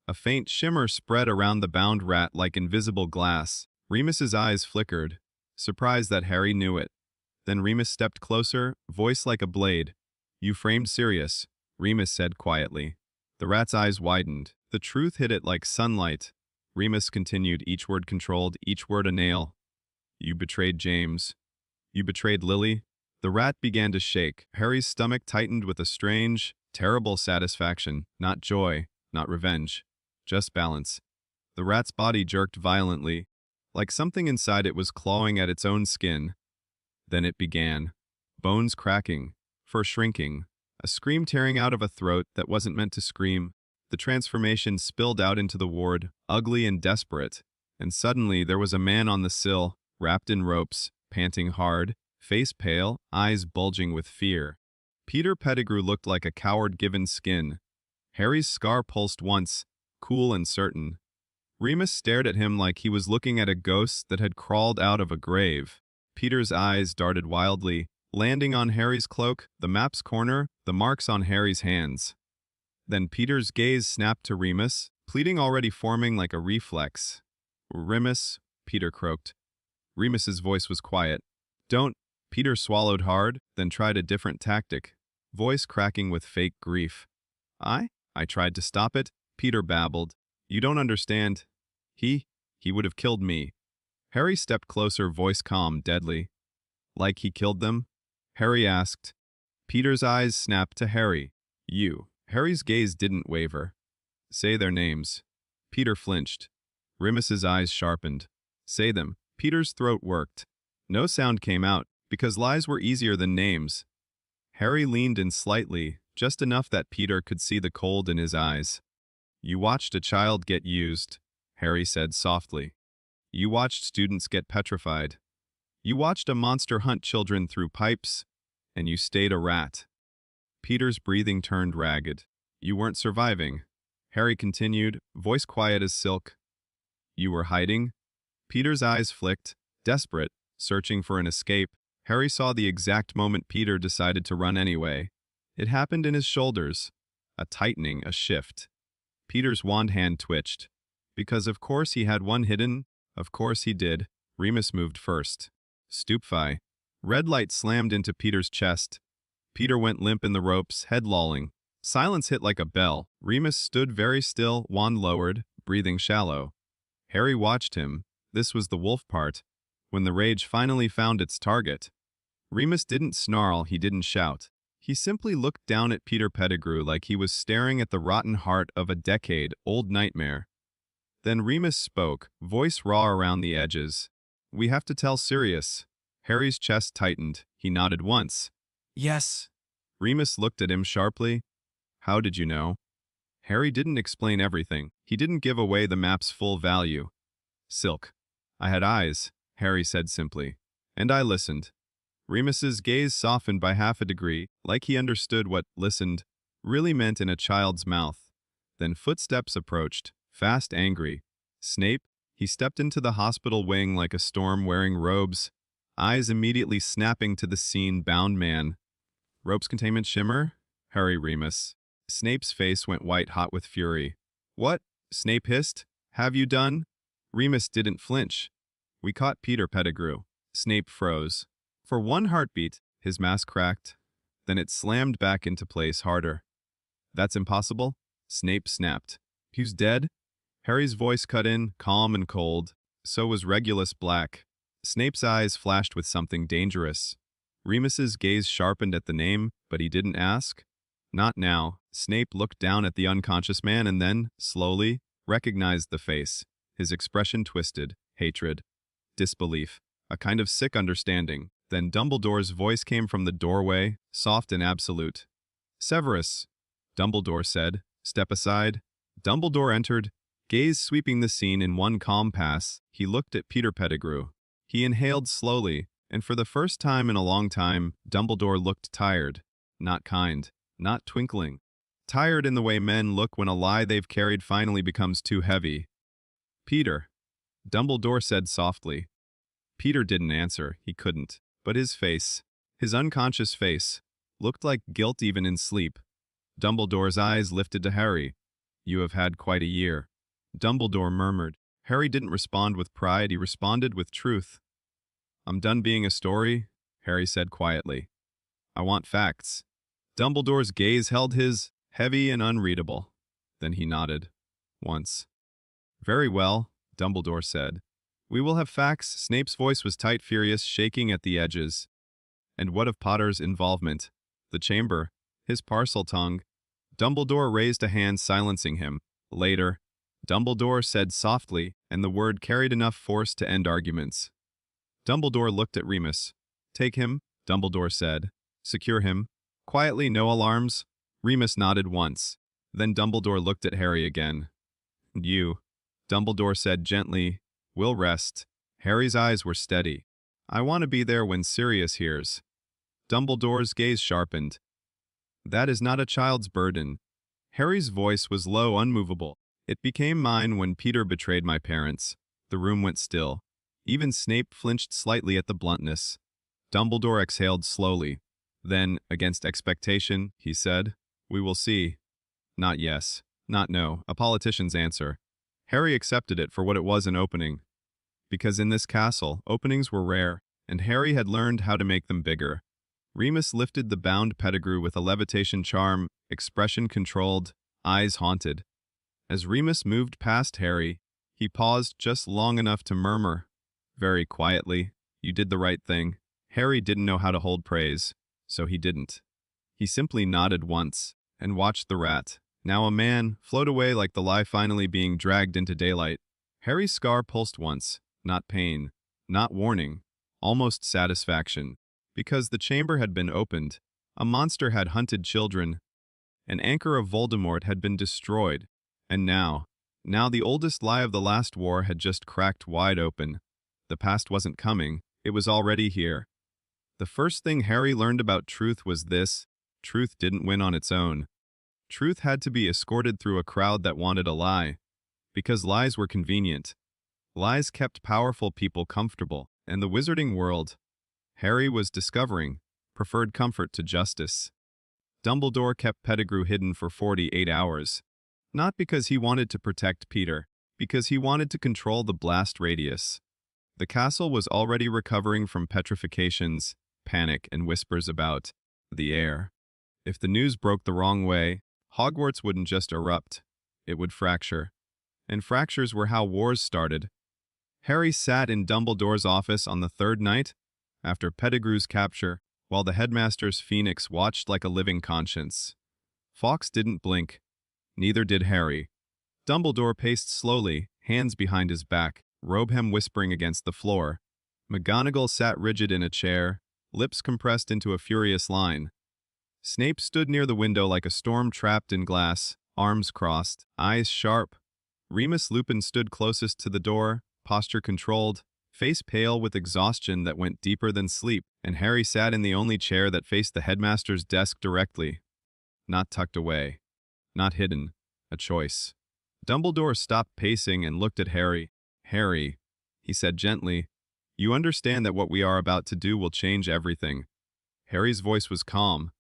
A faint shimmer spread around the bound rat like invisible glass. Remus's eyes flickered, surprised that Harry knew it. Then Remus stepped closer, voice like a blade. "You framed Sirius," Remus said quietly. The rat's eyes widened. The truth hit it like sunlight. Remus continued, each word controlled, each word a nail. "You betrayed James. You betrayed Lily." The rat began to shake. Harry's stomach tightened with a strange, terrible satisfaction. Not joy, not revenge. Just balance. The rat's body jerked violently, like something inside it was clawing at its own skin. Then it began. Bones cracking, fur shrinking, a scream tearing out of a throat that wasn't meant to scream. The transformation spilled out into the ward, ugly and desperate. And suddenly there was a man on the sill, wrapped in ropes, panting hard, face pale, eyes bulging with fear. Peter Pettigrew looked like a coward given skin. Harry's scar pulsed once, cool and certain. Remus stared at him like he was looking at a ghost that had crawled out of a grave. Peter's eyes darted wildly, landing on Harry's cloak, the map's corner, the marks on Harry's hands. Then Peter's gaze snapped to Remus, pleading already forming like a reflex. "Remus," Peter croaked. Remus's voice was quiet. "Don't." Peter swallowed hard, then tried a different tactic, voice cracking with fake grief. I tried to stop it," Peter babbled. "You don't understand. He would have killed me." Harry stepped closer, voice calm, deadly. "Like he killed them?" Harry asked. Peter's eyes snapped to Harry. "You." Harry's gaze didn't waver. "Say their names." Peter flinched. Remus's eyes sharpened. "Say them." Peter's throat worked. No sound came out, because lies were easier than names. Harry leaned in slightly, just enough that Peter could see the cold in his eyes. "You watched a child get used," Harry said softly. "You watched students get petrified. You watched a monster hunt children through pipes, and you stayed a rat." Peter's breathing turned ragged. "You weren't surviving," Harry continued, voice quiet as silk. "You were hiding?" Peter's eyes flicked, desperate, searching for an escape. Harry saw the exact moment Peter decided to run anyway. It happened in his shoulders. A tightening, a shift. Peter's wand hand twitched. Because of course he had one hidden. Of course he did. Remus moved first. Stupefy. Red light slammed into Peter's chest. Peter went limp in the ropes, head lolling. Silence hit like a bell. Remus stood very still, wand lowered, breathing shallow. Harry watched him. This was the wolf part. When the rage finally found its target. Remus didn't snarl, he didn't shout. He simply looked down at Peter Pettigrew like he was staring at the rotten heart of a decade-old nightmare. Then Remus spoke, voice raw around the edges. "We have to tell Sirius." Harry's chest tightened. He nodded once. "Yes." Remus looked at him sharply. "How did you know?" Harry didn't explain everything. He didn't give away the map's full value. "Silk. I had eyes," Harry said simply. "And I listened." Remus's gaze softened by half a degree, like he understood what "listened" really meant in a child's mouth. Then footsteps approached, fast, angry. Snape? He stepped into the hospital wing like a storm wearing robes, eyes immediately snapping to the scene-bound man. "Ropes containment shimmer?" Harry Remus. Snape's face went white-hot with fury. "What?" Snape hissed. "Have you done?" Remus didn't flinch. "We caught Peter Pettigrew." Snape froze. For one heartbeat, his mask cracked. Then it slammed back into place harder. "That's impossible," Snape snapped. "He's dead?" Harry's voice cut in, calm and cold. So was Regulus Black. Snape's eyes flashed with something dangerous. Remus's gaze sharpened at the name, but he didn't ask. Not now. Snape looked down at the unconscious man and then, slowly, recognized the face. His expression twisted. Hatred. Disbelief. A kind of sick understanding. Then Dumbledore's voice came from the doorway, soft and absolute. "Severus," Dumbledore said. "Step aside." Dumbledore entered, gaze sweeping the scene in one calm pass. He looked at Peter Pettigrew. He inhaled slowly, and for the first time in a long time, Dumbledore looked tired. Not kind. Not twinkling. Tired in the way men look when a lie they've carried finally becomes too heavy. "Peter," Dumbledore said softly. Peter didn't answer. He couldn't. But his face, his unconscious face, looked like guilt even in sleep. Dumbledore's eyes lifted to Harry. "You have had quite a year." Dumbledore murmured. Harry didn't respond with pride, he responded with truth. "I'm done being a story," Harry said quietly. "I want facts." Dumbledore's gaze held his, heavy and unreadable. Then he nodded. Once. "Very well," Dumbledore said. "We will have facts." Snape's voice was tight, furious, shaking at the edges. "And what of Potter's involvement? The chamber? His parcel tongue?" Dumbledore raised a hand, silencing him. Later, Dumbledore said softly, and the word carried enough force to end arguments. Dumbledore looked at Remus. "Take him," Dumbledore said. "Secure him. Quietly, no alarms." Remus nodded once. Then Dumbledore looked at Harry again. "You," Dumbledore said gently, "will rest." Harry's eyes were steady. "I want to be there when Sirius hears." Dumbledore's gaze sharpened. "That is not a child's burden." Harry's voice was low, unmovable. "It became mine when Peter betrayed my parents." The room went still. Even Snape flinched slightly at the bluntness. Dumbledore exhaled slowly. Then, against expectation, he said, "We will see." Not yes, not no, a politician's answer. Harry accepted it for what it was, an opening. Because in this castle, openings were rare, and Harry had learned how to make them bigger. Remus lifted the bound Pettigrew with a levitation charm, expression controlled, eyes haunted. As Remus moved past Harry, he paused just long enough to murmur, very quietly, "You did the right thing." Harry didn't know how to hold praise, so he didn't. He simply nodded once and watched the rat, now a man, float away like the lie finally being dragged into daylight. Harry's scar pulsed once, not pain, not warning, almost satisfaction. Because the chamber had been opened, a monster had hunted children, an anchor of Voldemort had been destroyed, and now the oldest lie of the last war had just cracked wide open. The past wasn't coming, it was already here. The first thing Harry learned about truth was this: truth didn't win on its own. Truth had to be escorted through a crowd that wanted a lie. Because lies were convenient. Lies kept powerful people comfortable, and the wizarding world, Harry was discovering, preferred comfort to justice. Dumbledore kept Pettigrew hidden for 48 hours. Not because he wanted to protect Peter, because he wanted to control the blast radius. The castle was already recovering from petrifications, panic, and whispers about the air. If the news broke the wrong way, Hogwarts wouldn't just erupt, it would fracture. And fractures were how wars started. Harry sat in Dumbledore's office on the third night, after Pettigrew's capture, while the headmaster's phoenix watched like a living conscience. Fawkes didn't blink. Neither did Harry. Dumbledore paced slowly, hands behind his back, Robeham whispering against the floor. McGonagall sat rigid in a chair, lips compressed into a furious line. Snape stood near the window like a storm trapped in glass, arms crossed, eyes sharp. Remus Lupin stood closest to the door, posture controlled, face pale with exhaustion that went deeper than sleep, and Harry sat in the only chair that faced the headmaster's desk directly. Not tucked away. Not hidden. A choice. Dumbledore stopped pacing and looked at Harry. "Harry," he said gently, "you understand that what we are about to do will change everything." Harry's voice was calm.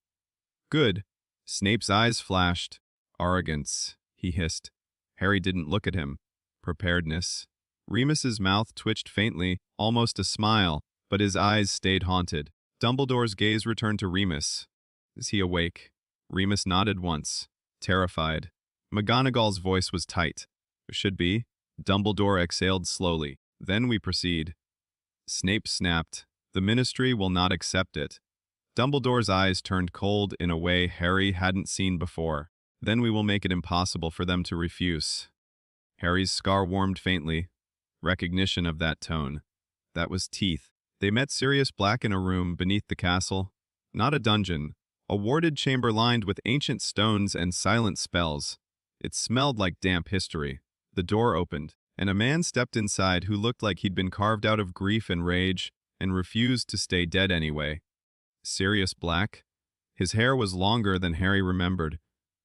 "Good." Snape's eyes flashed. "Arrogance," he hissed. Harry didn't look at him. "Preparedness." Remus's mouth twitched faintly, almost a smile, but his eyes stayed haunted. Dumbledore's gaze returned to Remus. "Is he awake?" Remus nodded once, terrified. McGonagall's voice was tight. "Should be." Dumbledore exhaled slowly. "Then we proceed." Snape snapped. "The Ministry will not accept it." Dumbledore's eyes turned cold in a way Harry hadn't seen before. "Then we will make it impossible for them to refuse." Harry's scar warmed faintly. Recognition of that tone. That was teeth. They met Sirius Black in a room beneath the castle. Not a dungeon. A warded chamber lined with ancient stones and silent spells. It smelled like damp history. The door opened, and a man stepped inside who looked like he'd been carved out of grief and rage, and refused to stay dead anyway. Sirius Black? His hair was longer than Harry remembered.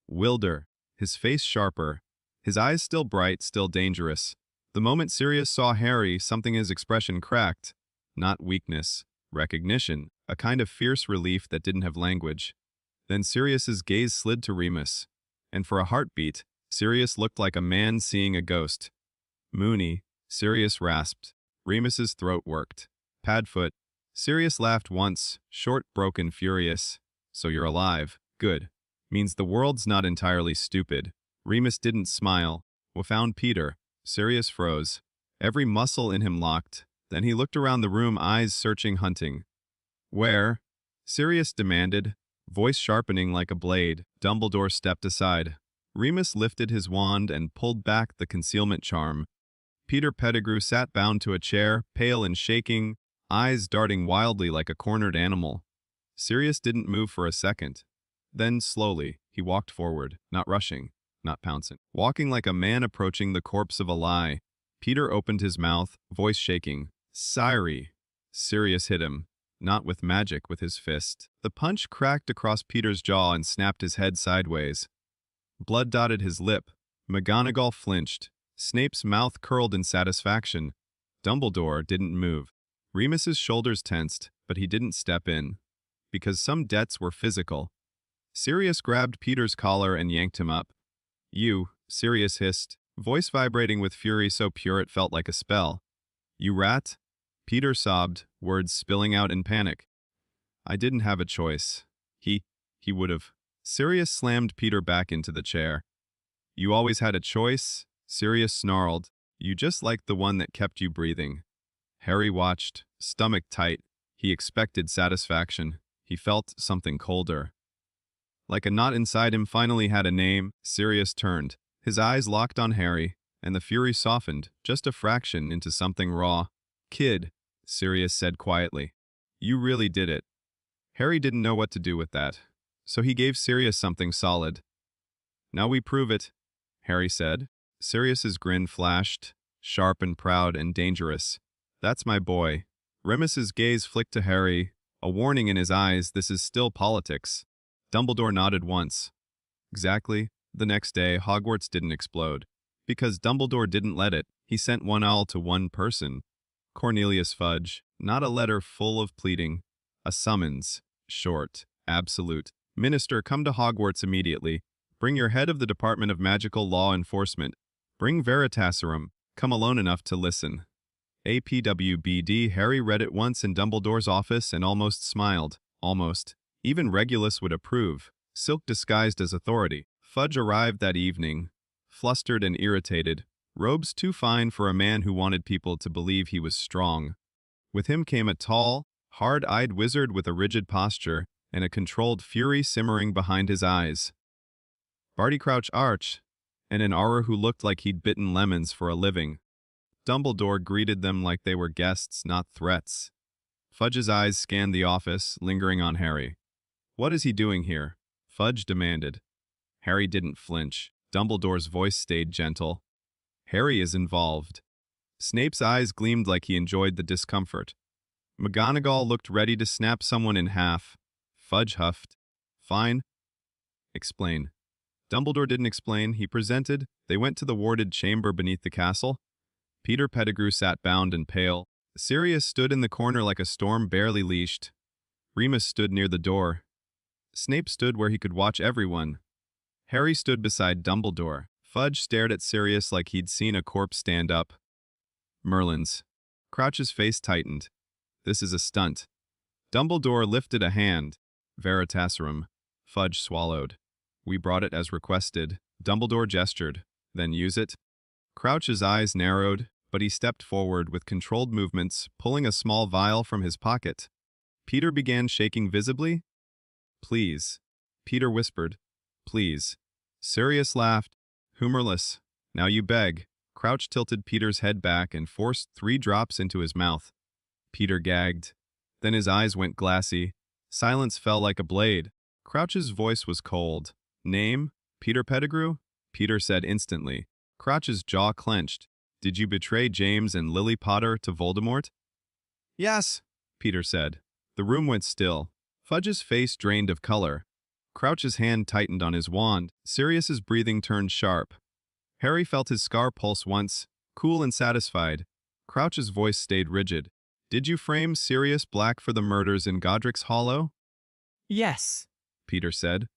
Wilder, his face sharper, his eyes still bright, still dangerous. The moment Sirius saw Harry, something in his expression cracked. Not weakness, recognition, a kind of fierce relief that didn't have language. Then Sirius's gaze slid to Remus, and for a heartbeat, Sirius looked like a man seeing a ghost. Mooney, Sirius rasped. Remus's throat worked. Padfoot. Sirius laughed once, short, broken, furious. So you're alive. Good. Means the world's not entirely stupid. Remus didn't smile. Found Peter. Sirius froze. Every muscle in him locked. Then he looked around the room, eyes searching, hunting. Where? Sirius demanded, voice sharpening like a blade. Dumbledore stepped aside. Remus lifted his wand and pulled back the concealment charm. Peter Pettigrew sat bound to a chair, pale and shaking, eyes darting wildly like a cornered animal. Sirius didn't move for a second. Then, slowly, he walked forward, not rushing, not pouncing. Walking like a man approaching the corpse of a lie. Peter opened his mouth, voice shaking. Siri. Sirius hit him, not with magic, with his fist. The punch cracked across Peter's jaw and snapped his head sideways. Blood dotted his lip. McGonagall flinched. Snape's mouth curled in satisfaction. Dumbledore didn't move. Remus's shoulders tensed, but he didn't step in. Because some debts were physical. Sirius grabbed Peter's collar and yanked him up. You, Sirius hissed, voice vibrating with fury so pure it felt like a spell. You rat? Peter sobbed, words spilling out in panic. I didn't have a choice. He would have. Sirius slammed Peter back into the chair. You always had a choice? Sirius snarled. You just liked the one that kept you breathing. Harry watched, stomach tight. He expected satisfaction. He felt something colder. Like a knot inside him finally had a name, Sirius turned. His eyes locked on Harry, and the fury softened, just a fraction, into something raw. Kid, Sirius said quietly. You really did it. Harry didn't know what to do with that, so he gave Sirius something solid. Now we prove it, Harry said. Sirius's grin flashed, sharp and proud and dangerous. That's my boy. Remus's gaze flicked to Harry, a warning in his eyes. This is still politics. Dumbledore nodded once. Exactly. The next day, Hogwarts didn't explode. Because Dumbledore didn't let it, he sent one owl to one person. Cornelius Fudge. Not a letter full of pleading. A summons. Short. Absolute. Minister, come to Hogwarts immediately. Bring your head of the Department of Magical Law Enforcement. Bring Veritaserum. Come alone enough to listen. APWBD. Harry read it once in Dumbledore's office and almost smiled. Almost. Even Regulus would approve. Silk disguised as authority. Fudge arrived that evening, flustered and irritated, robes too fine for a man who wanted people to believe he was strong. With him came a tall, hard-eyed wizard with a rigid posture and a controlled fury simmering behind his eyes. Barty Crouch Arch, and an aura who looked like he'd bitten lemons for a living. Dumbledore greeted them like they were guests, not threats. Fudge's eyes scanned the office, lingering on Harry. What is he doing here? Fudge demanded. Harry didn't flinch. Dumbledore's voice stayed gentle. Harry is involved. Snape's eyes gleamed like he enjoyed the discomfort. McGonagall looked ready to snap someone in half. Fudge huffed. Fine. Explain. Dumbledore didn't explain. He presented. They went to the warded chamber beneath the castle. Peter Pettigrew sat bound and pale. Sirius stood in the corner like a storm barely leashed. Remus stood near the door. Snape stood where he could watch everyone. Harry stood beside Dumbledore. Fudge stared at Sirius like he'd seen a corpse stand up. Merlin's. Crouch's face tightened. This is a stunt. Dumbledore lifted a hand. Veritaserum. Fudge swallowed. We brought it as requested. Dumbledore gestured. Then use it. Crouch's eyes narrowed, but he stepped forward with controlled movements, pulling a small vial from his pocket. Peter began shaking visibly. Please. Peter whispered. Please. Sirius laughed. Humorless. Now you beg. Crouch tilted Peter's head back and forced 3 drops into his mouth. Peter gagged. Then his eyes went glassy. Silence fell like a blade. Crouch's voice was cold. Name? Peter Pettigrew? Peter said instantly. Crouch's jaw clenched. Did you betray James and Lily Potter to Voldemort? Yes, Peter said. The room went still. Fudge's face drained of color. Crouch's hand tightened on his wand. Sirius's breathing turned sharp. Harry felt his scar pulse once, cool and satisfied. Crouch's voice stayed rigid. Did you frame Sirius Black for the murders in Godric's Hollow? Yes. Peter said.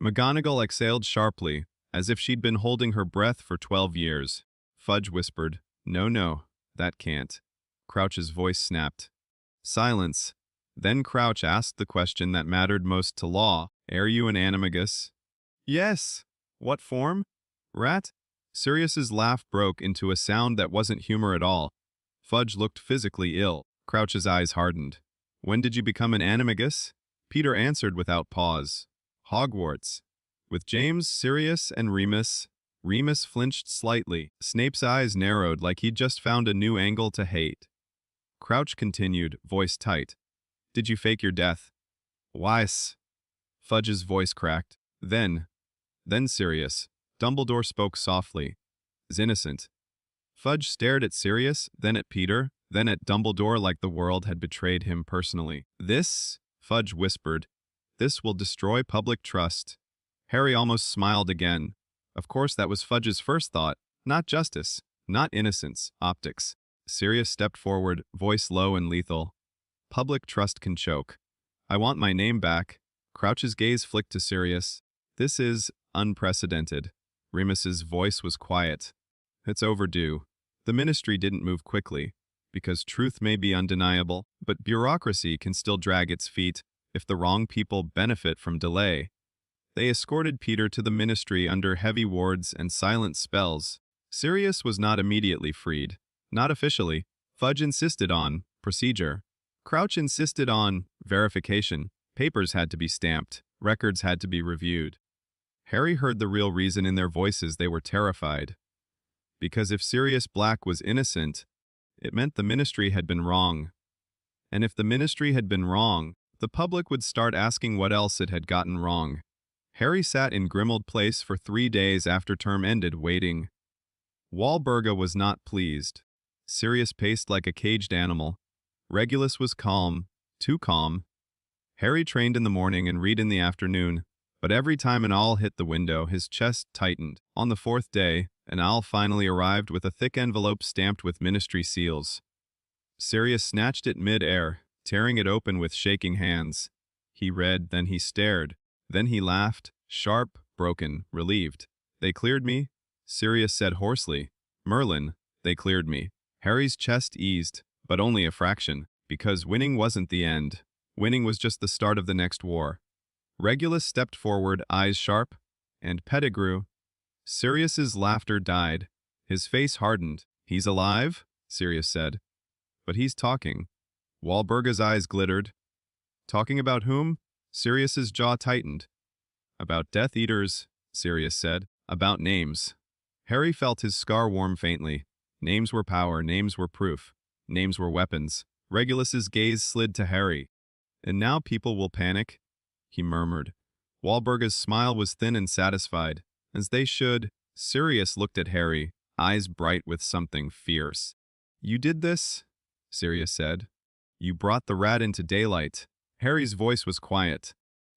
McGonagall exhaled sharply, as if she'd been holding her breath for 12 years. Fudge whispered, "No, no, that can't." Crouch's voice snapped. Silence. Then Crouch asked the question that mattered most to Law. "Are you an animagus?" "Yes." "What form?" "Rat?" Sirius's laugh broke into a sound that wasn't humor at all. Fudge looked physically ill. Crouch's eyes hardened. "When did you become an animagus?" Peter answered without pause. "Hogwarts. With James, Sirius, and Remus." Remus flinched slightly. Snape's eyes narrowed like he'd just found a new angle to hate. Crouch continued, voice tight. "Did you fake your death?" "Wise." Fudge's voice cracked. Then Sirius. Dumbledore spoke softly. "Is innocent." Fudge stared at Sirius, then at Peter, then at Dumbledore like the world had betrayed him personally. "This," Fudge whispered, "this will destroy public trust." Harry almost smiled again. Of course that was Fudge's first thought. Not justice, not innocence, optics. Sirius stepped forward, voice low and lethal. "Public trust can choke. I want my name back." Crouch's gaze flicked to Sirius. "This is unprecedented." Remus's voice was quiet. "It's overdue." The Ministry didn't move quickly, because truth may be undeniable, but bureaucracy can still drag its feet if the wrong people benefit from delay. They escorted Peter to the Ministry under heavy wards and silent spells. Sirius was not immediately freed. Not officially. Fudge insisted on procedure. Crouch insisted on verification. Papers had to be stamped. Records had to be reviewed. Harry heard the real reason in their voices. They were terrified. Because if Sirius Black was innocent, it meant the Ministry had been wrong. And if the Ministry had been wrong, the public would start asking what else it had gotten wrong. Harry sat in Grimmauld Place for 3 days after term ended, waiting. Walburga was not pleased. Sirius paced like a caged animal. Regulus was calm, too calm. Harry trained in the morning and read in the afternoon, but every time an owl hit the window, his chest tightened. On the 4th day, an owl finally arrived with a thick envelope stamped with Ministry seals. Sirius snatched it mid-air, tearing it open with shaking hands. He read, then he stared. Then he laughed, sharp, broken, relieved. "They cleared me," Sirius said hoarsely. "Merlin, they cleared me." Harry's chest eased, but only a fraction, because winning wasn't the end. Winning was just the start of the next war. Regulus stepped forward, eyes sharp, and Pettigrew. Sirius's laughter died. His face hardened. "He's alive?" Sirius said. "But he's talking." Walburga's eyes glittered. "Talking about whom?" Sirius's jaw tightened. "About Death Eaters," Sirius said. "About names." Harry felt his scar warm faintly. Names were power, names were proof. Names were weapons. Regulus's gaze slid to Harry. "And now people will panic?" he murmured. Walburga's smile was thin and satisfied. As they should. Sirius looked at Harry, eyes bright with something fierce. "You did this?" Sirius said. "You brought the rat into daylight." Harry's voice was quiet.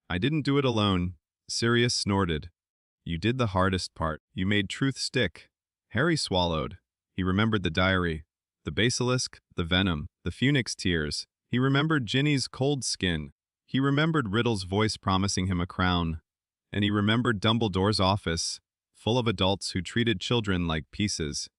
"I didn't do it alone." Sirius snorted. "You did the hardest part. You made truth stick." Harry swallowed. He remembered the diary, the basilisk, the venom, the phoenix tears. He remembered Ginny's cold skin. He remembered Riddle's voice promising him a crown. And he remembered Dumbledore's office, full of adults who treated children like pieces.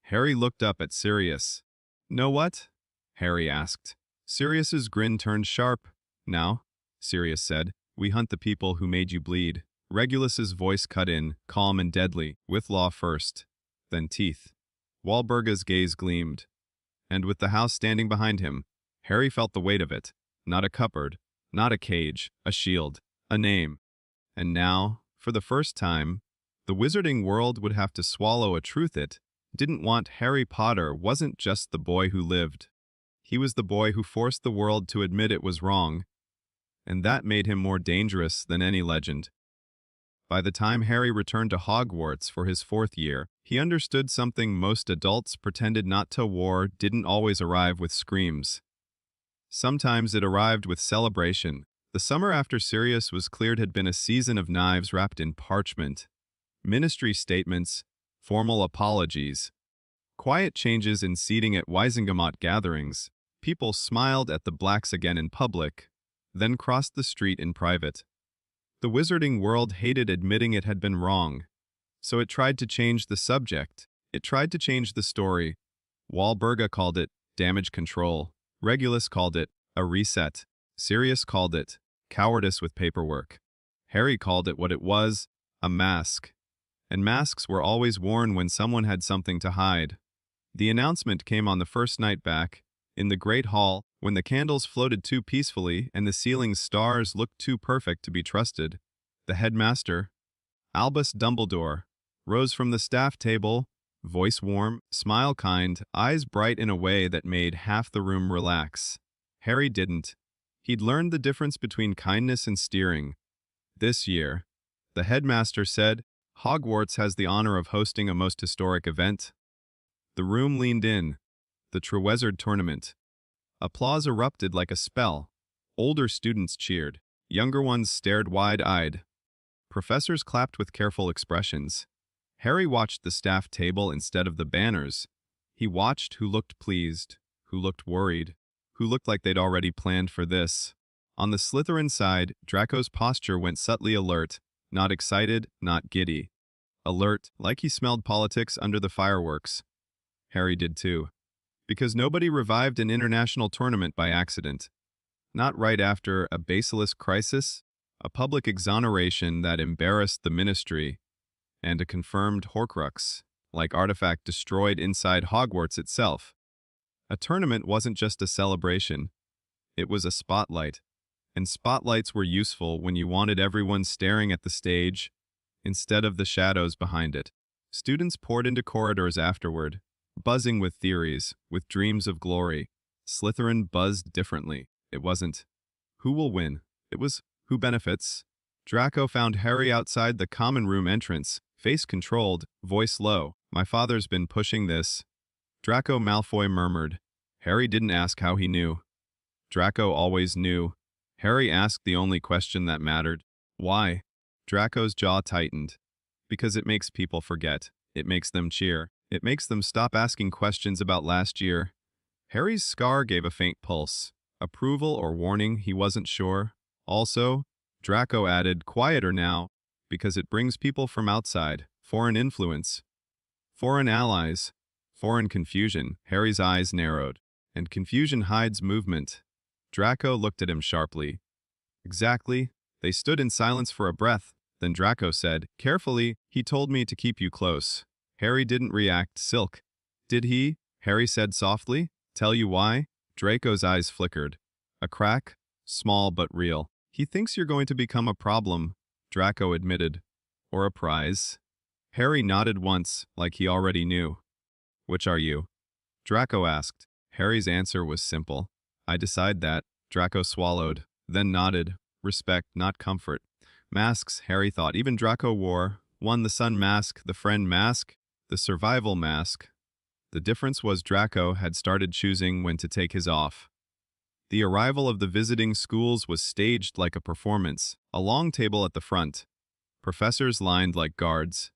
Harry looked up at Sirius. "Know what?" Harry asked. Sirius's grin turned sharp. "Now," Sirius said, "we hunt the people who made you bleed." Regulus's voice cut in, calm and deadly, with law first, then teeth. Walburga's gaze gleamed. And with the house standing behind him, Harry felt the weight of it. Not a cupboard, not a cage, a shield, a name. And now, for the first time, the wizarding world would have to swallow a truth it didn't want. Harry Potter wasn't just the boy who lived. He was the boy who forced the world to admit it was wrong. And that made him more dangerous than any legend. By the time Harry returned to Hogwarts for his 4th year, he understood something most adults pretended not to. War didn't always arrive with screams. Sometimes it arrived with celebration. The summer after Sirius was cleared had been a season of knives wrapped in parchment. Ministry statements, formal apologies, quiet changes in seating at Wisingamot gatherings. People smiled at the Blacks again in public, then crossed the street in private. The wizarding world hated admitting it had been wrong, so it tried to change the subject. It tried to change the story. Wahlberga called it damage control. Regulus called it a reset. Sirius called it cowardice with paperwork. Harry called it what it was, a mask. And masks were always worn when someone had something to hide. The announcement came on the first night back, in the great hall, when the candles floated too peacefully and the ceiling's stars looked too perfect to be trusted. The headmaster, Albus Dumbledore, rose from the staff table, voice warm, smile kind, eyes bright in a way that made half the room relax. Harry didn't. He'd learned the difference between kindness and steering. This year, the headmaster said, Hogwarts has the honor of hosting a most historic event. The room leaned in. The Trewizard Tournament. Applause erupted like a spell. Older students cheered. Younger ones stared wide-eyed. Professors clapped with careful expressions. Harry watched the staff table instead of the banners. He watched who looked pleased, who looked worried, who looked like they'd already planned for this. On the Slytherin side, Draco's posture went subtly alert, not excited, not giddy. Alert, like he smelled politics under the fireworks. Harry did too. Because nobody revived an international tournament by accident. Not right after a basilisk crisis, a public exoneration that embarrassed the ministry, and a confirmed Horcrux-like artifact destroyed inside Hogwarts itself. A tournament wasn't just a celebration. It was a spotlight. And spotlights were useful when you wanted everyone staring at the stage instead of the shadows behind it. Students poured into corridors afterward, buzzing with theories, with dreams of glory. Slytherin buzzed differently. It wasn't, who will win? It was, who benefits? Draco found Harry outside the common room entrance, face controlled, voice low. My father's been pushing this. Draco Malfoy murmured. Harry didn't ask how he knew. Draco always knew. Harry asked the only question that mattered. Why? Draco's jaw tightened. Because it makes people forget. It makes them cheer. It makes them stop asking questions about last year. Harry's scar gave a faint pulse. Approval or warning, he wasn't sure. Also, Draco added, quieter now, because it brings people from outside. Foreign influence. Foreign allies. Foreign confusion. Harry's eyes narrowed. And confusion hides movement. Draco looked at him sharply. Exactly. They stood in silence for a breath. Then Draco said, carefully, he told me to keep you close. Harry didn't react. Silk. Did he? Harry said softly. Tell you why? Draco's eyes flickered. A crack? Small but real. He thinks you're going to become a problem, Draco admitted. Or a prize. Harry nodded once, like he already knew. Which are you? Draco asked. Harry's answer was simple. I decide that. Draco swallowed, then nodded. Respect, not comfort. Masks, Harry thought even Draco wore. One the sun mask, the friend mask, the survival mask. The difference was Draco had started choosing when to take his off. The arrival of the visiting schools was staged like a performance, a long table at the front. Professors lined like guards.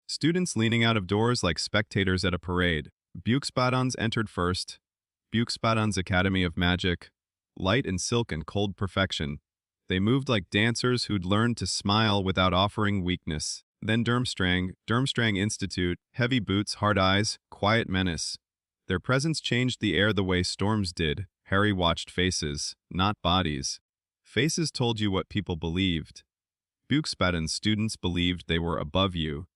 Students leaning out of doors like spectators at a parade. Buxbaddons entered first. Buxbaddons Academy of Magic. Light and silk and cold perfection. They moved like dancers who'd learned to smile without offering weakness. Then Durmstrang Institute, heavy boots, hard eyes, quiet menace. Their presence changed the air the way storms did. Harry watched faces, not bodies. Faces told you what people believed. Buxbaddon students believed they were above you.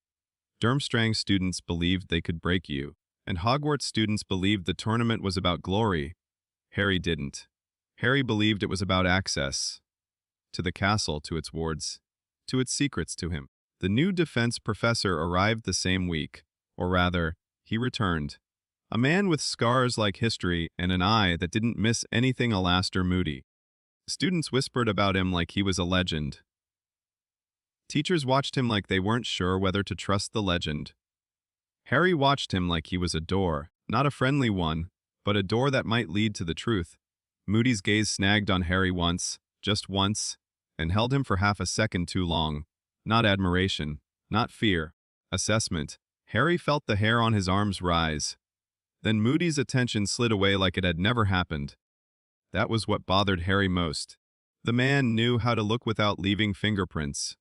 Durmstrang students believed they could break you. And Hogwarts students believed the tournament was about glory. Harry didn't. Harry believed it was about access. To the castle, to its wards, to its secrets to him. The new defense professor arrived the same week. Or rather, he returned. A man with scars like history and an eye that didn't miss anything Alastor Moody. Students whispered about him like he was a legend. Teachers watched him like they weren't sure whether to trust the legend. Harry watched him like he was a door, not a friendly one, but a door that might lead to the truth. Moody's gaze snagged on Harry once, just once, and held him for half a second too long. Not admiration, not fear, assessment. Harry felt the hair on his arms rise. Then Moody's attention slid away like it had never happened. That was what bothered Harry most. The man knew how to look without leaving fingerprints.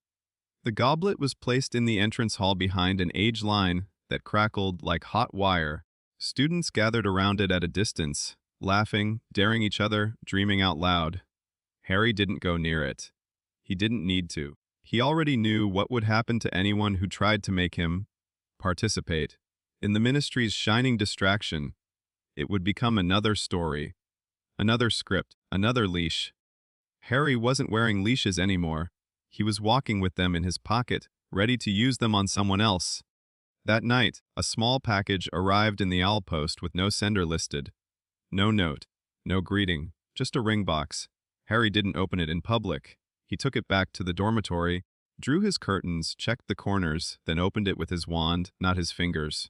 The goblet was placed in the entrance hall behind an age line that crackled like hot wire. Students gathered around it at a distance, laughing, daring each other, dreaming out loud. Harry didn't go near it. He didn't need to. He already knew what would happen to anyone who tried to make him participate. In the Ministry's shining distraction, it would become another story, another script, another leash. Harry wasn't wearing leashes anymore. He was walking with them in his pocket, ready to use them on someone else. That night, a small package arrived in the owl post with no sender listed. No note, no greeting, just a ring box. Harry didn't open it in public. He took it back to the dormitory, drew his curtains, checked the corners, then opened it with his wand, not his fingers.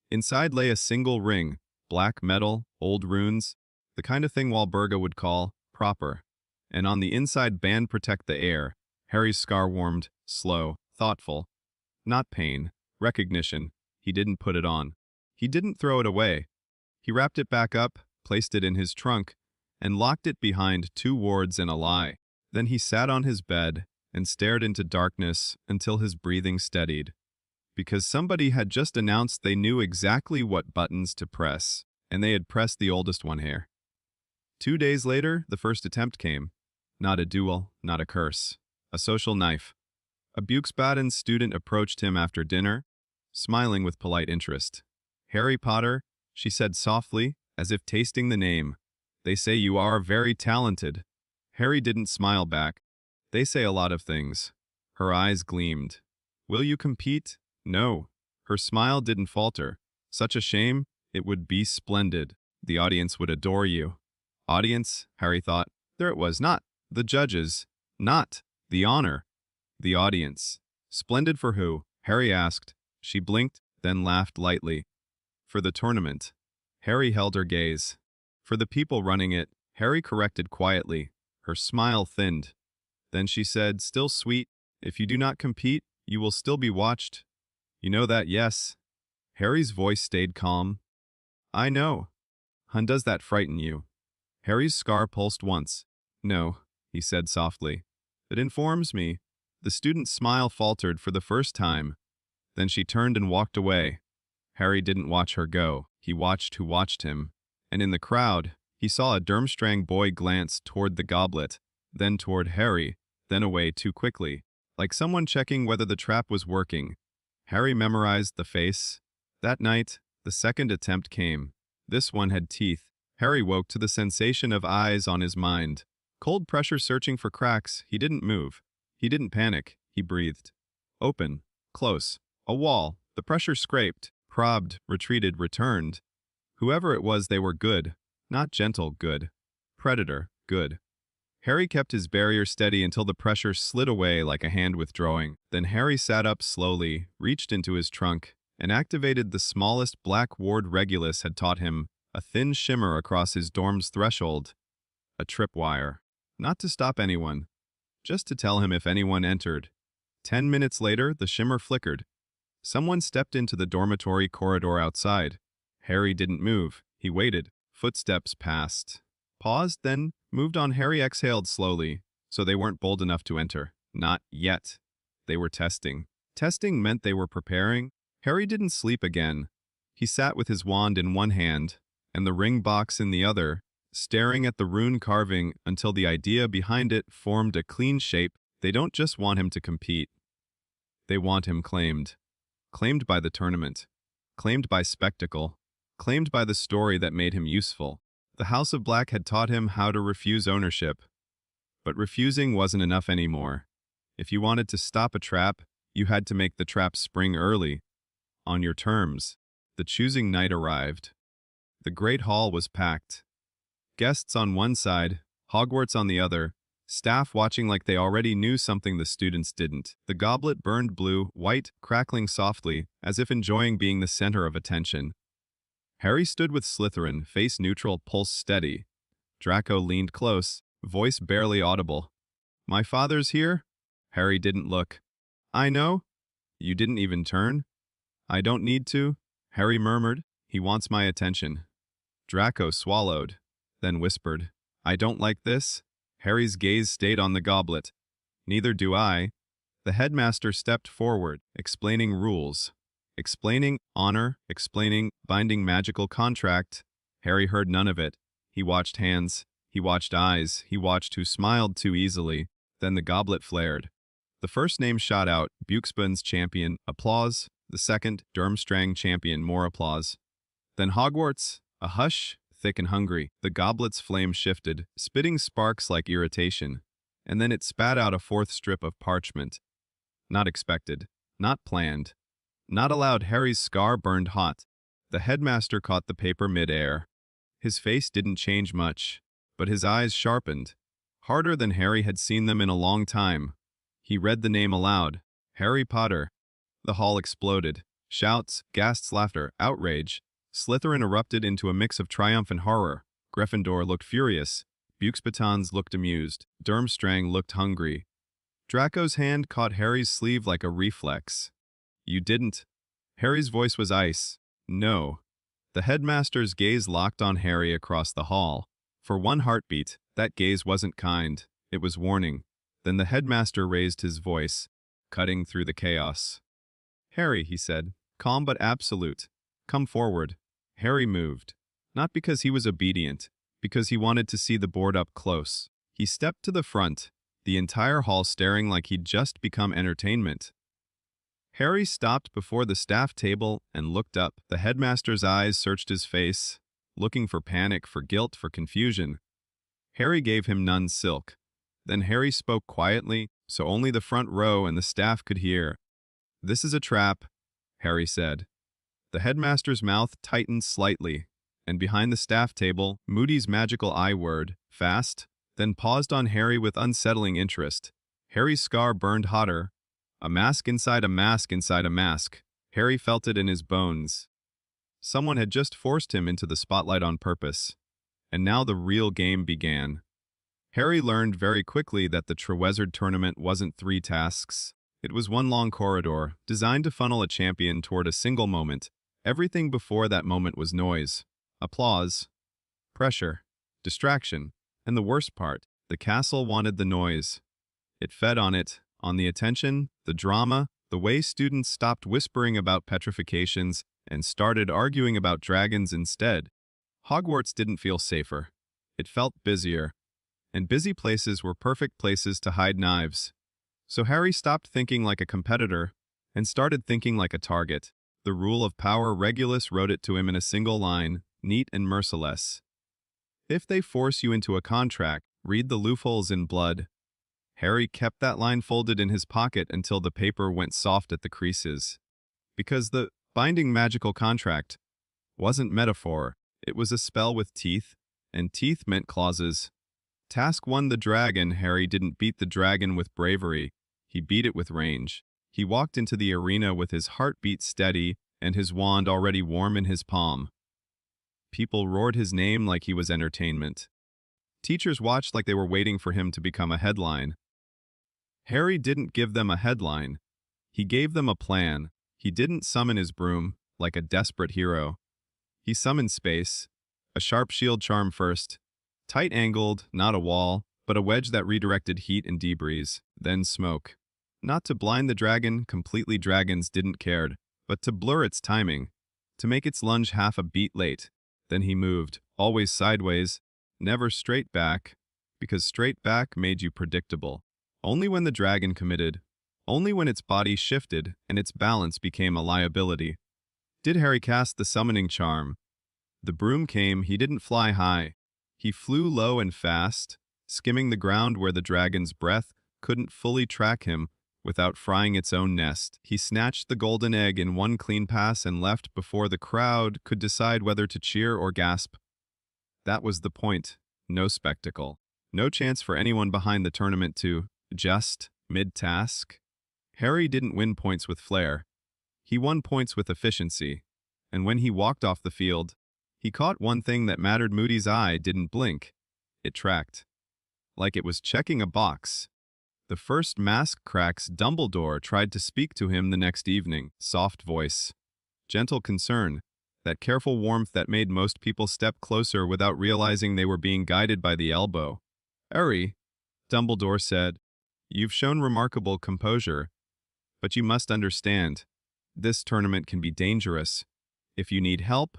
Inside lay a single ring, black metal, old runes, the kind of thing Walburga would call proper. And on the inside band protect the air. Harry's scar warmed, slow, thoughtful. Not pain, recognition. He didn't put it on. He didn't throw it away. He wrapped it back up, placed it in his trunk, and locked it behind 2 wards and a lie. Then he sat on his bed and stared into darkness until his breathing steadied. Because somebody had just announced they knew exactly what buttons to press, and they had pressed the oldest one here. 2 days later, the first attempt came. Not a duel, not a curse. A social knife. A Buxbaden student approached him after dinner, smiling with polite interest. "Harry Potter," she said softly, as if tasting the name. "They say you are very talented." Harry didn't smile back. "They say a lot of things." Her eyes gleamed. "Will you compete?" "No." Her smile didn't falter. "Such a shame. It would be splendid. The audience would adore you." Audience, Harry thought. There it was, not the judges, not the honor. The audience. Splendid for who? Harry asked. She blinked, then laughed lightly. For the tournament. Harry held her gaze. For the people running it, Harry corrected quietly. Her smile thinned. Then she said, still sweet, "If you do not compete, you will still be watched." "You know that, yes." Harry's voice stayed calm. "I know." Does that frighten you?" Harry's scar pulsed once. "No," he said softly. "It informs me." The student's smile faltered for the first time. Then she turned and walked away. Harry didn't watch her go. He watched who watched him. And in the crowd, he saw a Durmstrang boy glance toward the goblet, then toward Harry, then away too quickly, like someone checking whether the trap was working. Harry memorized the face. That night, the second attempt came. This one had teeth. Harry woke to the sensation of eyes on his mind. Cold pressure searching for cracks. He didn't move. He didn't panic. He breathed. Open. Close. A wall. The pressure scraped, probed, retreated, returned. Whoever it was, they were good. Not gentle good. Predator good. Harry kept his barrier steady until the pressure slid away like a hand withdrawing. Then Harry sat up slowly, reached into his trunk, and activated the smallest black ward Regulus had taught him, a thin shimmer across his dorm's threshold. A tripwire. Not to stop anyone. Just to tell him if anyone entered. 10 minutes later, the shimmer flickered. Someone stepped into the dormitory corridor outside. Harry didn't move. He waited. Footsteps passed. Paused, then moved on. Harry exhaled slowly, so they weren't bold enough to enter. Not yet. They were testing. Testing meant they were preparing. Harry didn't sleep again. He sat with his wand in one hand and the ring box in the other, staring at the rune carving until the idea behind it formed a clean shape. They don't just want him to compete. They want him claimed. Claimed by the tournament. Claimed by spectacle. Claimed by the story that made him useful. The House of Black had taught him how to refuse ownership. But refusing wasn't enough anymore. If you wanted to stop a trap, you had to make the trap spring early. On your terms. The choosing night arrived. The great hall was packed. Guests on one side, Hogwarts on the other, staff watching like they already knew something the students didn't. The goblet burned blue, white, crackling softly, as if enjoying being the center of attention. Harry stood with Slytherin, face neutral, pulse steady. Draco leaned close, voice barely audible. "My father's here?" Harry didn't look. "I know." "You didn't even turn?" "I don't need to," Harry murmured. "He wants my attention." Draco swallowed, then whispered, "I don't like this." Harry's gaze stayed on the goblet. Neither do I. The headmaster stepped forward, explaining rules, explaining honor, explaining binding magical contract. Harry heard none of it. He watched hands, he watched eyes, he watched who smiled too easily. Then the goblet flared. The first name shot out, Buxbaum's champion, applause. The second, Durmstrang champion, more applause. Then Hogwarts, a hush, thick and hungry. The goblet's flame shifted, spitting sparks like irritation. And then it spat out a fourth strip of parchment. Not expected, not planned, not allowed. Harry's scar burned hot. The headmaster caught the paper mid-air. His face didn't change much, but his eyes sharpened, harder than Harry had seen them in a long time. He read the name aloud, Harry Potter. The hall exploded. Shouts, gasps, laughter, outrage. Slytherin erupted into a mix of triumph and horror. Gryffindor looked furious. Buxbatons looked amused. Durmstrang looked hungry. Draco's hand caught Harry's sleeve like a reflex. You didn't. Harry's voice was ice. No. The headmaster's gaze locked on Harry across the hall. For one heartbeat, that gaze wasn't kind. It was warning. Then the headmaster raised his voice, cutting through the chaos. Harry, he said, calm but absolute. Come forward. Harry moved. Not because he was obedient, because he wanted to see the board up close. He stepped to the front, the entire hall staring like he'd just become entertainment. Harry stopped before the staff table and looked up. The headmaster's eyes searched his face, looking for panic, for guilt, for confusion. Harry gave him none silk. Then Harry spoke quietly, so only the front row and the staff could hear. This is a trap, Harry said. The headmaster's mouth tightened slightly, and behind the staff table, Moody's magical I-word, fast, then paused on Harry with unsettling interest. Harry's scar burned hotter. A mask inside a mask inside a mask. Harry felt it in his bones. Someone had just forced him into the spotlight on purpose. And now the real game began. Harry learned very quickly that the Trewizard tournament wasn't 3 tasks. It was one long corridor, designed to funnel a champion toward a single moment. Everything before that moment was noise, applause, pressure, distraction, and the worst part, the castle wanted the noise. It fed on it, on the attention, the drama, the way students stopped whispering about petrifications and started arguing about dragons instead. Hogwarts didn't feel safer. It felt busier. And busy places were perfect places to hide knives. So Harry stopped thinking like a competitor and started thinking like a target. The rule of power, Regulus wrote it to him in a single line, neat and merciless. If they force you into a contract, read the loopholes in blood. Harry kept that line folded in his pocket until the paper went soft at the creases. Because the binding magical contract wasn't metaphor, it was a spell with teeth, and teeth meant clauses. Task 1, the dragon. Harry didn't beat the dragon with bravery, he beat it with range. He walked into the arena with his heartbeat steady and his wand already warm in his palm. People roared his name like he was entertainment. Teachers watched like they were waiting for him to become a headline. Harry didn't give them a headline. He gave them a plan. He didn't summon his broom like a desperate hero. He summoned space, a sharp shield charm first, tight-angled, not a wall, but a wedge that redirected heat and debris, then smoke. Not to blind the dragon, completely dragons didn't care, but to blur its timing, to make its lunge half a beat late. Then he moved, always sideways, never straight back, because straight back made you predictable. Only when the dragon committed, only when its body shifted and its balance became a liability, did Harry cast the summoning charm. The broom came, he didn't fly high. He flew low and fast, skimming the ground where the dragon's breath couldn't fully track him without frying its own nest. He snatched the golden egg in one clean pass and left before the crowd could decide whether to cheer or gasp. That was the point. No spectacle. No chance for anyone behind the tournament to just mid-task. Harry didn't win points with flair. He won points with efficiency. And when he walked off the field, he caught one thing that mattered. Moody's eye didn't blink. It tracked. Like it was checking a box. The first mask cracks, Dumbledore tried to speak to him the next evening. Soft voice. Gentle concern. That careful warmth that made most people step closer without realizing they were being guided by the elbow. Harry, Dumbledore said, "You've shown remarkable composure, but you must understand, this tournament can be dangerous. If you need help..."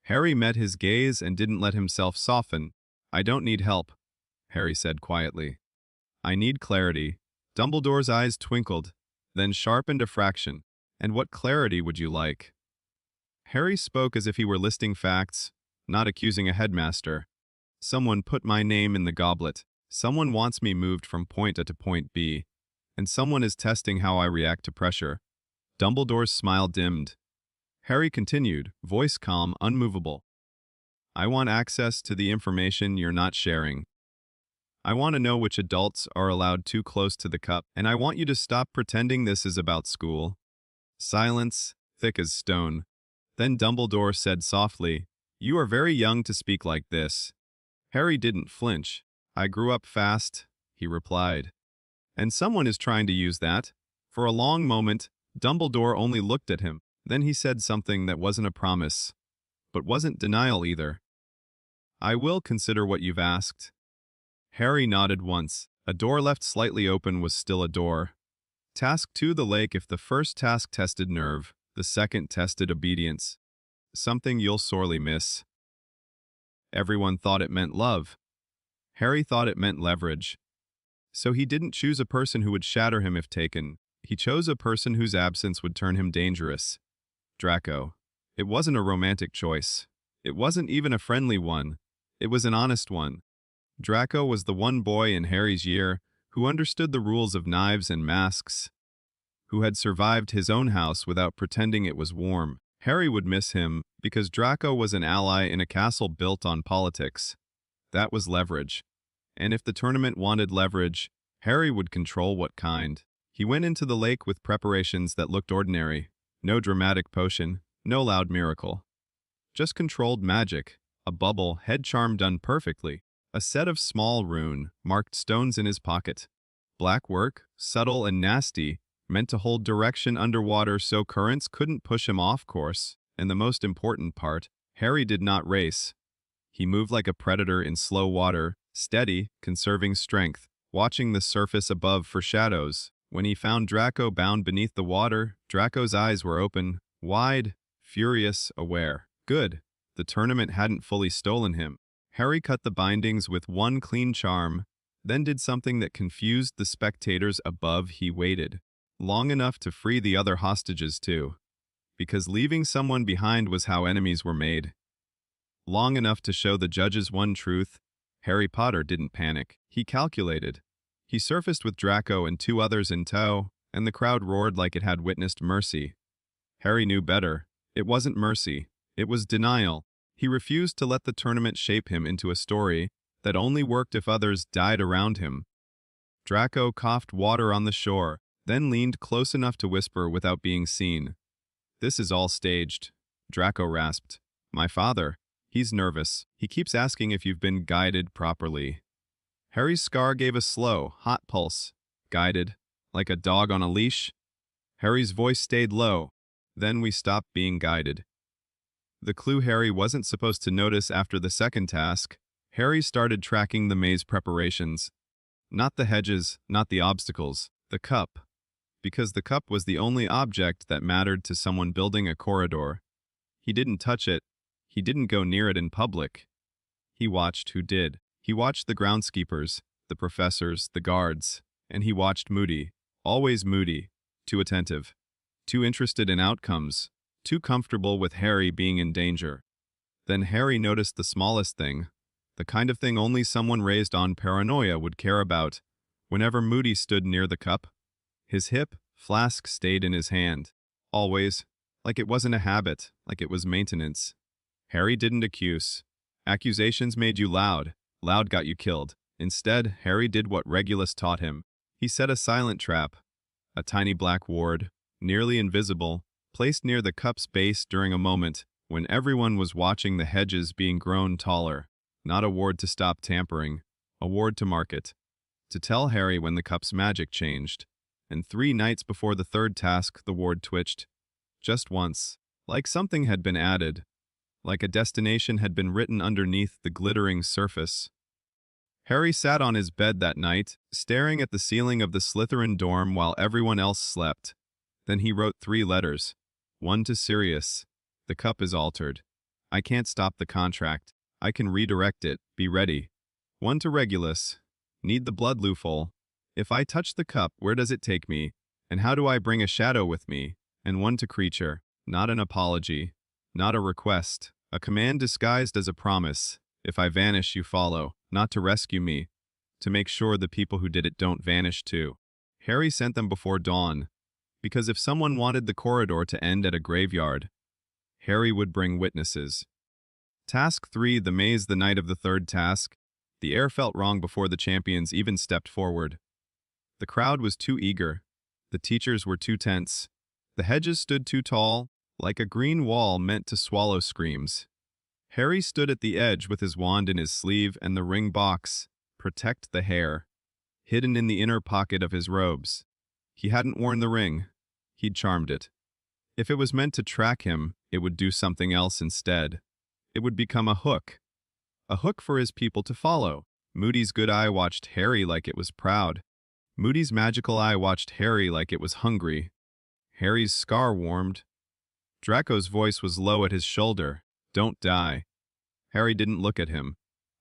Harry met his gaze and didn't let himself soften. "I don't need help," Harry said quietly. "I need clarity." Dumbledore's eyes twinkled, then sharpened a fraction. "And what clarity would you like?" Harry spoke as if he were listing facts, not accusing a headmaster. "Someone put my name in the goblet. Someone wants me moved from point A to point B. And someone is testing how I react to pressure." Dumbledore's smile dimmed. Harry continued, voice calm, unmovable. "I want access to the information you're not sharing. I want to know which adults are allowed too close to the cup, and I want you to stop pretending this is about school." Silence, thick as stone. Then Dumbledore said softly, "You are very young to speak like this." Harry didn't flinch. "I grew up fast," he replied. "And someone is trying to use that." For a long moment, Dumbledore only looked at him. Then he said something that wasn't a promise, but wasn't denial either. "I will consider what you've asked." Harry nodded once. A door left slightly open was still a door. Task 2: the lake. If the first task tested nerve, the second tested obedience. Something you'll sorely miss. Everyone thought it meant love. Harry thought it meant leverage. So he didn't choose a person who would shatter him if taken. He chose a person whose absence would turn him dangerous. Draco. It wasn't a romantic choice. It wasn't even a friendly one. It was an honest one. Draco was the one boy in Harry's year who understood the rules of knives and masks, who had survived his own house without pretending it was warm. Harry would miss him because Draco was an ally in a castle built on politics. That was leverage. And if the tournament wanted leverage, Harry would control what kind. He went into the lake with preparations that looked ordinary. No dramatic potion, no loud miracle. Just controlled magic, a bubble, head charm done perfectly, a set of small rune-marked stones in his pocket. Black work, subtle and nasty, meant to hold direction underwater so currents couldn't push him off course. And the most important part, Harry did not race. He moved like a predator in slow water, steady, conserving strength, watching the surface above for shadows. When he found Draco bound beneath the water, Draco's eyes were open, wide, furious, aware. Good. The tournament hadn't fully stolen him. Harry cut the bindings with one clean charm, then did something that confused the spectators above. He waited. Long enough to free the other hostages too. Because leaving someone behind was how enemies were made. Long enough to show the judges one truth. Harry Potter didn't panic. He calculated. He surfaced with Draco and 2 others in tow, and the crowd roared like it had witnessed mercy. Harry knew better. It wasn't mercy. It was denial. He refused to let the tournament shape him into a story that only worked if others died around him. Draco coughed water on the shore, then leaned close enough to whisper without being seen. "This is all staged," Draco rasped. "My father, he's nervous. He keeps asking if you've been guided properly." Harry's scar gave a slow, hot pulse. Guided, like a dog on a leash? Harry's voice stayed low. "Then we stopped being guided." The clue Harry wasn't supposed to notice after the second task. Harry started tracking the maze preparations. Not the hedges, not the obstacles, the cup. Because the cup was the only object that mattered to someone building a corridor. He didn't touch it. He didn't go near it in public. He watched who did. He watched the groundskeepers, the professors, the guards, and he watched Moody, always Moody, too attentive, too interested in outcomes, too comfortable with Harry being in danger. Then Harry noticed the smallest thing, the kind of thing only someone raised on paranoia would care about. Whenever Moody stood near the cup, his hip flask stayed in his hand, always, like it wasn't a habit, like it was maintenance. Harry didn't accuse. Accusations made you loud. Loud got you killed. Instead, Harry did what Regulus taught him. He set a silent trap, a tiny black ward, nearly invisible, placed near the cup's base during a moment when everyone was watching the hedges being grown taller. Not a ward to stop tampering, a ward to mark it, to tell Harry when the cup's magic changed. And 3 nights before the third task, the ward twitched. Just once, like something had been added, like a destination had been written underneath the glittering surface. Harry sat on his bed that night, staring at the ceiling of the Slytherin dorm while everyone else slept. Then he wrote 3 letters. One to Sirius. The cup is altered. I can't stop the contract. I can redirect it. Be ready. One to Regulus. Need the blood loophole. If I touch the cup, where does it take me? And how do I bring a shadow with me? And one to Creature. Not an apology. Not a request. A command disguised as a promise. If I vanish, you follow. Not to rescue me. To make sure the people who did it don't vanish too. Harry sent them before dawn. Because if someone wanted the corridor to end at a graveyard, Harry would bring witnesses. Task 3, the maze the night of the 3rd task. The air felt wrong before the champions even stepped forward. The crowd was too eager. The teachers were too tense. The hedges stood too tall, like a green wall meant to swallow screams. Harry stood at the edge with his wand in his sleeve and the ring box, protect the hair, hidden in the inner pocket of his robes. He hadn't worn the ring. He'd charmed it. If it was meant to track him, it would do something else instead. It would become a hook for his people to follow. Moody's good eye watched Harry like it was proud. Moody's magical eye watched Harry like it was hungry. Harry's scar warmed. Draco's voice was low at his shoulder. Don't die. Harry didn't look at him.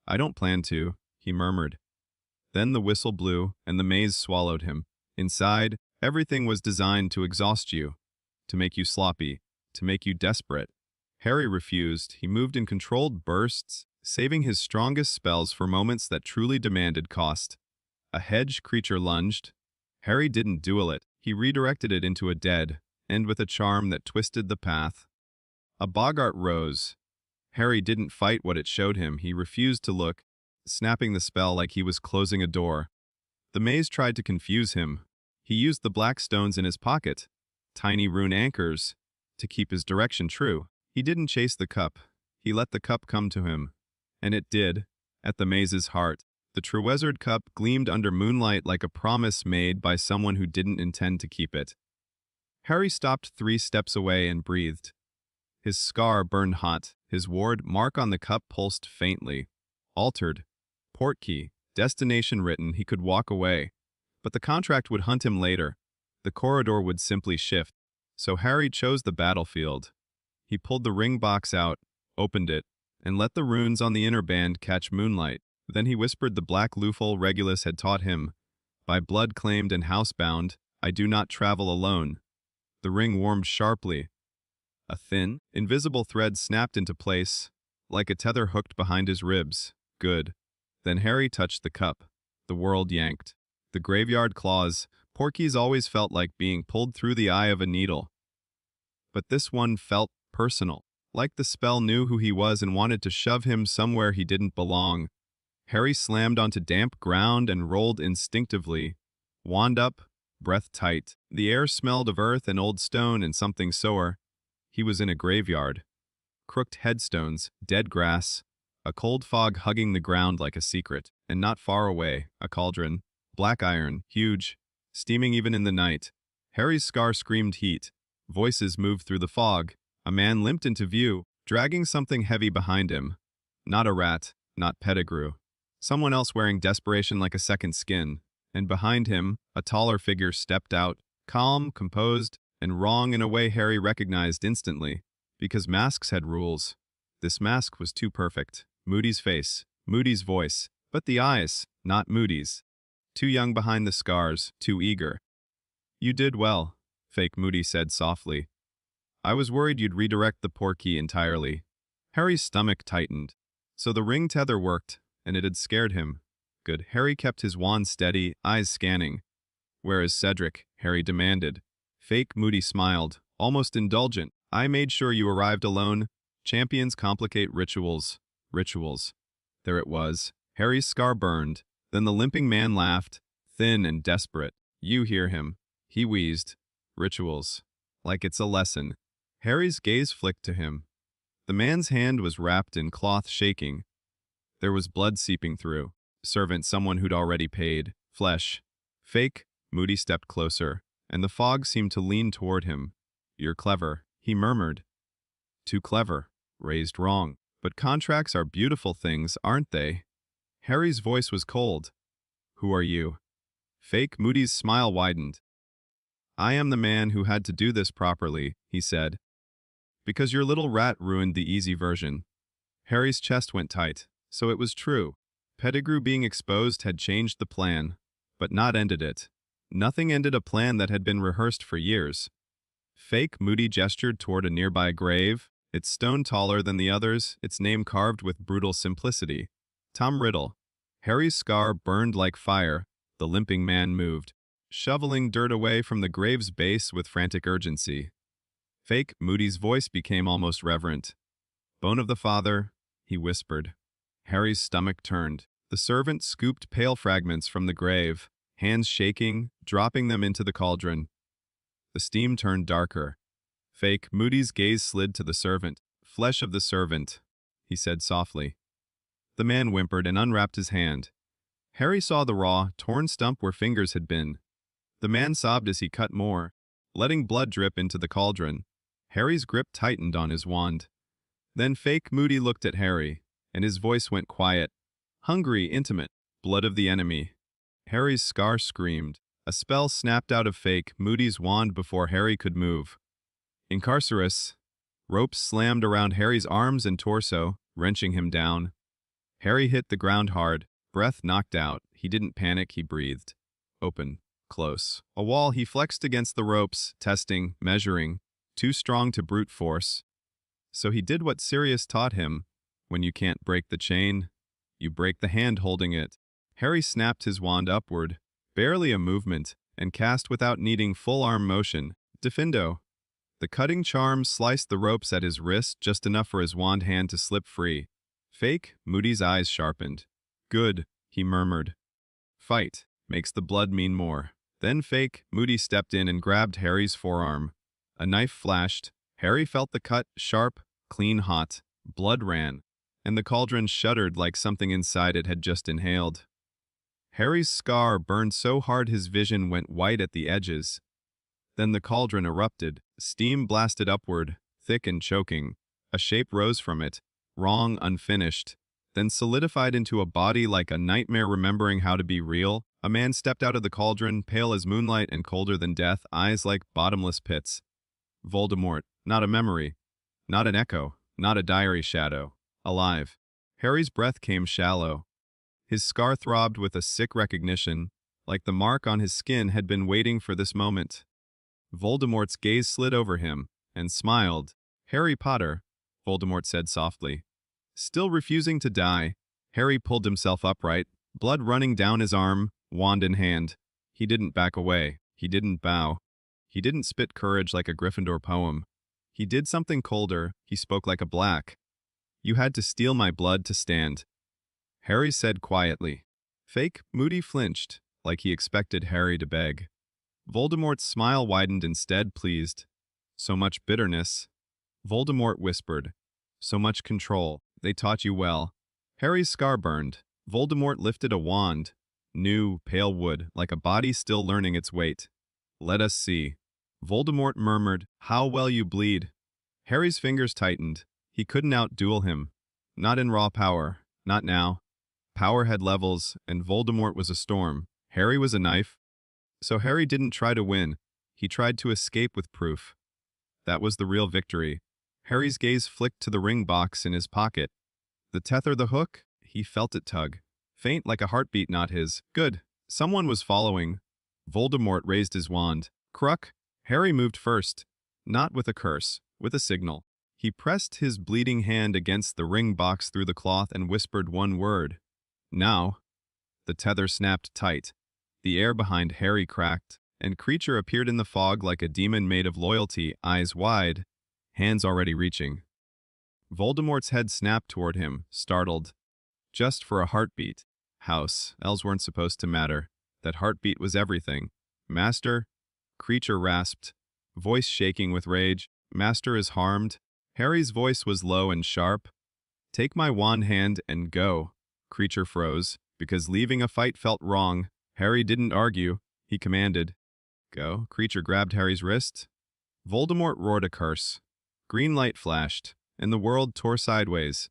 I don't plan to, he murmured. Then the whistle blew, and the maze swallowed him. Inside, everything was designed to exhaust you, to make you sloppy, to make you desperate. Harry refused. He moved in controlled bursts, saving his strongest spells for moments that truly demanded cost. A hedge creature lunged. Harry didn't duel it. He redirected it into a dead, and with a charm that twisted the path. A boggart rose. Harry didn't fight what it showed him. He refused to look, snapping the spell like he was closing a door. The maze tried to confuse him. He used the black stones in his pocket, tiny rune anchors, to keep his direction true. He didn't chase the cup. He let the cup come to him. And it did, at the maze's heart. The Trewizard cup gleamed under moonlight like a promise made by someone who didn't intend to keep it. Harry stopped 3 steps away and breathed. His scar burned hot. His ward mark on the cup pulsed faintly. Altered. Portkey. Destination written. He could walk away. But the contract would hunt him later. The corridor would simply shift. So Harry chose the battlefield. He pulled the ring box out, opened it, and let the runes on the inner band catch moonlight. Then he whispered the black loophole Regulus had taught him. By blood claimed and housebound, I do not travel alone. The ring warmed sharply. A thin, invisible thread snapped into place, like a tether hooked behind his ribs. Good. Then Harry touched the cup. The world yanked. The graveyard claws. Porky's always felt like being pulled through the eye of a needle. But this one felt personal, like the spell knew who he was and wanted to shove him somewhere he didn't belong. Harry slammed onto damp ground and rolled instinctively. Wand up, breath tight. The air smelled of earth and old stone and something sour. He was in a graveyard. Crooked headstones, dead grass, a cold fog hugging the ground like a secret, and not far away, a cauldron. Black iron, huge, steaming even in the night. Harry's scar screamed heat. Voices moved through the fog. A man limped into view, dragging something heavy behind him. Not a rat, not Pettigrew. Someone else wearing desperation like a second skin. And behind him, a taller figure stepped out, calm, composed, and wrong in a way Harry recognized instantly. Because masks had rules. This mask was too perfect. Moody's face, Moody's voice, but the eyes, not Moody's. Too young behind the scars, too eager. You did well, fake Moody said softly. I was worried you'd redirect the Portkey entirely. Harry's stomach tightened. So the ring tether worked, and it had scared him. Good. Harry kept his wand steady, eyes scanning. Where is Cedric? Harry demanded. Fake Moody smiled, almost indulgent. I made sure you arrived alone. Champions complicate rituals. Rituals. There it was. Harry's scar burned. Then the limping man laughed, thin and desperate. You hear him. He wheezed. Rituals. Like it's a lesson. Harry's gaze flicked to him. The man's hand was wrapped in cloth shaking. There was blood seeping through. Servant, someone who'd already paid. Flesh. Fake. Moody stepped closer, and the fog seemed to lean toward him. You're clever, he murmured. Too clever. Raised wrong. But contracts are beautiful things, aren't they? Harry's voice was cold. Who are you? Fake Moody's smile widened. I am the man who had to do this properly, he said. Because your little rat ruined the easy version. Harry's chest went tight. So it was true. Pettigrew being exposed had changed the plan, but not ended it. Nothing ended a plan that had been rehearsed for years. Fake Moody gestured toward a nearby grave, its stone taller than the others, its name carved with brutal simplicity. Tom Riddle. Harry's scar burned like fire. The limping man moved, shoveling dirt away from the grave's base with frantic urgency. Fake Moody's voice became almost reverent. Bone of the father, he whispered. Harry's stomach turned. The servant scooped pale fragments from the grave, hands shaking, dropping them into the cauldron. The steam turned darker. Fake Moody's gaze slid to the servant. Flesh of the servant, he said softly. The man whimpered and unwrapped his hand. Harry saw the raw, torn stump where fingers had been. The man sobbed as he cut more, letting blood drip into the cauldron. Harry's grip tightened on his wand. Then Fake Moody looked at Harry, and his voice went quiet. Hungry, intimate, blood of the enemy. Harry's scar screamed. A spell snapped out of Fake Moody's wand before Harry could move. Incarcerus. Ropes slammed around Harry's arms and torso, wrenching him down. Harry hit the ground hard, breath knocked out. He didn't panic, he breathed. Open. Close. A wall he flexed against the ropes, testing, measuring. Too strong to brute force. So he did what Sirius taught him. When you can't break the chain, you break the hand holding it. Harry snapped his wand upward, barely a movement, and cast without needing full arm motion. Defendo. The cutting charm sliced the ropes at his wrist just enough for his wand hand to slip free. Fake Moody's eyes sharpened. Good, he murmured. Fight. Makes the blood mean more. Then Fake Moody stepped in and grabbed Harry's forearm. A knife flashed. Harry felt the cut, sharp, clean hot. Blood ran, and the cauldron shuddered like something inside it had just inhaled. Harry's scar burned so hard his vision went white at the edges. Then the cauldron erupted. Steam blasted upward, thick and choking. A shape rose from it, wrong, unfinished, then solidified into a body like a nightmare remembering how to be real. A man stepped out of the cauldron, pale as moonlight and colder than death, eyes like bottomless pits. Voldemort, not a memory, not an echo, not a diary shadow, alive. Harry's breath came shallow. His scar throbbed with a sick recognition, like the mark on his skin had been waiting for this moment. Voldemort's gaze slid over him, and smiled. Harry Potter, Voldemort said softly. Still refusing to die, Harry pulled himself upright, blood running down his arm, wand in hand. He didn't back away. He didn't bow. He didn't spit courage like a Gryffindor poem. He did something colder. He spoke like a Black. You had to steal my blood to stand. Harry said quietly. Fake Moody flinched, like he expected Harry to beg. Voldemort's smile widened instead, pleased. So much bitterness. Voldemort whispered. So much control. They taught you well. Harry's scar burned. Voldemort lifted a wand. New, pale wood, like a body still learning its weight. Let us see. Voldemort murmured, how well you bleed. Harry's fingers tightened. He couldn't outduel him. Not in raw power. Not now. Power had levels, and Voldemort was a storm. Harry was a knife. So Harry didn't try to win. He tried to escape with proof. That was the real victory. Harry's gaze flicked to the ring box in his pocket. The tether, the hook, he felt it tug. Faint like a heartbeat, not his. Good. Someone was following. Voldemort raised his wand. Cruck. Harry moved first. Not with a curse, with a signal. He pressed his bleeding hand against the ring box through the cloth and whispered one word. Now. The tether snapped tight. The air behind Harry cracked, and Creature appeared in the fog like a demon made of loyalty, eyes wide, hands already reaching. Voldemort's head snapped toward him, startled. Just for a heartbeat. House, elves weren't supposed to matter. That heartbeat was everything. Master? Creature rasped, voice shaking with rage. Master is harmed. Harry's voice was low and sharp. Take my wand hand and go. Creature froze, because leaving a fight felt wrong. Harry didn't argue. He commanded. Go. Creature grabbed Harry's wrist. Voldemort roared a curse. Green light flashed, and the world tore sideways.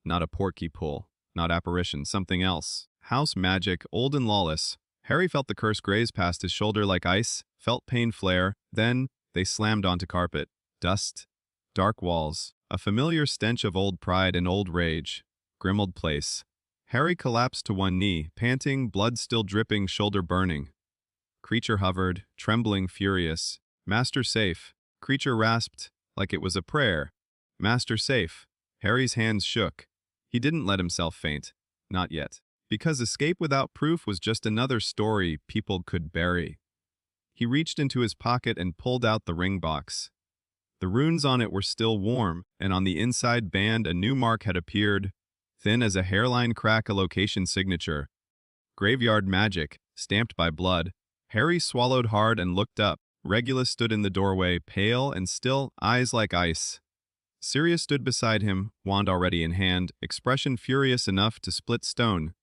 Not a porky pull. not apparition, something else. House magic, old and lawless. Harry felt the curse graze past his shoulder like ice, felt pain flare, then they slammed onto carpet. Dust, dark walls, a familiar stench of old pride and old rage. Grimmauld Place. Harry collapsed to one knee, panting, blood still dripping, shoulder burning. Creature hovered, trembling, furious. Master safe. Creature rasped, like it was a prayer. Master safe. Harry's hands shook. He didn't let himself faint. Not yet. Because escape without proof was just another story people could bury. He reached into his pocket and pulled out the ring box. The runes on it were still warm, and on the inside band a new mark had appeared, thin as a hairline crack, a location signature. Graveyard magic, stamped by blood. Harry swallowed hard and looked up. Regulus stood in the doorway, pale and still, eyes like ice. Sirius stood beside him, wand already in hand, expression furious enough to split stone.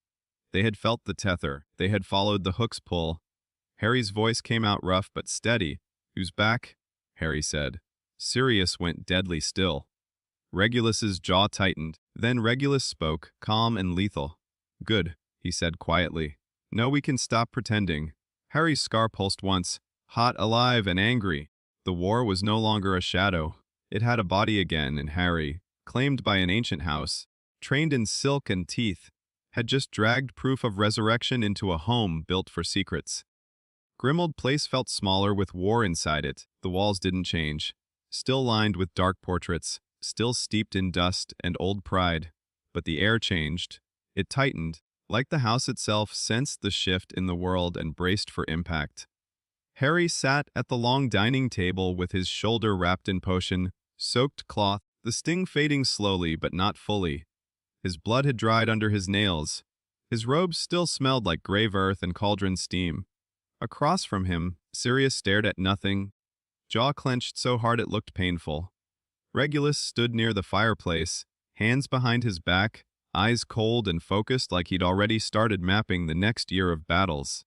They had felt the tether. They had followed the hook's pull. Harry's voice came out rough but steady. "Who's back?" Harry said. Sirius went deadly still. Regulus's jaw tightened. Then Regulus spoke, calm and lethal. "Good," he said quietly. "No, we can stop pretending." Harry's scar pulsed once, hot, alive, and angry. The war was no longer a shadow. It had a body again, and Harry, claimed by an ancient house, trained in silk and teeth, had just dragged proof of resurrection into a home built for secrets. Grimmauld Place felt smaller with war inside it. The walls didn't change. Still lined with dark portraits, still steeped in dust and old pride. But the air changed. It tightened, like the house itself sensed the shift in the world and braced for impact. Harry sat at the long dining table with his shoulder wrapped in potion, soaked cloth, the sting fading slowly but not fully. His blood had dried under his nails. His robes still smelled like grave earth and cauldron steam. Across from him, Sirius stared at nothing, jaw clenched so hard it looked painful. Regulus stood near the fireplace, hands behind his back, eyes cold and focused like he'd already started mapping the next year of battles.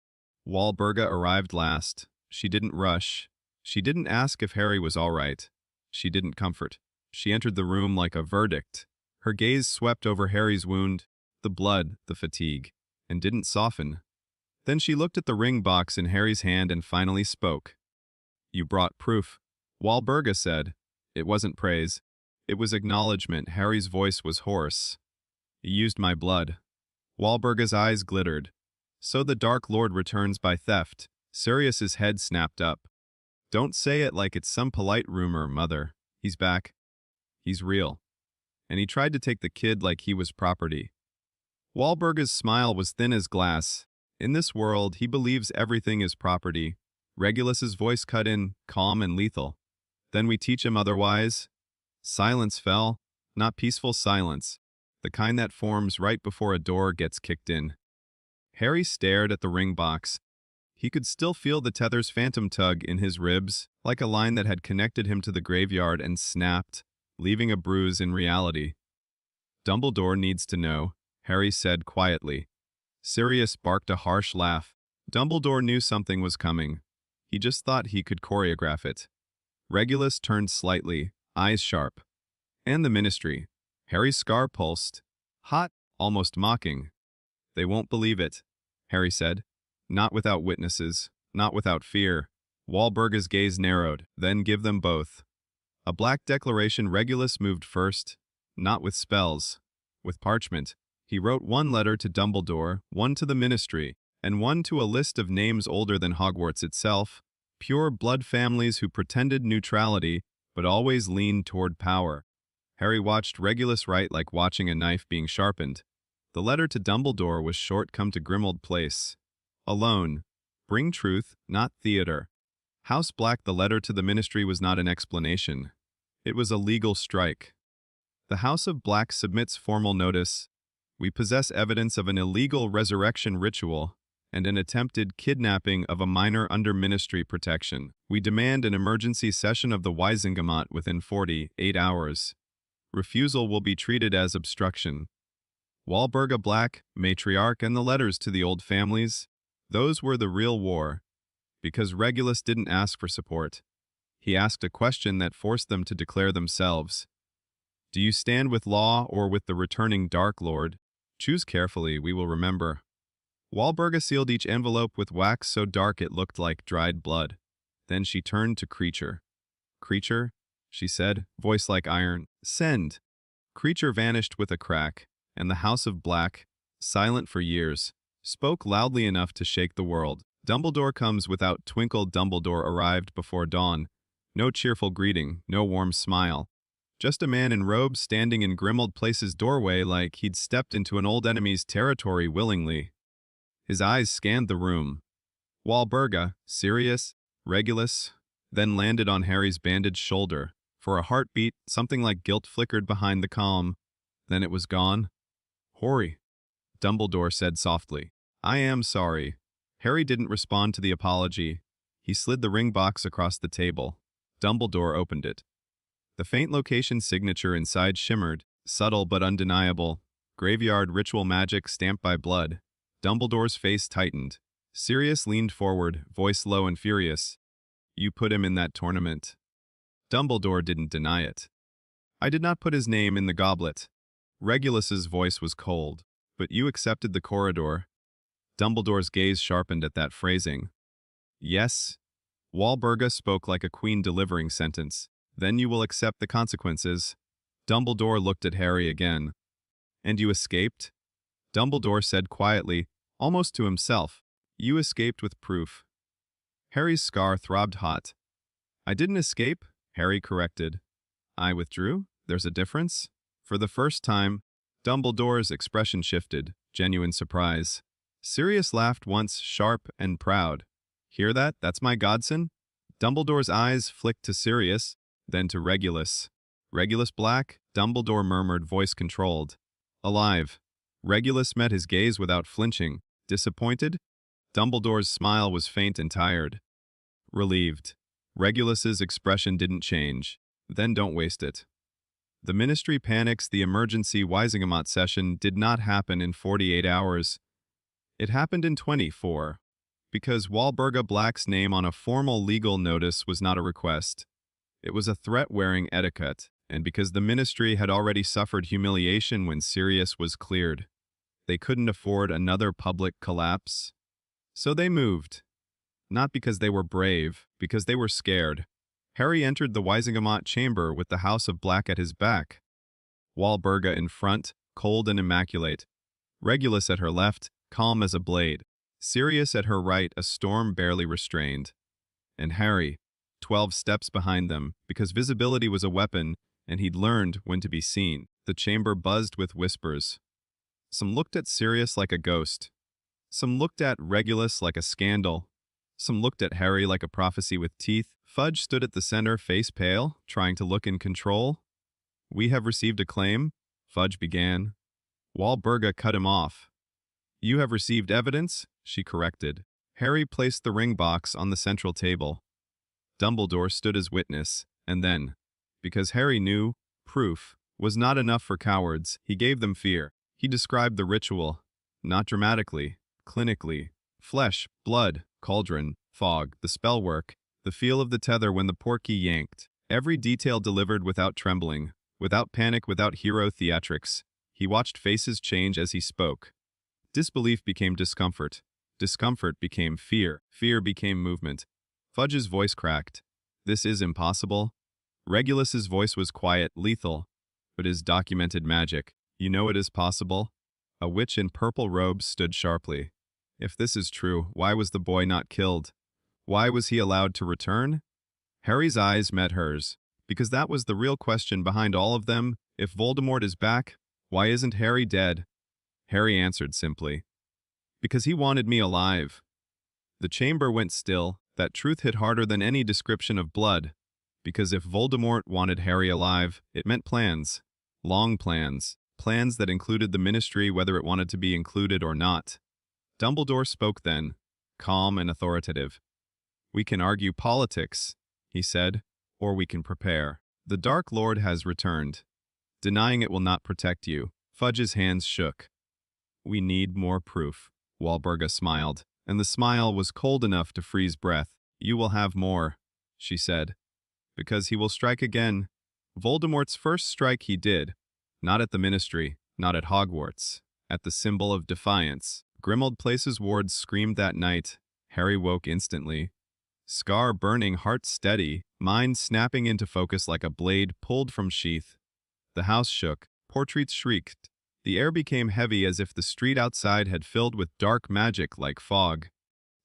Walburga arrived last. She didn't rush. She didn't ask if Harry was all right. She didn't comfort. She entered the room like a verdict. Her gaze swept over Harry's wound, the blood, the fatigue, and didn't soften. Then she looked at the ring box in Harry's hand and finally spoke. "You brought proof," Walburga said. It wasn't praise. It was acknowledgement. Harry's voice was hoarse. "You used my blood." Walburga's eyes glittered. "So the Dark Lord returns by theft." Sirius's head snapped up. "Don't say it like it's some polite rumor, Mother. He's back. He's real." And he tried to take the kid like he was property. Walburga's smile was thin as glass. In this world, he believes everything is property. Regulus's voice cut in, calm and lethal. "Then we teach him otherwise?" Silence fell, not peaceful silence, the kind that forms right before a door gets kicked in. Harry stared at the ring box. He could still feel the tether's phantom tug in his ribs, like a line that had connected him to the graveyard and snapped, leaving a bruise in reality. "Dumbledore needs to know," Harry said quietly. Sirius barked a harsh laugh. Dumbledore knew something was coming. He just thought he could choreograph it. Regulus turned slightly, eyes sharp. "And the Ministry." Harry's scar pulsed. Hot, almost mocking. "They won't believe it," Harry said. "Not without witnesses, not without fear." Walburga's gaze narrowed, "Then give them both." A black declaration. Regulus moved first, not with spells, with parchment. He wrote one letter to Dumbledore, one to the Ministry, and one to a list of names older than Hogwarts itself, pure blood families who pretended neutrality but always leaned toward power. Harry watched Regulus write like watching a knife being sharpened. The letter to Dumbledore was short. "Come to Grimmauld Place. Alone. Bring truth, not theater." House Black. The letter to the Ministry was not an explanation. It was a legal strike. The House of Black submits formal notice. "We possess evidence of an illegal resurrection ritual and an attempted kidnapping of a minor under Ministry protection. We demand an emergency session of the Wizengamot within 48 hours. Refusal will be treated as obstruction." Walburga Black, Matriarch, and the letters to the old families, those were the real war. Because Regulus didn't ask for support. He asked a question that forced them to declare themselves. "Do you stand with law or with the returning Dark Lord?" Choose carefully, we will remember. Walburga sealed each envelope with wax so dark it looked like dried blood. Then she turned to Creature. Creature, she said, voice like iron, send. Creature vanished with a crack, and the House of Black, silent for years, spoke loudly enough to shake the world. Dumbledore comes without Twinkle. Dumbledore arrived before dawn. No cheerful greeting, no warm smile. Just a man in robes standing in Grimmauld Place's doorway like he'd stepped into an old enemy's territory willingly. His eyes scanned the room. Walburga, Sirius, Regulus, then landed on Harry's bandaged shoulder. For a heartbeat, something like guilt flickered behind the calm. Then it was gone. Hoary, Dumbledore said softly. I am sorry. Harry didn't respond to the apology. He slid the ring box across the table. Dumbledore opened it. The faint location signature inside shimmered, subtle but undeniable. Graveyard ritual magic stamped by blood. Dumbledore's face tightened. Sirius leaned forward, voice low and furious. You put him in that tournament. Dumbledore didn't deny it. I did not put his name in the goblet. Regulus's voice was cold. But you accepted the corridor. Dumbledore's gaze sharpened at that phrasing. Yes. Walburga spoke like a queen delivering sentence. Then you will accept the consequences. Dumbledore looked at Harry again. And you escaped? Dumbledore said quietly, almost to himself. You escaped with proof. Harry's scar throbbed hot. I didn't escape, Harry corrected. I withdrew? There's a difference? For the first time, Dumbledore's expression shifted, genuine surprise. Sirius laughed once, sharp and proud. Hear that? That's my godson? Dumbledore's eyes flicked to Sirius, then to Regulus. Regulus Black? Dumbledore murmured, voice controlled. Alive. Regulus met his gaze without flinching. Disappointed? Dumbledore's smile was faint and tired. Relieved. Regulus's expression didn't change. Then don't waste it. The Ministry panics. The emergency Wisingamot session did not happen in 48 hours. It happened in 24, because Walburga Black's name on a formal legal notice was not a request. It was a threat-wearing etiquette, and because the Ministry had already suffered humiliation when Sirius was cleared. They couldn't afford another public collapse. So they moved. Not because they were brave, because they were scared. Harry entered the Wisingamot chamber with the House of Black at his back. Walburga in front, cold and immaculate. Regulus at her left, calm as a blade. Sirius at her right, a storm barely restrained. And Harry, 12 steps behind them, because visibility was a weapon, and he'd learned when to be seen. The chamber buzzed with whispers. Some looked at Sirius like a ghost. Some looked at Regulus like a scandal. Some looked at Harry like a prophecy with teeth. Fudge stood at the center, face pale, trying to look in control. We have received a claim, Fudge began. Walburga cut him off. You have received evidence, she corrected. Harry placed the ring box on the central table. Dumbledore stood as witness, and then, because Harry knew, proof was not enough for cowards, he gave them fear. He described the ritual, not dramatically, clinically. Flesh, blood, cauldron, fog, the spell work, the feel of the tether when the portkey yanked. Every detail delivered without trembling, without panic, without hero theatrics. He watched faces change as he spoke. Disbelief became discomfort. Discomfort became fear. Fear became movement. Fudge's voice cracked. This is impossible. Regulus's voice was quiet, lethal, but is documented magic. You know it is possible? A witch in purple robes stood sharply. If this is true, why was the boy not killed? Why was he allowed to return? Harry's eyes met hers, because that was the real question behind all of them. If Voldemort is back, why isn't Harry dead? Harry answered simply. Because he wanted me alive. The chamber went still. That truth hit harder than any description of blood. Because if Voldemort wanted Harry alive, it meant plans. Long plans. Plans that included the Ministry whether it wanted to be included or not. Dumbledore spoke then, calm and authoritative. We can argue politics, he said, or we can prepare. The Dark Lord has returned. Denying it will not protect you. Fudge's hands shook. We need more proof. Walburga smiled, and the smile was cold enough to freeze breath. You will have more, she said. Because he will strike again. Voldemort's first strike he did. Not at the Ministry, not at Hogwarts. at the symbol of defiance. Grimmauld Place's wards screamed that night. Harry woke instantly. Scar burning, heart steady, mind snapping into focus like a blade pulled from sheath. The house shook, portraits shrieked. The air became heavy as if the street outside had filled with dark magic like fog.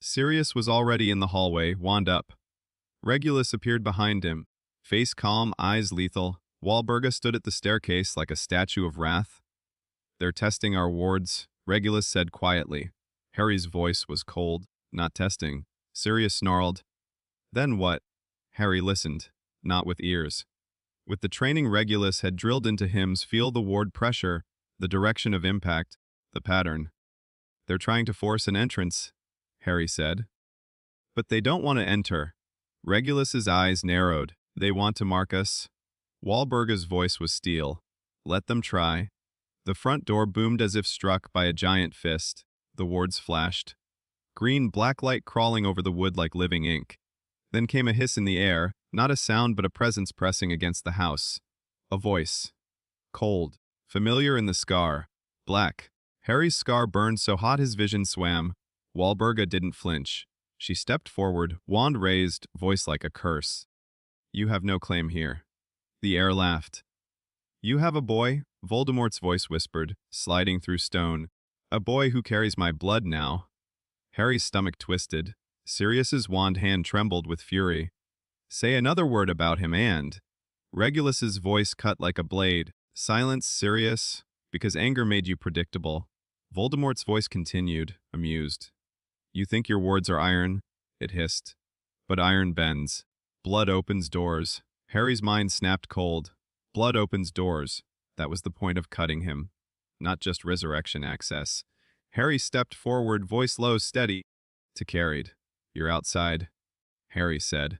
Sirius was already in the hallway, wand up. Regulus appeared behind him, face calm, eyes lethal. Walburga stood at the staircase like a statue of wrath. "They're testing our wards," Regulus said quietly. Harry's voice was cold, not testing. Sirius snarled. "Then what?" Harry listened, not with ears. With the training Regulus had drilled into him, feel the ward pressure, the direction of impact, the pattern. "They're trying to force an entrance," Harry said. "But they don't want to enter." Regulus's eyes narrowed. "They want to mark us." Walburga's voice was steel. "Let them try." The front door boomed as if struck by a giant fist. The wards flashed. Green black light crawling over the wood like living ink. Then came a hiss in the air, not a sound but a presence pressing against the house. A voice. Cold. Familiar in the scar. Black. Harry's scar burned so hot his vision swam. Walburga didn't flinch. She stepped forward, wand raised, voice like a curse. "You have no claim here." The air laughed. "You have a boy," Voldemort's voice whispered, sliding through stone. "A boy who carries my blood now." Harry's stomach twisted. Sirius's wand hand trembled with fury. "Say another word about him and—" Regulus's voice cut like a blade. "Silence, Sirius, because anger made you predictable." Voldemort's voice continued, amused. "You think your wards are iron?" It hissed. "But iron bends. Blood opens doors." Harry's mind snapped cold. Blood opens doors. That was the point of cutting him. Not just resurrection access. Harry stepped forward, voice low, steady. To carried. "You're outside," Harry said.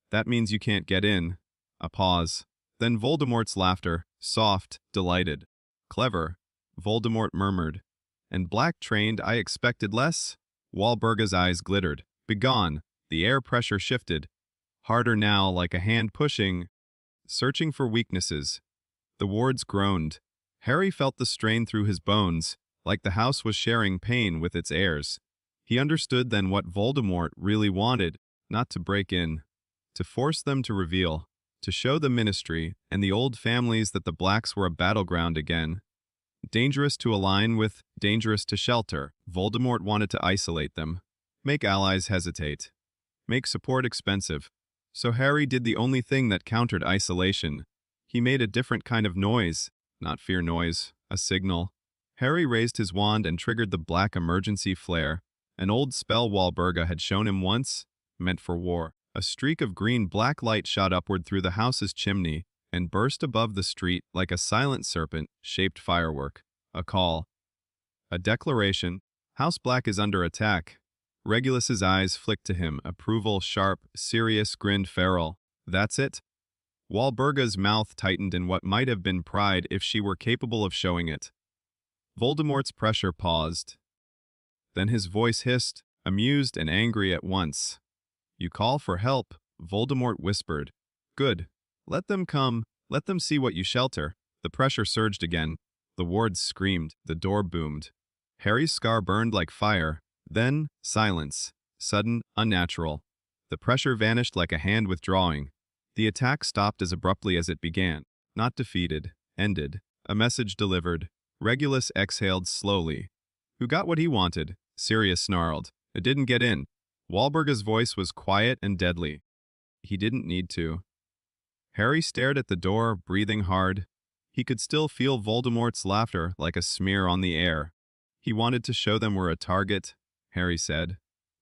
"That means you can't get in." A pause. Then Voldemort's laughter, soft, delighted. "Clever," Voldemort murmured. "And black trained, I expected less?" Walburga's eyes glittered. "Begone." The air pressure shifted. Harder now, like a hand pushing, searching for weaknesses. The wards groaned. Harry felt the strain through his bones, like the house was sharing pain with its heirs. He understood then what Voldemort really wanted, not to break in, to force them to reveal, to show the Ministry and the old families that the Blacks were a battleground again. Dangerous to align with, dangerous to shelter. Voldemort wanted to isolate them, make allies hesitate, make support expensive. So Harry did the only thing that countered isolation. He made a different kind of noise, not fear noise, a signal. Harry raised his wand and triggered the black emergency flare. An old spell Walburga had shown him once, meant for war. A streak of green-black light shot upward through the house's chimney and burst above the street like a silent serpent-shaped firework. A call. A declaration. "House Black is under attack." Regulus's eyes flicked to him, approval sharp, Sirius grinned feral. "That's it?" Walburga's mouth tightened in what might have been pride if she were capable of showing it. Voldemort's pressure paused. Then his voice hissed, amused and angry at once. "You call for help," Voldemort whispered. "Good. Let them come. Let them see what you shelter." The pressure surged again. The wards screamed. The door boomed. Harry's scar burned like fire. Then, silence. Sudden, unnatural. The pressure vanished like a hand withdrawing. The attack stopped as abruptly as it began. Not defeated. Ended. A message delivered. Regulus exhaled slowly. "Who got what he wanted?" Sirius snarled. "It didn't get in." Walburga's voice was quiet and deadly. "He didn't need to." Harry stared at the door, breathing hard. He could still feel Voldemort's laughter like a smear on the air. "He wanted to show them we're a target," Harry said.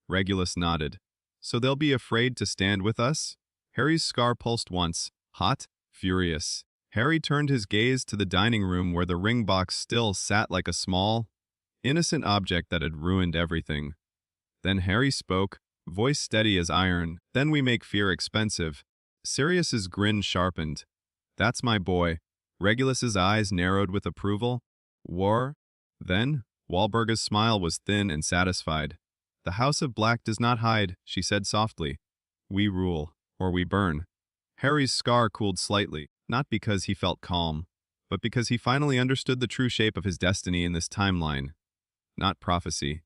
Regulus nodded. "So they'll be afraid to stand with us?" Harry's scar pulsed once, hot, furious. Harry turned his gaze to the dining room where the ring box still sat like a small, innocent object that had ruined everything. Then Harry spoke, voice steady as iron. "Then we make fear expensive." Sirius's grin sharpened. "That's my boy." Regulus's eyes narrowed with approval. "War?" Then, Walburga's smile was thin and satisfied. "The House of Black does not hide," she said softly. "We rule, or we burn." Harry's scar cooled slightly, not because he felt calm, but because he finally understood the true shape of his destiny in this timeline. Not prophecy.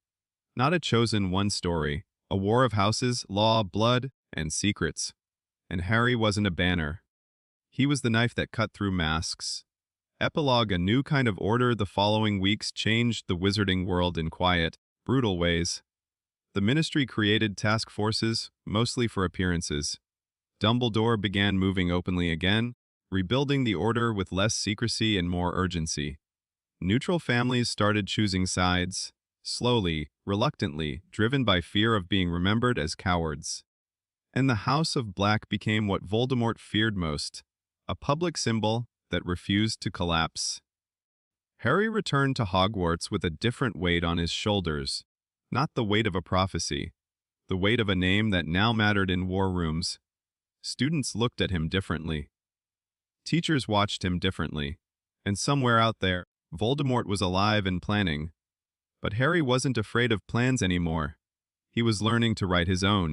Not a chosen one story. A war of houses, law, blood, and secrets. And Harry wasn't a banner. He was the knife that cut through masks. Epilogue: a new kind of order the following weeks changed the wizarding world in quiet, brutal ways. The Ministry created task forces, mostly for appearances. Dumbledore began moving openly again, rebuilding the order with less secrecy and more urgency. Neutral families started choosing sides, slowly, reluctantly, driven by fear of being remembered as cowards. And the House of Black became what Voldemort feared most, a public symbol that refused to collapse. Harry returned to Hogwarts with a different weight on his shoulders, not the weight of a prophecy, the weight of a name that now mattered in war rooms. Students looked at him differently. Teachers watched him differently. And somewhere out there, Voldemort was alive and planning. But Harry wasn't afraid of plans anymore. He was learning to write his own.